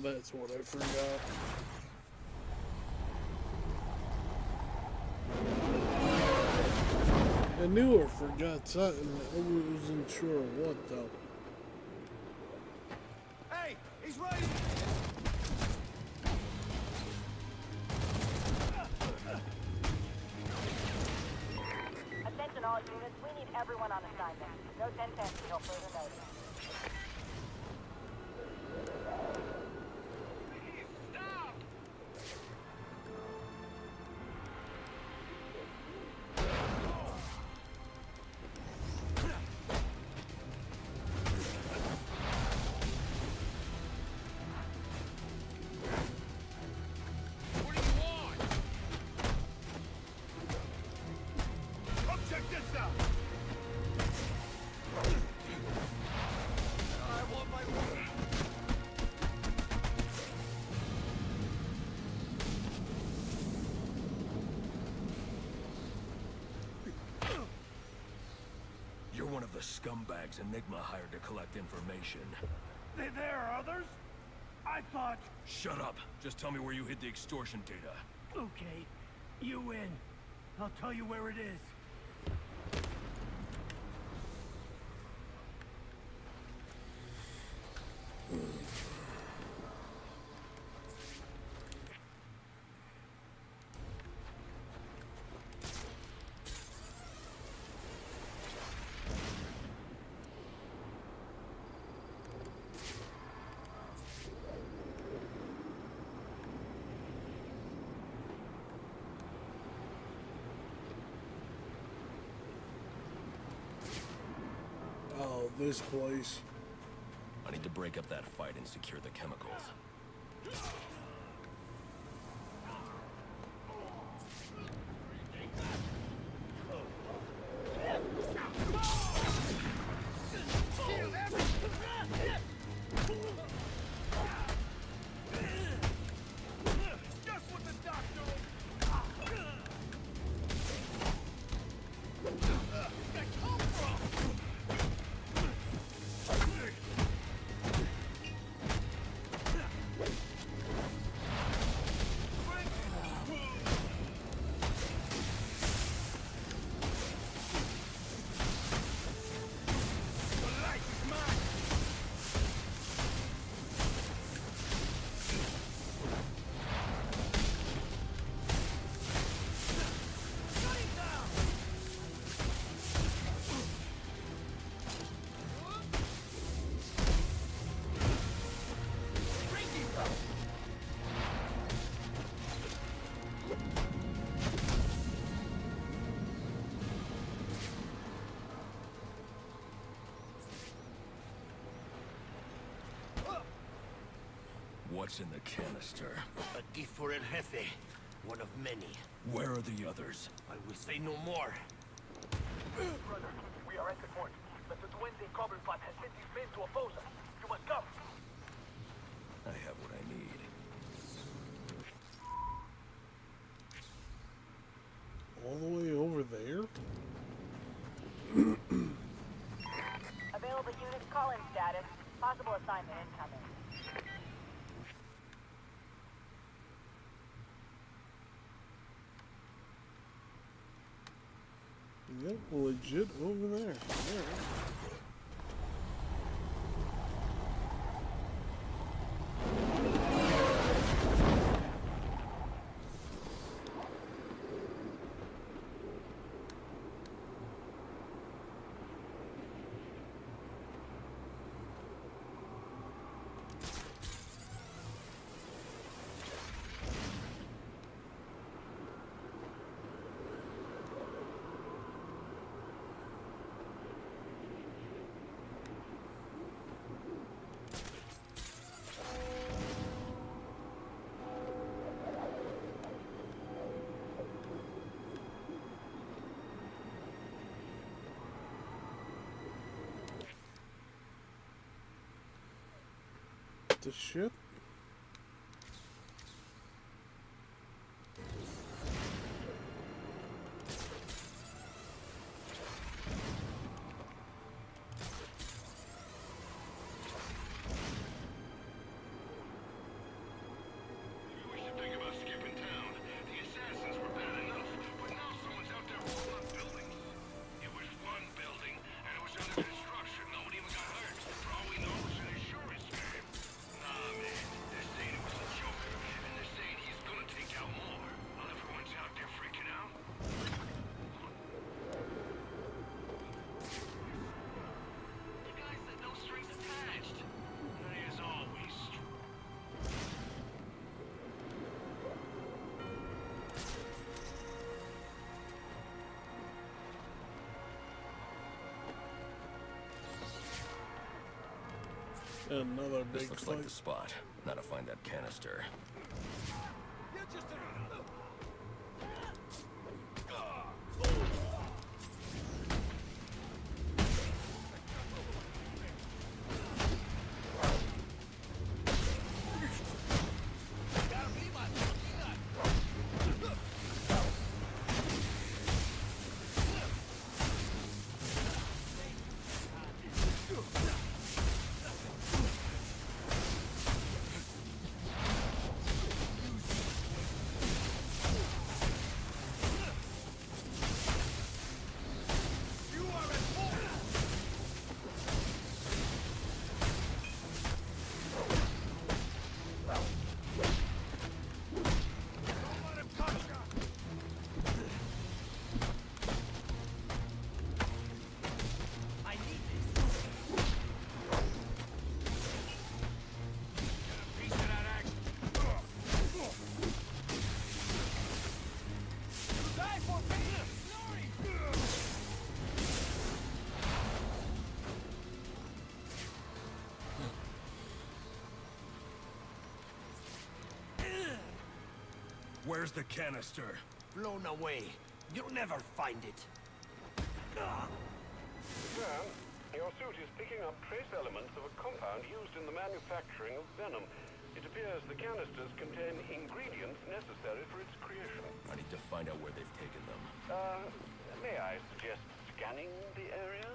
That's what I forgot. I knew I forgot something. I wasn't sure what though. Hey, he's ready! Attention all units, we need everyone on assignment. No 10-10 until further notice. You're one of the scumbags Enigma hired to collect information. There are others? I thought... Shut up! Just tell me where you hid the extortion data. Okay, you win. I'll tell you where it is. Oh, this place. I need to break up that fight and secure the chemicals. Just what What's in the canister? A gift for El Jefe. One of many. Where are the others? I will say no more. Brother, we are at the fort, but the Duende Cobblepot has sent his men to oppose us. You must come. I have what I need. All the way over there? Available units call-in status. Possible assignment incoming. Yep, legit over there. Yeah. The ship? We should think about skipping town. The assassins were bad enough, but now someone's out there blowing up buildings. It was one building, and it was under construction. No one even got hurt. For all we know, it's an insurance scam. Nah, man. They're saying it was a Joker, and they're saying he's gonna take out more. While everyone's out there freaking out. The guy said no strings attached. There's always Another big This looks fight. like the spot. Now to find that canister. Where's the canister? Blown away. You'll never find it. Sir, your suit is picking up trace elements of a compound used in the manufacturing of venom. It appears the canisters contain ingredients necessary for its creation. I need to find out where they've taken them. May I suggest scanning the area?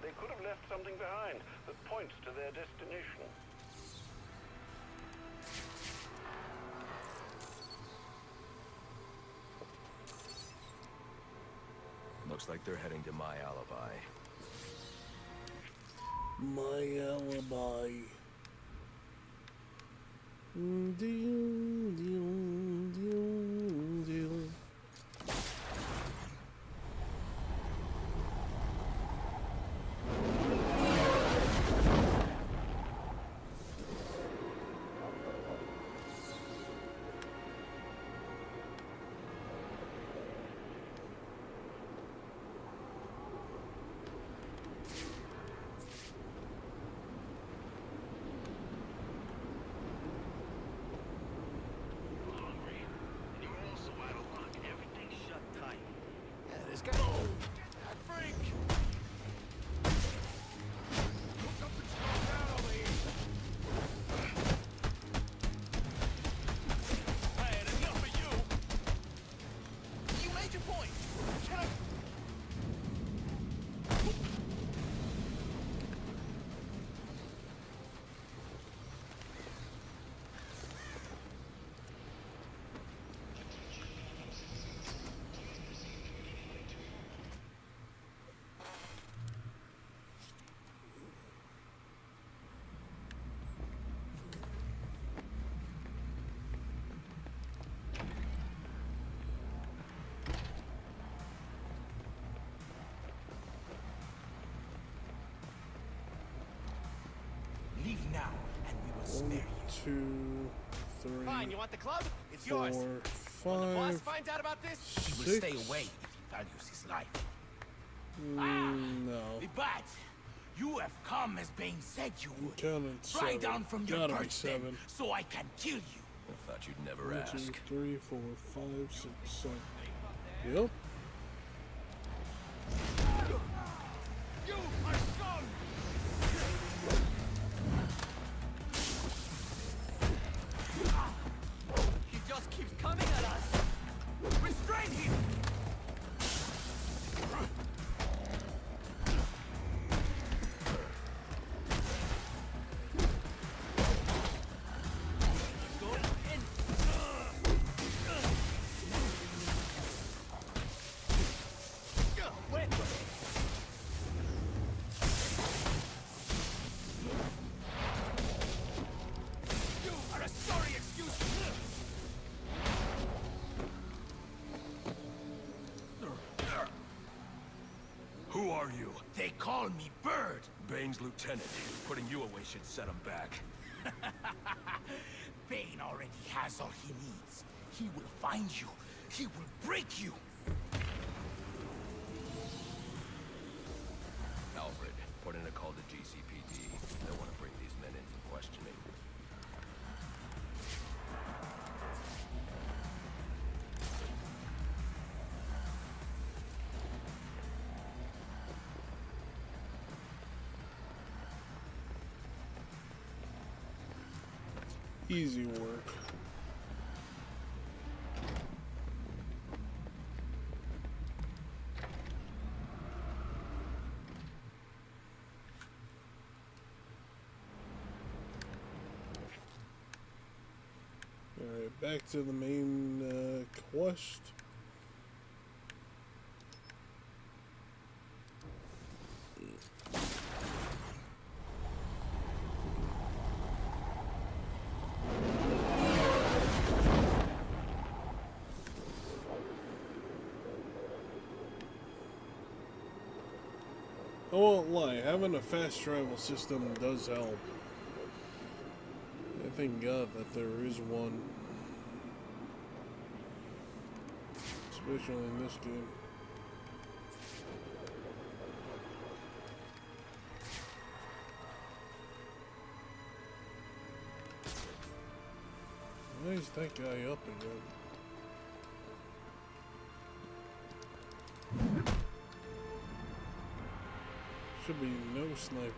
They could have left something behind that points to their destination. Looks like they're heading to my alibi. My alibi. Leave now, and we will spare you. 2, 3. Fine, you want the club? It's 4, yours. 5. When the boss finds out about this, He will 6. stay away if he values his life. No. But you have come as Bane said you would. Counted Fly 7. down from your Gotta be perch then, 7. so I can kill you. I thought you'd never 1, ask. 2, 3, 4, 5, 6, 7. Yep. you are scum! He just keeps coming at us! Restrain him! Who are you? They call me Bird. Bane's lieutenant. Putting you away should set him back. Bane already has all he needs. He will find you. He will break you. Alfred, put in a call to GCPD. They want to bring these men in for questioning. Easy work. Alright, back to the main quest. I won't lie, having a fast travel system does help. I thank God that there is one. Especially in this game. Why is that guy up again? Should be no snipers.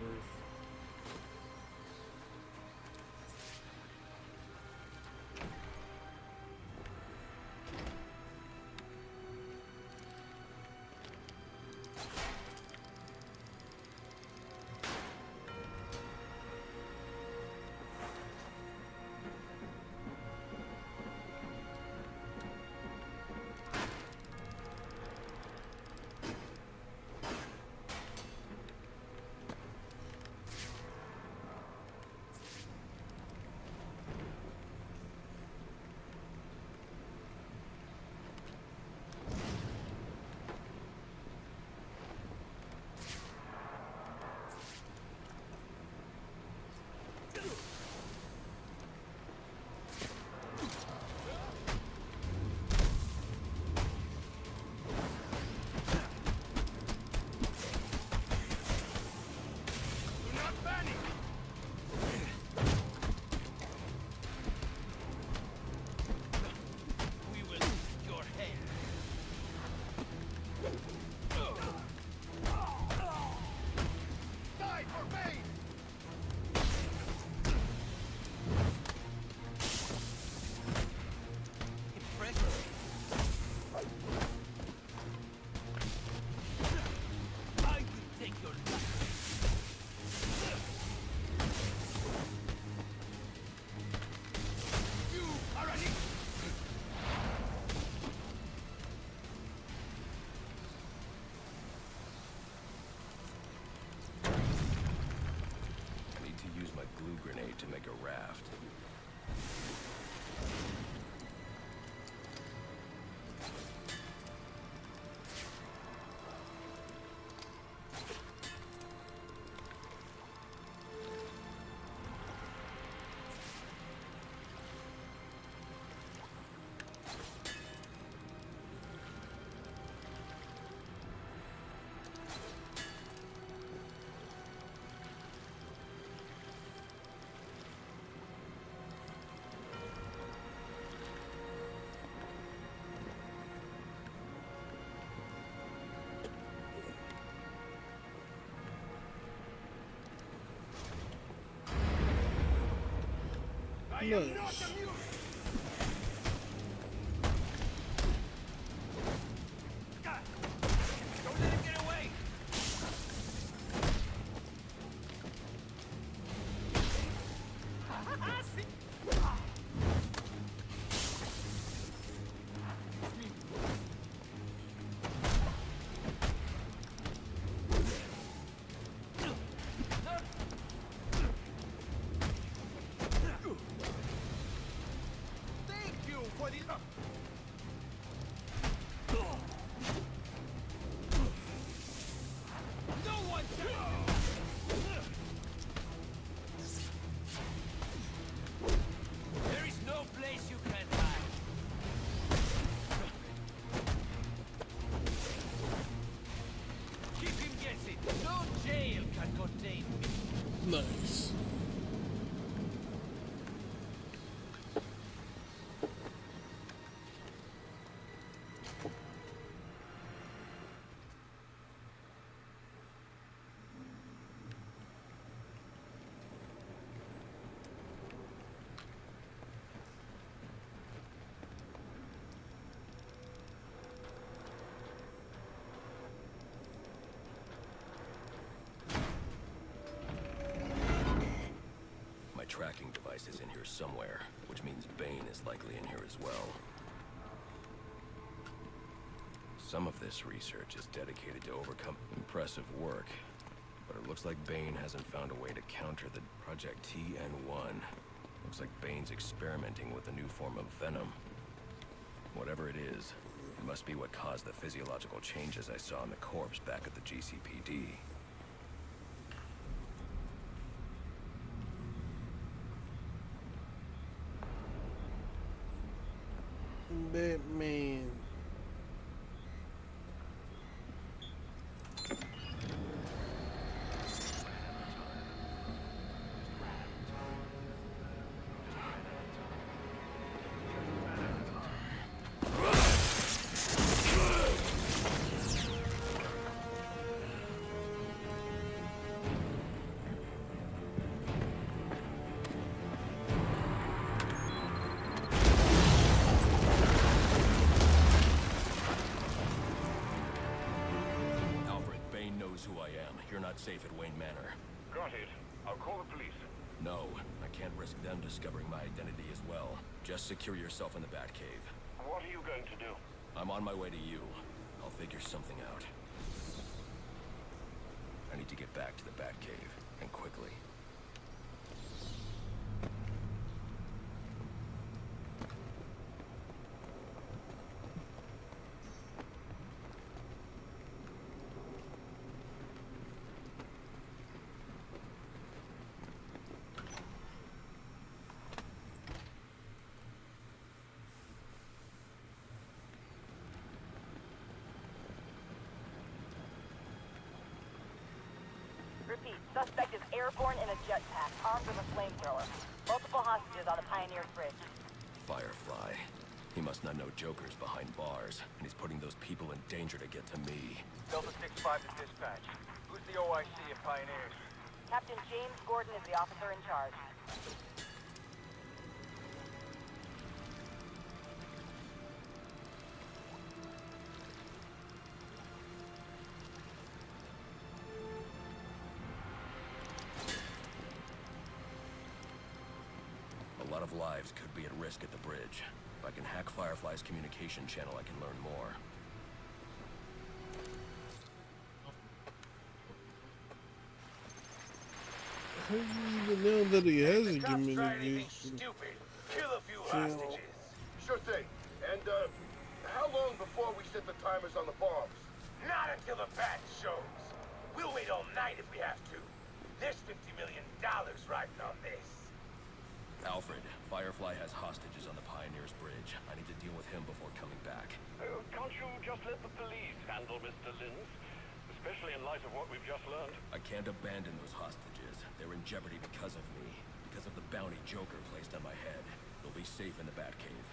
food grenade to make a raft. Nice. Don't let him get away! Thank you for the... No one There is no place you can hide. Keep him guessing. No jail can contain me. Nice. Tracking device is in here somewhere, which means Bane is likely in here as well. Some of this research is dedicated to overcome impressive work, but it looks like Bane hasn't found a way to counter the Project TN1. Looks like Bane's experimenting with a new form of venom. Whatever it is, it must be what caused the physiological changes I saw in the corpse back at the GCPD. Batman. Safe at Wayne Manor. Got it. I'll call the police. No, I can't risk them discovering my identity as well. Just secure yourself in the Batcave. What are you going to do? I'm on my way to you. I'll figure something out. I need to get back to the Batcave, and quickly. Repeat, suspect is airborne in a jetpack, armed with a flamethrower. Multiple hostages on the Pioneers Bridge. Firefly. He must not know Joker's behind bars, and he's putting those people in danger to get to me. Delta 6-5 to dispatch. Who's the OIC in Pioneers? Captain James Gordon is the officer in charge. A lot of lives could be at risk at the bridge. If I can hack Firefly's communication channel, I can learn more. How do you even now that he has a communication. Stupid. Kill a few hostages. Sure thing. And, how long before we set the timers on the bombs? Not until the bat shows. We'll wait all night if we have to. There's $50 million riding on this. Alfred, Firefly has hostages on the Pioneers Bridge. I need to deal with him before coming back. Can't you just let the police handle Mr. Linkz? Especially in light of what we've just learned. I can't abandon those hostages. They're in jeopardy because of me. Because of the bounty Joker placed on my head. They'll be safe in the Batcave.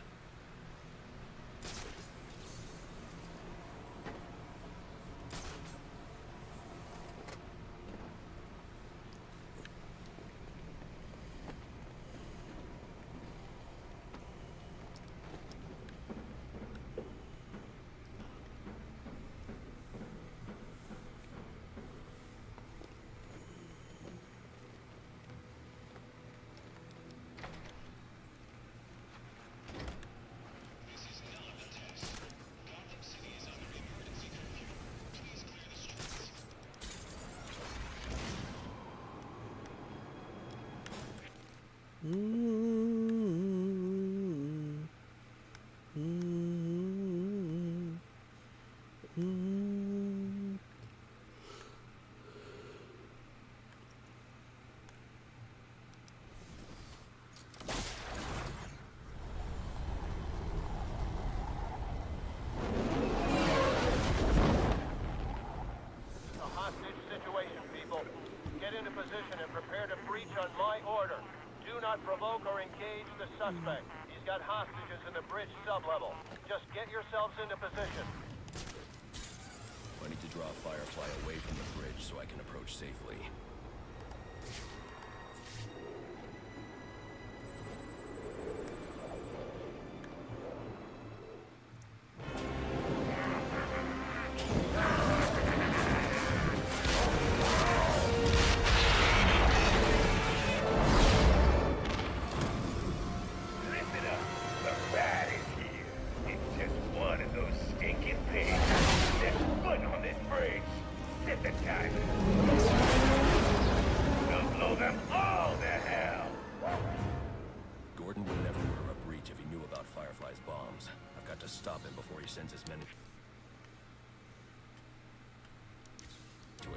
Provoke or engage the suspect. He's got hostages in the bridge sublevel. Just get yourselves into position. I need to draw Firefly away from the bridge so I can approach safely.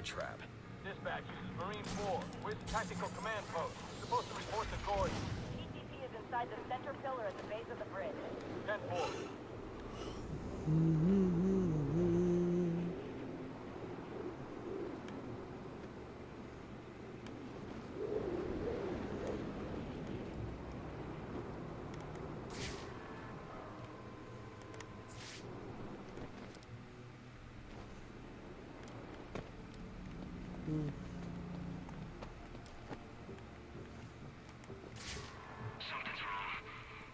Trap. Dispatch, this is Marine 4. Where's the tactical command post? Supposed to report to Gordon. TTP is inside the center pillar at the base of the bridge. 10-4. Something's wrong.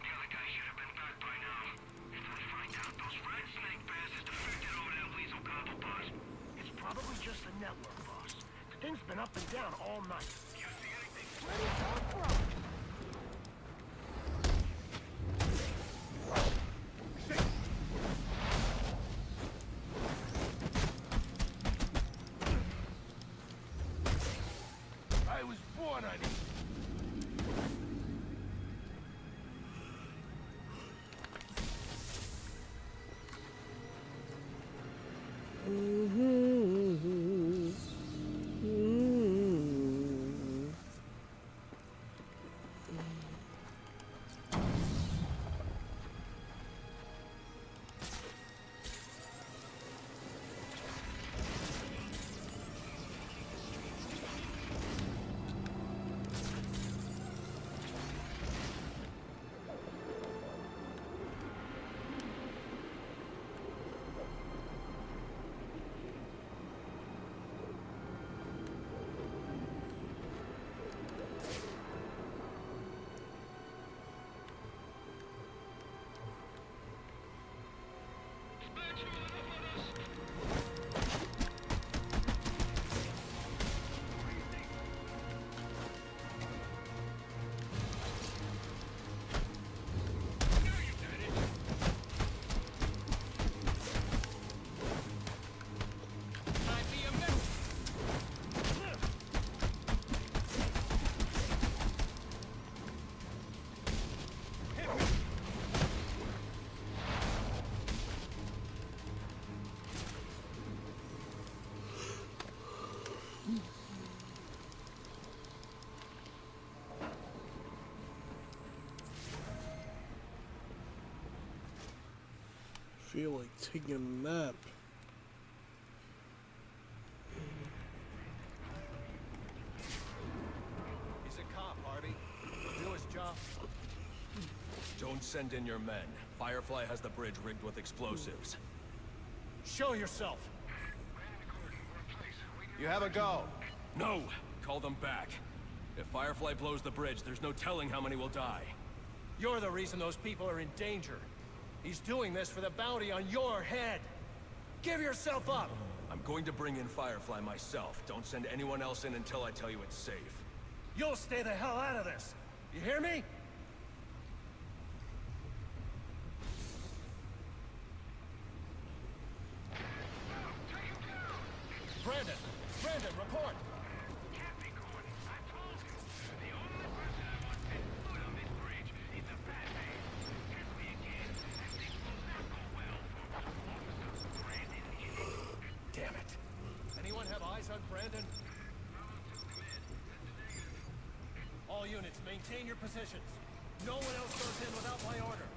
The other guy should have been back by now. If we find out those red snake bastards defected over that weasel gobble bus. It's probably just a network, boss. The thing's been up and down all night. You see anything? Ready to throw. I was born on it. feel like taking a nap. He's a cop, Harvey. He'll do his job. Don't send in your men. Firefly has the bridge rigged with explosives. Show yourself. You have a go. No! Call them back. If Firefly blows the bridge, there's no telling how many will die. You're the reason those people are in danger. He's doing this for the bounty on your head. Give yourself up! I'm going to bring in Firefly myself. Don't send anyone else in until I tell you it's safe. You'll stay the hell out of this! You hear me? Brandon! Brandon, report! Damn it. Anyone have eyes on Brandon? All units, maintain your positions. No one else goes in without my order.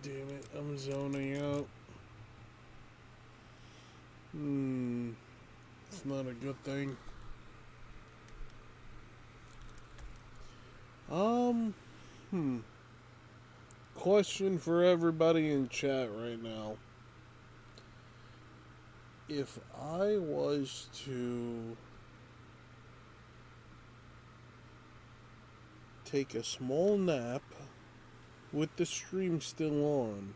Damn it, I'm zoning out. It's not a good thing. Question for everybody in chat right now. If I was to take a small nap with the stream still on,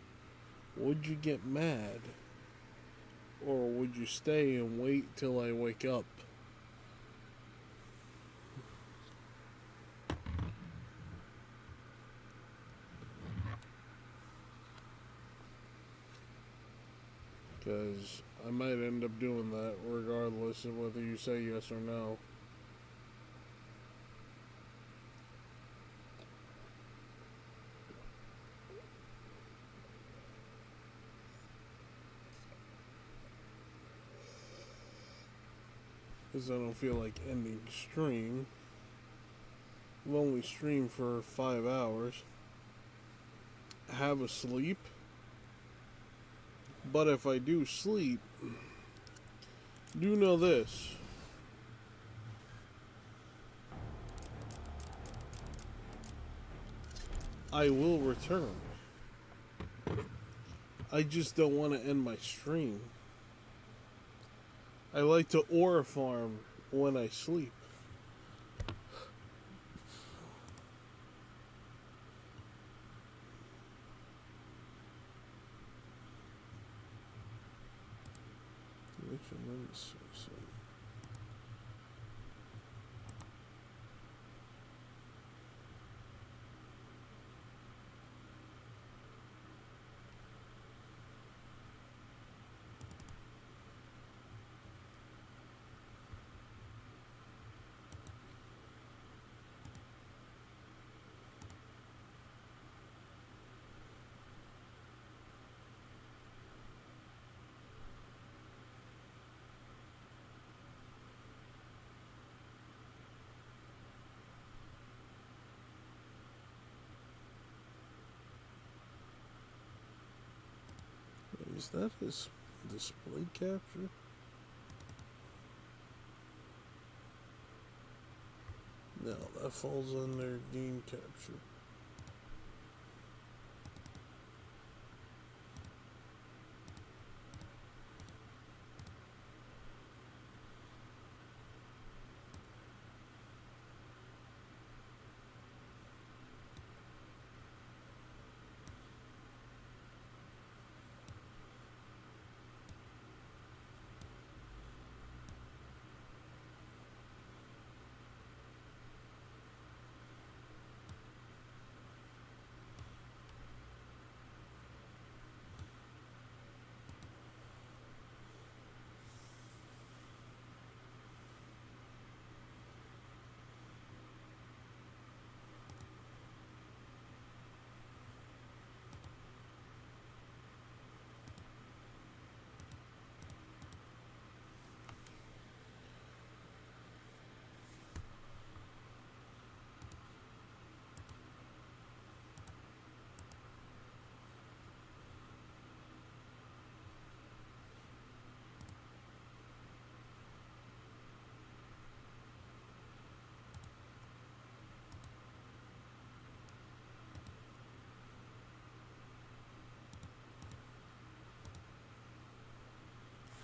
would you get mad? Or would you stay and wait till I wake up? Because I might end up doing that regardless of whether you say yes or no. Because I don't feel like ending stream. We'll only stream for 5 hours. Have a sleep. But if I do sleep, do know this. I will return. I just don't want to end my stream. I like to aura farm when I sleep. Is that his display capture? No, that falls under game capture.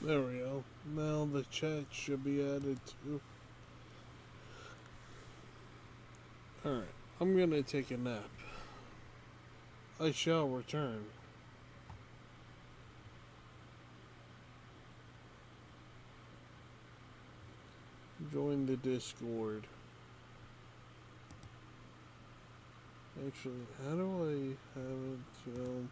There we go. Now the chat should be added to. Alright, I'm gonna take a nap. I shall return. Join the Discord. Actually, how do I have it?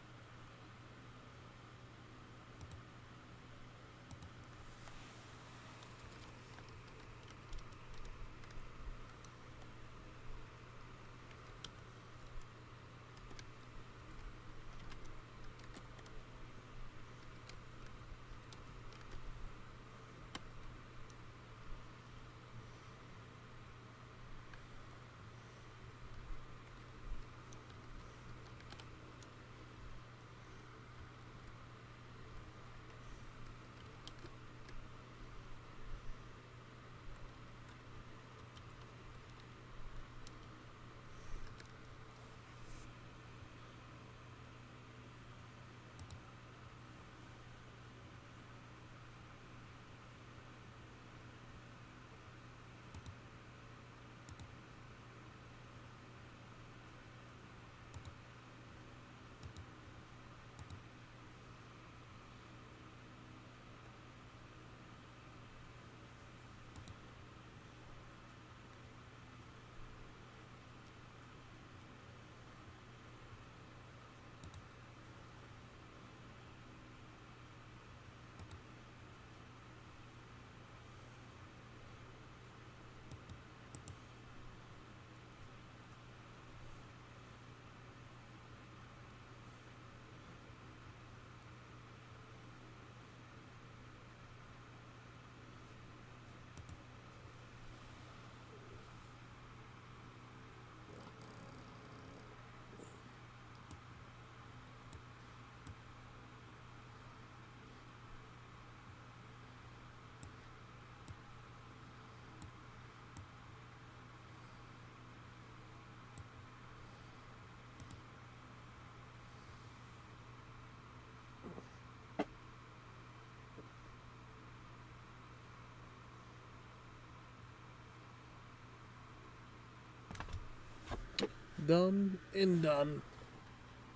Done and done.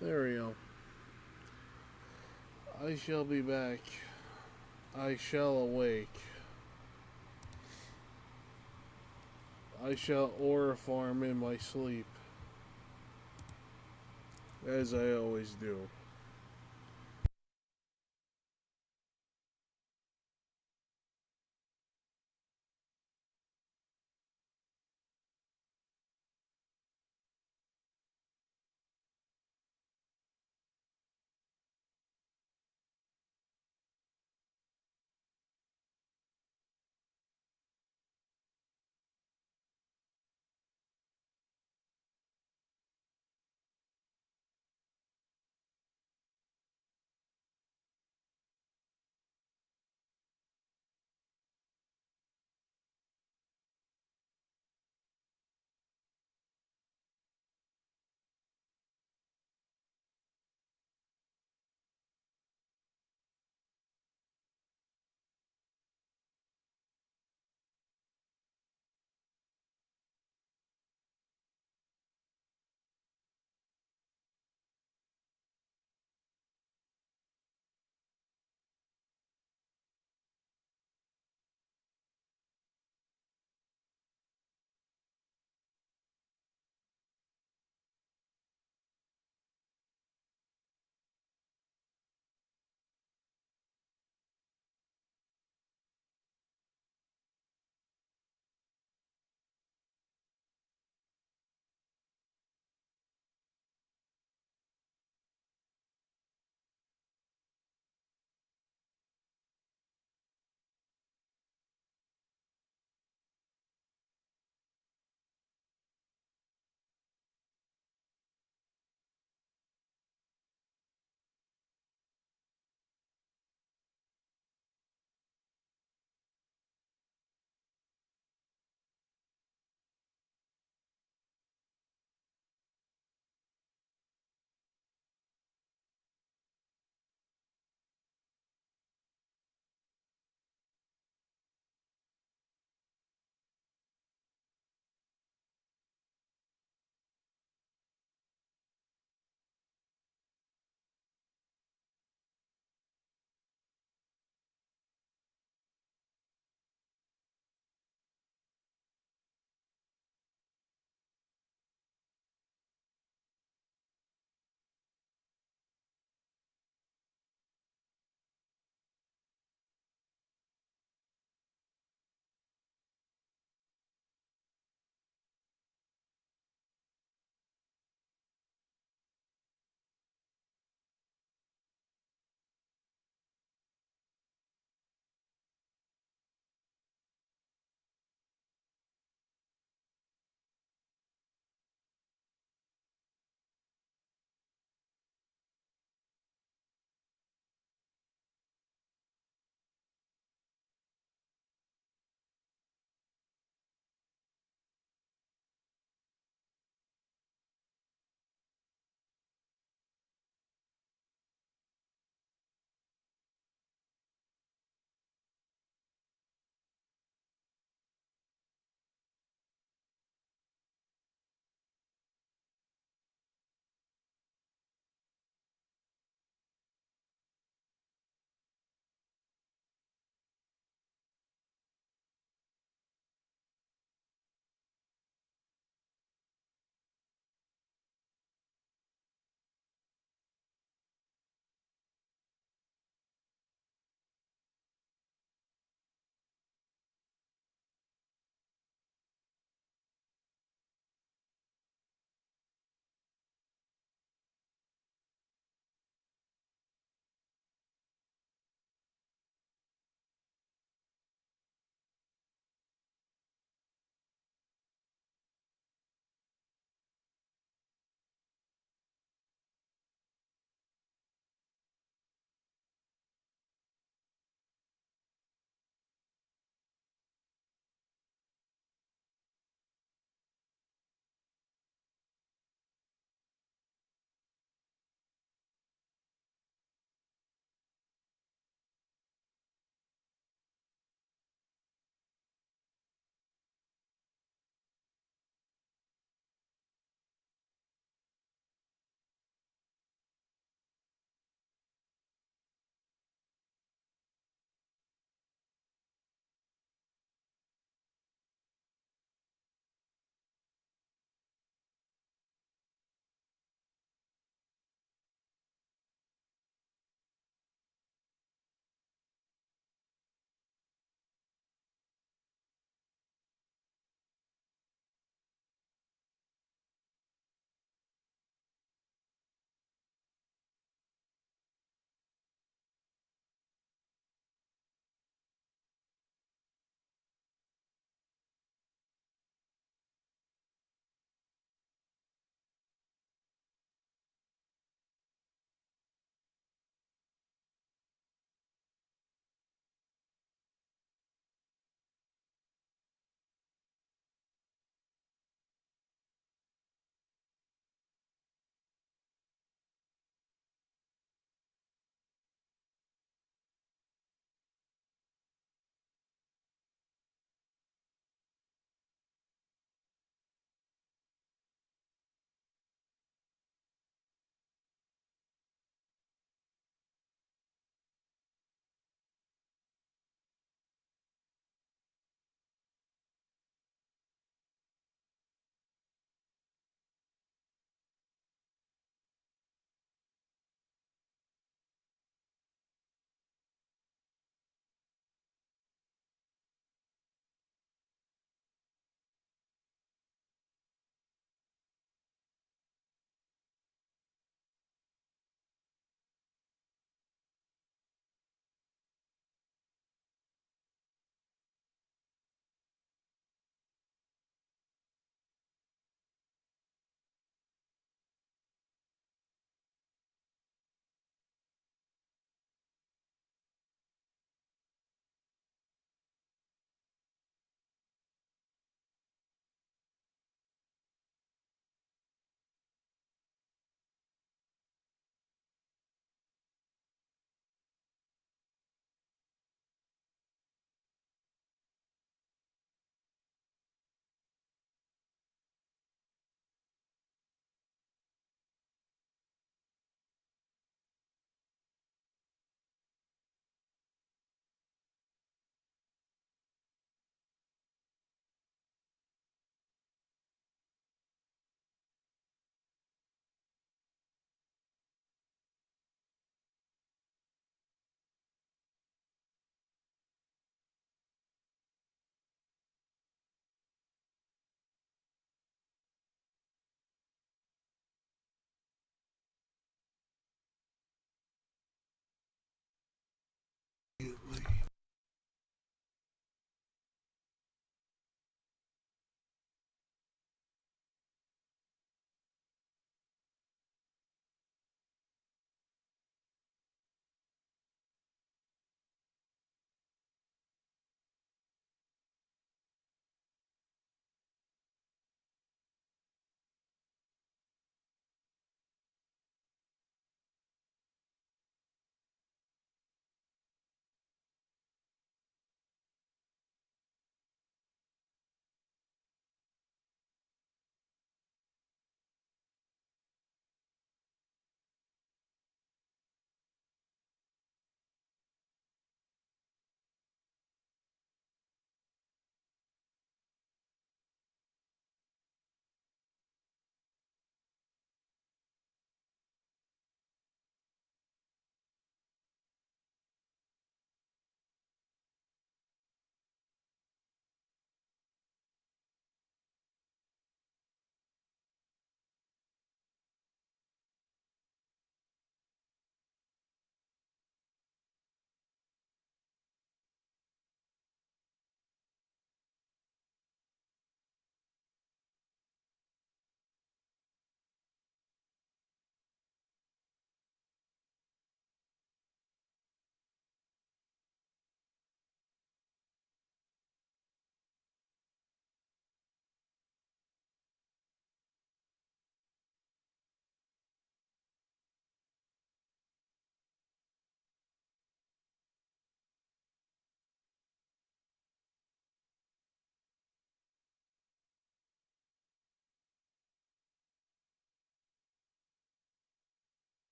There we go. I shall be back. I shall awake. I shall aura farm in my sleep. As I always do.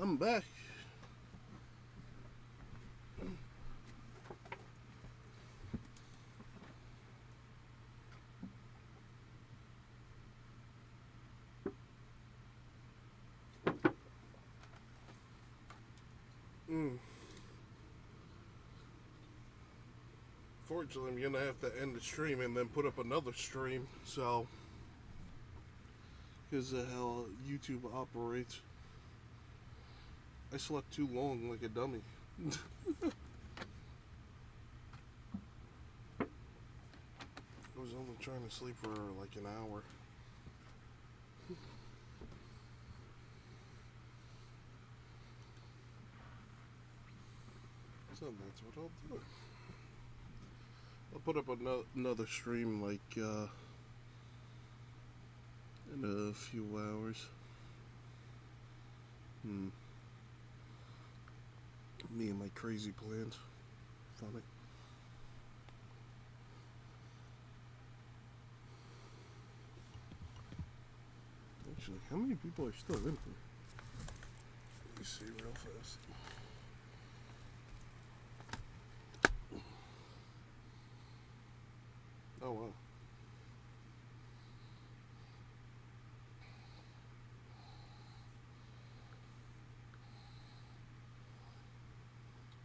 I'm back. Fortunately, I'm gonna have to end the stream and then put up another stream, so because of how YouTube operates. I slept too long like a dummy. I was only trying to sleep for like an hour. So that's what I'll do. I'll put up another stream like in a few hours. Me and my crazy plans. Funny. Actually, how many people are still in here? Let me see real fast. Oh wow.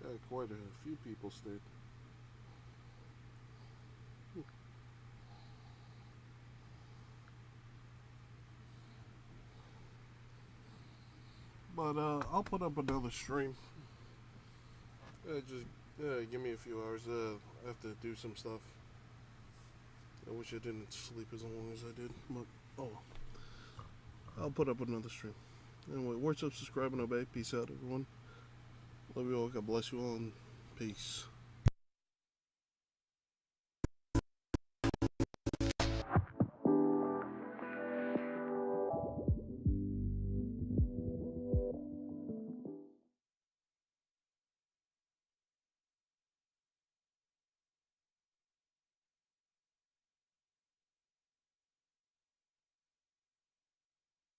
Yeah, quite a few people stayed. But I'll put up another stream. Just give me a few hours. I have to do some stuff. I wish I didn't sleep as long as I did. But oh, I'll put up another stream. Anyway, watch up, subscribe, and obey. Peace out, everyone. Love you all. God bless you all, and peace.